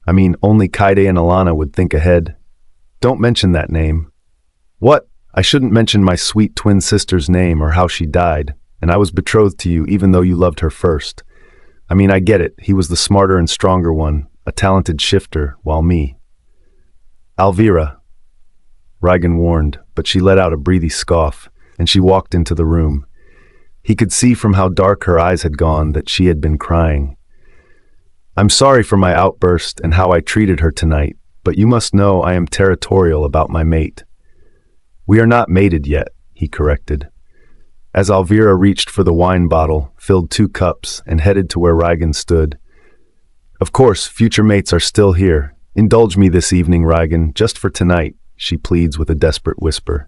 Only Kyren and Alana would think ahead. Don't mention that name." "What? I shouldn't mention my sweet twin sister's name or how she died, and I was betrothed to you even though you loved her first. I get it, he was the smarter and stronger one, a talented shifter, while me." "Elvira," Rygan warned, but she let out a breathy scoff, and she walked into the room. He could see from how dark her eyes had gone that she had been crying. "I'm sorry for my outburst and how I treated her tonight, but you must know I am territorial about my mate." "We are not mated yet," he corrected. As Elvira reached for the wine bottle, filled 2 cups, and headed to where Rygan stood. "Of course, future mates are still here. Indulge me this evening, Rygan, just for tonight," she pleads with a desperate whisper.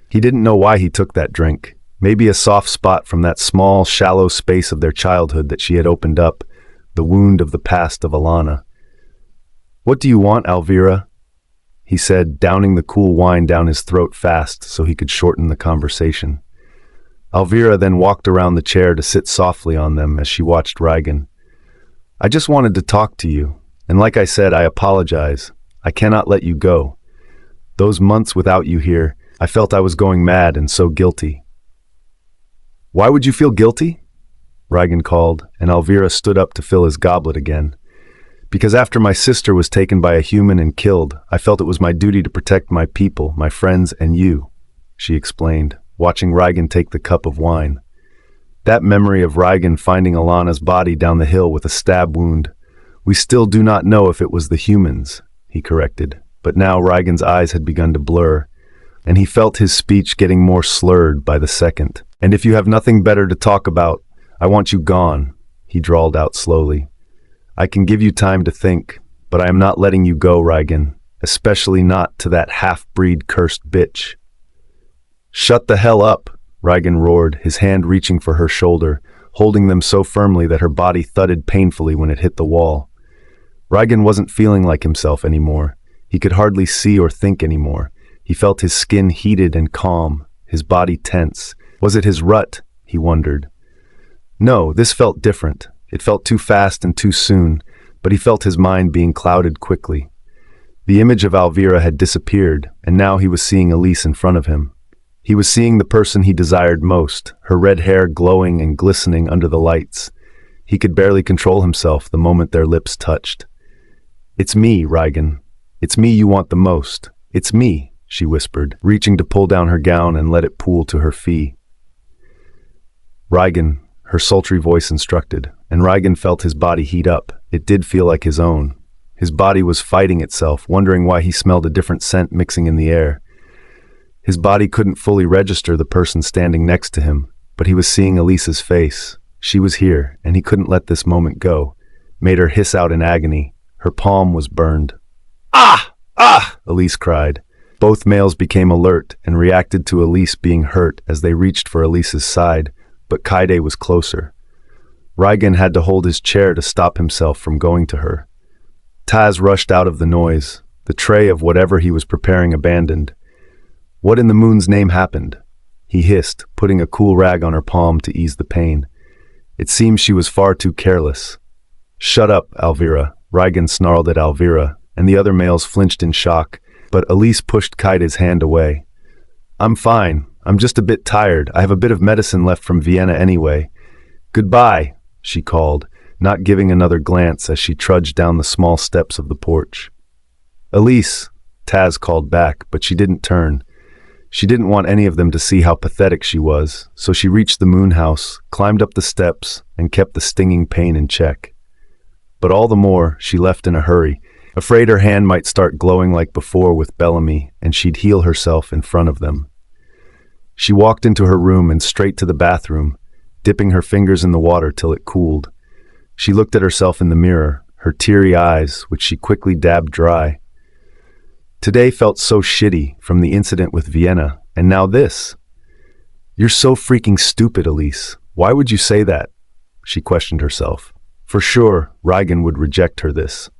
He didn't know why he took that drink. Maybe a soft spot from that small, shallow space of their childhood that she had opened up, the wound of the past of Alana. "What do you want, Elvira?" he said, downing the cool wine down his throat fast so he could shorten the conversation. Elvira then walked around the chair to sit softly on them as she watched Rygan. "I just wanted to talk to you, and like I said, I apologize. I cannot let you go. Those months without you here, I felt I was going mad and so guilty." "Why would you feel guilty?" Rygan called, and Elvira stood up to fill his goblet again. "Because after my sister was taken by a human and killed, I felt it was my duty to protect my people, my friends, and you," she explained, watching Rygan take the cup of wine. That memory of Rygan finding Alana's body down the hill with a stab wound. "We still do not know if it was the humans," he corrected, but now Rygan's eyes had begun to blur, and he felt his speech getting more slurred by the second. "And if you have nothing better to talk about, I want you gone," he drawled out slowly. "I can give you time to think, but I am not letting you go, Rygan, especially not to that half-breed cursed bitch." "Shut the hell up," Rygan roared, his hand reaching for her shoulder, holding them so firmly that her body thudded painfully when it hit the wall. Rygan wasn't feeling like himself anymore. He could hardly see or think anymore. He felt his skin heated and calm, his body tense. Was it his rut? He wondered. No, this felt different. It felt too fast and too soon, but he felt his mind being clouded quickly. The image of Elvira had disappeared, and now he was seeing Elise in front of him. He was seeing the person he desired most, her red hair glowing and glistening under the lights. He could barely control himself the moment their lips touched. "It's me, Rygan. It's me you want the most. It's me," she whispered, reaching to pull down her gown and let it pool to her fee. "Rygan," her sultry voice instructed, and Rygan felt his body heat up. It did feel like his own. His body was fighting itself, wondering why he smelled a different scent mixing in the air. His body couldn't fully register the person standing next to him, but he was seeing Elise's face. She was here, and he couldn't let this moment go. Made her hiss out in agony. Her palm was burned. "Ah! Ah!" Elise cried. Both males became alert and reacted to Elise being hurt as they reached for Elise's side, but Kyren was closer. Rygan had to hold his chair to stop himself from going to her. Taz rushed out of the noise, the tray of whatever he was preparing abandoned. "What in the moon's name happened?" he hissed, putting a cool rag on her palm to ease the pain. It seemed she was far too careless. "Shut up, Elvira," Rygan snarled at Elvira, and the other males flinched in shock, but Elise pushed Kyren's hand away. "I'm fine. I'm just a bit tired. I have a bit of medicine left from Vienna anyway." "Goodbye," she called, not giving another glance as she trudged down the small steps of the porch. "Elise," Taz called back, but she didn't turn. She didn't want any of them to see how pathetic she was, so she reached the moon house, climbed up the steps, and kept the stinging pain in check. But all the more, she left in a hurry, afraid her hand might start glowing like before with Bellamy, and she'd heal herself in front of them. She walked into her room and straight to the bathroom, dipping her fingers in the water till it cooled. She looked at herself in the mirror, her teary eyes, which she quickly dabbed dry. Today felt so shitty from the incident with Vienna, and now this. "You're so freaking stupid, Elise. Why would you say that?" she questioned herself. For sure, Rygan would reject her this.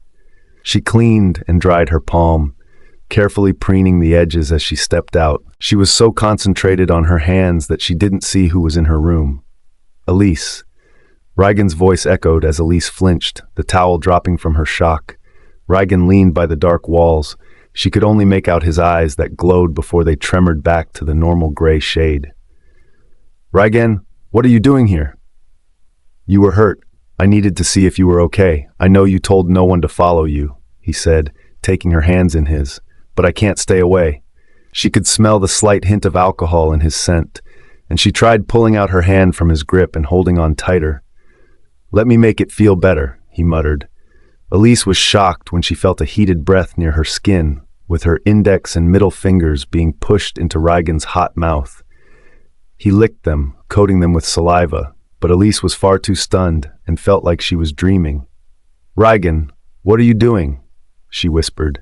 She cleaned and dried her palm, carefully preening the edges as she stepped out. She was so concentrated on her hands that she didn't see who was in her room. "Elise." Rygan's voice echoed as Elise flinched, the towel dropping from her shock. Rygan leaned by the dark walls. She could only make out his eyes that glowed before they tremored back to the normal gray shade. "Rygan, what are you doing here?" "You were hurt. I needed to see if you were okay. I know you told no one to follow you," he said, taking her hands in his. "But I can't stay away." She could smell the slight hint of alcohol in his scent, and she tried pulling out her hand from his grip and holding on tighter. "Let me make it feel better," he muttered. Elise was shocked when she felt a heated breath near her skin, with her index and middle fingers being pushed into Rygan's hot mouth. He licked them, coating them with saliva, but Elise was far too stunned and felt like she was dreaming. "Rygan, what are you doing?" she whispered.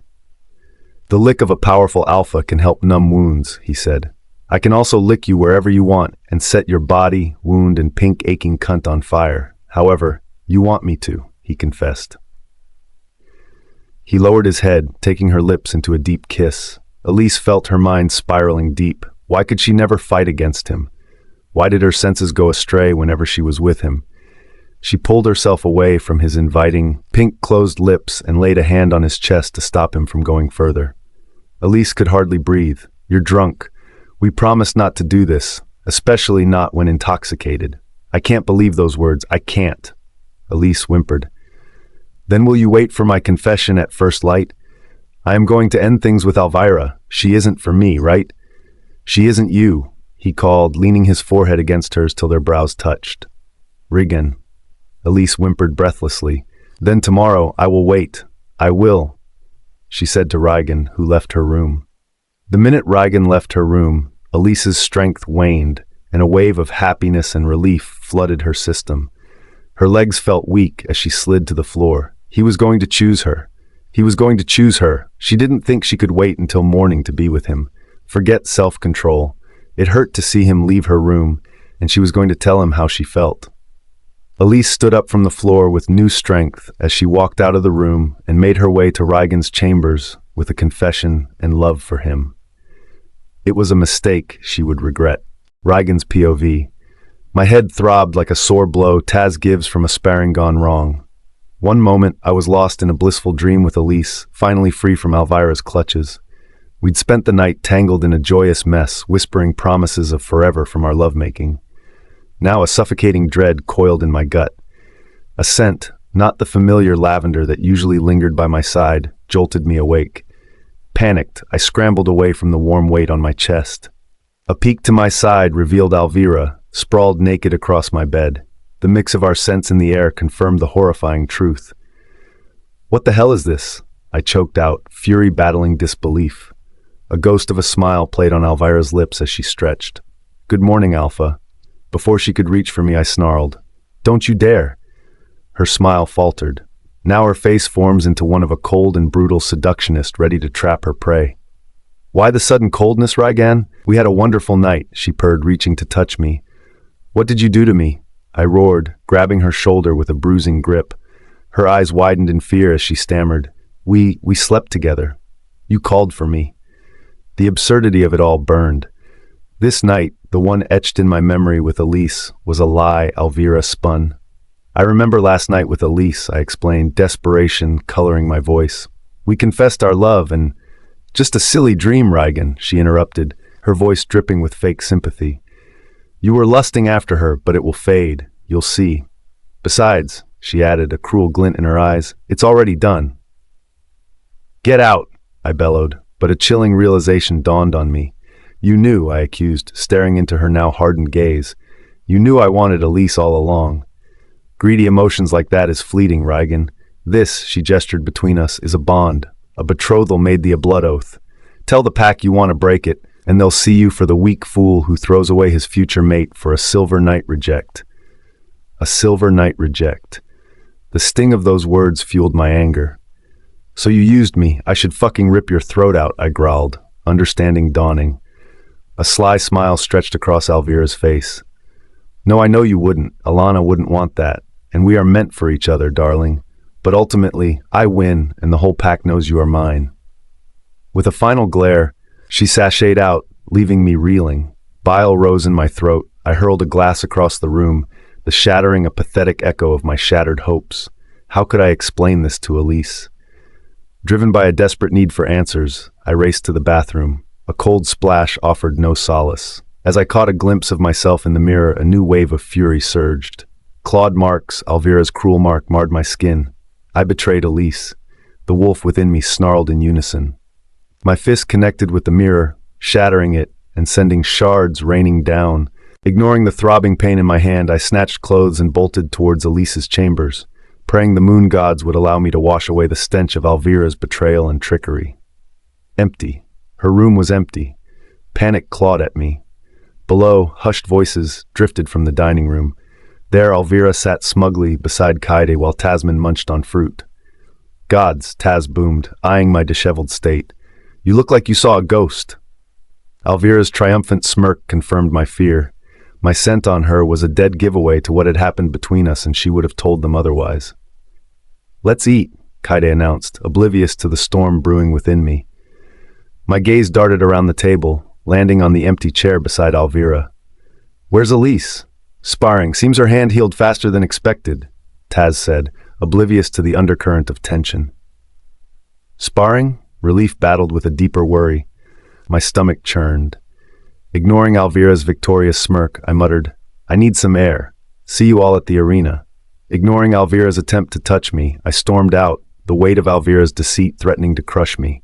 "The lick of a powerful alpha can help numb wounds," he said. "I can also lick you wherever you want and set your body, wound, and pink aching cunt on fire. However, you want me to," he confessed. He lowered his head, taking her lips into a deep kiss. Elise felt her mind spiraling deep. Why could she never fight against him? Why did her senses go astray whenever she was with him? She pulled herself away from his inviting, pink-closed lips and laid a hand on his chest to stop him from going further. Elise could hardly breathe. "You're drunk. We promised not to do this, especially not when intoxicated." "I can't believe those words. I can't," Elise whimpered. "Then will you wait for my confession at first light? I am going to end things with Elvira. She isn't for me, right?" "She isn't you," he called, leaning his forehead against hers till their brows touched. "Rygan," Elise whimpered breathlessly. "Then tomorrow I will wait. I will," she said to Rygan, who left her room. The minute Rygan left her room, Elise's strength waned, and a wave of happiness and relief flooded her system. Her legs felt weak as she slid to the floor. He was going to choose her. He was going to choose her. She didn't think she could wait until morning to be with him. Forget self-control. It hurt to see him leave her room, and she was going to tell him how she felt. Elise stood up from the floor with new strength as she walked out of the room and made her way to Rygan's chambers with a confession and love for him. It was a mistake she would regret. Rygan's POV. My head throbbed like a sore blow Taz gives from a sparring gone wrong. One moment, I was lost in a blissful dream with Elise, finally free from Elvira's clutches. We'd spent the night tangled in a joyous mess, whispering promises of forever from our lovemaking. Now a suffocating dread coiled in my gut. A scent, not the familiar lavender that usually lingered by my side, jolted me awake. Panicked, I scrambled away from the warm weight on my chest. A peek to my side revealed Elvira, sprawled naked across my bed. The mix of our scents in the air confirmed the horrifying truth. "What the hell is this?" I choked out, fury battling disbelief. A ghost of a smile played on Elvira's lips as she stretched. "Good morning, Alpha." Before she could reach for me, I snarled, "Don't you dare!" Her smile faltered. Now her face forms into one of a cold and brutal seductionist ready to trap her prey. "Why the sudden coldness, Rygan? We had a wonderful night," she purred, reaching to touch me. "What did you do to me?" I roared, grabbing her shoulder with a bruising grip. Her eyes widened in fear as she stammered, We slept together. You called for me." The absurdity of it all burned. This night, the one etched in my memory with Elise, was a lie Elvira spun. "I remember last night with Elise," I explained, desperation coloring my voice. "We confessed our love and—" "Just a silly dream, Rygan," she interrupted, her voice dripping with fake sympathy. "You were lusting after her, but it will fade. You'll see. Besides," she added, a cruel glint in her eyes, "it's already done." "Get out," I bellowed, but a chilling realization dawned on me. "You knew," I accused, staring into her now hardened gaze. "You knew I wanted Elise all along. Greedy emotions like that is fleeting, Rygan. This," she gestured between us, "is a bond, a betrothal made the blood oath. Tell the pack you want to break it, and they'll see you for the weak fool who throws away his future mate for a Silvernight reject." A Silvernight reject. The sting of those words fueled my anger. "So you used me. I should fucking rip your throat out," I growled, understanding dawning. A sly smile stretched across Elvira's face. "No, I know you wouldn't. Alana wouldn't want that. And we are meant for each other, darling. But ultimately, I win, and the whole pack knows you are mine." With a final glare, she sashayed out, leaving me reeling. Bile rose in my throat. I hurled a glass across the room, the shattering a pathetic echo of my shattered hopes. How could I explain this to Elise? Driven by a desperate need for answers, I raced to the bathroom. A cold splash offered no solace. As I caught a glimpse of myself in the mirror, a new wave of fury surged. Clawed marks, Elvira's cruel mark, marred my skin. I betrayed Elise. The wolf within me snarled in unison. My fist connected with the mirror, shattering it and sending shards raining down. Ignoring the throbbing pain in my hand, I snatched clothes and bolted towards Elise's chambers, praying the moon gods would allow me to wash away the stench of Elvira's betrayal and trickery. Empty. Her room was empty. Panic clawed at me. Below, hushed voices drifted from the dining room. There, Elvira sat smugly beside Kyren while Tasman munched on fruit. "Gods," Taz boomed, eyeing my disheveled state. "You look like you saw a ghost." Elvira's triumphant smirk confirmed my fear. My scent on her was a dead giveaway to what had happened between us, and she would have told them otherwise. "Let's eat," Kyren announced, oblivious to the storm brewing within me. My gaze darted around the table, landing on the empty chair beside Elvira. "Where's Elise?" "Sparring. Seems her hand healed faster than expected," Taz said, oblivious to the undercurrent of tension. "Sparring?" Relief battled with a deeper worry. My stomach churned. Ignoring Elvira's victorious smirk, I muttered, "I need some air. See you all at the arena." Ignoring Elvira's attempt to touch me, I stormed out, the weight of Elvira's deceit threatening to crush me.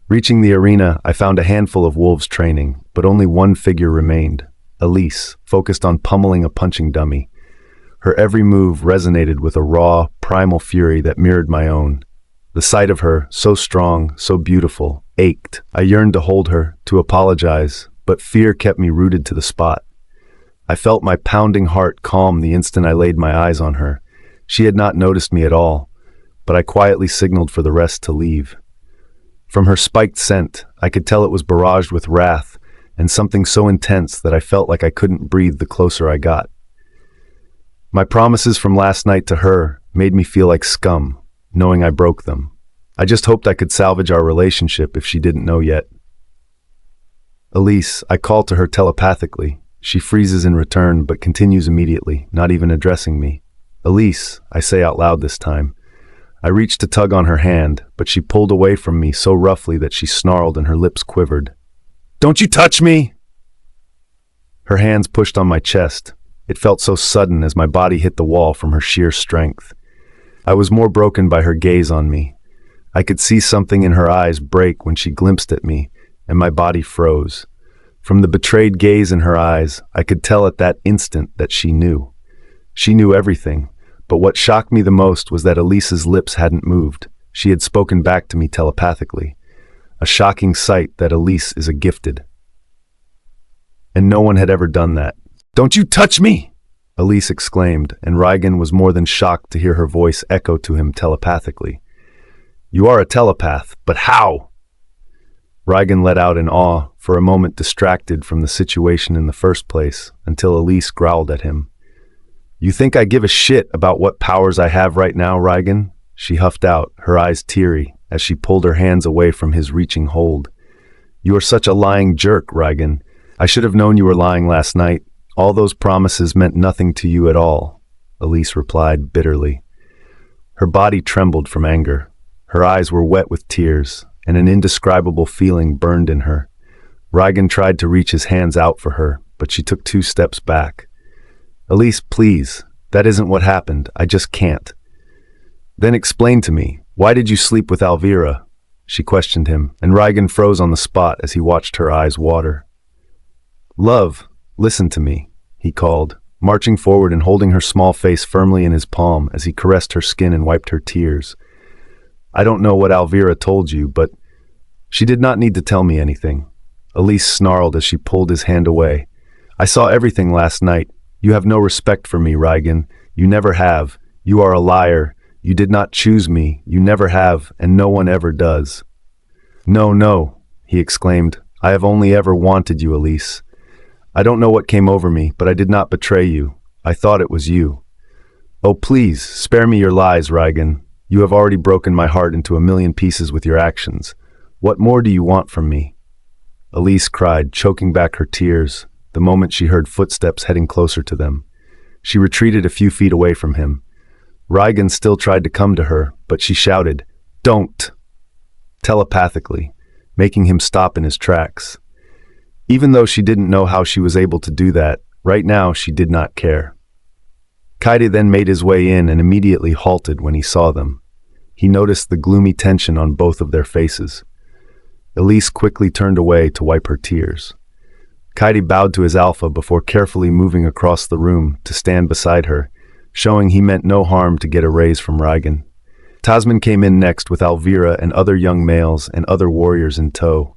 Reaching the arena, I found a handful of wolves training, but only one figure remained. Elise, focused on pummeling a punching dummy. Her every move resonated with a raw, primal fury that mirrored my own. The sight of her, so strong, so beautiful, ached. I yearned to hold her, to apologize, but fear kept me rooted to the spot. I felt my pounding heart calm the instant I laid my eyes on her. She had not noticed me at all, but I quietly signaled for the rest to leave. From her spiked scent, I could tell it was barraged with wrath, and something so intense that I felt like I couldn't breathe the closer I got. My promises from last night to her made me feel like scum, knowing I broke them. I just hoped I could salvage our relationship if she didn't know yet. Elise, I call to her telepathically. She freezes in return, but continues immediately, not even addressing me. Elise, I say out loud this time. I reach to tug on her hand, but she pulled away from me so roughly that she snarled and her lips quivered. Don't you touch me! Her hands pushed on my chest. It felt so sudden as my body hit the wall from her sheer strength. I was more broken by her gaze on me. I could see something in her eyes break when she glimpsed at me, and my body froze. From the betrayed gaze in her eyes, I could tell at that instant that she knew. She knew everything, but what shocked me the most was that Elise's lips hadn't moved. She had spoken back to me telepathically. A shocking sight that Elise is a gifted. And no one had ever done that. Don't you touch me! Elise exclaimed, and Rygan was more than shocked to hear her voice echo to him telepathically. You are a telepath, but how? Rygan let out in awe, for a moment distracted from the situation in the first place, until Elise growled at him. You think I give a shit about what powers I have right now, Rygan? She huffed out, her eyes teary, as she pulled her hands away from his reaching hold. You are such a lying jerk, Rygan. I should have known you were lying last night. All those promises meant nothing to you at all, Elise replied bitterly. Her body trembled from anger. Her eyes were wet with tears, and an indescribable feeling burned in her. Rygan tried to reach his hands out for her, but she took 2 steps back. Elise, please, that isn't what happened. I just can't. Then explain to me, why did you sleep with Alvira? She questioned him, and Rygan froze on the spot as he watched her eyes water. Love, listen to me, he called, marching forward and holding her small face firmly in his palm as he caressed her skin and wiped her tears. I don't know what Alvira told you, but she did not need to tell me anything. Elise snarled as she pulled his hand away. I saw everything last night. You have no respect for me, Rygan. You never have. You are a liar. You did not choose me. You never have, and no one ever does. No, no, he exclaimed. I have only ever wanted you, Elise. I don't know what came over me, but I did not betray you. I thought it was you. Oh, please, spare me your lies, Rygan. You have already broken my heart into a million pieces with your actions. What more do you want from me? Elise cried, choking back her tears, the moment she heard footsteps heading closer to them. She retreated a few feet away from him. Rygan still tried to come to her, but she shouted, "Don't!" telepathically, making him stop in his tracks. Even though she didn't know how she was able to do that, right now she did not care. Kyren then made his way in and immediately halted when he saw them. He noticed the gloomy tension on both of their faces. Elise quickly turned away to wipe her tears. Kyren bowed to his alpha before carefully moving across the room to stand beside her, showing he meant no harm to get a raise from Rygan. Tasman came in next with Alvira and other young males and other warriors in tow.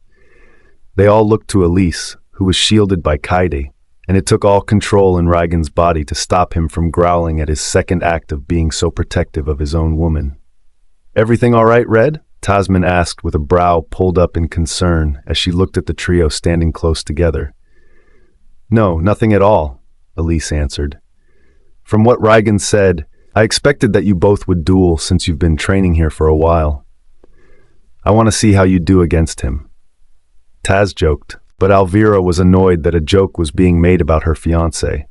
They all looked to Elise, who was shielded by Kyren, and it took all control in Rygan's body to stop him from growling at his second act of being so protective of his own woman. Everything all right, Red? Tasman asked with a brow pulled up in concern as she looked at the trio standing close together. No, nothing at all, Elise answered. From what Rygan said, I expected that you both would duel since you've been training here for a while. I want to see how you do against him. Taz joked, but Alvira was annoyed that a joke was being made about her fiancé.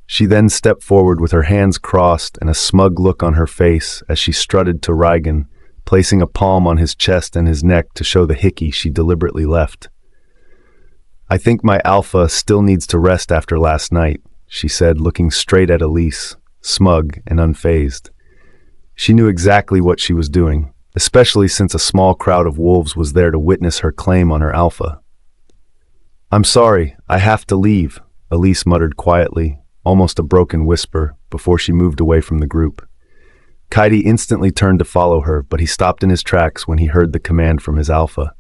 She then stepped forward with her hands crossed and a smug look on her face as she strutted to Rygan, placing a palm on his chest and his neck to show the hickey she deliberately left. I think my alpha still needs to rest after last night, she said, looking straight at Elise, smug and unfazed. She knew exactly what she was doing, especially since a small crowd of wolves was there to witness her claim on her alpha. I'm sorry, I have to leave, Elise muttered quietly, almost a broken whisper, before she moved away from the group. Kyren instantly turned to follow her, but he stopped in his tracks when he heard the command from his alpha.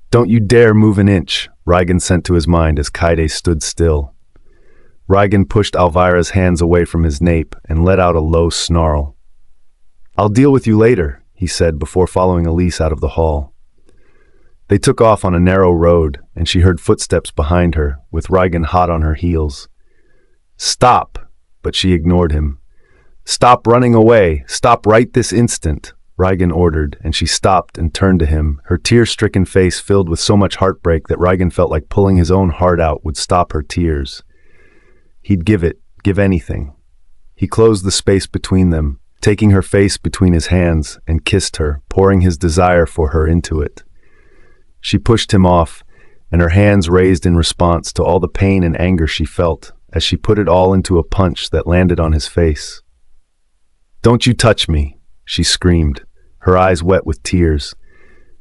Don't you dare move an inch, Rygan sent to his mind as Kyren stood still. Rygan pushed Alvira's hands away from his nape and let out a low snarl. I'll deal with you later, he said before following Elise out of the hall. They took off on a narrow road, and she heard footsteps behind her, with Rygan hot on her heels. Stop, but she ignored him. Stop running away. Stop right this instant, Rygan ordered, and she stopped and turned to him, her tear-stricken face filled with so much heartbreak that Rygan felt like pulling his own heart out would stop her tears. He'd give anything. He closed the space between them, taking her face between his hands, and kissed her, pouring his desire for her into it. She pushed him off, and her hands raised in response to all the pain and anger she felt, as she put it all into a punch that landed on his face. "Don't you touch me," she screamed, her eyes wet with tears.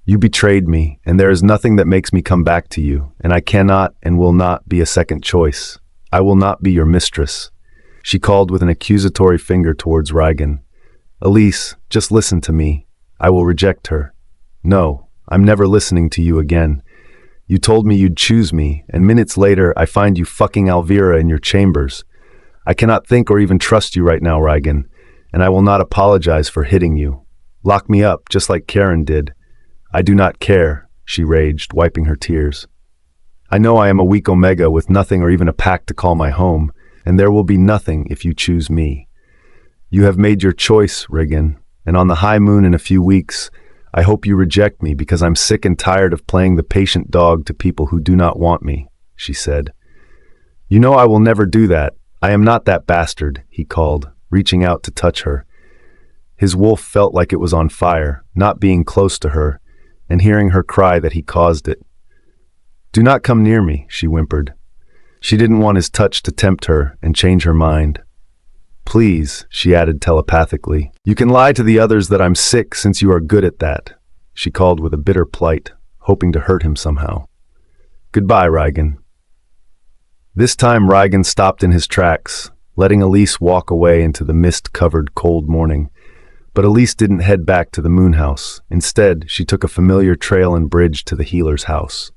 "You betrayed me, and there is nothing that makes me come back to you, and I cannot and will not be a second choice. I will not be your mistress." She called with an accusatory finger towards Rygan. "Elise, just listen to me. I will reject her. No, I'm never listening to you again. You told me you'd choose me, and minutes later I find you fucking Alvira in your chambers. I cannot think or even trust you right now, Rygan, and I will not apologize for hitting you. Lock me up, just like Kyren did." "I do not care," she raged, wiping her tears. "I know I am a weak Omega with nothing or even a pack to call my home, and there will be nothing if you choose me. You have made your choice, Rygan, and on the high moon in a few weeks, I hope you reject me because I'm sick and tired of playing the patient dog to people who do not want me," she said. "You know I will never do that. I am not that bastard," he called, reaching out to touch her. His wolf felt like it was on fire, not being close to her, and hearing her cry that he caused it. "Do not come near me," she whimpered. She didn't want his touch to tempt her and change her mind. "Please," she added telepathically. "You can lie to the others that I'm sick since you are good at that," she called with a bitter plight, hoping to hurt him somehow. "Goodbye, Rygan." This time Rygan stopped in his tracks, letting Elise walk away into the mist-covered cold morning. But Elise didn't head back to the moon house. Instead, she took a familiar trail and bridge to the healer's house.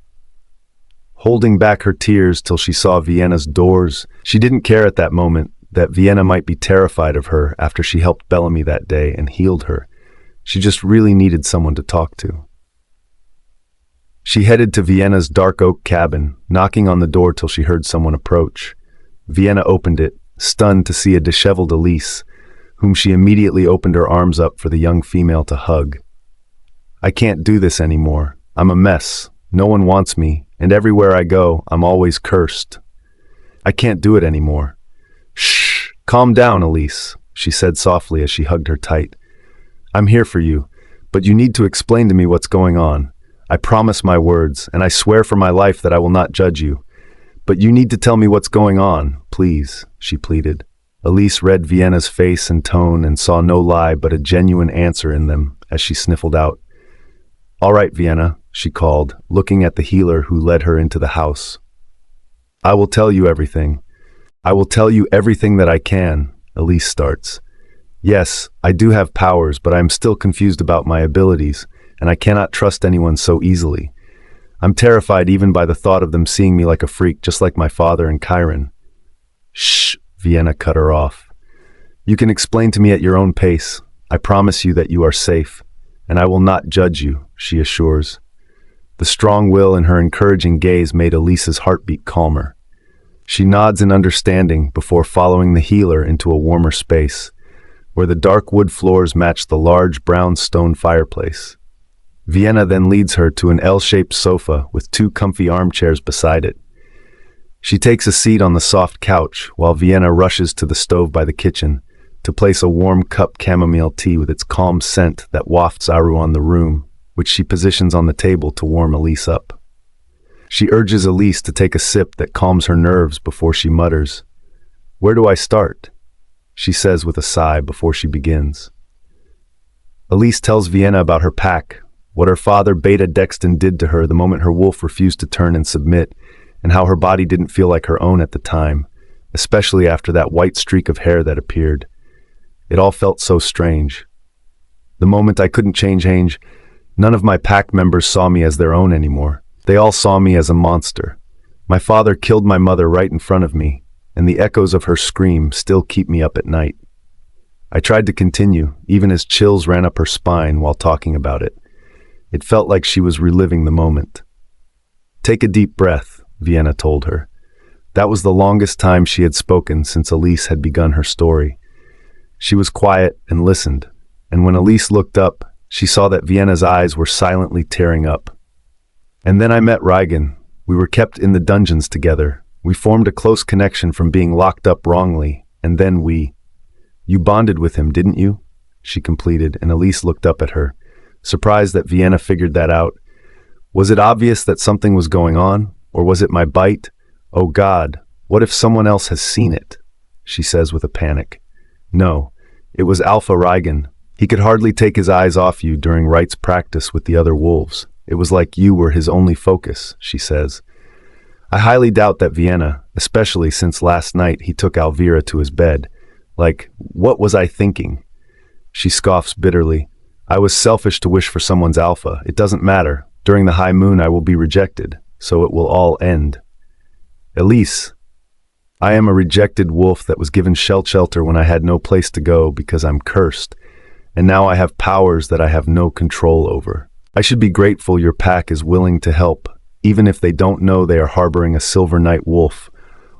Holding back her tears till she saw Vienna's doors, she didn't care at that moment that Vienna might be terrified of her after she helped Bellamy that day and healed her. She just really needed someone to talk to. She headed to Vienna's dark oak cabin, knocking on the door till she heard someone approach. Vienna opened it, stunned to see a disheveled Elise, whom she immediately opened her arms up for the young female to hug. "I can't do this anymore. I'm a mess. No one wants me, and everywhere I go, I'm always cursed. I can't do it anymore." "Shh, calm down, Elise," she said softly as she hugged her tight. "I'm here for you, but you need to explain to me what's going on. I promise my words, and I swear for my life that I will not judge you. But you need to tell me what's going on, please," she pleaded. Elise read Vienna's face and tone and saw no lie but a genuine answer in them as she sniffled out. "All right, Vienna," she called, looking at the healer who led her into the house. "I will tell you everything. I will tell you everything that I can," Elise starts. "Yes, I do have powers, but I am still confused about my abilities, and I cannot trust anyone so easily. I'm terrified even by the thought of them seeing me like a freak, just like my father and Kyren." "Shh," Vienna cut her off. "You can explain to me at your own pace. I promise you that you are safe, and I will not judge you," she assures. The strong will in her encouraging gaze made Elise's heartbeat calmer. She nods in understanding before following the healer into a warmer space, where the dark wood floors match the large brown stone fireplace. Vienna then leads her to an L-shaped sofa with 2 comfy armchairs beside it. She takes a seat on the soft couch while Vienna rushes to the stove by the kitchen to place a warm cup chamomile tea with its calm scent that wafts around the room, which she positions on the table to warm Elise up. She urges Elise to take a sip that calms her nerves before she mutters, "Where do I start?" she says with a sigh before she begins. Elise tells Vienna about her pack, what her father Beta Dexton did to her the moment her wolf refused to turn and submit, and how her body didn't feel like her own at the time, especially after that white streak of hair that appeared. It all felt so strange. The moment I couldn't change, none of my pack members saw me as their own anymore. They all saw me as a monster. My father killed my mother right in front of me, and the echoes of her scream still keep me up at night. I tried to continue, even as chills ran up her spine while talking about it. It felt like she was reliving the moment. "Take a deep breath," Vienna told her. That was the longest time she had spoken since Elise had begun her story. She was quiet and listened, and when Elise looked up, she saw that Vienna's eyes were silently tearing up. And then I met Rygan. We were kept in the dungeons together. We formed a close connection from being locked up wrongly, and then You bonded with him, didn't you? She completed, and Elise looked up at her, surprised that Vienna figured that out. Was it obvious that something was going on, or was it my bite? Oh God, what if someone else has seen it? She says with a panic. No, it was Alpha Rygan. He could hardly take his eyes off you during rites practice with the other wolves. It was like you were his only focus, she says. I highly doubt that Vienna, especially since last night he took Alvira to his bed. Like, what was I thinking? She scoffs bitterly. I was selfish to wish for someone's alpha. It doesn't matter. During the high moon I will be rejected, so it will all end. Elise, I am a rejected wolf that was given shelter when I had no place to go because I'm cursed, and now I have powers that I have no control over. I should be grateful your pack is willing to help, even if they don't know they are harboring a Silvernight wolf,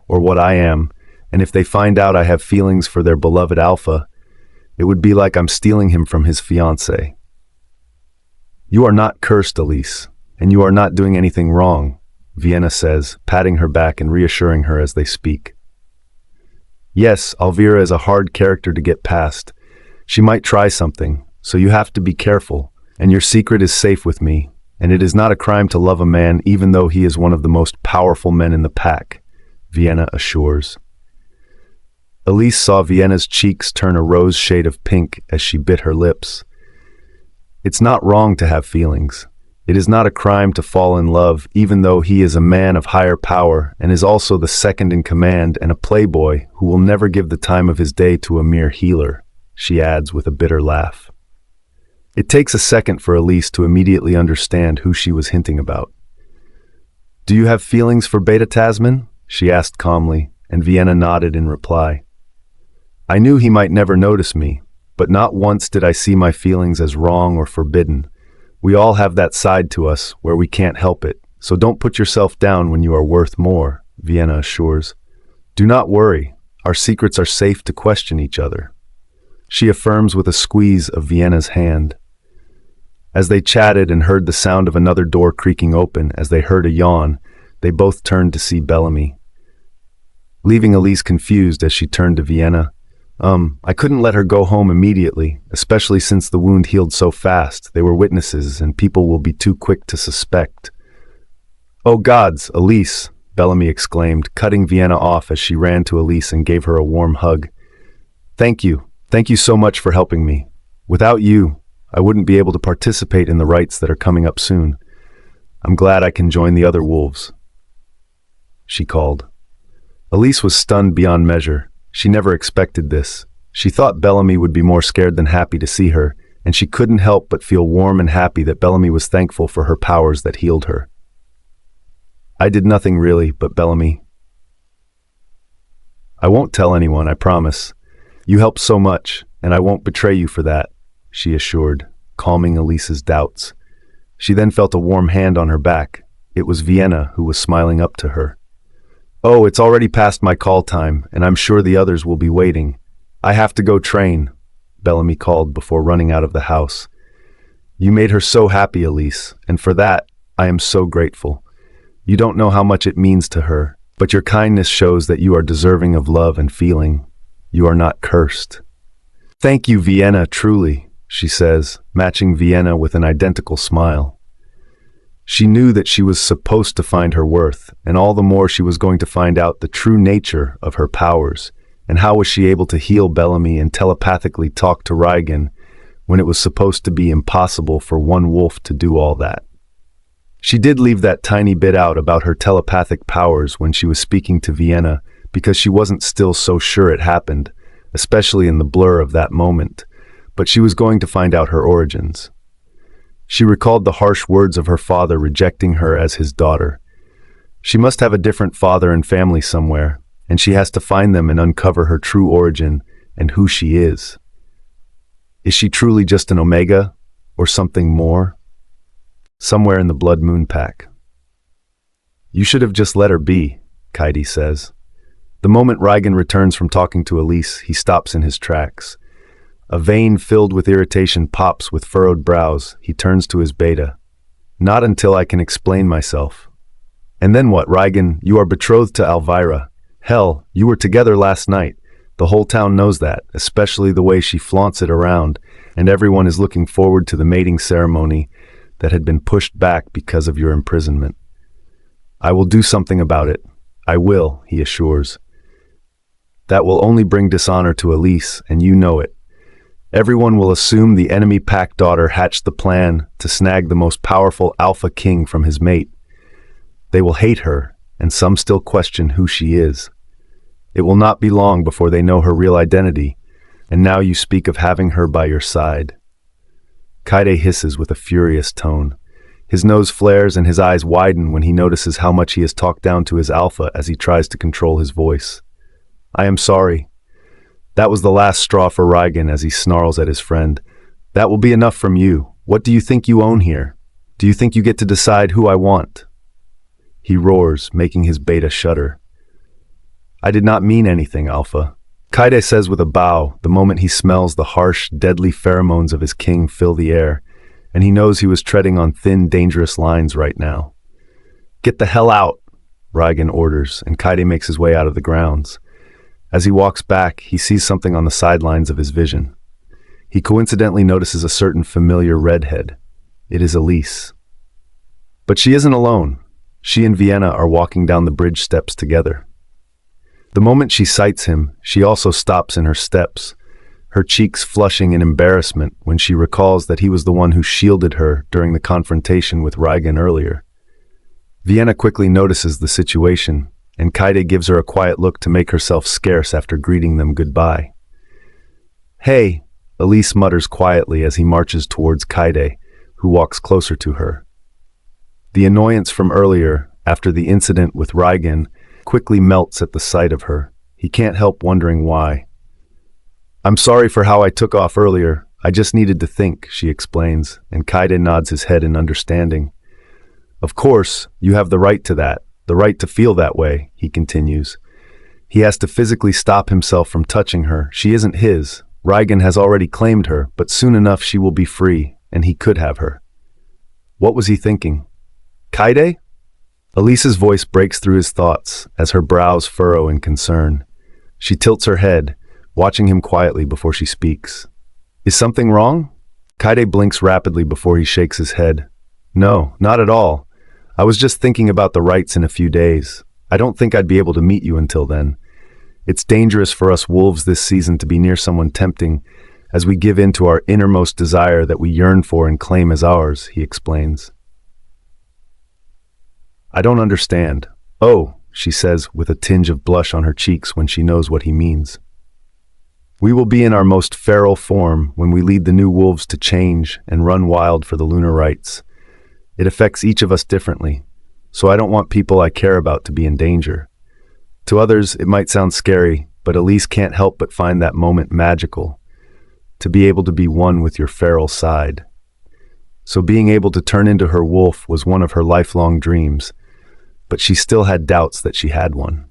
or what I am, and if they find out I have feelings for their beloved Alpha, it would be like I'm stealing him from his fiancé. You are not cursed, Elise, and you are not doing anything wrong, Vienna says, patting her back and reassuring her as they speak. Yes, Alvira is a hard character to get past. She might try something, so you have to be careful, and your secret is safe with me, and it is not a crime to love a man even though he is one of the most powerful men in the pack, Vienna assures. Elise saw Vienna's cheeks turn a rose shade of pink as she bit her lips. It's not wrong to have feelings. It is not a crime to fall in love even though he is a man of higher power and is also the second in command and a playboy who will never give the time of his day to a mere healer, she adds with a bitter laugh. It takes a second for Elise to immediately understand who she was hinting about. Do you have feelings for Beta Tasman? She asked calmly, and Vienna nodded in reply. I knew he might never notice me, but not once did I see my feelings as wrong or forbidden. We all have that side to us where we can't help it, so don't put yourself down when you are worth more, Vienna assures. Do not worry, our secrets are safe to question each other. She affirms with a squeeze of Vienna's hand. As they chatted and heard the sound of another door creaking open as they heard a yawn, they both turned to see Bellamy. Leaving Elise confused as she turned to Vienna, I couldn't let her go home immediately, especially since the wound healed so fast. They were witnesses, and people will be too quick to suspect. Oh gods, Elise, Bellamy exclaimed, cutting Vienna off as she ran to Elise and gave her a warm hug. Thank you so much for helping me. Without you, I wouldn't be able to participate in the rites that are coming up soon. I'm glad I can join the other wolves, she called. Elise was stunned beyond measure. She never expected this. She thought Bellamy would be more scared than happy to see her, and she couldn't help but feel warm and happy that Bellamy was thankful for her powers that healed her. I did nothing really, but Bellamy. I won't tell anyone, I promise. You helped so much, and I won't betray you for that, she assured, calming Elise's doubts. She then felt a warm hand on her back. It was Vienna who was smiling up to her. Oh, it's already past my call time, and I'm sure the others will be waiting. I have to go train, Bellamy called before running out of the house. You made her so happy, Elise, and for that, I am so grateful. You don't know how much it means to her, but your kindness shows that you are deserving of love and feeling. You are not cursed. Thank you, Vienna, truly, she says, matching Vienna with an identical smile. She knew that she was supposed to find her worth, and all the more she was going to find out the true nature of her powers, and how was she able to heal Bellamy and telepathically talk to Rygan when it was supposed to be impossible for one wolf to do all that. She did leave that tiny bit out about her telepathic powers when she was speaking to Vienna because she wasn't still so sure it happened, especially in the blur of that moment, but she was going to find out her origins. She recalled the harsh words of her father rejecting her as his daughter. She must have a different father and family somewhere, and she has to find them and uncover her true origin and who she is. Is she truly just an Omega, or something more? Somewhere in the Blackmoon Pack. You should have just let her be, Kyren says. The moment Rygan returns from talking to Elise, he stops in his tracks. A vein filled with irritation pops with furrowed brows. He turns to his beta. Not until I can explain myself. And then what, Rygan? You are betrothed to Elvira. Hell, you were together last night. The whole town knows that, especially the way she flaunts it around, and everyone is looking forward to the mating ceremony that had been pushed back because of your imprisonment. I will do something about it. I will, he assures. That will only bring dishonor to Elise, and you know it. Everyone will assume the enemy pack daughter hatched the plan to snag the most powerful alpha king from his mate. They will hate her, and some still question who she is. It will not be long before they know her real identity, and now you speak of having her by your side. Kyren hisses with a furious tone. His nose flares and his eyes widen when he notices how much he has talked down to his alpha as he tries to control his voice. I am sorry. That was the last straw for Rygan as he snarls at his friend. That will be enough from you. What do you think you own here? Do you think you get to decide who I want? He roars, making his beta shudder. I did not mean anything, Alpha. Kyren says with a bow, the moment he smells the harsh, deadly pheromones of his king fill the air, and he knows he was treading on thin, dangerous lines right now. Get the hell out, Rygan orders, and Kyren makes his way out of the grounds. As he walks back, he sees something on the sidelines of his vision. He coincidentally notices a certain familiar redhead. It is Elise. But she isn't alone. She and Vienna are walking down the bridge steps together. The moment she sights him, she also stops in her steps, her cheeks flushing in embarrassment when she recalls that he was the one who shielded her during the confrontation with Rygan earlier. Vienna quickly notices the situation, and Kyren gives her a quiet look to make herself scarce after greeting them goodbye. Hey, Elise mutters quietly as he marches towards Kyren, who walks closer to her. The annoyance from earlier, after the incident with Rygan, quickly melts at the sight of her. He can't help wondering why. I'm sorry for how I took off earlier. I just needed to think, she explains, and Kyren nods his head in understanding. Of course, you have the right to that. The right to feel that way, he continues. He has to physically stop himself from touching her. She isn't his. Rygan has already claimed her, but soon enough she will be free, and he could have her. What was he thinking? Kyren? Elise's voice breaks through his thoughts as her brows furrow in concern. She tilts her head, watching him quietly before she speaks. Is something wrong? Kyren blinks rapidly before he shakes his head. No, not at all. I was just thinking about the rites in a few days. I don't think I'd be able to meet you until then. It's dangerous for us wolves this season to be near someone tempting as we give in to our innermost desire that we yearn for and claim as ours, he explains. I don't understand. Oh, she says with a tinge of blush on her cheeks when she knows what he means. We will be in our most feral form when we lead the new wolves to change and run wild for the lunar rites. It affects each of us differently, so I don't want people I care about to be in danger. To others, it might sound scary, but Elise can't help but find that moment magical, to be able to be one with your feral side. So being able to turn into her wolf was one of her lifelong dreams, but she still had doubts that she had one.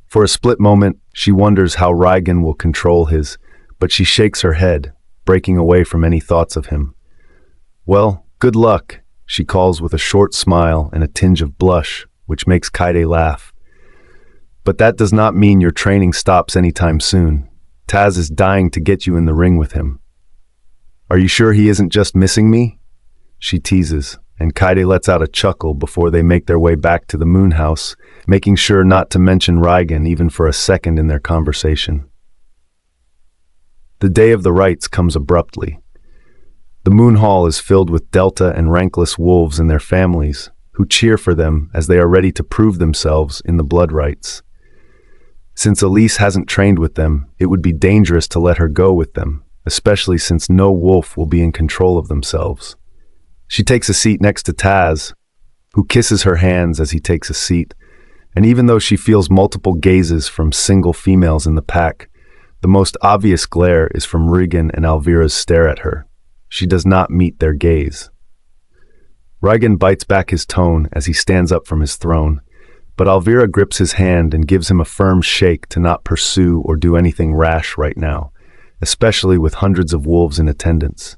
For a split moment, she wonders how Rygan will control his, but she shakes her head, breaking away from any thoughts of him. Well, good luck, she calls with a short smile and a tinge of blush, which makes Kyren laugh. But that does not mean your training stops anytime soon. Taz is dying to get you in the ring with him. Are you sure he isn't just missing me? She teases, and Kyren lets out a chuckle before they make their way back to the moon house, making sure not to mention Rygan even for a second in their conversation. The day of the rites comes abruptly. The moon hall is filled with Delta and rankless wolves and their families, who cheer for them as they are ready to prove themselves in the blood rites. Since Elise hasn't trained with them, it would be dangerous to let her go with them, especially since no wolf will be in control of themselves. She takes a seat next to Taz, who kisses her hands as he takes a seat, and even though she feels multiple gazes from single females in the pack, the most obvious glare is from Rygan and Elvira's stare at her. She does not meet their gaze. Rygan bites back his tone as he stands up from his throne, but Elvira grips his hand and gives him a firm shake to not pursue or do anything rash right now, especially with hundreds of wolves in attendance.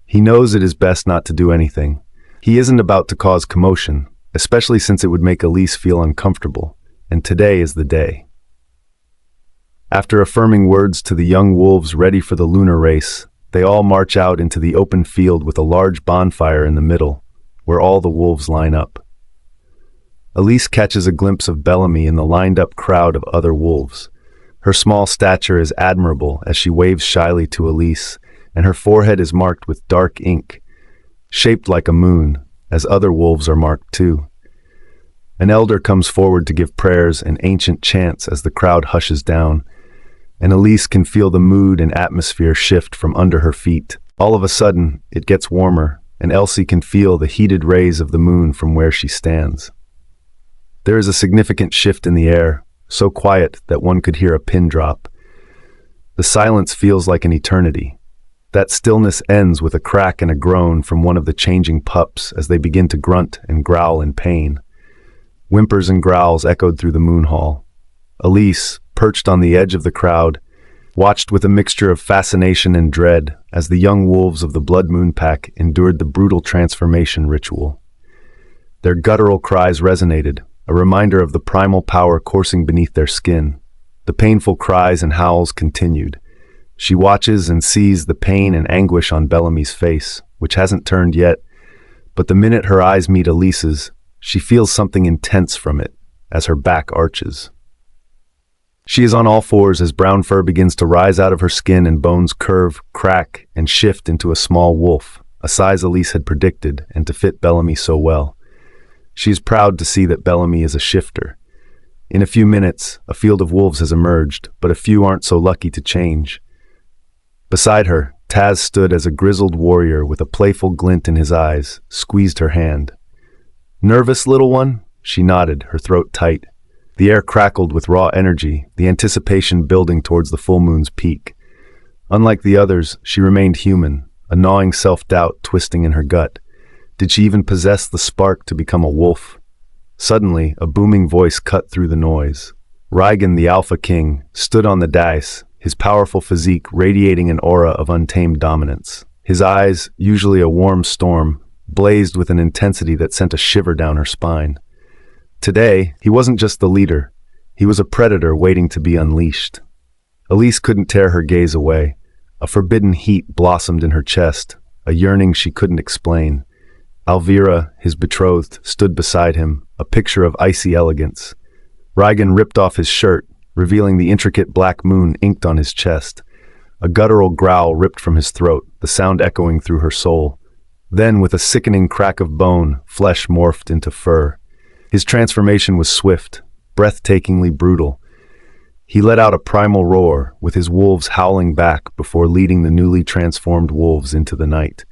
He knows it is best not to do anything. He isn't about to cause commotion, especially since it would make Elise feel uncomfortable, and today is the day. After affirming words to the young wolves ready for the lunar race, they all march out into the open field with a large bonfire in the middle, where all the wolves line up. Elise catches a glimpse of Bellamy in the lined-up crowd of other wolves. Her small stature is admirable as she waves shyly to Elise, and her forehead is marked with dark ink, shaped like a moon, as other wolves are marked too. An elder comes forward to give prayers and ancient chants as the crowd hushes down, and Elise can feel the mood and atmosphere shift from under her feet. All of a sudden, it gets warmer, and Elsie can feel the heated rays of the moon from where she stands. There is a significant shift in the air, so quiet that one could hear a pin drop. The silence feels like an eternity. That stillness ends with a crack and a groan from one of the changing pups as they begin to grunt and growl in pain. Whimpers and growls echoed through the moon hall. Elise, perched on the edge of the crowd, watched with a mixture of fascination and dread as the young wolves of the Blackmoon Pack endured the brutal transformation ritual. Their guttural cries resonated, a reminder of the primal power coursing beneath their skin. The painful cries and howls continued. She watches and sees the pain and anguish on Bellamy's face, which hasn't turned yet, but the minute her eyes meet Elise's, she feels something intense from it as her back arches. She is on all fours as brown fur begins to rise out of her skin and bones curve, crack, and shift into a small wolf, a size Elise had predicted and to fit Bellamy so well. She is proud to see that Bellamy is a shifter. In a few minutes, a field of wolves has emerged, but a few aren't so lucky to change. Beside her, Taz stood as a grizzled warrior with a playful glint in his eyes, squeezed her hand. "Nervous, little one?" She nodded, her throat tight. The air crackled with raw energy, the anticipation building towards the full moon's peak. Unlike the others, she remained human, a gnawing self-doubt twisting in her gut. Did she even possess the spark to become a wolf? Suddenly, a booming voice cut through the noise. Rygan, the Alpha King, stood on the dais, his powerful physique radiating an aura of untamed dominance. His eyes, usually a warm storm, blazed with an intensity that sent a shiver down her spine. Today, he wasn't just the leader. He was a predator waiting to be unleashed. Elise couldn't tear her gaze away. A forbidden heat blossomed in her chest, a yearning she couldn't explain. Alvira, his betrothed, stood beside him, a picture of icy elegance. Rygan ripped off his shirt, revealing the intricate black moon inked on his chest. A guttural growl ripped from his throat, the sound echoing through her soul. Then, with a sickening crack of bone, flesh morphed into fur. His transformation was swift, breathtakingly brutal. He let out a primal roar, with his wolves howling back before leading the newly transformed wolves into the night.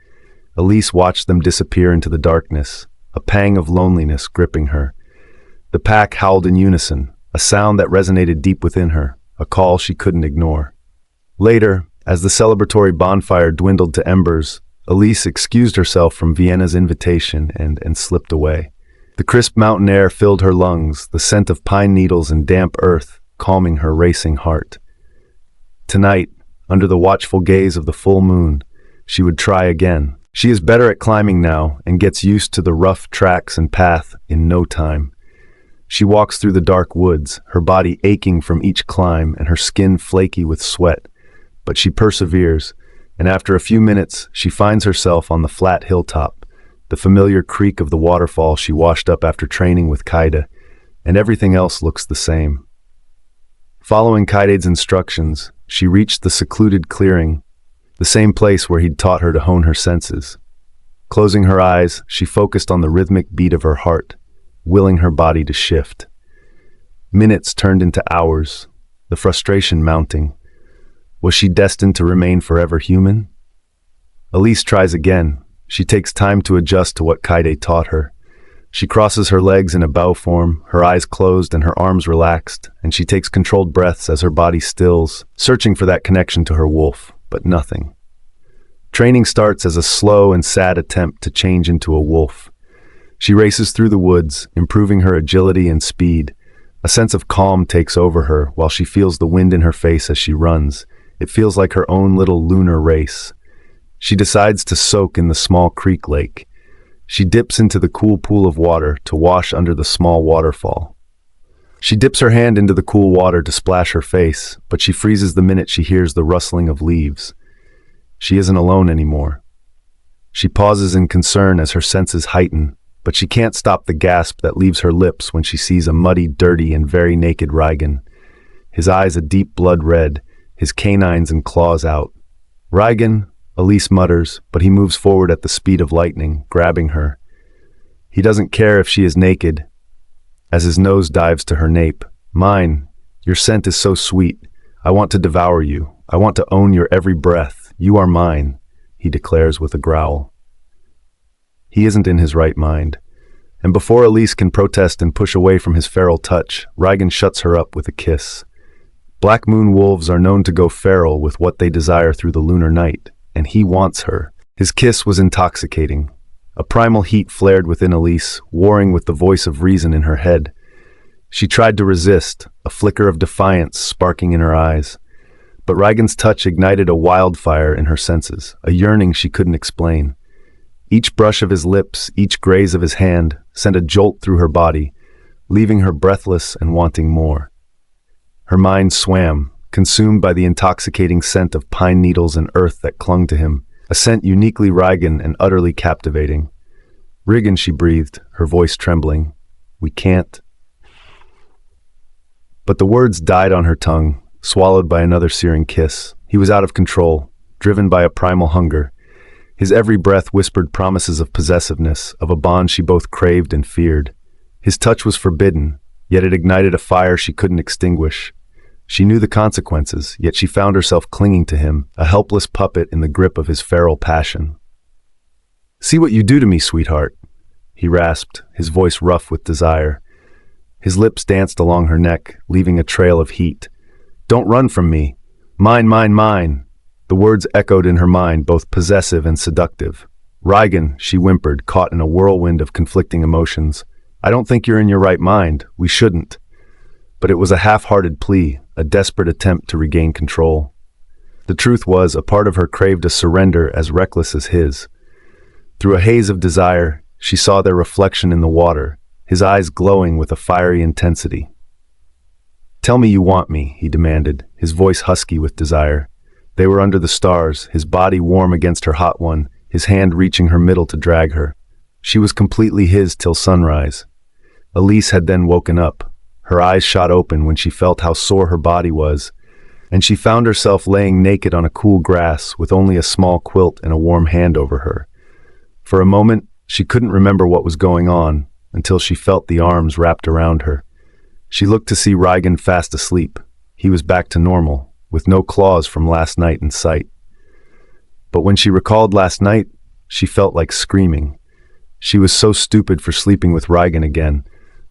Elise watched them disappear into the darkness, a pang of loneliness gripping her. The pack howled in unison, a sound that resonated deep within her, a call she couldn't ignore. Later, as the celebratory bonfire dwindled to embers, Elise excused herself from Vienna's invitation and slipped away. The crisp mountain air filled her lungs, the scent of pine needles and damp earth calming her racing heart. Tonight, under the watchful gaze of the full moon, she would try again. She is better at climbing now and gets used to the rough tracks and path in no time. She walks through the dark woods, her body aching from each climb and her skin flaky with sweat. But she perseveres, and after a few minutes, she finds herself on the flat hilltop, the familiar creak of the waterfall she washed up after training with Kaide, and everything else looks the same. Following Kaide's instructions, she reached the secluded clearing, the same place where he'd taught her to hone her senses. Closing her eyes, she focused on the rhythmic beat of her heart, willing her body to shift. Minutes turned into hours, the frustration mounting. Was she destined to remain forever human? Elise tries again. She takes time to adjust to what Kaide taught her. She crosses her legs in a bow form, her eyes closed and her arms relaxed, and she takes controlled breaths as her body stills, searching for that connection to her wolf, but nothing. Training starts as a slow and sad attempt to change into a wolf. She races through the woods, improving her agility and speed. A sense of calm takes over her while she feels the wind in her face as she runs, It feels like her own little lunar race. She decides to soak in the small creek lake. She dips into the cool pool of water to wash under the small waterfall. She dips her hand into the cool water to splash her face, but she freezes the minute she hears the rustling of leaves. She isn't alone anymore. She pauses in concern as her senses heighten, but she can't stop the gasp that leaves her lips when she sees a muddy, dirty, and very naked Rygan. His eyes a deep blood red, his canines and claws out. "Rygan," Elise mutters, but he moves forward at the speed of lightning, grabbing her. He doesn't care if she is naked. As his nose dives to her nape, "Mine, your scent is so sweet. I want to devour you. I want to own your every breath. You are mine," he declares with a growl. He isn't in his right mind, and before Elise can protest and push away from his feral touch, Rygan shuts her up with a kiss. Blackmoon wolves are known to go feral with what they desire through the lunar night, and he wants her. His kiss was intoxicating. A primal heat flared within Elise, warring with the voice of reason in her head. She tried to resist, a flicker of defiance sparking in her eyes. But Rygan's touch ignited a wildfire in her senses, a yearning she couldn't explain. Each brush of his lips, each graze of his hand, sent a jolt through her body, leaving her breathless and wanting more. Her mind swam, consumed by the intoxicating scent of pine needles and earth that clung to him, a scent uniquely Rygan and utterly captivating. "Rygan," she breathed, her voice trembling. "We can't." But the words died on her tongue, swallowed by another searing kiss. He was out of control, driven by a primal hunger. His every breath whispered promises of possessiveness, of a bond she both craved and feared. His touch was forbidden, yet it ignited a fire she couldn't extinguish. She knew the consequences, yet she found herself clinging to him, a helpless puppet in the grip of his feral passion. "See what you do to me, sweetheart," he rasped, his voice rough with desire. His lips danced along her neck, leaving a trail of heat. "Don't run from me. Mine, mine, mine." The words echoed in her mind, both possessive and seductive. "Rygan," she whimpered, caught in a whirlwind of conflicting emotions. "I don't think you're in your right mind. We shouldn't." But it was a half-hearted plea, a desperate attempt to regain control. The truth was, a part of her craved a surrender as reckless as his. Through a haze of desire, she saw their reflection in the water, his eyes glowing with a fiery intensity. "Tell me you want me," he demanded, his voice husky with desire. They were under the stars, his body warm against her hot one, his hand reaching her middle to drag her. She was completely his till sunrise. Elise had then woken up. Her eyes shot open when she felt how sore her body was, and she found herself laying naked on a cool grass with only a small quilt and a warm hand over her. For a moment, she couldn't remember what was going on until she felt the arms wrapped around her. She looked to see Rygan fast asleep. He was back to normal, with no claws from last night in sight. But when she recalled last night, she felt like screaming. She was so stupid for sleeping with Rygan again,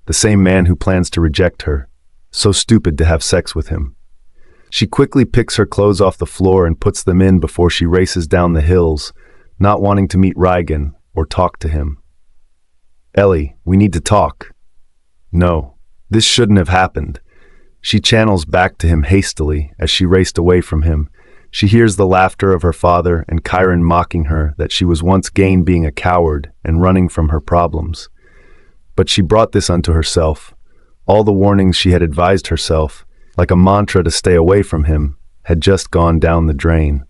the same man who plans to reject her, so stupid to have sex with him. She quickly picks her clothes off the floor and puts them in before she races down the hills, not wanting to meet Rygan or talk to him. "Ellie, we need to talk." No, this shouldn't have happened. She channels back to him hastily as she raced away from him. She hears the laughter of her father and Kyren mocking her that she was once gained being a coward and running from her problems. But she brought this unto herself. All the warnings she had advised herself, like a mantra to stay away from him, had just gone down the drain.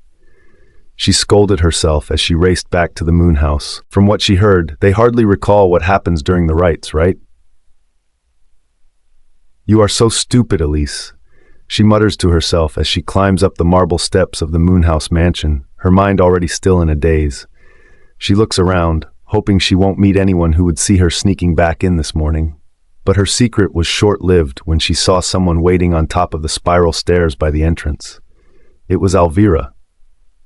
She scolded herself as she raced back to the moon house. From what she heard, they hardly recall what happens during the rites, right? "You are so stupid, Elise," she mutters to herself as she climbs up the marble steps of the Moonhouse mansion, her mind already still in a daze. She looks around, hoping she won't meet anyone who would see her sneaking back in this morning. But her secret was short-lived when she saw someone waiting on top of the spiral stairs by the entrance. It was Elvira.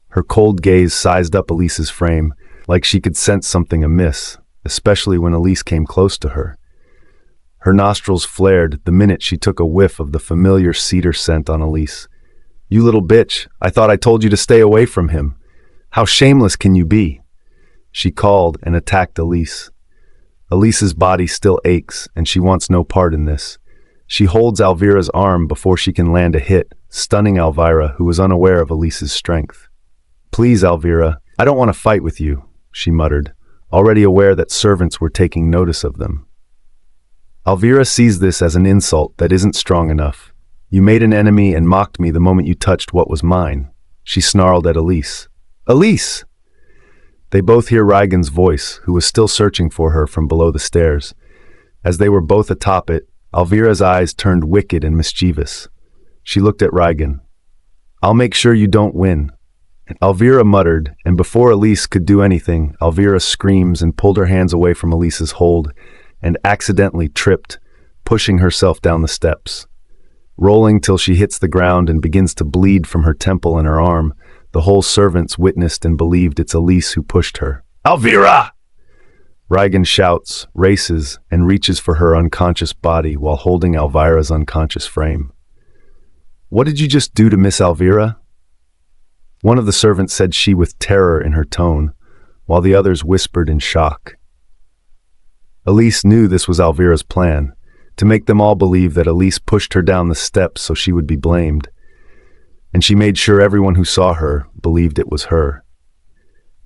Her cold gaze sized up Elise's frame, like she could sense something amiss, especially when Elise came close to her. Her nostrils flared the minute she took a whiff of the familiar cedar scent on Elise. "You little bitch, I thought I told you to stay away from him. How shameless can you be?" She called and attacked Elise. Elise's body still aches, and she wants no part in this. She holds Elvira's arm before she can land a hit, stunning Elvira, who was unaware of Elise's strength. "Please, Elvira, I don't want to fight with you," she muttered, already aware that servants were taking notice of them. Elvira sees this as an insult that isn't strong enough. "You made an enemy and mocked me the moment you touched what was mine," she snarled at Elise. "Elise!" They both hear Rygan's voice, who was still searching for her from below the stairs. As they were both atop it, Elvira's eyes turned wicked and mischievous. She looked at Rygan. "I'll make sure you don't win." Elvira muttered, and before Elise could do anything, Elvira screams and pulled her hands away from Elise's hold and accidentally tripped, pushing herself down the steps. Rolling till she hits the ground and begins to bleed from her temple and her arm, the whole servants witnessed and believed it's Elise who pushed her. "Elvira!" Rygan shouts, races, and reaches for her unconscious body while holding Elvira's unconscious frame. "What did you just do to Miss Elvira?" One of the servants said she with terror in her tone, while the others whispered in shock. Elise knew this was Elvira's plan, to make them all believe that Elise pushed her down the steps so she would be blamed. And she made sure everyone who saw her believed it was her.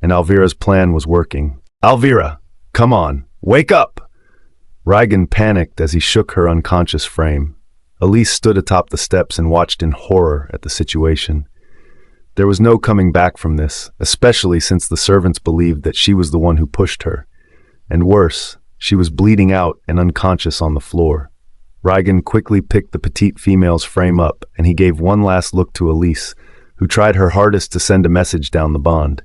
And Elvira's plan was working. "Elvira! Come on, wake up!" Rygan panicked as he shook her unconscious frame. Elise stood atop the steps and watched in horror at the situation. There was no coming back from this, especially since the servants believed that she was the one who pushed her. And worse, she was bleeding out and unconscious on the floor. Rygan quickly picked the petite female's frame up, and he gave one last look to Elise, who tried her hardest to send a message down the bond.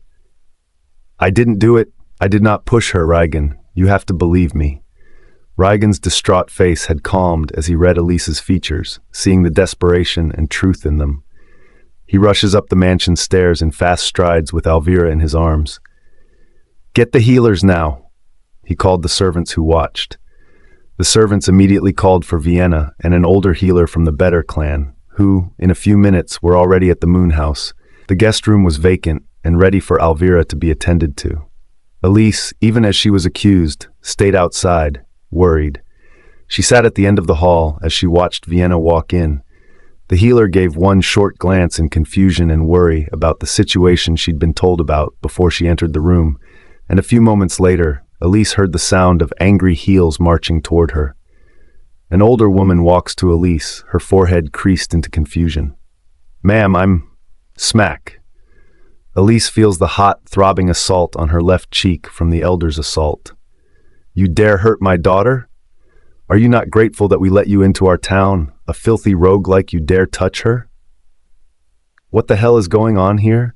"I didn't do it. I did not push her, Rygan. You have to believe me." Rygan's distraught face had calmed as he read Elise's features, seeing the desperation and truth in them. He rushes up the mansion stairs in fast strides with Elvira in his arms. "Get the healers now," he called the servants who watched. The servants immediately called for Vienna and an older healer from the Better clan, who, in a few minutes, were already at the Moon House. The guest room was vacant and ready for Elvira to be attended to. Elise, even as she was accused, stayed outside, worried. She sat at the end of the hall as she watched Vienna walk in. The healer gave one short glance in confusion and worry about the situation she'd been told about before she entered the room, and a few moments later, Elise heard the sound of angry heels marching toward her. An older woman walks to Elise, her forehead creased into confusion. "Ma'am, I'm..." Smack. Elise feels the hot, throbbing assault on her left cheek from the elder's assault. "You dare hurt my daughter? Are you not grateful that we let you into our town? A filthy rogue like you dare touch her?" "What the hell is going on here?"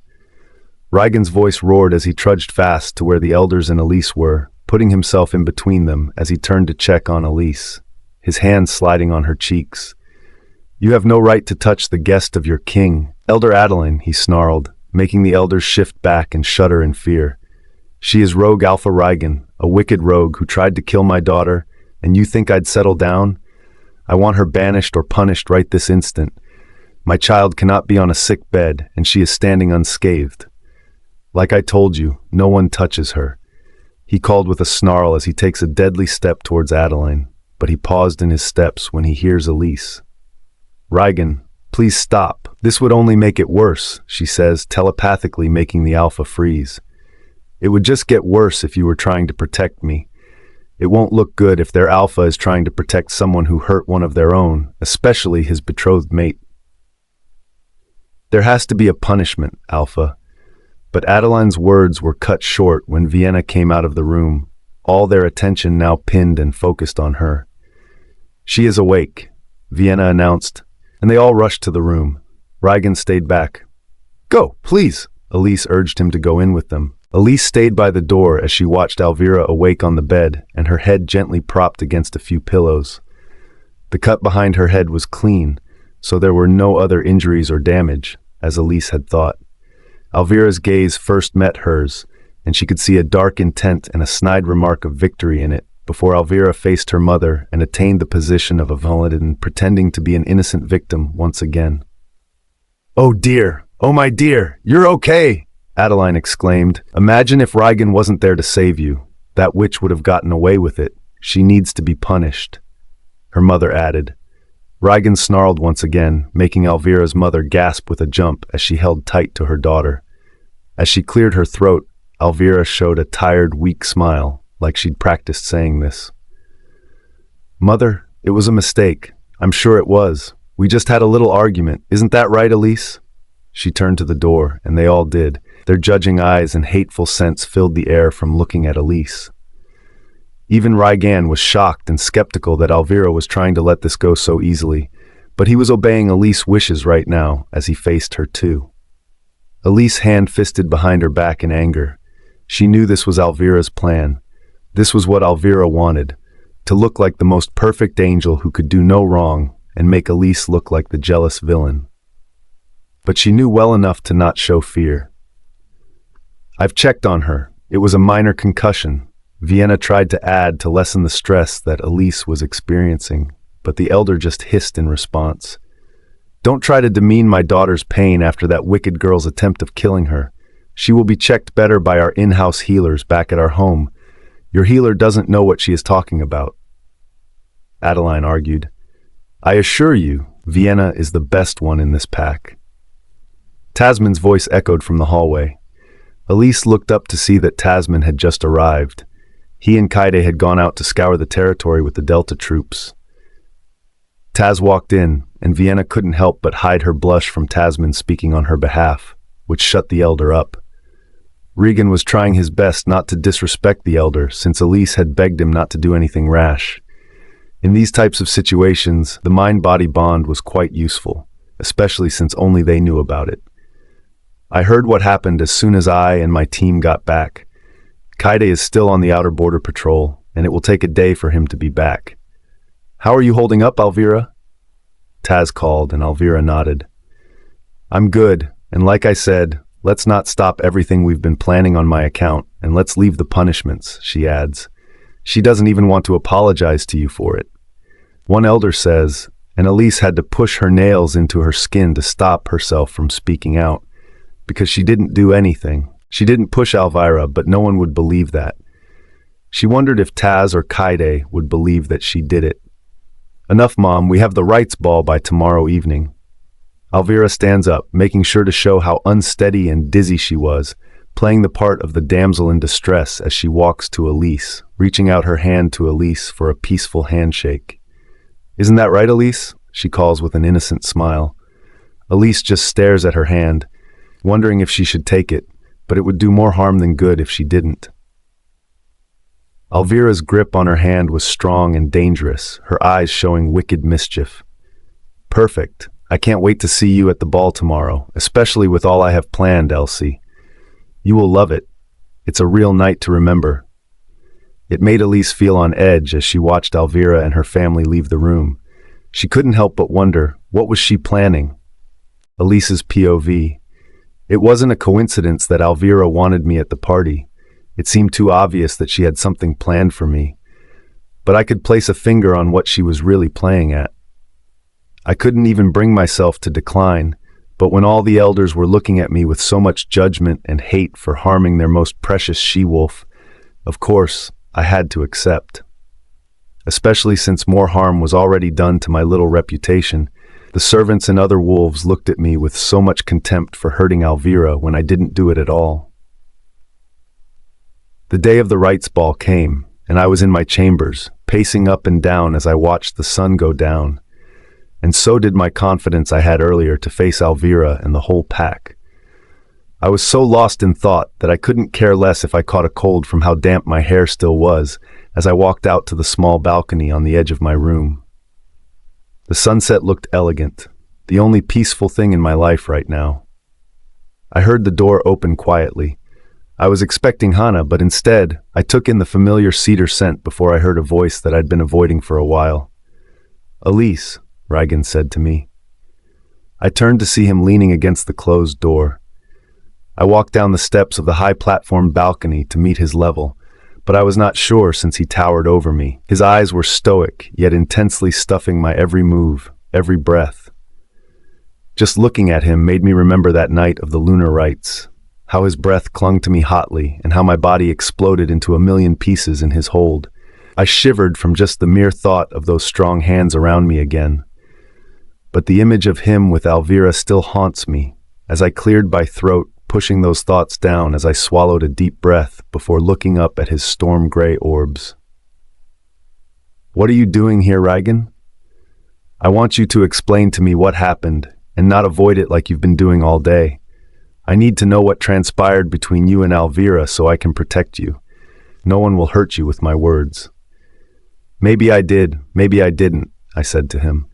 Rygan's voice roared as he trudged fast to where the elders and Elise were, putting himself in between them as he turned to check on Elise, his hand sliding on her cheeks. "You have no right to touch the guest of your king, Elder Adeline," he snarled, making the elders shift back and shudder in fear. "She is Rogue Alpha Rygan, a wicked rogue who tried to kill my daughter, and you think I'd settle down? I want her banished or punished right this instant. My child cannot be on a sick bed, and she is standing unscathed. Like I told you, no one touches her." He called with a snarl as he takes a deadly step towards Adeline, but he paused in his steps when he hears Elise. "Rygan, please stop. This would only make it worse," she says, telepathically making the Alpha freeze. "It would just get worse if you were trying to protect me. It won't look good if their Alpha is trying to protect someone who hurt one of their own, especially his betrothed mate. There has to be a punishment, Alpha." But Adeline's words were cut short when Vienna came out of the room, all their attention now pinned and focused on her. "She is awake," Vienna announced, and they all rushed to the room. Rygan stayed back. "Go, please," Elise urged him to go in with them. Elise stayed by the door as she watched Elvira awake on the bed and her head gently propped against a few pillows. The cut behind her head was clean, so there were no other injuries or damage, as Elise had thought. Elvira's gaze first met hers, and she could see a dark intent and a snide remark of victory in it before Elvira faced her mother and attained the position of a villain, pretending to be an innocent victim once again. "Oh dear! Oh my dear! You're okay!" Adeline exclaimed. "Imagine if Rygan wasn't there to save you. That witch would have gotten away with it. She needs to be punished." Her mother added, Rygan snarled once again, making Elvira's mother gasp with a jump as she held tight to her daughter. As she cleared her throat, Elvira showed a tired, weak smile, like she'd practiced saying this. "Mother, it was a mistake. I'm sure it was. We just had a little argument. Isn't that right, Elise?" She turned to the door, and they all did. Their judging eyes and hateful scents filled the air from looking at Elise. Even Rygan was shocked and skeptical that Elvira was trying to let this go so easily, but he was obeying Elise's wishes right now as he faced her too. Elise hand-fisted behind her back in anger. She knew this was Elvira's plan. This was what Elvira wanted, to look like the most perfect angel who could do no wrong and make Elise look like the jealous villain. But she knew well enough to not show fear. "I've checked on her. It was a minor concussion," Vienna tried to add to lessen the stress that Elise was experiencing, but the elder just hissed in response. "Don't try to demean my daughter's pain after that wicked girl's attempt of killing her. She will be checked better by our in-house healers back at our home. Your healer doesn't know what she is talking about," Adeline argued. "I assure you, Vienna is the best one in this pack." Tasman's voice echoed from the hallway. Elise looked up to see that Tasman had just arrived. He and Kyren had gone out to scour the territory with the Delta troops. Taz walked in, and Vienna couldn't help but hide her blush from Tasman speaking on her behalf, which shut the elder up. Rygan was trying his best not to disrespect the elder, since Elise had begged him not to do anything rash. In these types of situations, the mind-body bond was quite useful, especially since only they knew about it. "I heard what happened as soon as I and my team got back. Kyren is still on the outer border patrol, and it will take a day for him to be back." "How are you holding up, Elvira?" Taz called, and Elvira nodded. "I'm good, and like I said, let's not stop everything we've been planning on my account, and let's leave the punishments," she adds. "She doesn't even want to apologize to you for it." One elder says, and Elise had to push her nails into her skin to stop herself from speaking out, because she didn't do anything. She didn't push Elvira, but no one would believe that. She wondered if Taz or Kyren would believe that she did it. "Enough, Mom, we have the rights ball by tomorrow evening." Elvira stands up, making sure to show how unsteady and dizzy she was, playing the part of the damsel in distress as she walks to Elise, reaching out her hand to Elise for a peaceful handshake. "Isn't that right, Elise?" she calls with an innocent smile. Elise just stares at her hand, wondering if she should take it, but it would do more harm than good if she didn't. Elvira's grip on her hand was strong and dangerous, her eyes showing wicked mischief. "Perfect. I can't wait to see you at the ball tomorrow, especially with all I have planned, Elsie. You will love it. It's a real night to remember." It made Elise feel on edge as she watched Elvira and her family leave the room. She couldn't help but wonder, what was she planning? Elise's POV. It wasn't a coincidence that Elvira wanted me at the party. It seemed too obvious that she had something planned for me. But I could place a finger on what she was really playing at. I couldn't even bring myself to decline, but when all the elders were looking at me with so much judgment and hate for harming their most precious she-wolf, of course, I had to accept. Especially since more harm was already done to my little reputation. The servants and other wolves looked at me with so much contempt for hurting Elvira when I didn't do it at all. The day of the rights ball came, and I was in my chambers, pacing up and down as I watched the sun go down. And so did my confidence I had earlier to face Elvira and the whole pack. I was so lost in thought that I couldn't care less if I caught a cold from how damp my hair still was as I walked out to the small balcony on the edge of my room. The sunset looked elegant, the only peaceful thing in my life right now. I heard the door open quietly. I was expecting Hannah, but instead, I took in the familiar cedar scent before I heard a voice that I'd been avoiding for a while. "Elise," Rygan said to me. I turned to see him leaning against the closed door. I walked down the steps of the high platform balcony to meet his level, but I was not sure since he towered over me. His eyes were stoic, yet intensely stuffing my every move, every breath. Just looking at him made me remember that night of the lunar rites, how his breath clung to me hotly and how my body exploded into a million pieces in his hold. I shivered from just the mere thought of those strong hands around me again. but the image of him with Elvira still haunts me, as I cleared my throat, pushing those thoughts down as I swallowed a deep breath before looking up at his storm-gray orbs. "What are you doing here, Rygan? I want you to explain to me what happened, and not avoid it like you've been doing all day. I need to know what transpired between you and Elvira so I can protect you. No one will hurt you with my words." "Maybe I did, maybe I didn't," I said to him.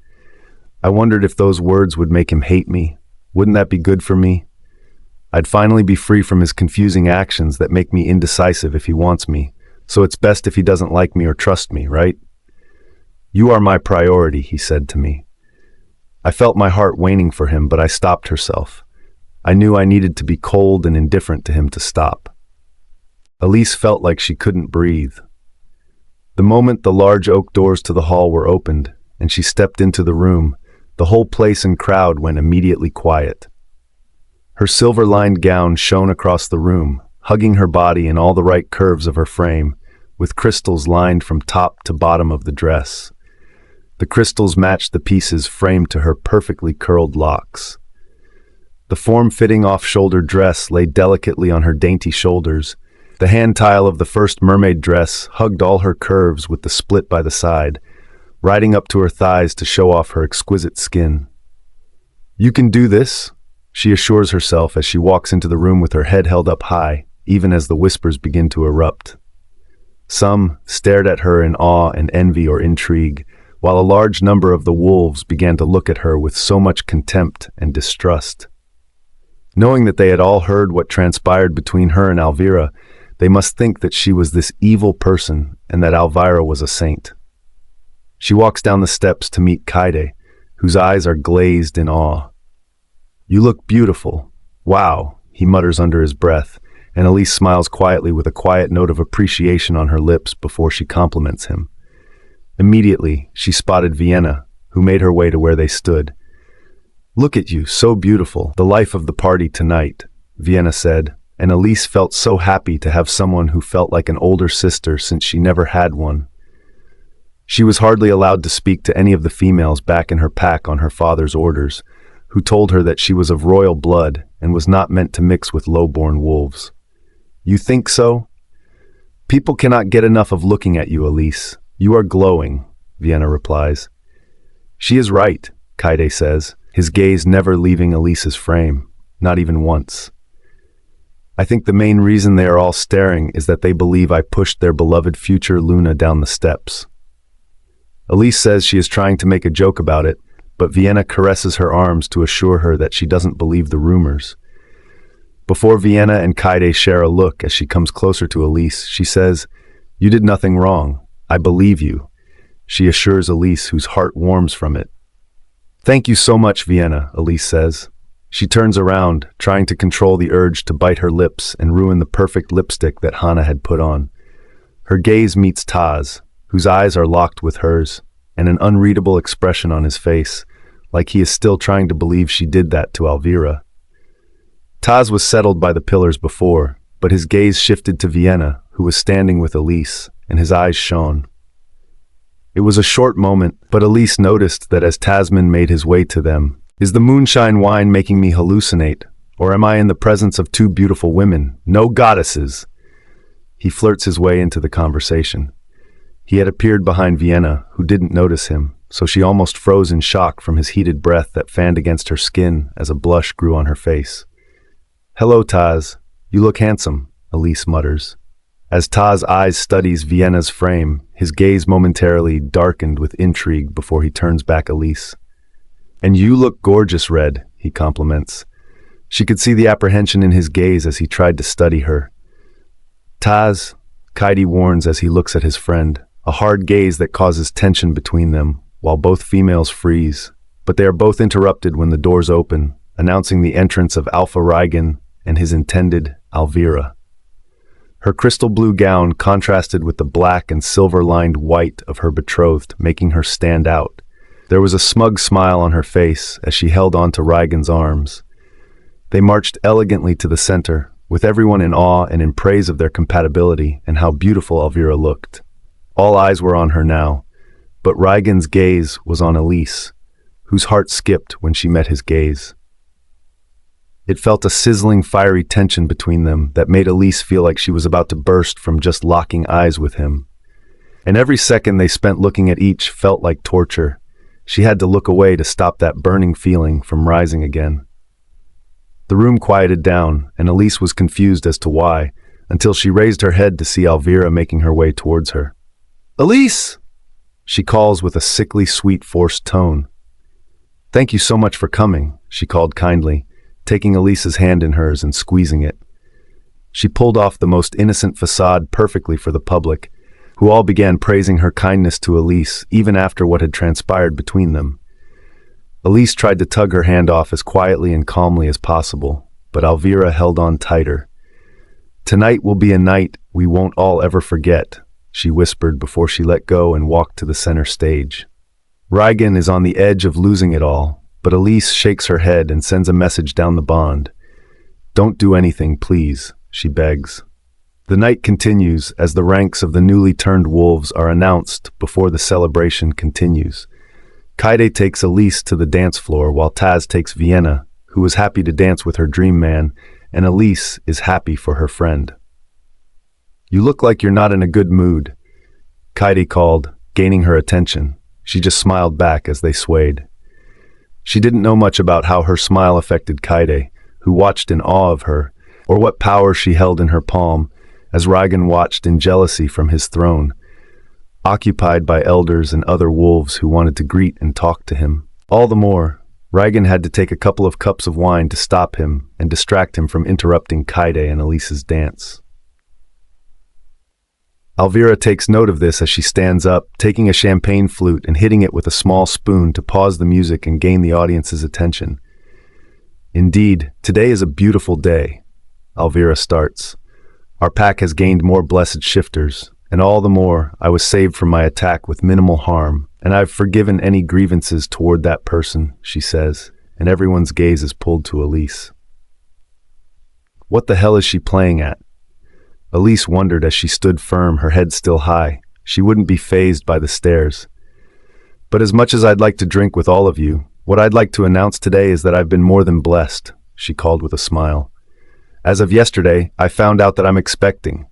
I wondered if those words would make him hate me. Wouldn't that be good for me? I'd finally be free from his confusing actions that make me indecisive if he wants me, so it's best if he doesn't like me or trust me, right? "You are my priority," he said to me. I felt my heart waning for him, but I stopped herself. I knew I needed to be cold and indifferent to him to stop. Elise felt like she couldn't breathe. The moment the large oak doors to the hall were opened, and she stepped into the room, the whole place and crowd went immediately quiet. Her silver-lined gown shone across the room, hugging her body in all the right curves of her frame, with crystals lined from top to bottom of the dress. The crystals matched the pieces framed to her perfectly curled locks. The form-fitting off-shoulder dress lay delicately on her dainty shoulders. The hand tile of the first mermaid dress hugged all her curves with the split by the side, riding up to her thighs to show off her exquisite skin. "You can do this," she assures herself as she walks into the room with her head held up high, even as the whispers begin to erupt. Some stared at her in awe and envy or intrigue, while a large number of the wolves began to look at her with so much contempt and distrust. Knowing that they had all heard what transpired between her and Elvira, they must think that she was this evil person and that Elvira was a saint. She walks down the steps to meet Kyren, whose eyes are glazed in awe. "You look beautiful. Wow," he mutters under his breath, and Elise smiles quietly with a quiet note of appreciation on her lips before she compliments him. Immediately, she spotted Vienna, who made her way to where they stood. "Look at you, so beautiful, the life of the party tonight," Vienna said, and Elise felt so happy to have someone who felt like an older sister since she never had one. She was hardly allowed to speak to any of the females back in her pack on her father's orders, who told her that she was of royal blood and was not meant to mix with low-born wolves. "You think so? People cannot get enough of looking at you, Elise. You are glowing," Vienna replies. "She is right," Kyren says, his gaze never leaving Elise's frame, not even once. "I think the main reason they are all staring is that they believe I pushed their beloved future Luna down the steps." Elise says she is trying to make a joke about it, but Vienna caresses her arms to assure her that she doesn't believe the rumors. Before Vienna and Kyren share a look as she comes closer to Elise, she says, "You did nothing wrong. I believe you," she assures Elise, whose heart warms from it. "Thank you so much, Vienna," Elise says. She turns around, trying to control the urge to bite her lips and ruin the perfect lipstick that Hannah had put on. Her gaze meets Taz, whose eyes are locked with hers, and an unreadable expression on his face, like he is still trying to believe she did that to Elvira. Taz was settled by the pillars before, but his gaze shifted to Vienna, who was standing with Elise, and his eyes shone. It was a short moment, but Elise noticed that as Tasman made his way to them, "Is the moonshine wine making me hallucinate, or am I in the presence of two beautiful women, no goddesses?" He flirts his way into the conversation. He had appeared behind Vienna, who didn't notice him, so she almost froze in shock from his heated breath that fanned against her skin as a blush grew on her face. "Hello, Taz. You look handsome," Elise mutters. As Taz's eyes studies Vienna's frame, his gaze momentarily darkened with intrigue before he turns back Elise. "And you look gorgeous, Red," he compliments. She could see the apprehension in his gaze as he tried to study her. "Taz," Kyren warns as he looks at his friend, a hard gaze that causes tension between them, while both females freeze. But they are both interrupted when the doors open, announcing the entrance of Alpha Rygan and his intended, Elvira. Her crystal blue gown contrasted with the black and silver-lined white of her betrothed, making her stand out. There was a smug smile on her face as she held on to Rygan's arms. They marched elegantly to the center, with everyone in awe and in praise of their compatibility and how beautiful Elvira looked. All eyes were on her now, but Rygan's gaze was on Elise, whose heart skipped when she met his gaze. It felt a sizzling, fiery tension between them that made Elise feel like she was about to burst from just locking eyes with him. And every second they spent looking at each felt like torture. She had to look away to stop that burning feeling from rising again. The room quieted down, and Elise was confused as to why, until she raised her head to see Elvira making her way towards her. "Elise!" she calls with a sickly sweet forced tone. "Thank you so much for coming," she called kindly, taking Elise's hand in hers and squeezing it. She pulled off the most innocent facade perfectly for the public, who all began praising her kindness to Elise even after what had transpired between them. Elise tried to tug her hand off as quietly and calmly as possible, but Elvira held on tighter. "Tonight will be a night we won't all ever forget," she whispered before she let go and walked to the center stage. Rygan is on the edge of losing it all, but Elise shakes her head and sends a message down the bond. "Don't do anything, please," she begs. The night continues as the ranks of the newly turned wolves are announced before the celebration continues. Kyren takes Elise to the dance floor while Taz takes Vienna, who was happy to dance with her dream man, and Elise is happy for her friend. "You look like you're not in a good mood," Kyren called, gaining her attention. She just smiled back as they swayed. She didn't know much about how her smile affected Kyren, who watched in awe of her, or what power she held in her palm, as Rygan watched in jealousy from his throne, occupied by elders and other wolves who wanted to greet and talk to him. All the more, Rygan had to take a couple of cups of wine to stop him and distract him from interrupting Kyren and Elise's dance. Elvira takes note of this as she stands up, taking a champagne flute and hitting it with a small spoon to pause the music and gain the audience's attention. "Indeed, today is a beautiful day," Elvira starts. "Our pack has gained more blessed shifters, and all the more I was saved from my attack with minimal harm, and I've forgiven any grievances toward that person," she says, and everyone's gaze is pulled to Elise. What the hell is she playing at? Elise wondered as she stood firm, her head still high. She wouldn't be fazed by the stares. "But as much as I'd like to drink with all of you, what I'd like to announce today is that I've been more than blessed," she called with a smile. "As of yesterday, I found out that I'm expecting,"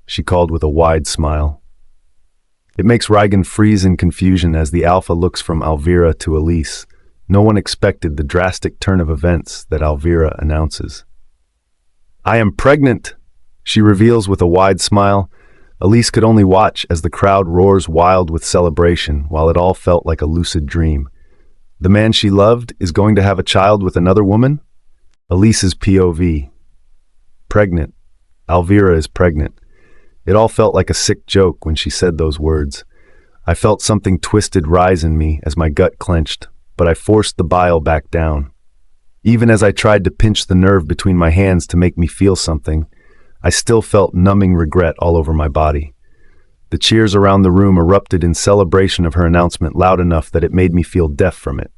she called with a wide smile. It makes Rygan freeze in confusion as the alpha looks from Elvira to Elise. No one expected the drastic turn of events that Elvira announces. "I am pregnant," she reveals with a wide smile. Elise could only watch as the crowd roars wild with celebration, while it all felt like a lucid dream. The man she loved is going to have a child with another woman? Elise's POV. Pregnant. Elvira is pregnant. It all felt like a sick joke when she said those words. I felt something twisted rise in me as my gut clenched, but I forced the bile back down. Even as I tried to pinch the nerve between my hands to make me feel something, I still felt numbing regret all over my body. The cheers around the room erupted in celebration of her announcement loud enough that it made me feel deaf from it.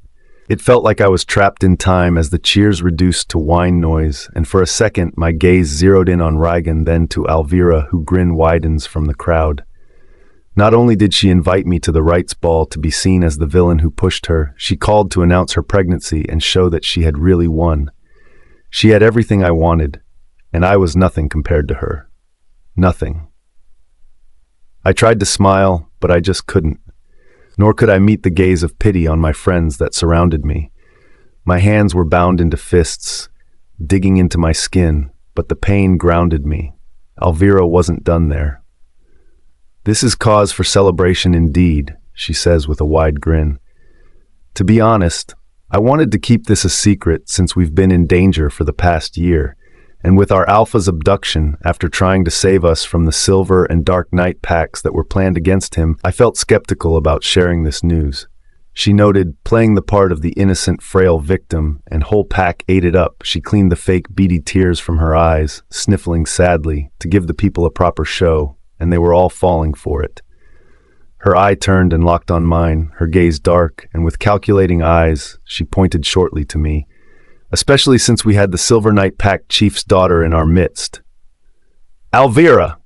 It felt like I was trapped in time as the cheers reduced to whine noise, and for a second my gaze zeroed in on Rygan, then to Elvira, who grin widens from the crowd. Not only did she invite me to the rights ball to be seen as the villain who pushed her, she called to announce her pregnancy and show that she had really won. She had everything I wanted, and I was nothing compared to her. Nothing. I tried to smile, but I just couldn't. Nor could I meet the gaze of pity on my friends that surrounded me. My hands were bound into fists, digging into my skin, but the pain grounded me. Elvira wasn't done there. "This is cause for celebration indeed," she says with a wide grin. "To be honest, I wanted to keep this a secret since we've been in danger for the past year, and with our Alpha's abduction, after trying to save us from the Silver and Dark Night packs that were planned against him, I felt skeptical about sharing this news." She noted, playing the part of the innocent, frail victim, and whole pack ate it up. She cleaned the fake, beady tears from her eyes, sniffling sadly, to give the people a proper show, and they were all falling for it. Her eye turned and locked on mine, her gaze dark, and with calculating eyes, she pointed shortly to me. Especially since we had the Silvernight Pack chief's daughter in our midst. "Elvira!"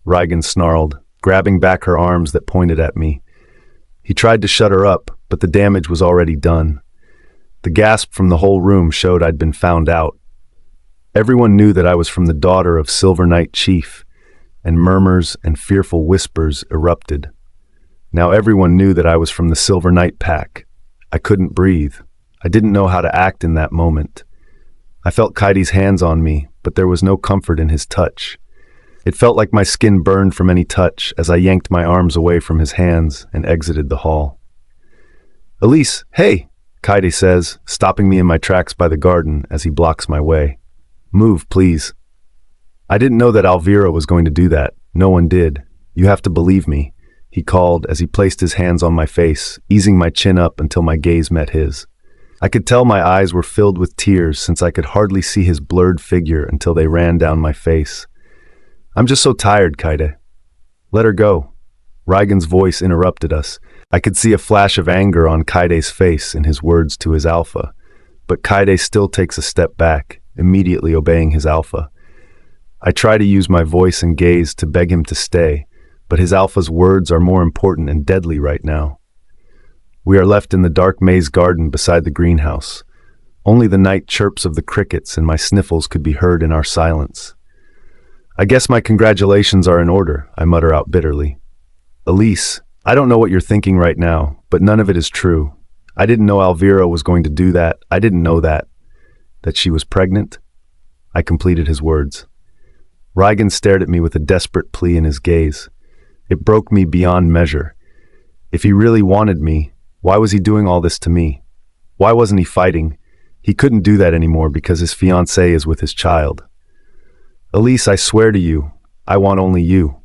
Rygan snarled, grabbing back her arms that pointed at me. He tried to shut her up, but the damage was already done. The gasp from the whole room showed I'd been found out. Everyone knew that I was from the daughter of Silvernight Chief, and murmurs and fearful whispers erupted. Now everyone knew that I was from the Silvernight Pack. I couldn't breathe. I didn't know how to act in that moment. I felt Kyrie's hands on me, but there was no comfort in his touch. It felt like my skin burned from any touch as I yanked my arms away from his hands and exited the hall. "Elise, hey!" Kyren says, stopping me in my tracks by the garden as he blocks my way. "Move, please." I didn't know that Alvira was going to do that. No one did. "You have to believe me," he called as he placed his hands on my face, easing my chin up until my gaze met his. I could tell my eyes were filled with tears since I could hardly see his blurred figure until they ran down my face. "I'm just so tired, Kyren." "Let her go." Rygan's voice interrupted us. I could see a flash of anger on Kyren's face in his words to his alpha, but Kyren still takes a step back, immediately obeying his alpha. I try to use my voice and gaze to beg him to stay, but his alpha's words are more important and deadly right now. We are left in the dark maze garden beside the greenhouse. Only the night chirps of the crickets and my sniffles could be heard in our silence. "I guess my congratulations are in order," I mutter out bitterly. "Elise, I don't know what you're thinking right now, but none of it is true. I didn't know Alvira was going to do that. I didn't know that. That she was pregnant?" I completed his words. Rygan stared at me with a desperate plea in his gaze. It broke me beyond measure. If he really wanted me, why was he doing all this to me? Why wasn't he fighting? He couldn't do that anymore because his fiancé is with his child. "Elise, I swear to you, I want only you.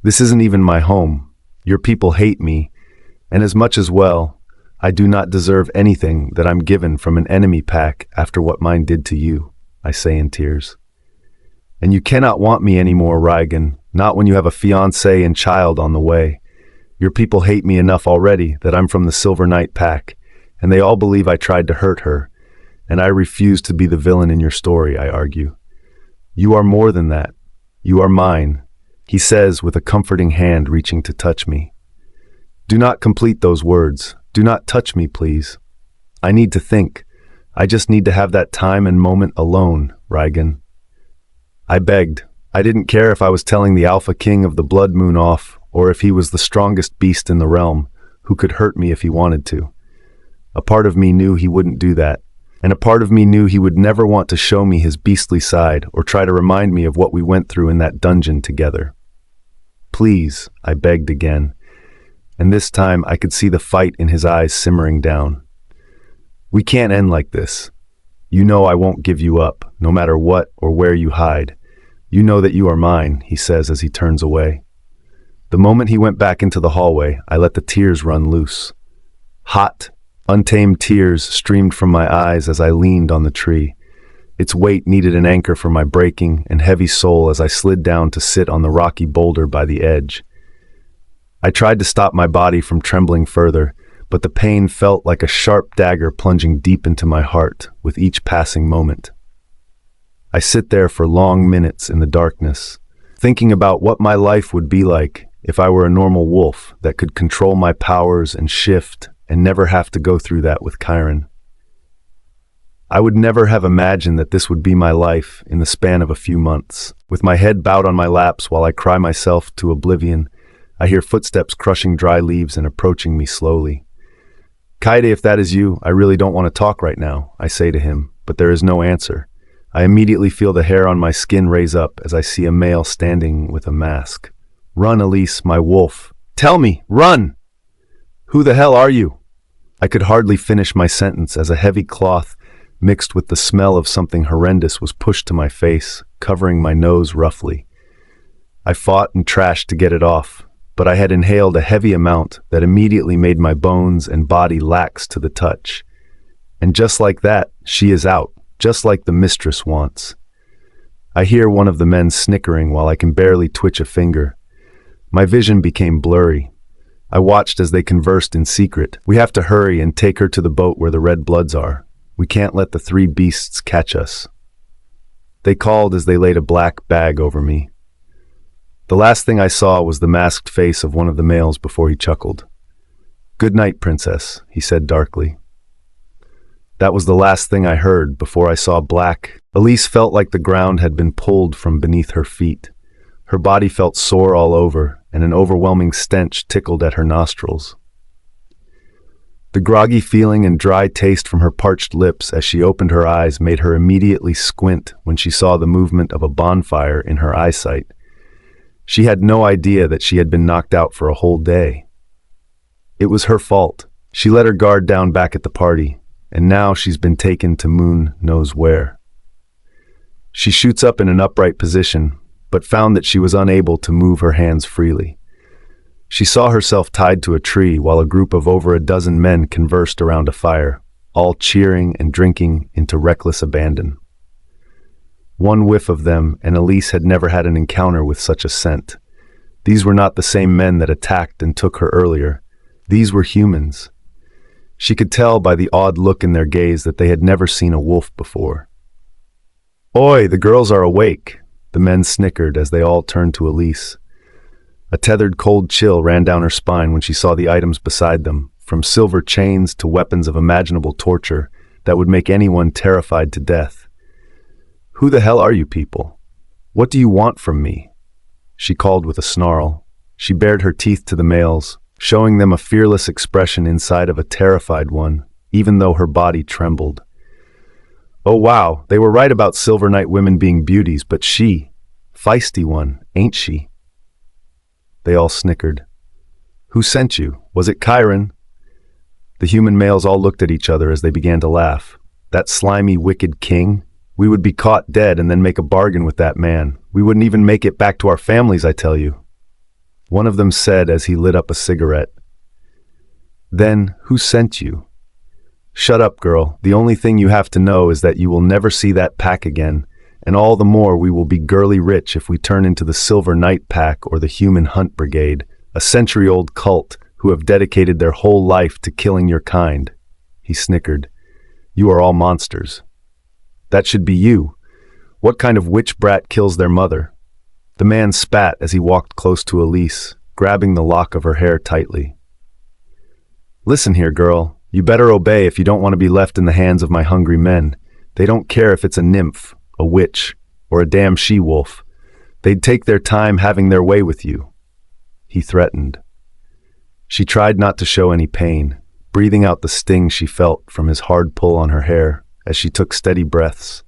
This isn't even my home. Your people hate me, and as much as well, I do not deserve anything that I'm given from an enemy pack after what mine did to you," I say in tears. "And you cannot want me anymore, Rygan, not when you have a fiancé and child on the way. Your people hate me enough already that I'm from the Silvernight Pack, and they all believe I tried to hurt her, and I refuse to be the villain in your story," I argue. "You are more than that. You are mine," he says with a comforting hand reaching to touch me. "Do not complete those words. Do not touch me, please. I need to think. I just need to have that time and moment alone, Rygan." I begged. I didn't care if I was telling the Alpha King of the Blood Moon off, or if he was the strongest beast in the realm, who could hurt me if he wanted to. A part of me knew he wouldn't do that, and a part of me knew he would never want to show me his beastly side or try to remind me of what we went through in that dungeon together. "Please," I begged again, and this time I could see the fight in his eyes simmering down. "We can't end like this. You know I won't give you up, no matter what or where you hide. You know that you are mine," he says as he turns away. The moment he went back into the hallway, I let the tears run loose. Hot, untamed tears streamed from my eyes as I leaned on the tree. Its weight needed an anchor for my breaking and heavy soul as I slid down to sit on the rocky boulder by the edge. I tried to stop my body from trembling further, but the pain felt like a sharp dagger plunging deep into my heart with each passing moment. I sit there for long minutes in the darkness, thinking about what my life would be like if I were a normal wolf that could control my powers and shift and never have to go through that with Kyren. I would never have imagined that this would be my life in the span of a few months. With my head bowed on my laps while I cry myself to oblivion, I hear footsteps crushing dry leaves and approaching me slowly. "Kyren, if that is you, I really don't want to talk right now," I say to him, but there is no answer. I immediately feel the hair on my skin raise up as I see a male standing with a mask. "Run, Elise, my wolf. Tell me, run!" "Who the hell are you?" I could hardly finish my sentence as a heavy cloth mixed with the smell of something horrendous was pushed to my face, covering my nose roughly. I fought and trashed to get it off, but I had inhaled a heavy amount that immediately made my bones and body lax to the touch. And just like that, she is out, just like the mistress wants. I hear one of the men snickering while I can barely twitch a finger. My vision became blurry. I watched as they conversed in secret. "We have to hurry and take her to the boat where the red bloods are. We can't let the three beasts catch us." They called as they laid a black bag over me. The last thing I saw was the masked face of one of the males before he chuckled. "Good night, Princess," he said darkly. That was the last thing I heard before I saw black. Elise felt like the ground had been pulled from beneath her feet. Her body felt sore all over, and an overwhelming stench tickled at her nostrils. The groggy feeling and dry taste from her parched lips as she opened her eyes made her immediately squint when she saw the movement of a bonfire in her eyesight. She had no idea that she had been knocked out for a whole day. It was her fault. She let her guard down back at the party, and now she's been taken to moon knows where. She shoots up in an upright position, but found that she was unable to move her hands freely. She saw herself tied to a tree while a group of over a dozen men conversed around a fire, all cheering and drinking into reckless abandon. One whiff of them, and Elise had never had an encounter with such a scent. These were not the same men that attacked and took her earlier. These were humans. She could tell by the odd look in their gaze that they had never seen a wolf before. "Oi, the girls are awake," the men snickered as they all turned to Elise. A tethered cold chill ran down her spine when she saw the items beside them, from silver chains to weapons of imaginable torture that would make anyone terrified to death. "Who the hell are you people? What do you want from me?" she called with a snarl. She bared her teeth to the males, showing them a fearless expression inside of a terrified one, even though her body trembled. "Oh wow, they were right about Silvernight women being beauties, but she, feisty one, ain't she?" They all snickered. "Who sent you? Was it Kyren?" The human males all looked at each other as they began to laugh. "That slimy, wicked king? We would be caught dead and then make a bargain with that man. We wouldn't even make it back to our families, I tell you." One of them said as he lit up a cigarette. "Then, who sent you?" "Shut up, girl. The only thing you have to know is that you will never see that pack again, and all the more we will be girly rich if we turn into the Silvernight Pack or the Human Hunt Brigade, a century-old cult who have dedicated their whole life to killing your kind." He snickered. "You are all monsters." "That should be you. What kind of witch brat kills their mother?" The man spat as he walked close to Elise, grabbing the lock of her hair tightly. "Listen here, girl. You better obey if you don't want to be left in the hands of my hungry men. They don't care if it's a nymph, a witch, or a damn she-wolf. They'd take their time having their way with you," he threatened. She tried not to show any pain, breathing out the sting she felt from his hard pull on her hair as she took steady breaths.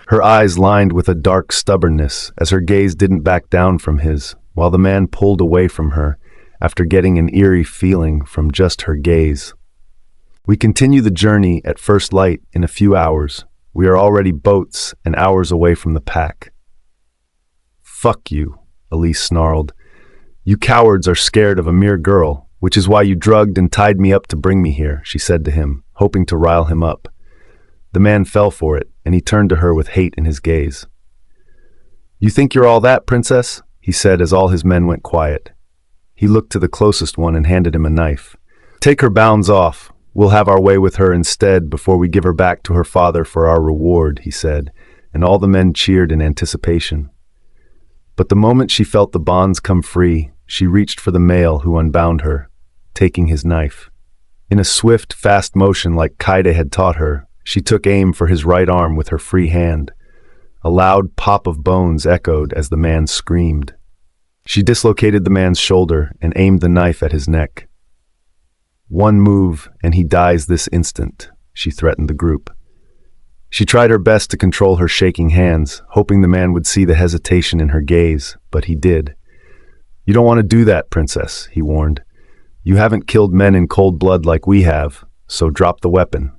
Her eyes lined with a dark stubbornness as her gaze didn't back down from his, while the man pulled away from her after getting an eerie feeling from just her gaze. "We continue the journey at first light in a few hours. We are already boats and hours away from the pack." "Fuck you," Elise snarled. "You cowards are scared of a mere girl, which is why you drugged and tied me up to bring me here," she said to him, hoping to rile him up. The man fell for it, and he turned to her with hate in his gaze. "You think you're all that, princess?" he said as all his men went quiet. He looked to the closest one and handed him a knife. "Take her bounds off. We'll have our way with her instead before we give her back to her father for our reward," he said, and all the men cheered in anticipation. But the moment she felt the bonds come free, she reached for the male who unbound her, taking his knife. In a swift, fast motion like Kyren had taught her, she took aim for his right arm with her free hand. A loud pop of bones echoed as the man screamed. She dislocated the man's shoulder and aimed the knife at his neck. "One move, and he dies this instant," she threatened the group. She tried her best to control her shaking hands, hoping the man would see the hesitation in her gaze, but he did. "You don't want to do that, princess," he warned. "You haven't killed men in cold blood like we have, so drop the weapon."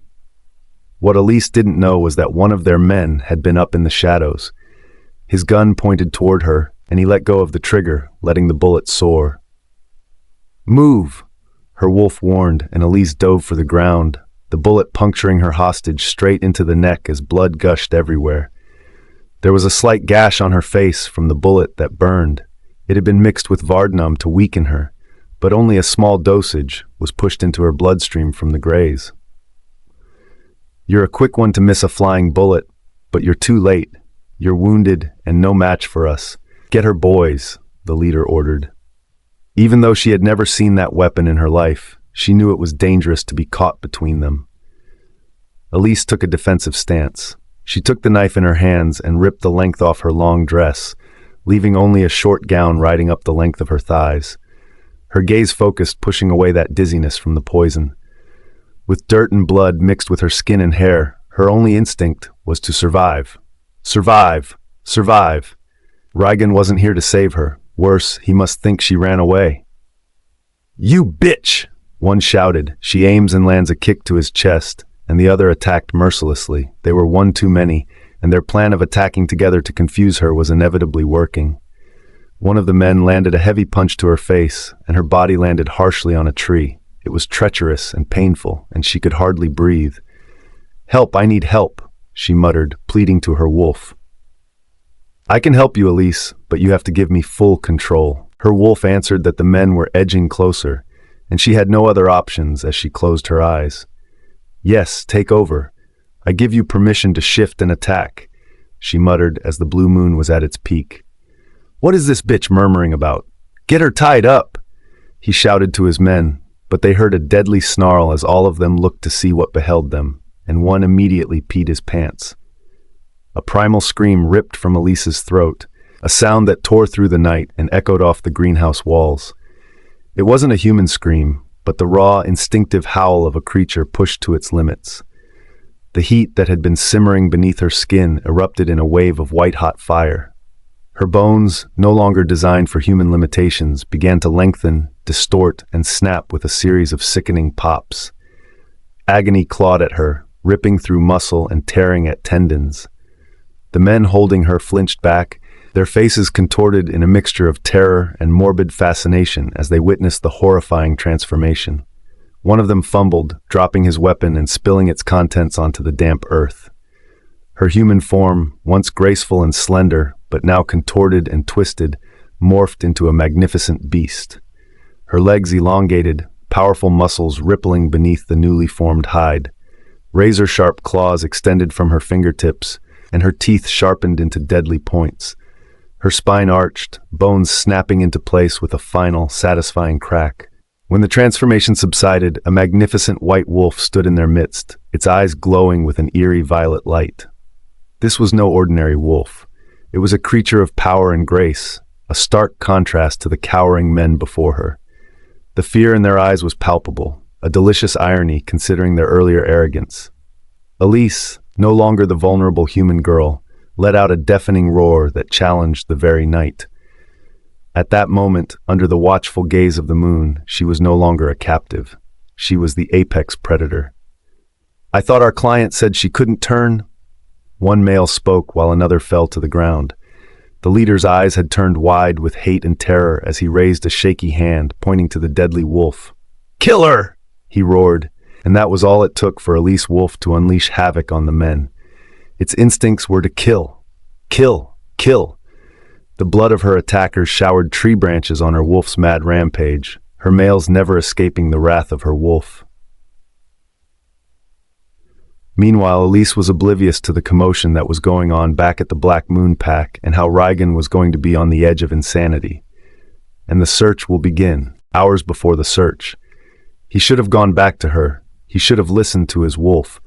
What Elise didn't know was that one of their men had been up in the shadows. His gun pointed toward her, and he let go of the trigger, letting the bullet soar. "Move!" her wolf warned, and Elise dove for the ground, the bullet puncturing her hostage straight into the neck as blood gushed everywhere. There was a slight gash on her face from the bullet that burned. It had been mixed with Vardnum to weaken her, but only a small dosage was pushed into her bloodstream from the graze. "You're a quick one to miss a flying bullet, but you're too late. You're wounded and no match for us. Get her, boys," the leader ordered. Even though she had never seen that weapon in her life, She knew it was dangerous to be caught between them. Elise took a defensive stance. She took the knife in her hands and ripped the length off her long dress, leaving only a short gown riding up the length of her thighs. Her gaze focused, pushing away that dizziness from the poison. With dirt and blood mixed with her skin and hair, her only instinct was to survive. Survive! Survive! Rygan wasn't here to save her. Worse, he must think she ran away. "You bitch!" one shouted. She aims and lands a kick to his chest, and the other attacked mercilessly. They were one too many, and their plan of attacking together to confuse her was inevitably working. One of the men landed a heavy punch to her face, and her body landed harshly on a tree. It was treacherous and painful, and she could hardly breathe. "Help, I need help," she muttered, pleading to her wolf. "I can help you, Elise, but you have to give me full control." Her wolf answered that the men were edging closer, and she had no other options as she closed her eyes. "Yes, take over. I give you permission to shift and attack," she muttered as the blue moon was at its peak. "What is this bitch murmuring about? Get her tied up!" He shouted to his men, but they heard a deadly snarl as all of them looked to see what beheld them, and one immediately peed his pants. A primal scream ripped from Elise's throat, a sound that tore through the night and echoed off the greenhouse walls. It wasn't a human scream, but the raw, instinctive howl of a creature pushed to its limits. The heat that had been simmering beneath her skin erupted in a wave of white-hot fire. Her bones, no longer designed for human limitations, began to lengthen, distort, and snap with a series of sickening pops. Agony clawed at her, ripping through muscle and tearing at tendons. The men holding her flinched back, their faces contorted in a mixture of terror and morbid fascination as they witnessed the horrifying transformation. One of them fumbled, dropping his weapon and spilling its contents onto the damp earth. Her human form, once graceful and slender, but now contorted and twisted, morphed into a magnificent beast. Her legs elongated, powerful muscles rippling beneath the newly formed hide. Razor-sharp claws extended from her fingertips, and her teeth sharpened into deadly points. Her spine arched, bones snapping into place with a final, satisfying crack. When the transformation subsided, a magnificent white wolf stood in their midst, its eyes glowing with an eerie violet light. This was no ordinary wolf. It was a creature of power and grace, a stark contrast to the cowering men before her. The fear in their eyes was palpable, a delicious irony considering their earlier arrogance. Elise, no longer the vulnerable human girl, let out a deafening roar that challenged the very night. At that moment, under the watchful gaze of the moon, she was no longer a captive. She was the apex predator. "I thought our client said she couldn't turn?" One male spoke while another fell to the ground. The leader's eyes had turned wide with hate and terror as he raised a shaky hand, pointing to the deadly wolf. "Kill her!" he roared, and that was all it took for Elise Wolf to unleash havoc on the men. Its instincts were to kill. Kill. Kill. The blood of her attackers showered tree branches on her wolf's mad rampage, her males never escaping the wrath of her wolf. Meanwhile, Elise was oblivious to the commotion that was going on back at the Blackmoon Pack and how Rygan was going to be on the edge of insanity. And the search will begin, hours before the search. He should have gone back to her. He should have listened to his wolf.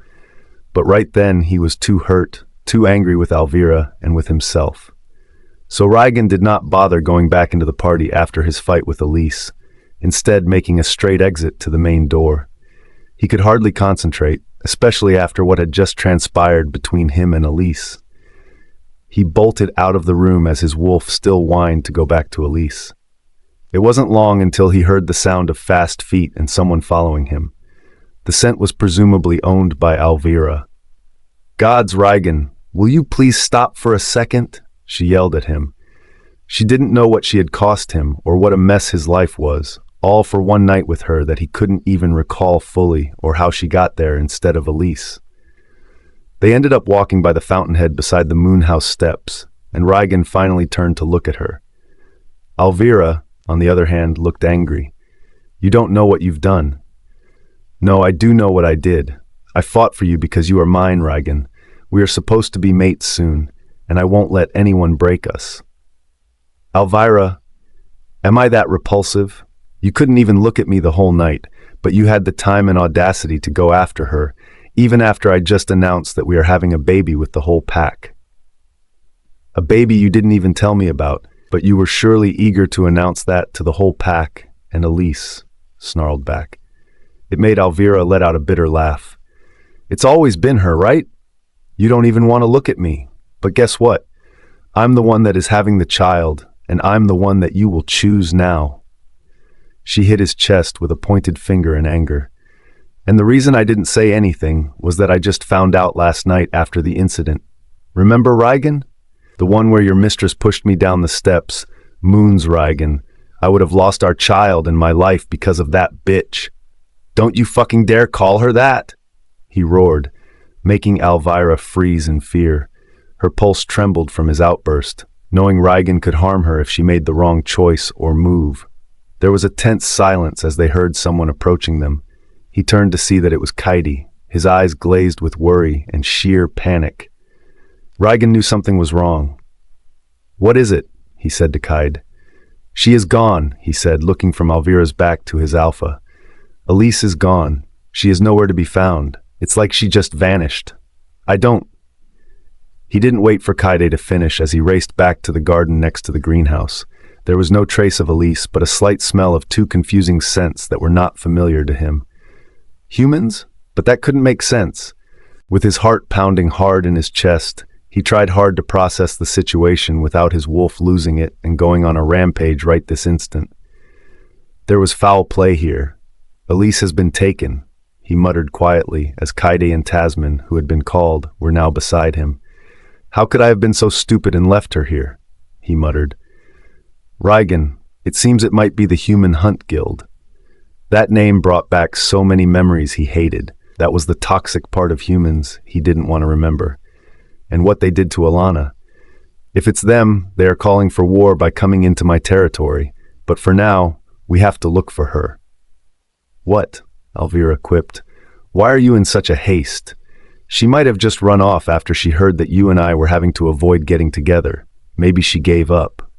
But right then he was too hurt, too angry with Elvira and with himself. So Rygan did not bother going back into the party after his fight with Elise, instead making a straight exit to the main door. He could hardly concentrate, especially after what had just transpired between him and Elise. He bolted out of the room as his wolf still whined to go back to Elise. It wasn't long until he heard the sound of fast feet and someone following him. The scent was presumably owned by Elvira. "Gods, Rygan, will you please stop for a second?" she yelled at him. She didn't know what she had cost him or what a mess his life was, all for one night with her that he couldn't even recall fully or how she got there instead of Elise. They ended up walking by the fountainhead beside the moonhouse steps, and Rygan finally turned to look at her. Elvira, on the other hand, looked angry. "You don't know what you've done." "No, I do know what I did. I fought for you because you are mine, Rygan. We are supposed to be mates soon, and I won't let anyone break us." "Elvira, am I that repulsive? You couldn't even look at me the whole night, but you had the time and audacity to go after her, even after I just announced that we are having a baby with the whole pack. A baby you didn't even tell me about, but you were surely eager to announce that to the whole pack, and Elise snarled back. It made Elvira let out a bitter laugh. It's always been her, right? You don't even want to look at me. But guess what? I'm the one that is having the child, and I'm the one that you will choose now. She hit his chest with a pointed finger in anger. And the reason I didn't say anything was that I just found out last night after the incident. Remember Rygan? The one where your mistress pushed me down the steps. Moon's Rygan. I would have lost our child and my life because of that bitch. Don't you fucking dare call her that! He roared, making Elvira freeze in fear. Her pulse trembled from his outburst, knowing Rygan could harm her if she made the wrong choice or move. There was a tense silence as they heard someone approaching them. He turned to see that it was Kyren, his eyes glazed with worry and sheer panic. Rygan knew something was wrong. What is it? He said to Kyren. She is gone, he said, looking from Elvira's back to his alpha. Elise is gone. She is nowhere to be found. It's like she just vanished. I don't. He didn't wait for Kyren to finish as he raced back to the garden next to the greenhouse. There was no trace of Elise, but a slight smell of two confusing scents that were not familiar to him. Humans? But that couldn't make sense. With his heart pounding hard in his chest, he tried hard to process the situation without his wolf losing it and going on a rampage right this instant. There was foul play here. Elise has been taken, he muttered quietly as Kyren and Tasman, who had been called, were now beside him. How could I have been so stupid and left her here? He muttered. Rygan, it seems it might be the Human Hunt Guild. That name brought back so many memories he hated. That was the toxic part of humans he didn't want to remember. And what they did to Alana. If it's them, they are calling for war by coming into my territory. But for now, we have to look for her. What? Elvira quipped. Why are you in such a haste? She might have just run off after she heard that you and I were having to avoid getting together. Maybe she gave up.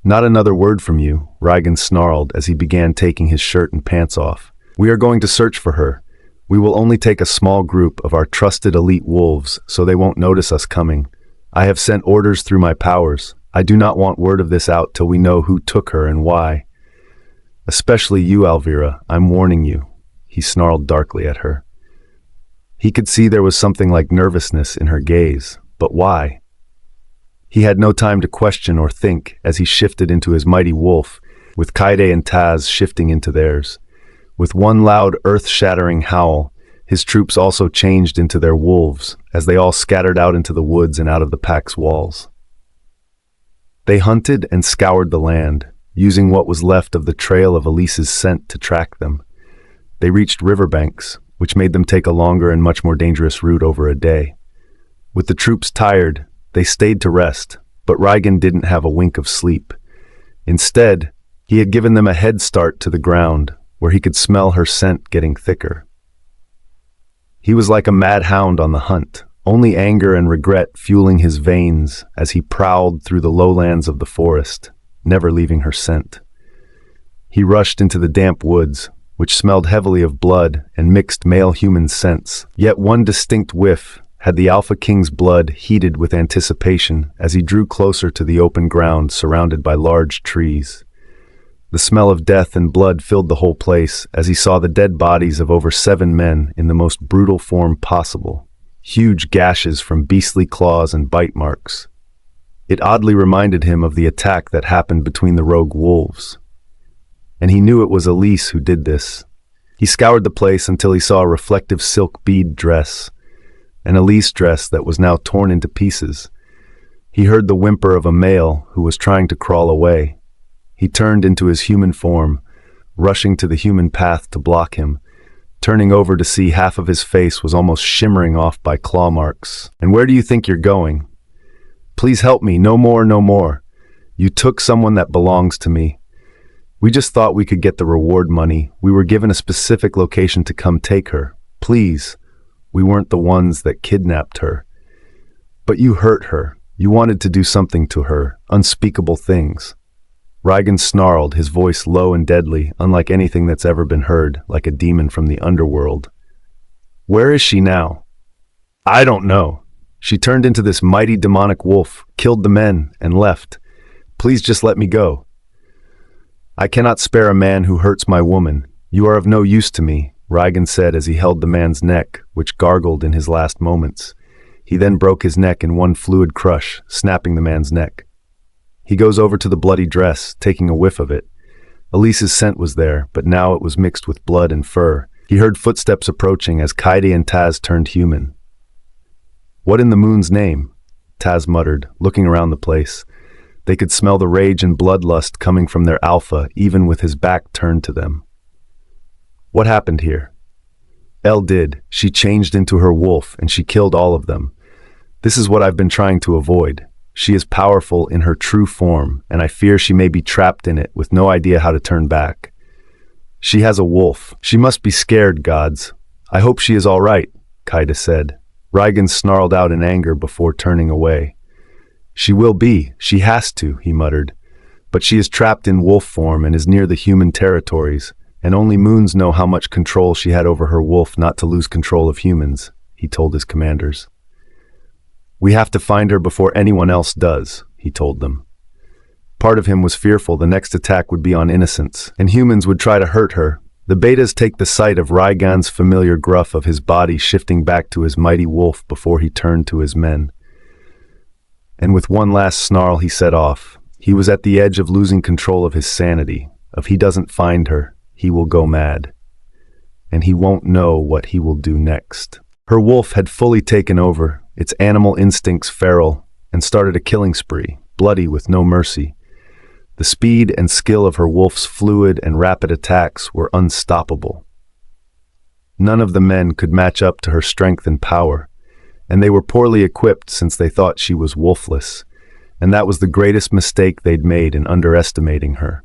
Not another word from you, Rygan snarled as he began taking his shirt and pants off. We are going to search for her. We will only take a small group of our trusted elite wolves so they won't notice us coming. I have sent orders through my powers. I do not want word of this out till we know who took her and why. Especially you, Elvira, I'm warning you, he snarled darkly at her. He could see there was something like nervousness in her gaze, but why? He had no time to question or think as he shifted into his mighty wolf, with Kyren and Taz shifting into theirs. With one loud, earth-shattering howl, his troops also changed into their wolves as they all scattered out into the woods and out of the pack's walls. They hunted and scoured the land, using what was left of the trail of Elise's scent to track them. They reached riverbanks, which made them take a longer and much more dangerous route over a day. With the troops tired, they stayed to rest, but Rygan didn't have a wink of sleep. Instead, he had given them a head start to the ground, where he could smell her scent getting thicker. He was like a mad hound on the hunt, only anger and regret fueling his veins as he prowled through the lowlands of the forest, never leaving her scent. He rushed into the damp woods, which smelled heavily of blood and mixed male human scents, yet one distinct whiff had the Alpha King's blood heated with anticipation as he drew closer to the open ground surrounded by large trees. The smell of death and blood filled the whole place as he saw the dead bodies of over 7 men in the most brutal form possible, huge gashes from beastly claws and bite marks. It oddly reminded him of the attack that happened between the rogue wolves. And he knew it was Elise who did this. He scoured the place until he saw a reflective silk bead dress, an Elise dress that was now torn into pieces. He heard the whimper of a male who was trying to crawl away. He turned into his human form, rushing to the human path to block him, turning over to see half of his face was almost shimmering off by claw marks. And where do you think you're going? Please help me, no more, no more. You took someone that belongs to me. We just thought we could get the reward money. We were given a specific location to come take her. Please, we weren't the ones that kidnapped her. But you hurt her. You wanted to do something to her, unspeakable things. Rygan snarled, his voice low and deadly, unlike anything that's ever been heard, like a demon from the underworld. Where is she now? I don't know. She turned into this mighty demonic wolf, killed the men, and left. Please just let me go. I cannot spare a man who hurts my woman. You are of no use to me, Rygan said as he held the man's neck, which gargled in his last moments. He then broke his neck in one fluid crush, snapping the man's neck. He goes over to the bloody dress, taking a whiff of it. Elise's scent was there, but now it was mixed with blood and fur. He heard footsteps approaching as Kyren and Taz turned human. What in the moon's name? Taz muttered, looking around the place. They could smell the rage and bloodlust coming from their alpha, even with his back turned to them. What happened here? Elle did. She changed into her wolf, and she killed all of them. This is what I've been trying to avoid. She is powerful in her true form, and I fear she may be trapped in it with no idea how to turn back. She has a wolf. She must be scared, gods. I hope she is all right, Kaida said. Rygan snarled out in anger before turning away. She will be. She has to, he muttered. But she is trapped in wolf form and is near the human territories, and only moons know how much control she had over her wolf not to lose control of humans, he told his commanders. We have to find her before anyone else does, he told them. Part of him was fearful the next attack would be on innocents, and humans would try to hurt her. The betas take the sight of Rygan's familiar gruff of his body shifting back to his mighty wolf before he turned to his men. And with one last snarl he set off. He was at the edge of losing control of his sanity. If he doesn't find her, he will go mad. And he won't know what he will do next. Her wolf had fully taken over, its animal instincts feral, and started a killing spree, bloody with no mercy. The speed and skill of her wolf's fluid and rapid attacks were unstoppable. None of the men could match up to her strength and power, and they were poorly equipped since they thought she was wolfless, and that was the greatest mistake they'd made in underestimating her.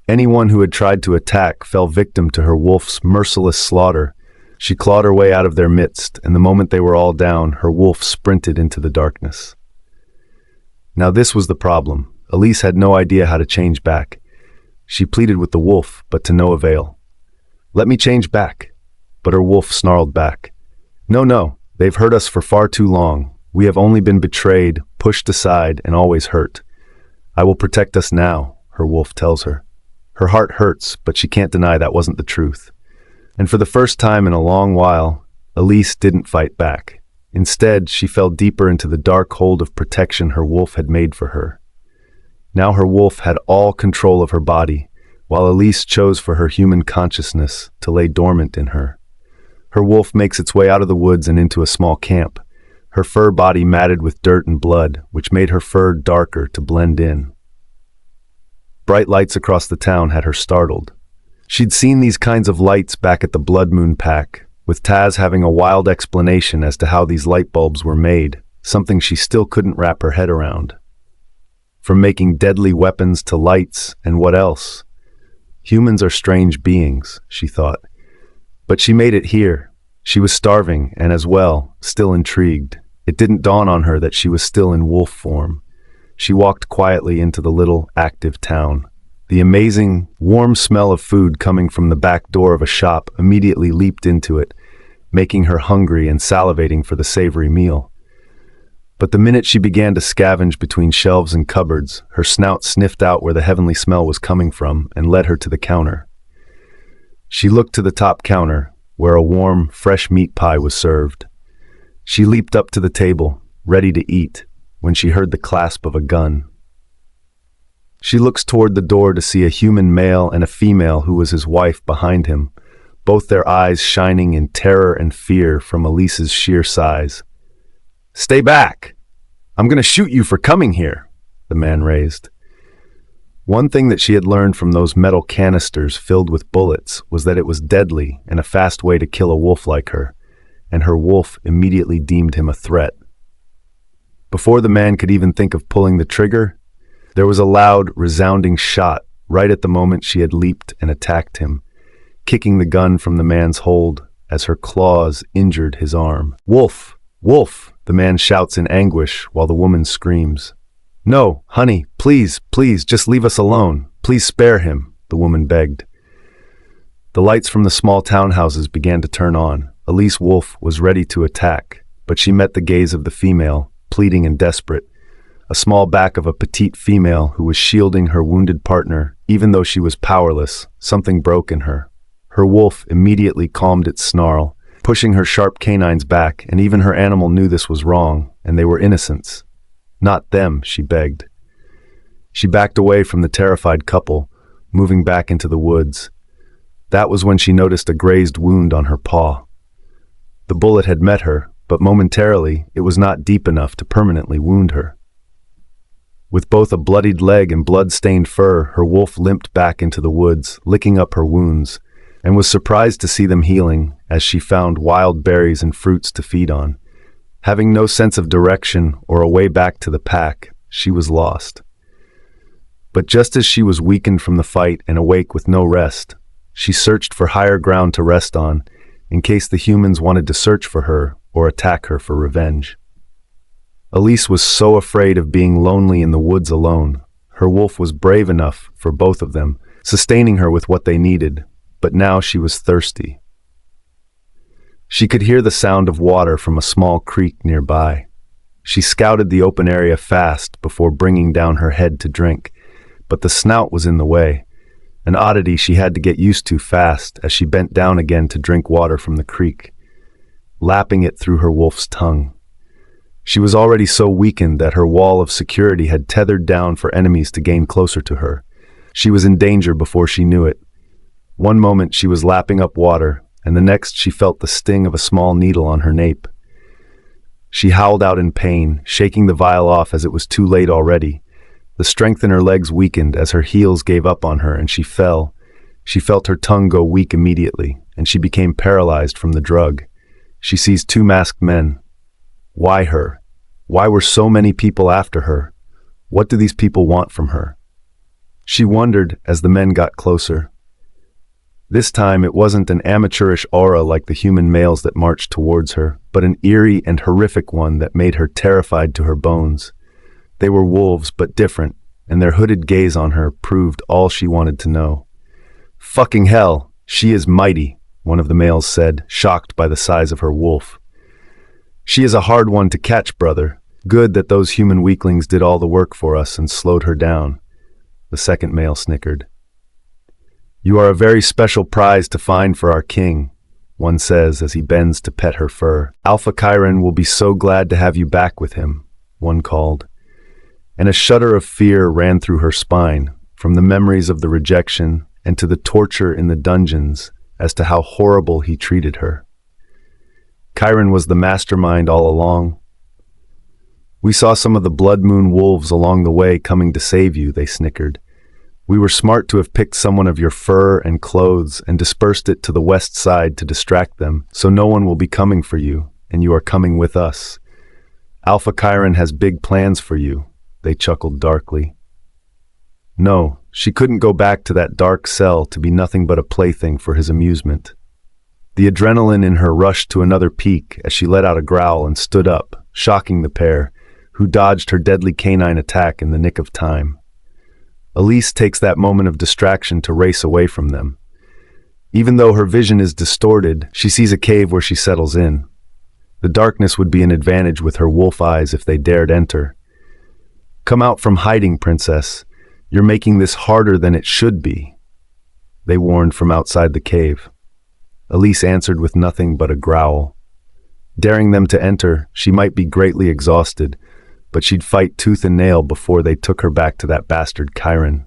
Anyone who had tried to attack fell victim to her wolf's merciless slaughter. She clawed her way out of their midst, and the moment they were all down, her wolf sprinted into the darkness. Now this was the problem. Elise had no idea how to change back. She pleaded with the wolf, but to no avail. Let me change back. But her wolf snarled back. No, they've hurt us for far too long. We have only been betrayed, pushed aside, and always hurt. I will protect us now, her wolf tells her. Her heart hurts, but she can't deny that wasn't the truth. And for the first time in a long while, Elise didn't fight back. Instead, she fell deeper into the dark hold of protection her wolf had made for her. Now her wolf had all control of her body, while Elise chose for her human consciousness to lay dormant in her. Her wolf makes its way out of the woods and into a small camp, her fur body matted with dirt and blood, which made her fur darker to blend in. Bright lights across the town had her startled. She'd seen these kinds of lights back at the Blackmoon Pack, with Taz having a wild explanation as to how these light bulbs were made, something she still couldn't wrap her head around. From making deadly weapons to lights, and what else? Humans are strange beings, she thought. But she made it here. She was starving, and as well, still intrigued. It didn't dawn on her that she was still in wolf form. She walked quietly into the little, active town. The amazing, warm smell of food coming from the back door of a shop immediately leaped into it, making her hungry and salivating for the savory meal. But the minute she began to scavenge between shelves and cupboards, her snout sniffed out where the heavenly smell was coming from and led her to the counter. She looked to the top counter, where a warm, fresh meat pie was served. She leaped up to the table, ready to eat, when she heard the clasp of a gun. She looks toward the door to see a human male and a female who was his wife behind him, both their eyes shining in terror and fear from Elise's sheer size. Stay back! I'm going to shoot you for coming here, the man raised. One thing that she had learned from those metal canisters filled with bullets was that it was deadly and a fast way to kill a wolf like her, and her wolf immediately deemed him a threat. Before the man could even think of pulling the trigger, there was a loud, resounding shot right at the moment she had leaped and attacked him, kicking the gun from the man's hold as her claws injured his arm. Wolf! Wolf! The man shouts in anguish while the woman screams. "No, honey, please, please, just leave us alone. Please spare him," the woman begged. The lights from the small townhouses began to turn on. Elise Wolf was ready to attack, but she met the gaze of the female, pleading and desperate, a small back of a petite female who was shielding her wounded partner. Even though she was powerless, something broke in her. Her wolf immediately calmed its snarl, pushing her sharp canines back, and even her animal knew this was wrong, and they were innocents. "Not them," she begged. She backed away from the terrified couple, moving back into the woods. That was when she noticed a grazed wound on her paw. The bullet had met her, but momentarily it was not deep enough to permanently wound her. With both a bloodied leg and blood-stained fur, her wolf limped back into the woods, licking up her wounds, and was surprised to see them healing as she found wild berries and fruits to feed on. Having no sense of direction or a way back to the pack, she was lost. But just as she was weakened from the fight and awake with no rest, she searched for higher ground to rest on, in case the humans wanted to search for her or attack her for revenge. Elise was so afraid of being lonely in the woods alone. Her wolf was brave enough for both of them, sustaining her with what they needed, but now she was thirsty. She could hear the sound of water from a small creek nearby. She scouted the open area fast before bringing down her head to drink, but the snout was in the way, an oddity she had to get used to fast as she bent down again to drink water from the creek, lapping it through her wolf's tongue. She was already so weakened that her wall of security had tethered down for enemies to gain closer to her. She was in danger before she knew it. One moment she was lapping up water, and the next she felt the sting of a small needle on her nape. She howled out in pain, shaking the vial off as it was too late already. The strength in her legs weakened as her heels gave up on her and she fell. She felt her tongue go weak immediately, and she became paralyzed from the drug. She sees two masked men. Why her? Why were so many people after her? What do these people want from her? She wondered as the men got closer. This time it wasn't an amateurish aura like the human males that marched towards her, but an eerie and horrific one that made her terrified to her bones. They were wolves, but different, and their hooded gaze on her proved all she wanted to know. "Fucking hell, she is mighty," one of the males said, shocked by the size of her wolf. "She is a hard one to catch, brother. Good that those human weaklings did all the work for us and slowed her down," the second male snickered. "You are a very special prize to find for our king," one says as he bends to pet her fur. "Alpha Kyren will be so glad to have you back with him," one called. And a shudder of fear ran through her spine, from the memories of the rejection and to the torture in the dungeons as to how horrible he treated her. Kyren was the mastermind all along. "We saw some of the Bloodmoon wolves along the way coming to save you," they snickered. "We were smart to have picked someone of your fur and clothes and dispersed it to the west side to distract them, so no one will be coming for you, and you are coming with us. Alpha Kyren has big plans for you," they chuckled darkly. No, she couldn't go back to that dark cell to be nothing but a plaything for his amusement. The adrenaline in her rushed to another peak as she let out a growl and stood up, shocking the pair, who dodged her deadly canine attack in the nick of time. Elise takes that moment of distraction to race away from them. Even though her vision is distorted, she sees a cave where she settles in. The darkness would be an advantage with her wolf eyes if they dared enter. "Come out from hiding, princess. You're making this harder than it should be," they warned from outside the cave. Elise answered with nothing but a growl. Daring them to enter, she might be greatly exhausted, but she'd fight tooth and nail before they took her back to that bastard Kyren.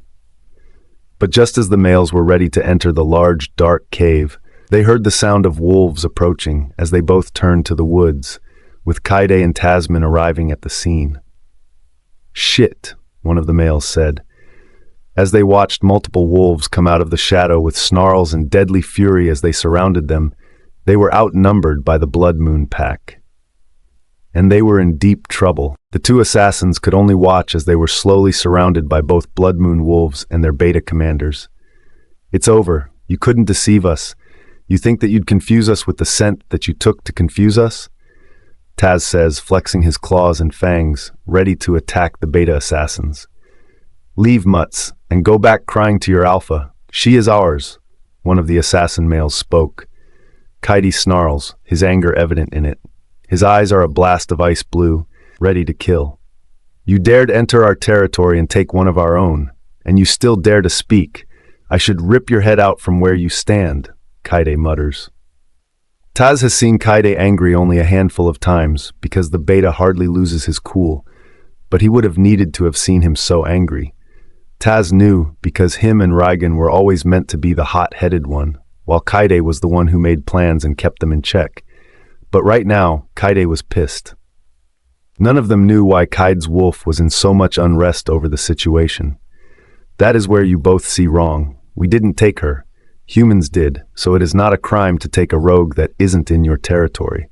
But just as the males were ready to enter the large, dark cave, they heard the sound of wolves approaching as they both turned to the woods, with Kyde and Tasman arriving at the scene. "Shit," one of the males said, as they watched multiple wolves come out of the shadow with snarls and deadly fury as they surrounded them. They were outnumbered by the Blackmoon Pack. And they were in deep trouble. The two assassins could only watch as they were slowly surrounded by both Bloodmoon wolves and their beta commanders. "It's over. You couldn't deceive us. You think that you'd confuse us with the scent that you took to confuse us?" Taz says, flexing his claws and fangs, ready to attack the beta assassins. Leave, mutts, and go back crying to your alpha. She is ours, one of the assassin males spoke. Kyren snarls, his anger evident in it. His eyes are a blast of ice blue, ready to kill. You dared enter our territory and take one of our own, and you still dare to speak. I should rip your head out from where you stand, Kyren mutters. Taz has seen Kyren angry only a handful of times because the beta hardly loses his cool, but he would have needed to have seen him so angry. Taz knew because him and Rygan were always meant to be the hot-headed one, while Kyren was the one who made plans and kept them in check. But right now, Kyren was pissed. None of them knew why Kyren's wolf was in so much unrest over the situation. That is where you both see wrong. We didn't take her. Humans did, so it is not a crime to take a rogue that isn't in your territory.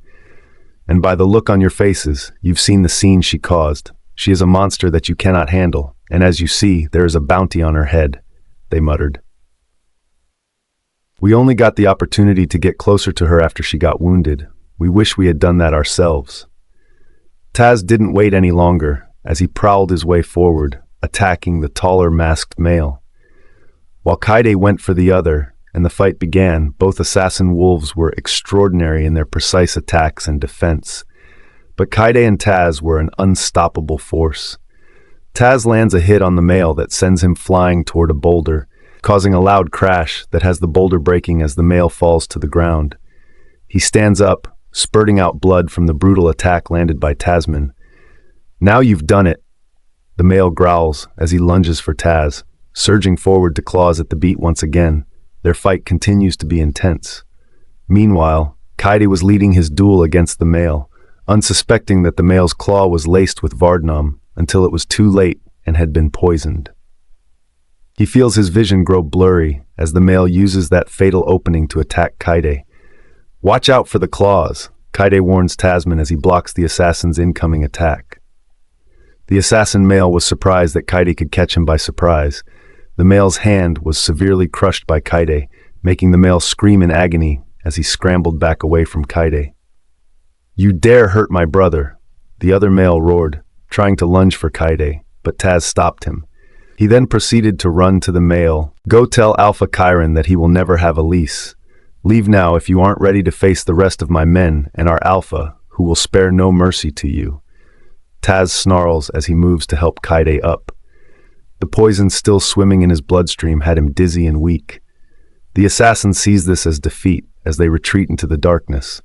And by the look on your faces, you've seen the scene she caused. She is a monster that you cannot handle, and as you see, there is a bounty on her head, they muttered. We only got the opportunity to get closer to her after she got wounded. We wish we had done that ourselves. Taz didn't wait any longer, as he prowled his way forward, attacking the taller masked male. While Kyren went for the other, and the fight began, both assassin wolves were extraordinary in their precise attacks and defense. But Kyren and Taz were an unstoppable force. Taz lands a hit on the male that sends him flying toward a boulder, causing a loud crash that has the boulder breaking as the male falls to the ground. He stands up, spurting out blood from the brutal attack landed by Tasman. Now you've done it, the male growls as he lunges for Taz, surging forward to claws at the beat once again. Their fight continues to be intense. Meanwhile, Kyren was leading his duel against the male, unsuspecting that the male's claw was laced with Vardnam until it was too late and had been poisoned. He feels his vision grow blurry as the male uses that fatal opening to attack Kyren. Watch out for the claws, Kyren warns Tasman as he blocks the assassin's incoming attack. The assassin male was surprised that Kyren could catch him by surprise. The male's hand was severely crushed by Kyren, making the male scream in agony as he scrambled back away from Kyren. You dare hurt my brother, the other male roared, trying to lunge for Kyren, but Taz stopped him. He then proceeded to run to the male. Go tell Alpha Kyren that he will never have Elise. Leave now if you aren't ready to face the rest of my men and our Alpha, who will spare no mercy to you. Taz snarls as he moves to help Kyren up. The poison still swimming in his bloodstream had him dizzy and weak. The assassin sees this as defeat as they retreat into the darkness.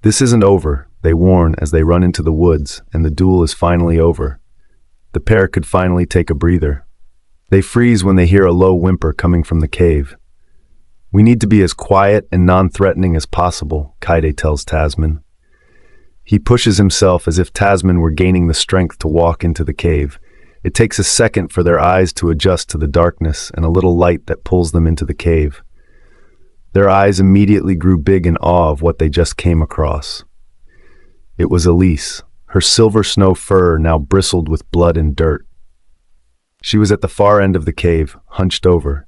This isn't over, they warn as they run into the woods, and the duel is finally over. The pair could finally take a breather. They freeze when they hear a low whimper coming from the cave. We need to be as quiet and non-threatening as possible, Kyren tells Tasman. He pushes himself as if Tasman were gaining the strength to walk into the cave. It takes a second for their eyes to adjust to the darkness and a little light that pulls them into the cave. Their eyes immediately grew big in awe of what they just came across. It was Elise. Her silver snow fur now bristled with blood and dirt. She was at the far end of the cave, hunched over.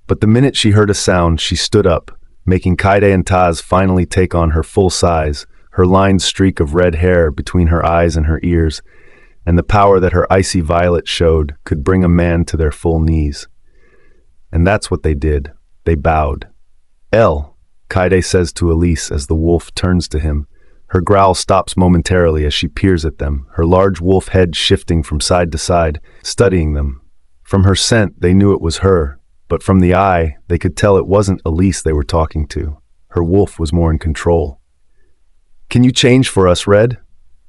But the minute she heard a sound, she stood up, making Kyren and Taz finally take on her full size, her lined streak of red hair between her eyes and her ears, and the power that her icy violet showed could bring a man to their full knees. And that's what they did. They bowed. El, Kyren says to Elise as the wolf turns to him. Her growl stops momentarily as she peers at them, her large wolf head shifting from side to side, studying them. From her scent, they knew it was her, but from the eye, they could tell it wasn't Elise they were talking to. Her wolf was more in control. Can you change for us, Red?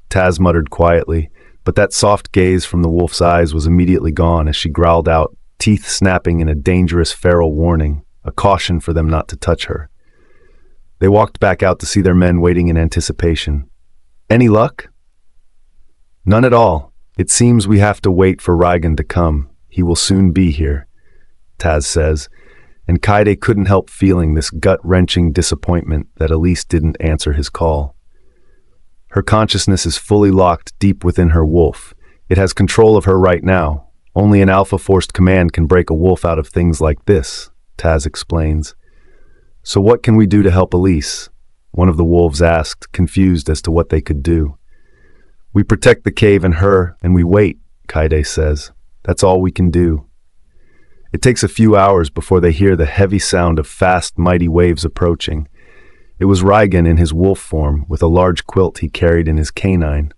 Taz muttered quietly, but that soft gaze from the wolf's eyes was immediately gone as she growled out, teeth snapping in a dangerous feral warning, a caution for them not to touch her. They walked back out to see their men waiting in anticipation. Any luck? None at all. It seems we have to wait for Rygan to come. He will soon be here, Taz says, and Kyren couldn't help feeling this gut-wrenching disappointment that Elise didn't answer his call. Her consciousness is fully locked deep within her wolf. It has control of her right now. Only an alpha-forced command can break a wolf out of things like this, Taz explains. So what can we do to help Elise? one of the wolves asked, confused as to what they could do. "We protect the cave and her, and we wait," Kyren says. "That's all we can do." It takes a few hours before they hear the heavy sound of fast, mighty waves approaching. It was Rygan in his wolf form, with a large quilt he carried in his canine.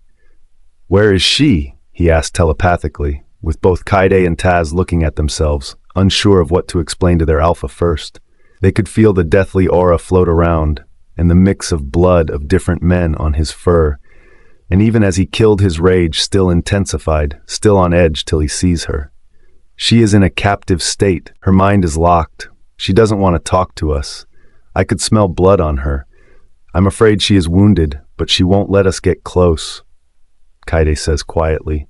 "Where is she?" he asked telepathically, with both Kyren and Taz looking at themselves, unsure of what to explain to their alpha first. They could feel the deathly aura float around, and the mix of blood of different men on his fur, and even as he killed his rage still intensified, still on edge till he sees her. She is in a captive state, her mind is locked, she doesn't want to talk to us. I could smell blood on her. I'm afraid she is wounded, but she won't let us get close, Kyren says quietly.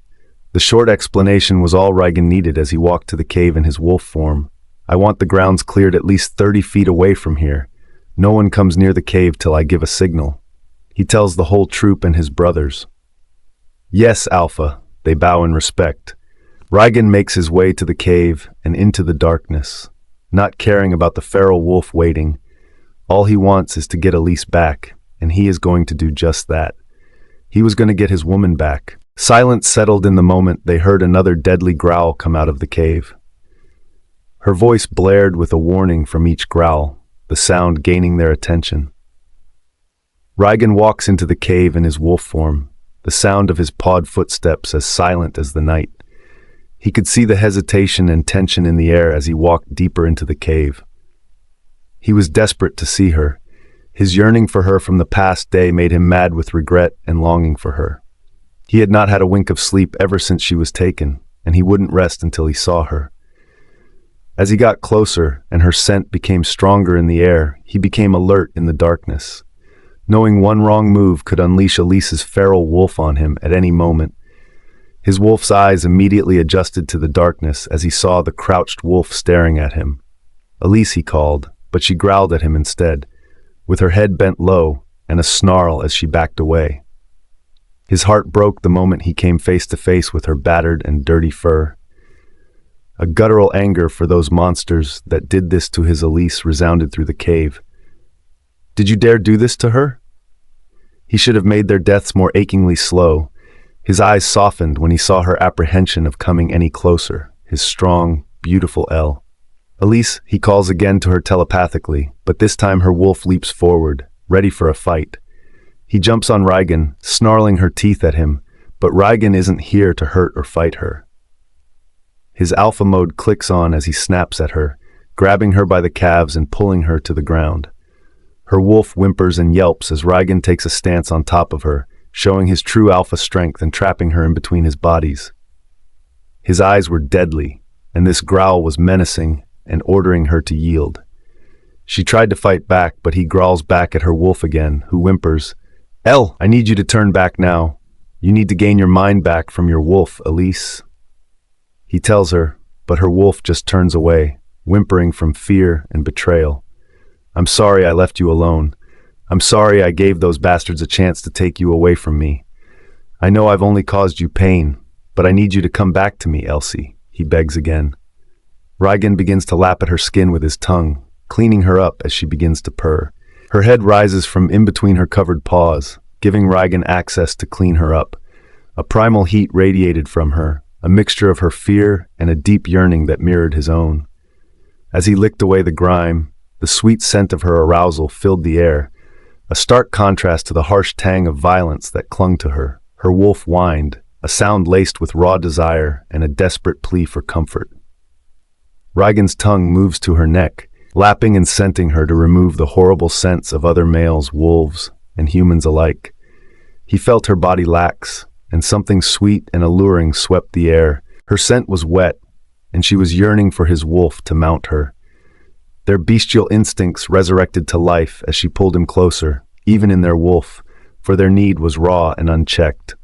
The short explanation was all Rygan needed as he walked to the cave in his wolf form. "I want the grounds cleared at least 30 feet away from here. No one comes near the cave till I give a signal." He tells the whole troop and his brothers. "Yes, Alpha," they bow in respect. Rygan makes his way to the cave and into the darkness, not caring about the feral wolf waiting. All he wants is to get Elise back, and he is going to do just that. He was going to get his woman back. Silence settled in the moment they heard another deadly growl come out of the cave. Her voice blared with a warning from each growl, the sound gaining their attention. Rygan walks into the cave in his wolf form, the sound of his pawed footsteps as silent as the night. He could see the hesitation and tension in the air as he walked deeper into the cave. He was desperate to see her. His yearning for her from the past day made him mad with regret and longing for her. He had not had a wink of sleep ever since she was taken, and he wouldn't rest until he saw her. As he got closer and her scent became stronger in the air, he became alert in the darkness, knowing one wrong move could unleash Elise's feral wolf on him at any moment. His wolf's eyes immediately adjusted to the darkness as he saw the crouched wolf staring at him. "Elise," he called, but she growled at him instead, with her head bent low and a snarl as she backed away. His heart broke the moment he came face to face with her battered and dirty fur. A guttural anger for those monsters that did this to his Elise resounded through the cave. "Did you dare do this to her?" He should have made their deaths more achingly slow. His eyes softened when he saw her apprehension of coming any closer, his strong, beautiful L. "Elise," he calls again to her telepathically, but this time her wolf leaps forward, ready for a fight. He jumps on Rygan, snarling her teeth at him, but Rygan isn't here to hurt or fight her. His alpha mode clicks on as he snaps at her, grabbing her by the calves and pulling her to the ground. Her wolf whimpers and yelps as Rygan takes a stance on top of her, showing his true alpha strength and trapping her in between his bodies. His eyes were deadly, and this growl was menacing and ordering her to yield. She tried to fight back, but he growls back at her wolf again, who whimpers, "El, I need you to turn back now. You need to gain your mind back from your wolf, Elise." He tells her, but her wolf just turns away, whimpering from fear and betrayal. "I'm sorry I left you alone. I'm sorry I gave those bastards a chance to take you away from me. I know I've only caused you pain, but I need you to come back to me, Elsie," he begs again. Rygan begins to lap at her skin with his tongue, cleaning her up as she begins to purr. Her head rises from in between her covered paws, giving Rygan access to clean her up. A primal heat radiated from her, a mixture of her fear and a deep yearning that mirrored his own. As he licked away the grime, the sweet scent of her arousal filled the air, a stark contrast to the harsh tang of violence that clung to her. Her wolf whined, a sound laced with raw desire and a desperate plea for comfort. Rygan's tongue moves to her neck, lapping and scenting her to remove the horrible scents of other males, wolves, and humans alike. He felt her body lax, and something sweet and alluring swept the air. Her scent was wet, and she was yearning for his wolf to mount her. Their bestial instincts resurrected to life as she pulled him closer, even in their wolf, for their need was raw and unchecked.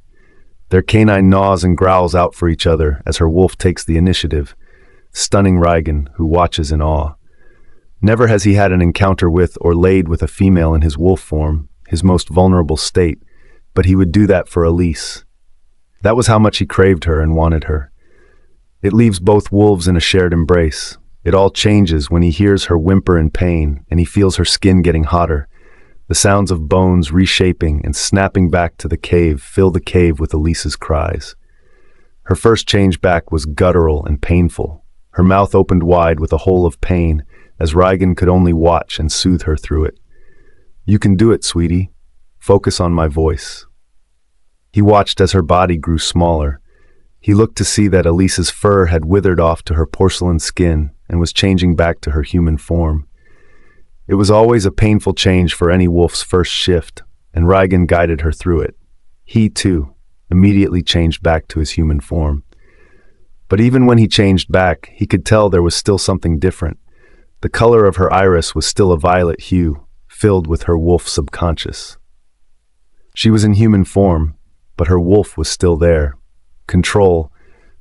Their canine gnaws and growls out for each other as her wolf takes the initiative, stunning Rygan, who watches in awe. Never has he had an encounter with or laid with a female in his wolf form, his most vulnerable state, but he would do that for Elise. That was how much he craved her and wanted her. It leaves both wolves in a shared embrace. It all changes when he hears her whimper in pain and he feels her skin getting hotter. The sounds of bones reshaping and snapping back to the cave fill the cave with Elise's cries. Her first change back was guttural and painful. Her mouth opened wide with a hole of pain, as Rygan could only watch and soothe her through it. "You can do it, sweetie. Focus on my voice." He watched as her body grew smaller. He looked to see that Elise's fur had withered off to her porcelain skin and was changing back to her human form. It was always a painful change for any wolf's first shift, and Rygan guided her through it. He, too, immediately changed back to his human form. But even when he changed back, he could tell there was still something different. The color of her iris was still a violet hue, filled with her wolf subconscious. She was in human form, but her wolf was still there. Control,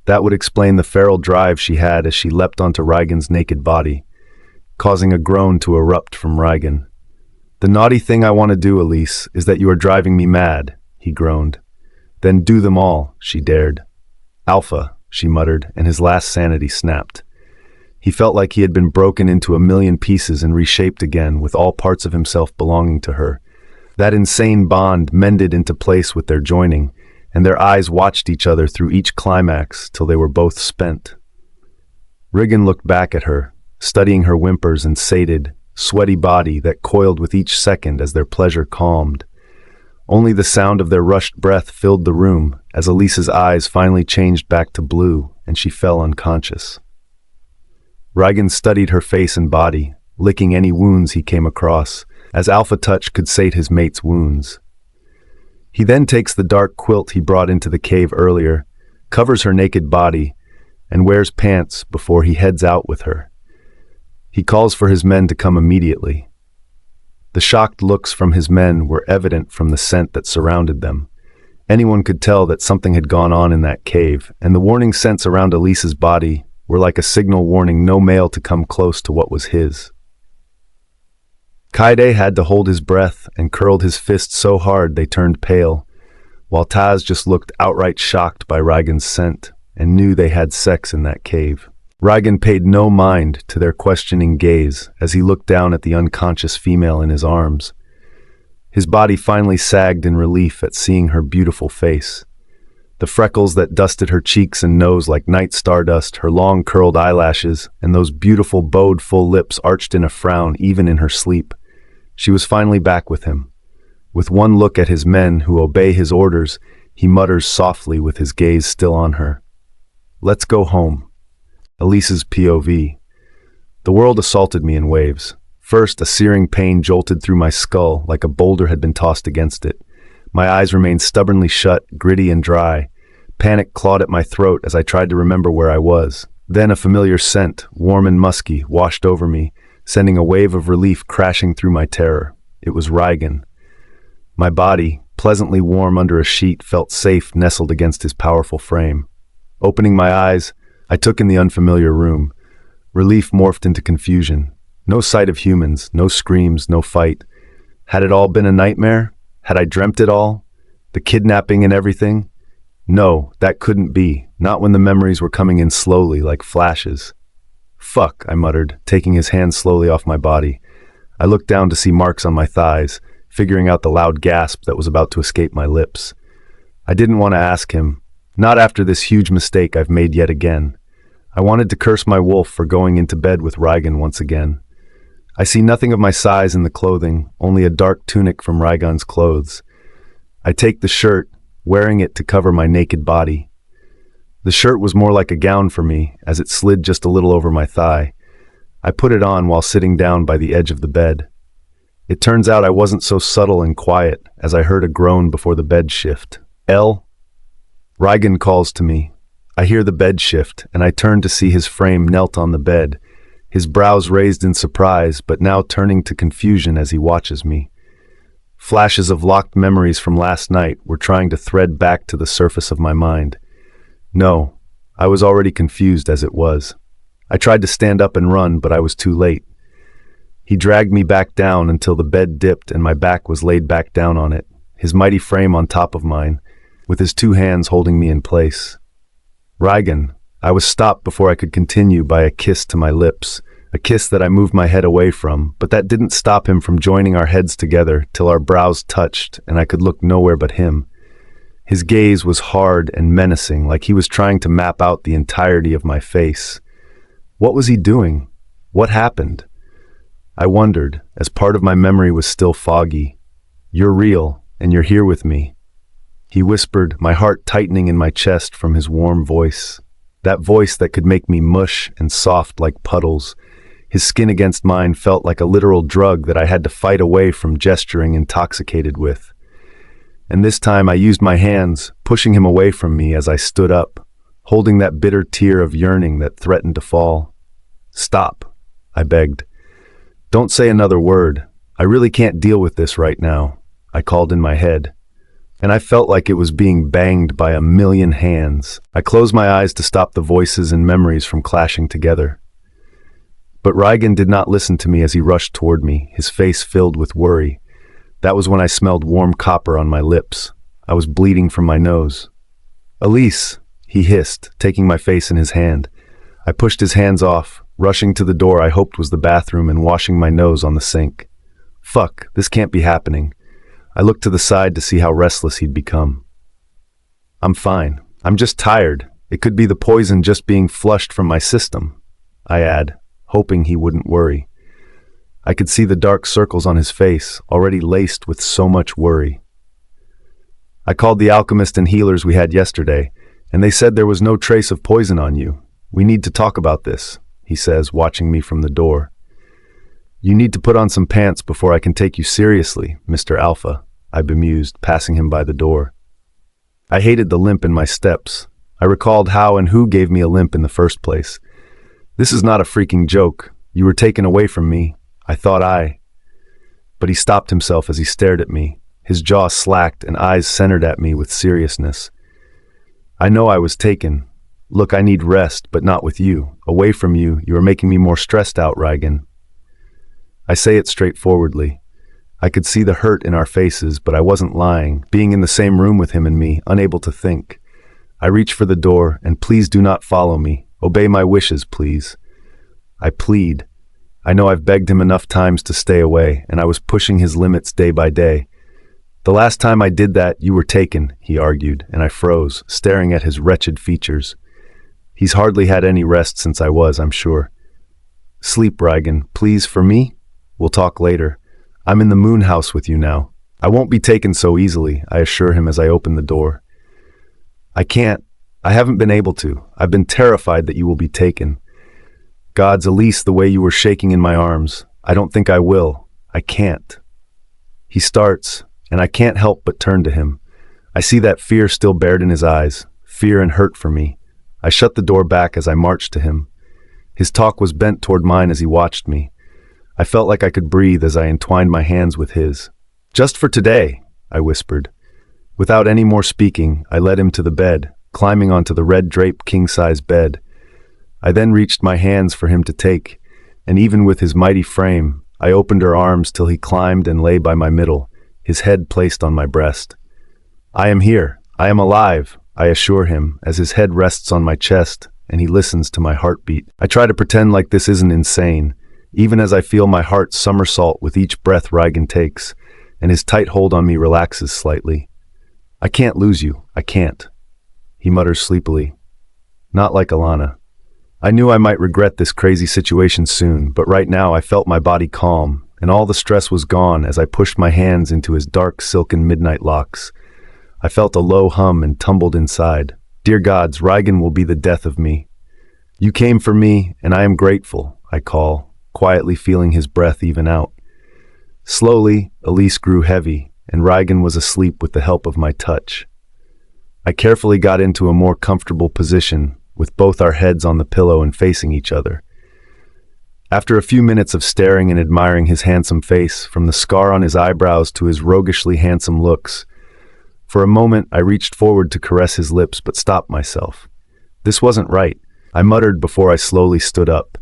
that would explain the feral drive she had as she leapt onto Rygan's naked body, causing a groan to erupt from Rygan. "The naughty thing I want to do, Elise, is that you are driving me mad," he groaned. "Then do them all," she dared. "Alpha," she muttered, and his last sanity snapped. He felt like he had been broken into a million pieces and reshaped again, with all parts of himself belonging to her. That insane bond mended into place with their joining, and their eyes watched each other through each climax till they were both spent. Rygan looked back at her, studying her whimpers and sated, sweaty body that coiled with each second as their pleasure calmed. Only the sound of their rushed breath filled the room as Elise's eyes finally changed back to blue and she fell unconscious. Rygan studied her face and body, licking any wounds he came across, as Alpha Touch could sate his mate's wounds. He then takes the dark quilt he brought into the cave earlier, covers her naked body, and wears pants before he heads out with her. He calls for his men to come immediately. The shocked looks from his men were evident from the scent that surrounded them. Anyone could tell that something had gone on in that cave, and the warning scents around Elise's body were like a signal warning no male to come close to what was his. Kyren had to hold his breath and curled his fists so hard they turned pale, while Taz just looked outright shocked by Rygan's scent and knew they had sex in that cave. Rygan paid no mind to their questioning gaze as he looked down at the unconscious female in his arms. His body finally sagged in relief at seeing her beautiful face. The freckles that dusted her cheeks and nose like night stardust, her long curled eyelashes, and those beautiful bowed full lips arched in a frown even in her sleep. She was finally back with him. With one look at his men who obey his orders, he mutters softly with his gaze still on her. "Let's go home." Elise's POV. The world assaulted me in waves. First, a searing pain jolted through my skull like a boulder had been tossed against it. My eyes remained stubbornly shut, gritty and dry. Panic clawed at my throat as I tried to remember where I was. Then a familiar scent, warm and musky, washed over me, sending a wave of relief crashing through my terror. It was Rygan. My body, pleasantly warm under a sheet, felt safe nestled against his powerful frame. Opening my eyes, I took in the unfamiliar room. Relief morphed into confusion. No sight of humans, no screams, no fight. Had it all been a nightmare? Had I dreamt it all? The kidnapping and everything? No, that couldn't be, not when the memories were coming in slowly like flashes. "Fuck," I muttered, taking his hand slowly off my body. I looked down to see marks on my thighs, figuring out the loud gasp that was about to escape my lips. I didn't want to ask him, not after this huge mistake I've made yet again. I wanted to curse my wolf for going into bed with Rygan once again. I see nothing of my size in the clothing, only a dark tunic from Rygan's clothes. I take the shirt, wearing it to cover my naked body. The shirt was more like a gown for me, as it slid just a little over my thigh. I put it on while sitting down by the edge of the bed. It turns out I wasn't so subtle and quiet, as I heard a groan before the bed shift. "El?" Rygan calls to me. I hear the bed shift, and I turn to see his frame knelt on the bed, his brows raised in surprise, but now turning to confusion as he watches me. Flashes of locked memories from last night were trying to thread back to the surface of my mind. No, I was already confused as it was. I tried to stand up and run, but I was too late. He dragged me back down until the bed dipped and my back was laid back down on it, his mighty frame on top of mine, with his two hands holding me in place. "Rygan," I was stopped before I could continue by a kiss to my lips, a kiss that I moved my head away from, but that didn't stop him from joining our heads together till our brows touched and I could look nowhere but him. His gaze was hard and menacing, like he was trying to map out the entirety of my face. What was he doing? What happened? I wondered, as part of my memory was still foggy. "You're real, and you're here with me," he whispered, my heart tightening in my chest from his warm voice. That voice that could make me mush and soft like puddles. His skin against mine felt like a literal drug that I had to fight away from gesturing intoxicated with. And this time I used my hands, pushing him away from me as I stood up, holding that bitter tear of yearning that threatened to fall. "Stop," I begged. "Don't say another word. I really can't deal with this right now," I called in my head. And I felt like it was being banged by a million hands. I closed my eyes to stop the voices and memories from clashing together. But Rygan did not listen to me as he rushed toward me, his face filled with worry. That was when I smelled warm copper on my lips. I was bleeding from my nose. "Elise," he hissed, taking my face in his hand. I pushed his hands off, rushing to the door I hoped was the bathroom and washing my nose on the sink. Fuck, this can't be happening. I looked to the side to see how restless he'd become. "I'm fine. I'm just tired. It could be the poison just being flushed from my system," I add, hoping he wouldn't worry. I could see the dark circles on his face, already laced with so much worry. "I called the alchemist and healers we had yesterday, and they said there was no trace of poison on you. We need to talk about this," he says, watching me from the door. "You need to put on some pants before I can take you seriously, Mr. Alpha," I bemused, passing him by the door. I hated the limp in my steps. I recalled how and who gave me a limp in the first place. "This is not a freaking joke. You were taken away from me. I thought I..." But he stopped himself as he stared at me, his jaw slacked and eyes centered at me with seriousness. "I know I was taken. Look, I need rest, but not with you. Away from you, you are making me more stressed out, Rygan." I say it straightforwardly. I could see the hurt in our faces, but I wasn't lying, being in the same room with him and me, unable to think. I reach for the door, and "Please do not follow me. Obey my wishes, please." I plead. I know I've begged him enough times to stay away, and I was pushing his limits day by day. "The last time I did that, you were taken," he argued, and I froze, staring at his wretched features. He's hardly had any rest since I was, I'm sure. "Sleep, Rygan, please, for me? We'll talk later. I'm in the moon house with you now. I won't be taken so easily," I assure him as I open the door. "I can't. I haven't been able to. I've been terrified that you will be taken. Gods, Elise, the way you were shaking in my arms. I don't think I will. I can't." He starts, and I can't help but turn to him. I see that fear still bared in his eyes, fear and hurt for me. I shut the door back as I marched to him. His talk was bent toward mine as he watched me. I felt like I could breathe as I entwined my hands with his. "Just for today," I whispered. Without any more speaking, I led him to the bed, climbing onto the red-draped king-size bed. I then reached my hands for him to take, and even with his mighty frame, I opened her arms till he climbed and lay by my middle, his head placed on my breast. "I am here. I am alive," I assure him, as his head rests on my chest, and he listens to my heartbeat. I try to pretend like this isn't insane, even as I feel my heart somersault with each breath Rygan takes, and his tight hold on me relaxes slightly. "I can't lose you. I can't," he mutters sleepily. "Not like Alana. I knew I might regret this crazy situation soon, but right now I felt my body calm, and all the stress was gone as I pushed my hands into his dark silken midnight locks. I felt a low hum and tumbled inside. Dear gods, Rygan will be the death of me. "You came for me, and I am grateful," I call, quietly feeling his breath even out. Slowly, Elise grew heavy, and Rygan was asleep with the help of my touch. I carefully got into a more comfortable position, with both our heads on the pillow and facing each other. After a few minutes of staring and admiring his handsome face, from the scar on his eyebrows to his roguishly handsome looks, for a moment I reached forward to caress his lips but stopped myself. This wasn't right, I muttered before I slowly stood up.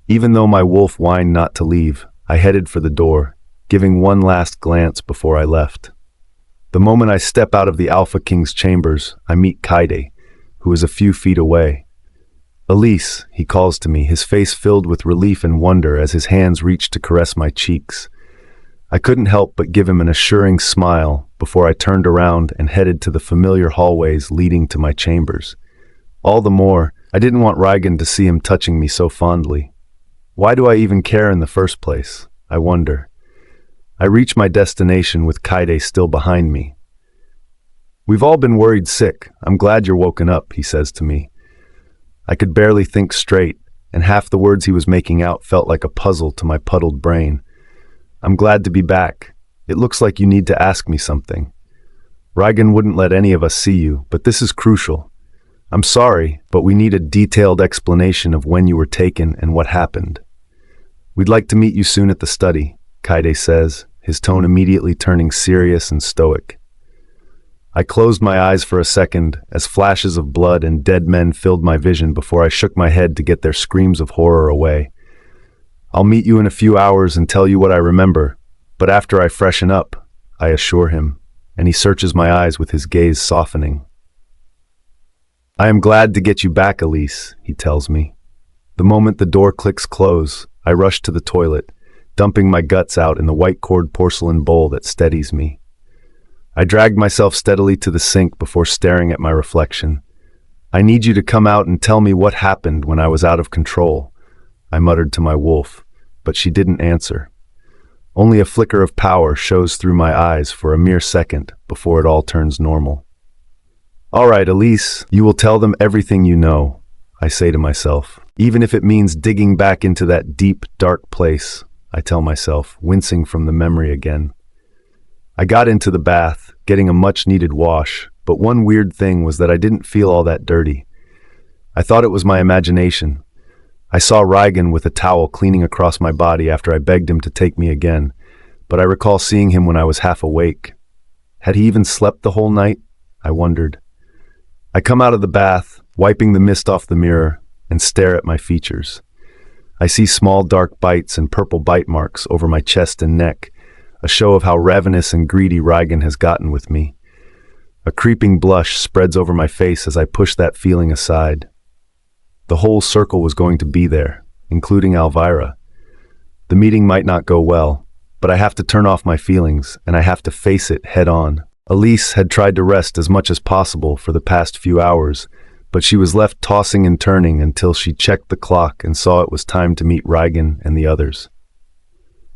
Even though my wolf whined not to leave, I headed for the door, giving one last glance before I left. The moment I step out of the Alpha King's chambers, I meet Kyren, who is a few feet away. Elise, he calls to me, his face filled with relief and wonder as his hands reach to caress my cheeks. I couldn't help but give him an assuring smile before I turned around and headed to the familiar hallways leading to my chambers. All the more, I didn't want Rygan to see him touching me so fondly. Why do I even care in the first place? I wonder. I reach my destination with Kyren still behind me. "We've all been worried sick. I'm glad you're woken up," he says to me. I could barely think straight, and half the words he was making out felt like a puzzle to my puddled brain. "I'm glad to be back. It looks like you need to ask me something. Rygan wouldn't let any of us see you, but this is crucial. I'm sorry, but we need a detailed explanation of when you were taken and what happened. We'd like to meet you soon at the study," Kyren says, his tone immediately turning serious and stoic. I closed my eyes for a second as flashes of blood and dead men filled my vision before I shook my head to get their screams of horror away. "I'll meet you in a few hours and tell you what I remember, but after I freshen up," I assure him, and he searches my eyes with his gaze softening. "I am glad to get you back, Elise," he tells me. The moment the door clicks close, I rush to the toilet, dumping my guts out in the white cord porcelain bowl that steadies me. I dragged myself steadily to the sink before staring at my reflection. "I need you to come out and tell me what happened when I was out of control," I muttered to my wolf, but she didn't answer. Only a flicker of power shows through my eyes for a mere second before it all turns normal. "All right, Elise, you will tell them everything you know," I say to myself, "even if it means digging back into that deep, dark place," I tell myself, wincing from the memory again. I got into the bath, getting a much-needed wash, but one weird thing was that I didn't feel all that dirty. I thought it was my imagination. I saw Rygan with a towel cleaning across my body after I begged him to take me again, but I recall seeing him when I was half awake. Had he even slept the whole night? I wondered. I come out of the bath, wiping the mist off the mirror, and stare at my features. I see small dark bites and purple bite marks over my chest and neck, a show of how ravenous and greedy Rygan has gotten with me. A creeping blush spreads over my face as I push that feeling aside. The whole circle was going to be there, including Elvira. The meeting might not go well, but I have to turn off my feelings, and I have to face it head on. Elise had tried to rest as much as possible for the past few hours, but she was left tossing and turning until she checked the clock and saw it was time to meet Rygan and the others.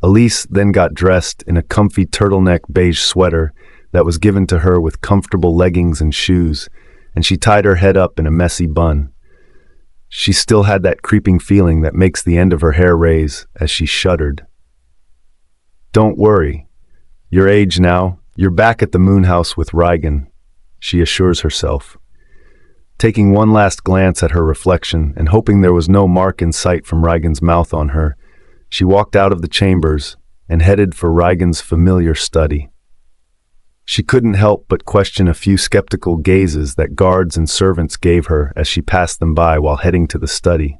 Elise then got dressed in a comfy turtleneck beige sweater that was given to her with comfortable leggings and shoes, and she tied her head up in a messy bun. She still had that creeping feeling that makes the end of her hair raise as she shuddered. "Don't worry. Your age now. You're back at the moon house with Rygan," she assures herself. Taking one last glance at her reflection and hoping there was no mark in sight from Rygan's mouth on her, she walked out of the chambers and headed for Rygan's familiar study. She couldn't help but question a few skeptical gazes that guards and servants gave her as she passed them by while heading to the study.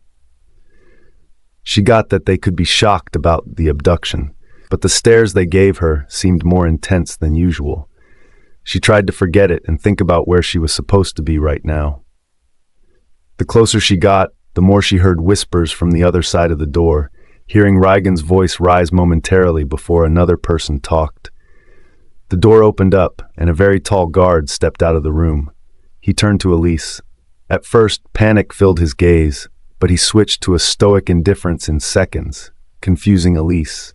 She got that they could be shocked about the abduction, but the stares they gave her seemed more intense than usual. She tried to forget it and think about where she was supposed to be right now. The closer she got, the more she heard whispers from the other side of the door, hearing Rygan's voice rise momentarily before another person talked. The door opened up, and a very tall guard stepped out of the room. He turned to Elise. At first, panic filled his gaze, but he switched to a stoic indifference in seconds, confusing Elise.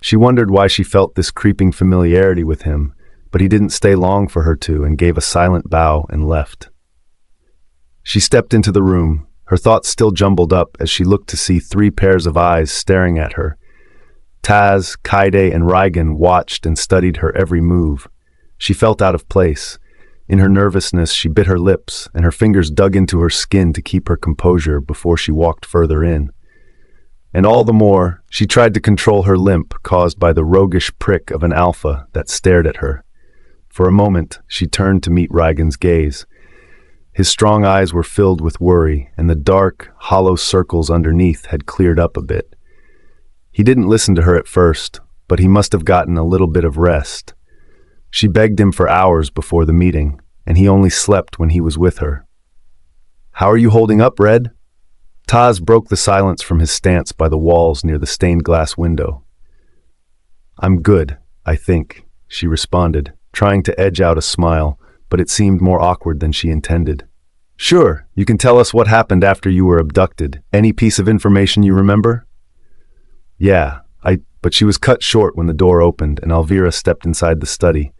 She wondered why she felt this creeping familiarity with him, but he didn't stay long for her to and gave a silent bow and left. She stepped into the room, her thoughts still jumbled up as she looked to see 3 pairs of eyes staring at her. Taz, Kyren, and Rygan watched and studied her every move. She felt out of place. In her nervousness, she bit her lips, and her fingers dug into her skin to keep her composure before she walked further in. And all the more, she tried to control her limp caused by the roguish prick of an alpha that stared at her. For a moment, she turned to meet Rygan's gaze. His strong eyes were filled with worry, and the dark, hollow circles underneath had cleared up a bit. He didn't listen to her at first, but he must have gotten a little bit of rest. She begged him for hours before the meeting, and he only slept when he was with her. "How are you holding up, Red?" Taz broke the silence from his stance by the walls near the stained glass window. "I'm good, I think," she responded, trying to edge out a smile, but it seemed more awkward than she intended. "Sure, you can tell us what happened after you were abducted. Any piece of information you remember?" "Yeah, but she was cut short when the door opened and Elvira stepped inside the study.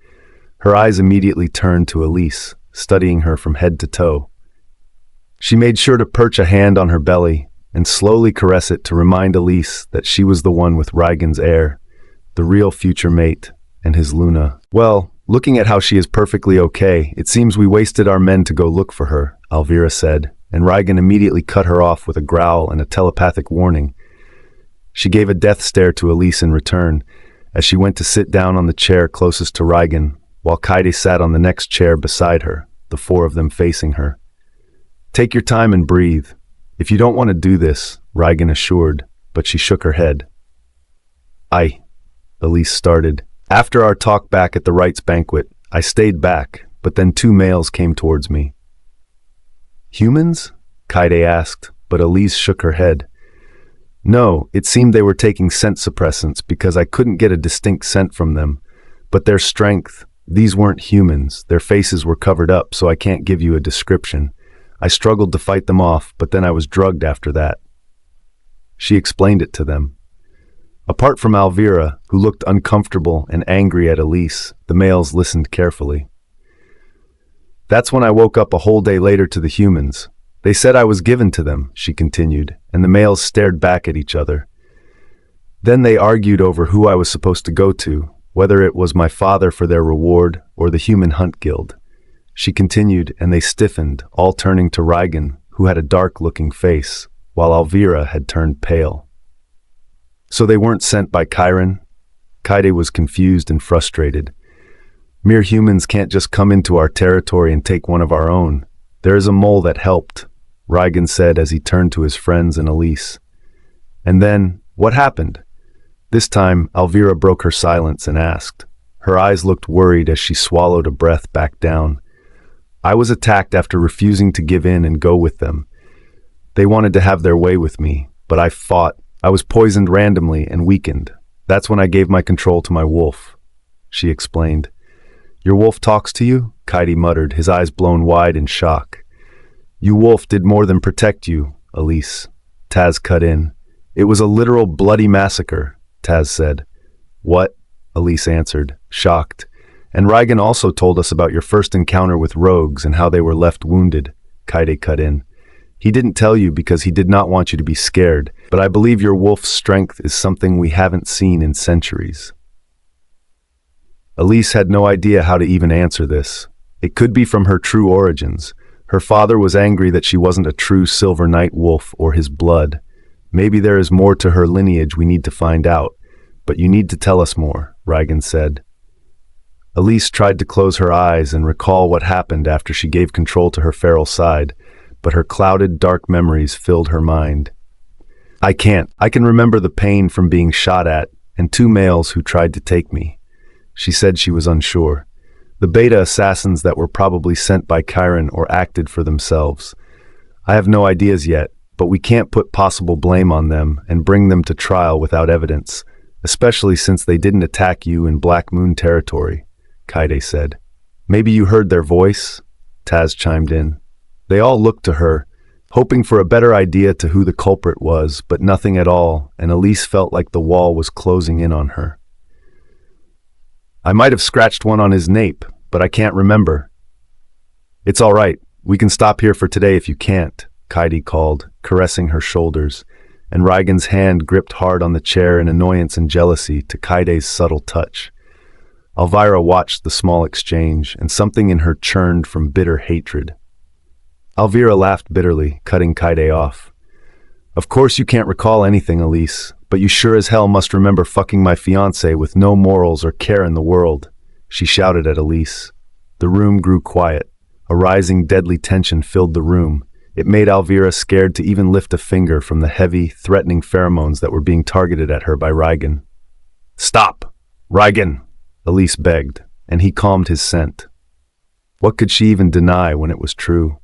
Her eyes immediately turned to Elise, studying her from head to toe. She made sure to perch a hand on her belly and slowly caress it to remind Elise that she was the one with Rygan's heir, the real future mate, and his Luna. "Well, looking at how she is perfectly okay, it seems we wasted our men to go look for her," Elvira said, and Rygan immediately cut her off with a growl and a telepathic warning. She gave a death stare to Elise in return, as she went to sit down on the chair closest to Rygan, while Kyren sat on the next chair beside her, the four of them facing her. "Take your time and breathe. If you don't want to do this," Rygan assured, but she shook her head. Elise started. "After our talk back at the Rights banquet, I stayed back, but then two males came towards me." "Humans?" Kyren asked, but Elise shook her head. "No, it seemed they were taking scent suppressants because I couldn't get a distinct scent from them. But their strength, these weren't humans. Their faces were covered up, so I can't give you a description. I struggled to fight them off, but then I was drugged after that." She explained it to them. Apart from Elvira, who looked uncomfortable and angry at Elise, the males listened carefully. "That's when I woke up a whole day later to the humans. They said I was given to them," she continued, and the males stared back at each other. "Then they argued over who I was supposed to go to, whether it was my father for their reward or the Human Hunt Guild." She continued, and they stiffened, all turning to Rygan, who had a dark-looking face, while Elvira had turned pale. "So they weren't sent by Kyren?" Kyren was confused and frustrated. "Mere humans can't just come into our territory and take one of our own. There is a mole that helped," Rygan said as he turned to his friends and Elise. "And then, what happened?" This time, Elvira broke her silence and asked. Her eyes looked worried as she swallowed a breath back down. "I was attacked after refusing to give in and go with them. They wanted to have their way with me, but I fought. I was poisoned randomly and weakened. That's when I gave my control to my wolf," she explained. "Your wolf talks to you?" Kyren muttered, his eyes blown wide in shock. "You wolf did more than protect you, Elise," Taz cut in. "It was a literal bloody massacre," Taz said. "What?" Elise answered, shocked. "And Rygan also told us about your first encounter with rogues and how they were left wounded," Kyren cut in. "He didn't tell you because he did not want you to be scared, but I believe your wolf's strength is something we haven't seen in centuries." Elise had no idea how to even answer this. It could be from her true origins. Her father was angry that she wasn't a true Silvernight wolf or his blood. Maybe there is more to her lineage we need to find out, but you need to tell us more, Rygan said. Elise tried to close her eyes and recall what happened after she gave control to her feral side, but her clouded, dark memories filled her mind. "I can't. I can remember the pain from being shot at, and two males who tried to take me." She said she was unsure. The beta assassins that were probably sent by Kyren or acted for themselves. "I have no ideas yet, but we can't put possible blame on them and bring them to trial without evidence, especially since they didn't attack you in Blackmoon territory," Kyren said. "Maybe you heard their voice?" Taz chimed in. They all looked to her, hoping for a better idea to who the culprit was, but nothing at all, and Elise felt like the wall was closing in on her. "I might have scratched one on his nape, but I can't remember." "It's all right. We can stop here for today if you can't," Kyren called, caressing her shoulders, and Rygan's hand gripped hard on the chair in annoyance and jealousy to Kyren's subtle touch. Elvira watched the small exchange, and something in her churned from bitter hatred. Elvira laughed bitterly, cutting Kyren off. "Of course you can't recall anything, Elise, but you sure as hell must remember fucking my fiancé with no morals or care in the world," she shouted at Elise. The room grew quiet. A rising, deadly tension filled the room. It made Elvira scared to even lift a finger from the heavy, threatening pheromones that were being targeted at her by Rygan. "Stop! Rygan!" Elise begged, and he calmed his scent. What could she even deny when it was true?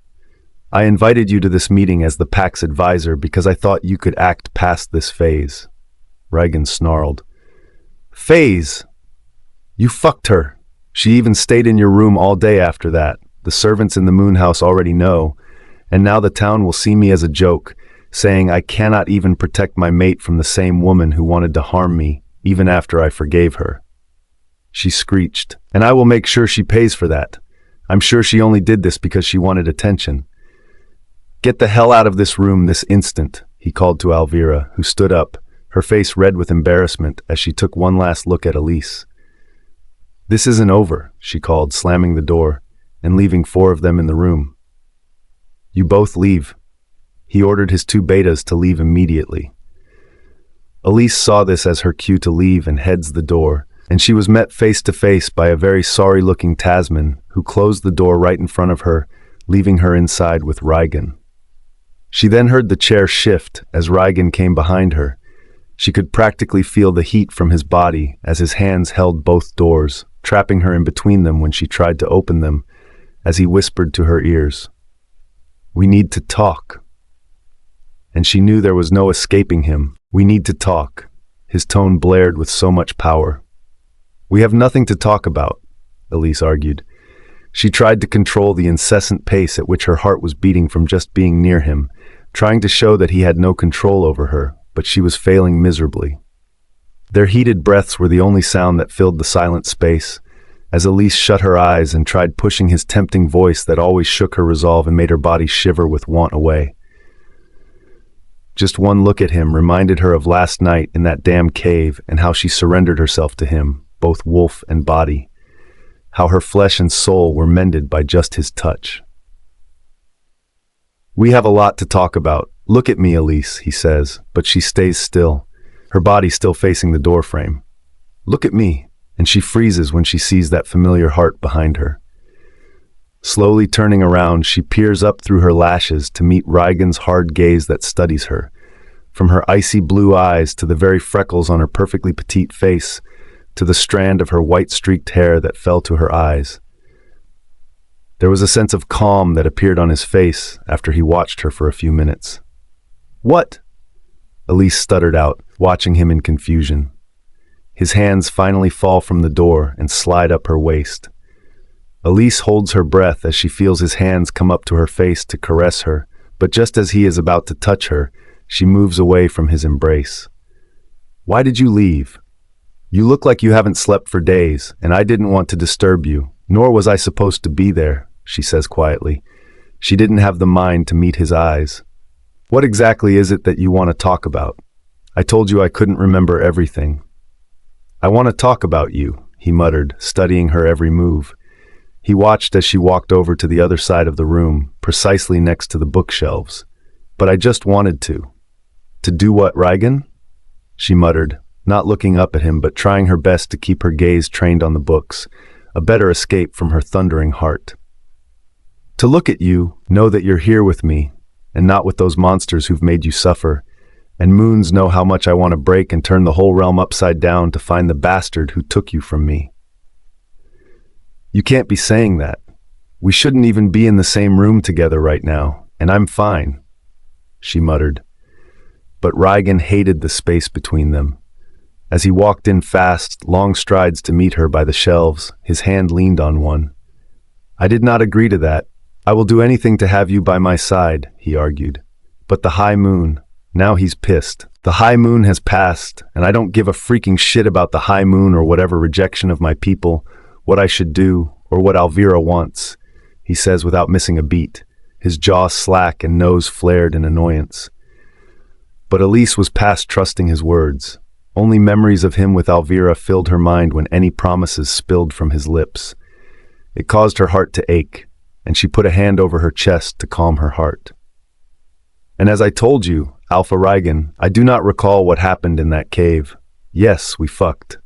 I invited you to this meeting as the pack's advisor because I thought you could act past this phase. Rygan snarled. Phase? You fucked her. She even stayed in your room all day after that. The servants in the moon house already know, and now the town will see me as a joke, saying I cannot even protect my mate from the same woman who wanted to harm me, even after I forgave her. She screeched, and I will make sure she pays for that. I'm sure she only did this because she wanted attention. Get the hell out of this room this instant, he called to Elvira, who stood up, her face red with embarrassment as she took one last look at Elise. This isn't over, she called, slamming the door and leaving 4 of them in the room. You both leave. He ordered his 2 betas to leave immediately. Elise saw this as her cue to leave and heads the door, and she was met face to face by a very sorry-looking Tasman who closed the door right in front of her, leaving her inside with Rygan. She then heard the chair shift as Rygan came behind her. She could practically feel the heat from his body as his hands held both doors, trapping her in between them when she tried to open them, as he whispered to her ears, "We need to talk." And she knew there was no escaping him. "We need to talk." His tone blared with so much power. "We have nothing to talk about," Elise argued. She tried to control the incessant pace at which her heart was beating from just being near him, trying to show that he had no control over her, but she was failing miserably. Their heated breaths were the only sound that filled the silent space, as Elise shut her eyes and tried pushing his tempting voice that always shook her resolve and made her body shiver with want away. Just one look at him reminded her of last night in that damn cave and how she surrendered herself to him, both wolf and body, how her flesh and soul were mended by just his touch. "We have a lot to talk about. Look at me, Elise," he says, but she stays still, her body still facing the doorframe. "Look at me," and she freezes when she sees that familiar heart behind her. Slowly turning around, she peers up through her lashes to meet Rygan's hard gaze that studies her, from her icy blue eyes to the very freckles on her perfectly petite face, to the strand of her white-streaked hair that fell to her eyes. There was a sense of calm that appeared on his face after he watched her for a few minutes. "What?" Elise stuttered out, watching him in confusion. His hands finally fall from the door and slide up her waist. Elise holds her breath as she feels his hands come up to her face to caress her, but just as he is about to touch her, she moves away from his embrace. "Why did you leave? You look like you haven't slept for days, and I didn't want to disturb you, nor was I supposed to be there," she says quietly. She didn't have the mind to meet his eyes. "What exactly is it that you want to talk about? I told you I couldn't remember everything." "I want to talk about you," he muttered, studying her every move. He watched as she walked over to the other side of the room, precisely next to the bookshelves. "But I just wanted to." "To do what, Rygan?" she muttered, not looking up at him but trying her best to keep her gaze trained on the books, a better escape from her thundering heart. "To look at you, know that you're here with me, and not with those monsters who've made you suffer, and moons know how much I want to break and turn the whole realm upside down to find the bastard who took you from me." "You can't be saying that. We shouldn't even be in the same room together right now, and I'm fine," she muttered. But Rygan hated the space between them. As he walked in fast, long strides to meet her by the shelves, his hand leaned on one. "I did not agree to that. I will do anything to have you by my side," he argued. "But the high moon, now he's pissed. The high moon has passed, and I don't give a freaking shit about the high moon or whatever rejection of my people, what I should do, or what Elvira wants," he says without missing a beat, his jaw slack and nose flared in annoyance. But Elise was past trusting his words. Only memories of him with Elvira filled her mind when any promises spilled from his lips. It caused her heart to ache, and she put a hand over her chest to calm her heart. "And as I told you, Alpha Rygan, I do not recall what happened in that cave. Yes, we fucked.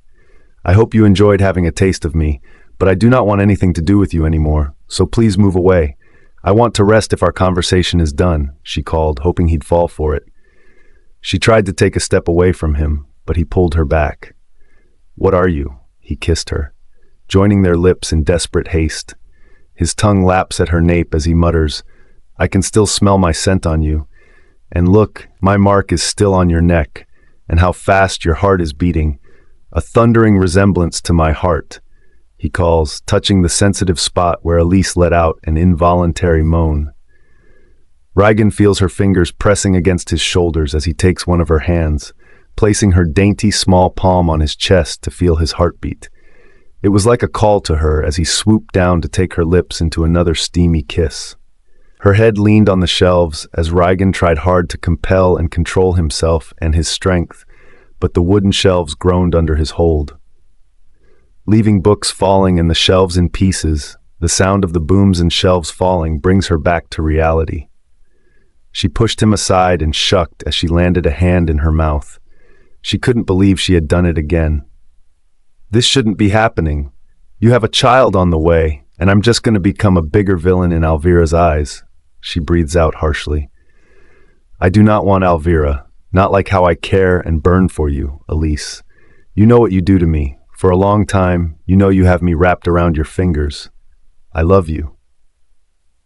I hope you enjoyed having a taste of me, but I do not want anything to do with you anymore, so please move away. I want to rest if our conversation is done," she called, hoping he'd fall for it. She tried to take a step away from him, but he pulled her back. "What are you?" he kissed her, joining their lips in desperate haste. His tongue laps at her nape as he mutters, I can still smell my scent on you. And look, my mark is still on your neck, and how fast your heart is beating. A thundering resemblance to my heart," he calls, touching the sensitive spot where Elise let out an involuntary moan. Rygan feels her fingers pressing against his shoulders as he takes one of her hands, placing her dainty small palm on his chest to feel his heartbeat. It was like a call to her as he swooped down to take her lips into another steamy kiss. Her head leaned on the shelves as Rygan tried hard to compel and control himself and his strength, but the wooden shelves groaned under his hold. Leaving books falling and the shelves in pieces, the sound of the booms and shelves falling brings her back to reality. She pushed him aside and shucked as she landed a hand in her mouth. She couldn't believe she had done it again. "This shouldn't be happening. You have a child on the way, and I'm just going to become a bigger villain in Elvira's eyes," she breathes out harshly. "I do not want Elvira, not like how I care and burn for you, Elise. You know what you do to me. For a long time, you know you have me wrapped around your fingers. I love you."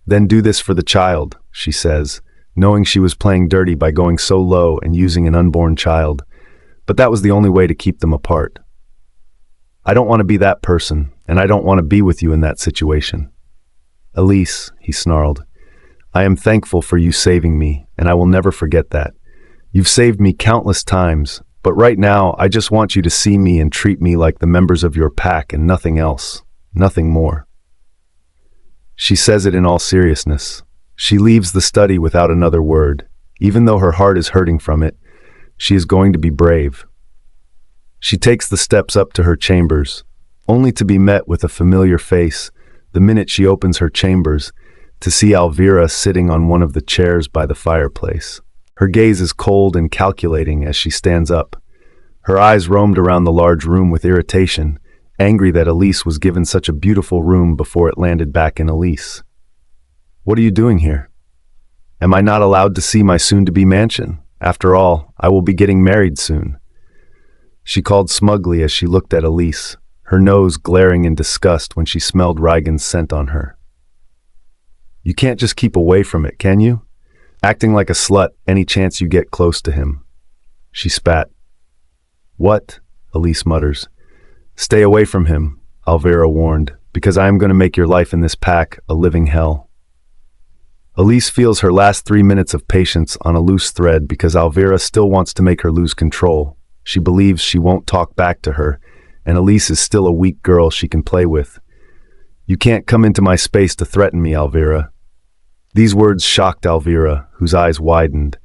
"Then do this for the child," she says, knowing she was playing dirty by going so low and using an unborn child. But that was the only way to keep them apart. "I don't want to be that person, and I don't want to be with you in that situation." "Elise," he snarled, "I am thankful for you saving me, and I will never forget that. You've saved me countless times, but right now I just want you to see me and treat me like the members of your pack and nothing else, nothing more." She says it in all seriousness. She leaves the study without another word. Even though her heart is hurting from it, she is going to be brave. She takes the steps up to her chambers, only to be met with a familiar face the minute she opens her chambers to see Elvira sitting on one of the chairs by the fireplace. Her gaze is cold and calculating as she stands up. Her eyes roamed around the large room with irritation, angry that Elise was given such a beautiful room before it landed back in Elise. "What are you doing here? Am I not allowed to see my soon-to-be mansion? After all, I will be getting married soon," she called smugly as she looked at Elise, her nose glaring in disgust when she smelled Rygan's scent on her. "You can't just keep away from it, can you? Acting like a slut any chance you get close to him." She spat. "What?" Elise mutters. "Stay away from him," Elvira warned, "because I am going to make your life in this pack a living hell." Elise feels her last 3 minutes of patience on a loose thread because Elvira still wants to make her lose control. She believes she won't talk back to her, and Elise is still a weak girl she can play with. "You can't come into my space to threaten me, Elvira." These words shocked Elvira, whose eyes widened.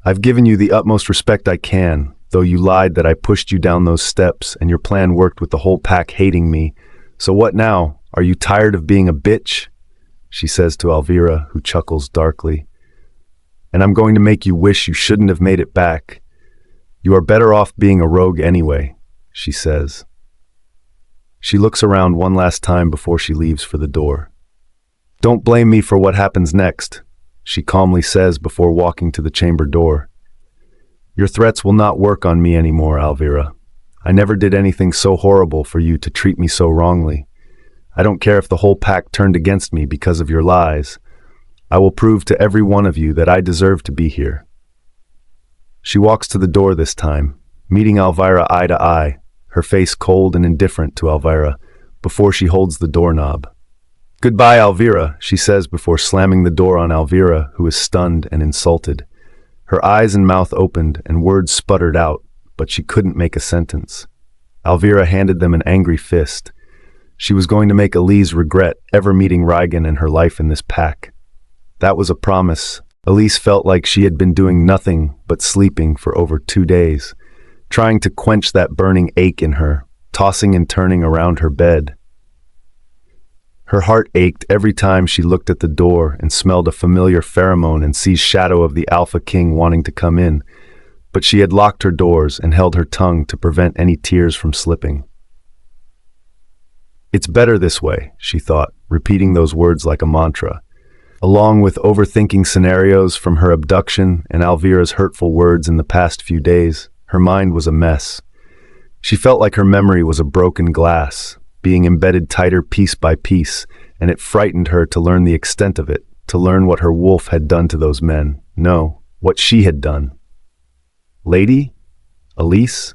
"I've given you the utmost respect I can, though you lied that I pushed you down those steps and your plan worked with the whole pack hating me. So what now? Are you tired of being a bitch?" she says to Elvira, who chuckles darkly. "And I'm going to make you wish you shouldn't have made it back. You are better off being a rogue anyway," she says. She looks around one last time before she leaves for the door. "Don't blame me for what happens next," she calmly says before walking to the chamber door. "Your threats will not work on me anymore, Elvira. I never did anything so horrible for you to treat me so wrongly. I don't care if the whole pack turned against me because of your lies. I will prove to every one of you that I deserve to be here." She walks to the door this time, meeting Elvira eye to eye, her face cold and indifferent to Elvira, before she holds the doorknob. "Goodbye, Elvira," she says before slamming the door on Elvira, who is stunned and insulted. Her eyes and mouth opened and words sputtered out, but she couldn't make a sentence. Elvira handed them an angry fist. She was going to make Elise regret ever meeting Rygan in her life in this pack. That was a promise. Elise felt like she had been doing nothing but sleeping for over 2 days, trying to quench that burning ache in her, tossing and turning around her bed. Her heart ached every time she looked at the door and smelled a familiar pheromone and sees shadow of the Alpha King wanting to come in, but she had locked her doors and held her tongue to prevent any tears from slipping. "It's better this way," she thought, repeating those words like a mantra. Along with overthinking scenarios from her abduction and Elvira's hurtful words in the past few days, her mind was a mess. She felt like her memory was a broken glass, being embedded tighter piece by piece, and it frightened her to learn the extent of it, to learn what her wolf had done to those men. No, what she had done. Lady? Elise?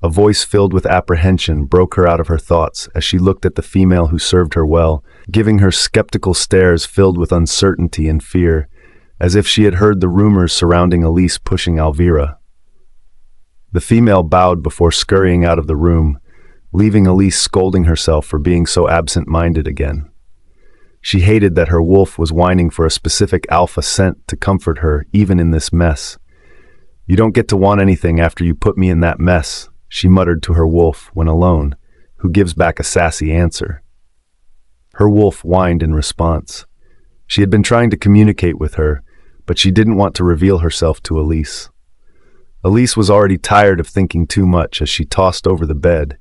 A voice filled with apprehension broke her out of her thoughts as she looked at the female who served her well, giving her skeptical stares filled with uncertainty and fear, as if she had heard the rumors surrounding Elise pushing Alvira. The female bowed before scurrying out of the room, leaving Elise scolding herself for being so absent-minded again. She hated that her wolf was whining for a specific alpha scent to comfort her, even in this mess. "You don't get to want anything after you put me in that mess," she muttered to her wolf when alone, who gives back a sassy answer. Her wolf whined in response. She had been trying to communicate with her, but she didn't want to reveal herself to Elise. Elise was already tired of thinking too much as she tossed over the bed.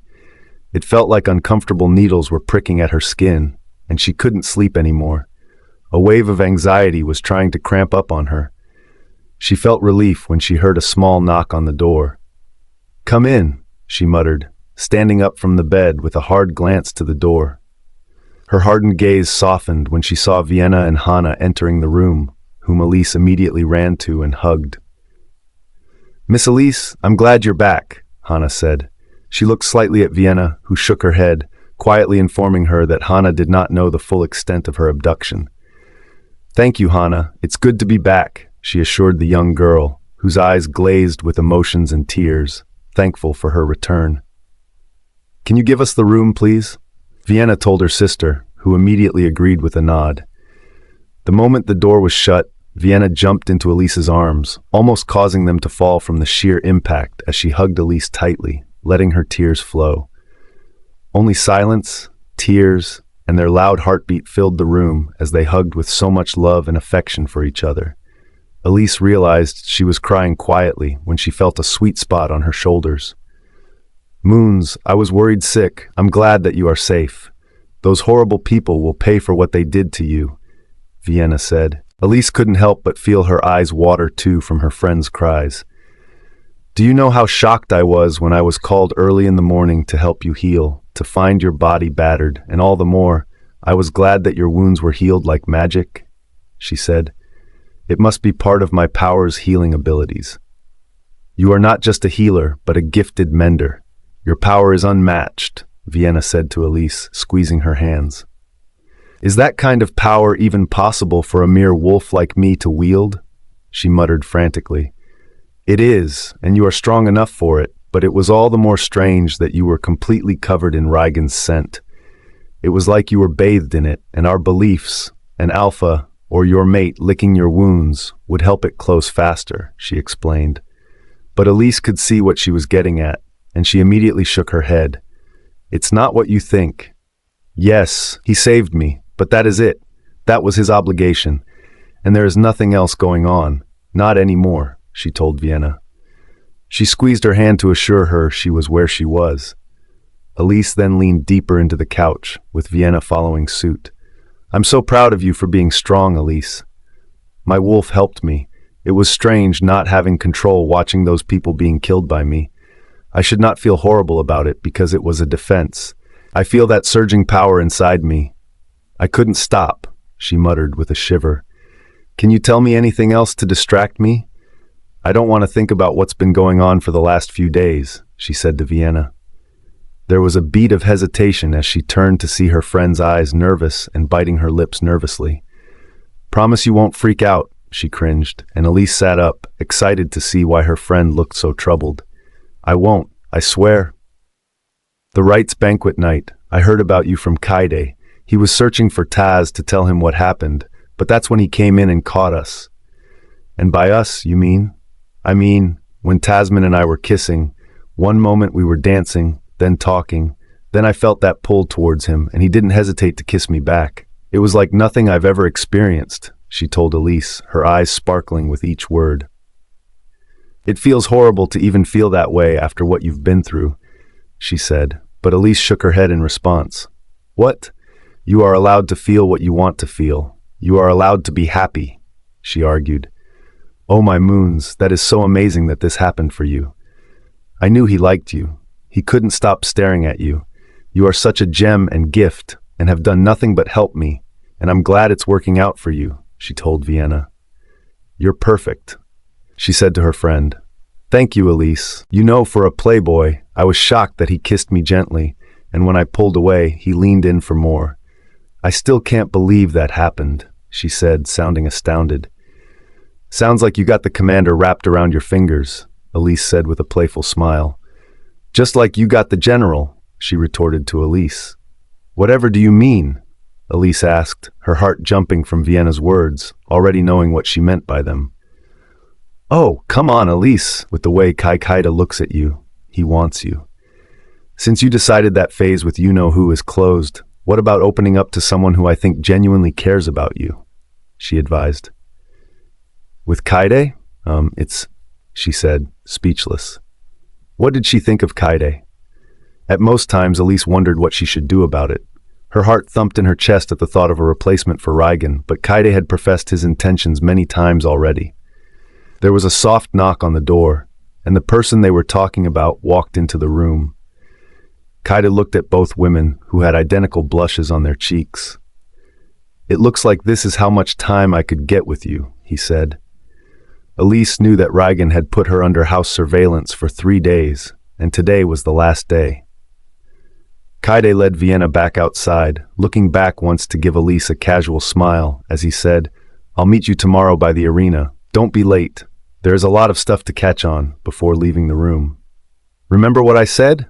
It felt like uncomfortable needles were pricking at her skin, and she couldn't sleep anymore. A wave of anxiety was trying to cramp up on her. She felt relief when she heard a small knock on the door. "Come in," she muttered, standing up from the bed with a hard glance to the door. Her hardened gaze softened when she saw Vienna and Hannah entering the room, whom Elise immediately ran to and hugged. "Miss Elise, I'm glad you're back," Hannah said. She looked slightly at Vienna, who shook her head, quietly informing her that Hannah did not know the full extent of her abduction. "Thank you, Hannah. It's good to be back," she assured the young girl, whose eyes glazed with emotions and tears, thankful for her return. "Can you give us the room, please?" Vienna told her sister, who immediately agreed with a nod. The moment the door was shut, Vienna jumped into Elise's arms, almost causing them to fall from the sheer impact as she hugged Elise tightly, letting her tears flow. Only silence, tears, and their loud heartbeat filled the room as they hugged with so much love and affection for each other. Elise realized she was crying quietly when she felt a sweet spot on her shoulders. "Moons, I was worried sick. I'm glad that you are safe. Those horrible people will pay for what they did to you," Vienna said. Elise couldn't help but feel her eyes water too from her friend's cries. "Do you know how shocked I was when I was called early in the morning to help you heal, to find your body battered, and all the more, I was glad that your wounds were healed like magic," she said. "It must be part of my power's healing abilities. You are not just a healer, but a gifted mender. Your power is unmatched," Vienna said to Elise, squeezing her hands. "Is that kind of power even possible for a mere wolf like me to wield?" she muttered frantically. "It is, and you are strong enough for it, but it was all the more strange that you were completely covered in Rygan's scent. It was like you were bathed in it, and our beliefs, an alpha, or your mate licking your wounds, would help it close faster," she explained. But Elise could see what she was getting at, and she immediately shook her head. "It's not what you think. Yes, he saved me, but that is it. That was his obligation, and there is nothing else going on. Not anymore," she told Vienna. She squeezed her hand to assure her she was where she was. Elise then leaned deeper into the couch, with Vienna following suit. "I'm so proud of you for being strong, Elise. My wolf helped me. It was strange not having control watching those people being killed by me. I should not feel horrible about it because it was a defense. I feel that surging power inside me. I couldn't stop," she muttered with a shiver. "Can you tell me anything else to distract me? I don't want to think about what's been going on for the last few days," she said to Vienna. There was a beat of hesitation as she turned to see her friend's eyes nervous and biting her lips nervously. "Promise you won't freak out," she cringed, and Elise sat up, excited to see why her friend looked so troubled. "I won't, I swear." "The Wright's banquet night. I heard about you from Kyren. He was searching for Taz to tell him what happened, but that's when he came in and caught us." "And by us, you mean?" "I mean, when Tasman and I were kissing, one moment we were dancing, then talking, then I felt that pull towards him, and he didn't hesitate to kiss me back. It was like nothing I've ever experienced," she told Elise, her eyes sparkling with each word. "It feels horrible to even feel that way after what you've been through," she said, but Elise shook her head in response. "What? You are allowed to feel what you want to feel. You are allowed to be happy," she argued. "Oh my moons, that is so amazing that this happened for you. I knew he liked you. He couldn't stop staring at you. You are such a gem and gift, and have done nothing but help me, and I'm glad it's working out for you, she told Vienna. You're perfect, she said to her friend. Thank you, Elise. You know, for a playboy, I was shocked that he kissed me gently, and when I pulled away, he leaned in for more. I still can't believe that happened, she said, sounding astounded. Sounds like you got the commander wrapped around your fingers, Elise said with a playful smile. Just like you got the general, she retorted to Elise. Whatever do you mean? Elise asked, her heart jumping from Vienna's words, already knowing what she meant by them. Oh, come on, Elise, with the way Kyren looks at you. He wants you. Since you decided that phase with you-know-who is closed, what about opening up to someone who I think genuinely cares about you? She advised. With Kyren? She said, speechless. What did she think of Kyren? At most times, Elise wondered what she should do about it. Her heart thumped in her chest at the thought of a replacement for Rygan, but Kyren had professed his intentions many times already. There was a soft knock on the door, and the person they were talking about walked into the room. Kyren looked at both women, who had identical blushes on their cheeks. It looks like this is how much time I could get with you, he said. Elise knew that Rygan had put her under house surveillance for 3 days, and today was the last day. Kyren led Vienna back outside, looking back once to give Elise a casual smile as he said, I'll meet you tomorrow by the arena. Don't be late. There is a lot of stuff to catch on before leaving the room. Remember what I said?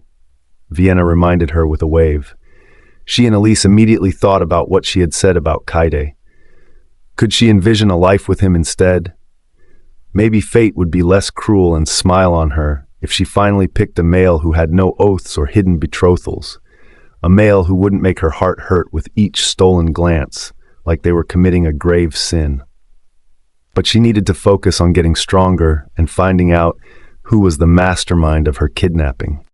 Vienna reminded her with a wave. She and Elise immediately thought about what she had said about Kyren. Could she envision a life with him instead? Maybe fate would be less cruel and smile on her if she finally picked a male who had no oaths or hidden betrothals. A male who wouldn't make her heart hurt with each stolen glance, like they were committing a grave sin. But she needed to focus on getting stronger and finding out who was the mastermind of her kidnapping.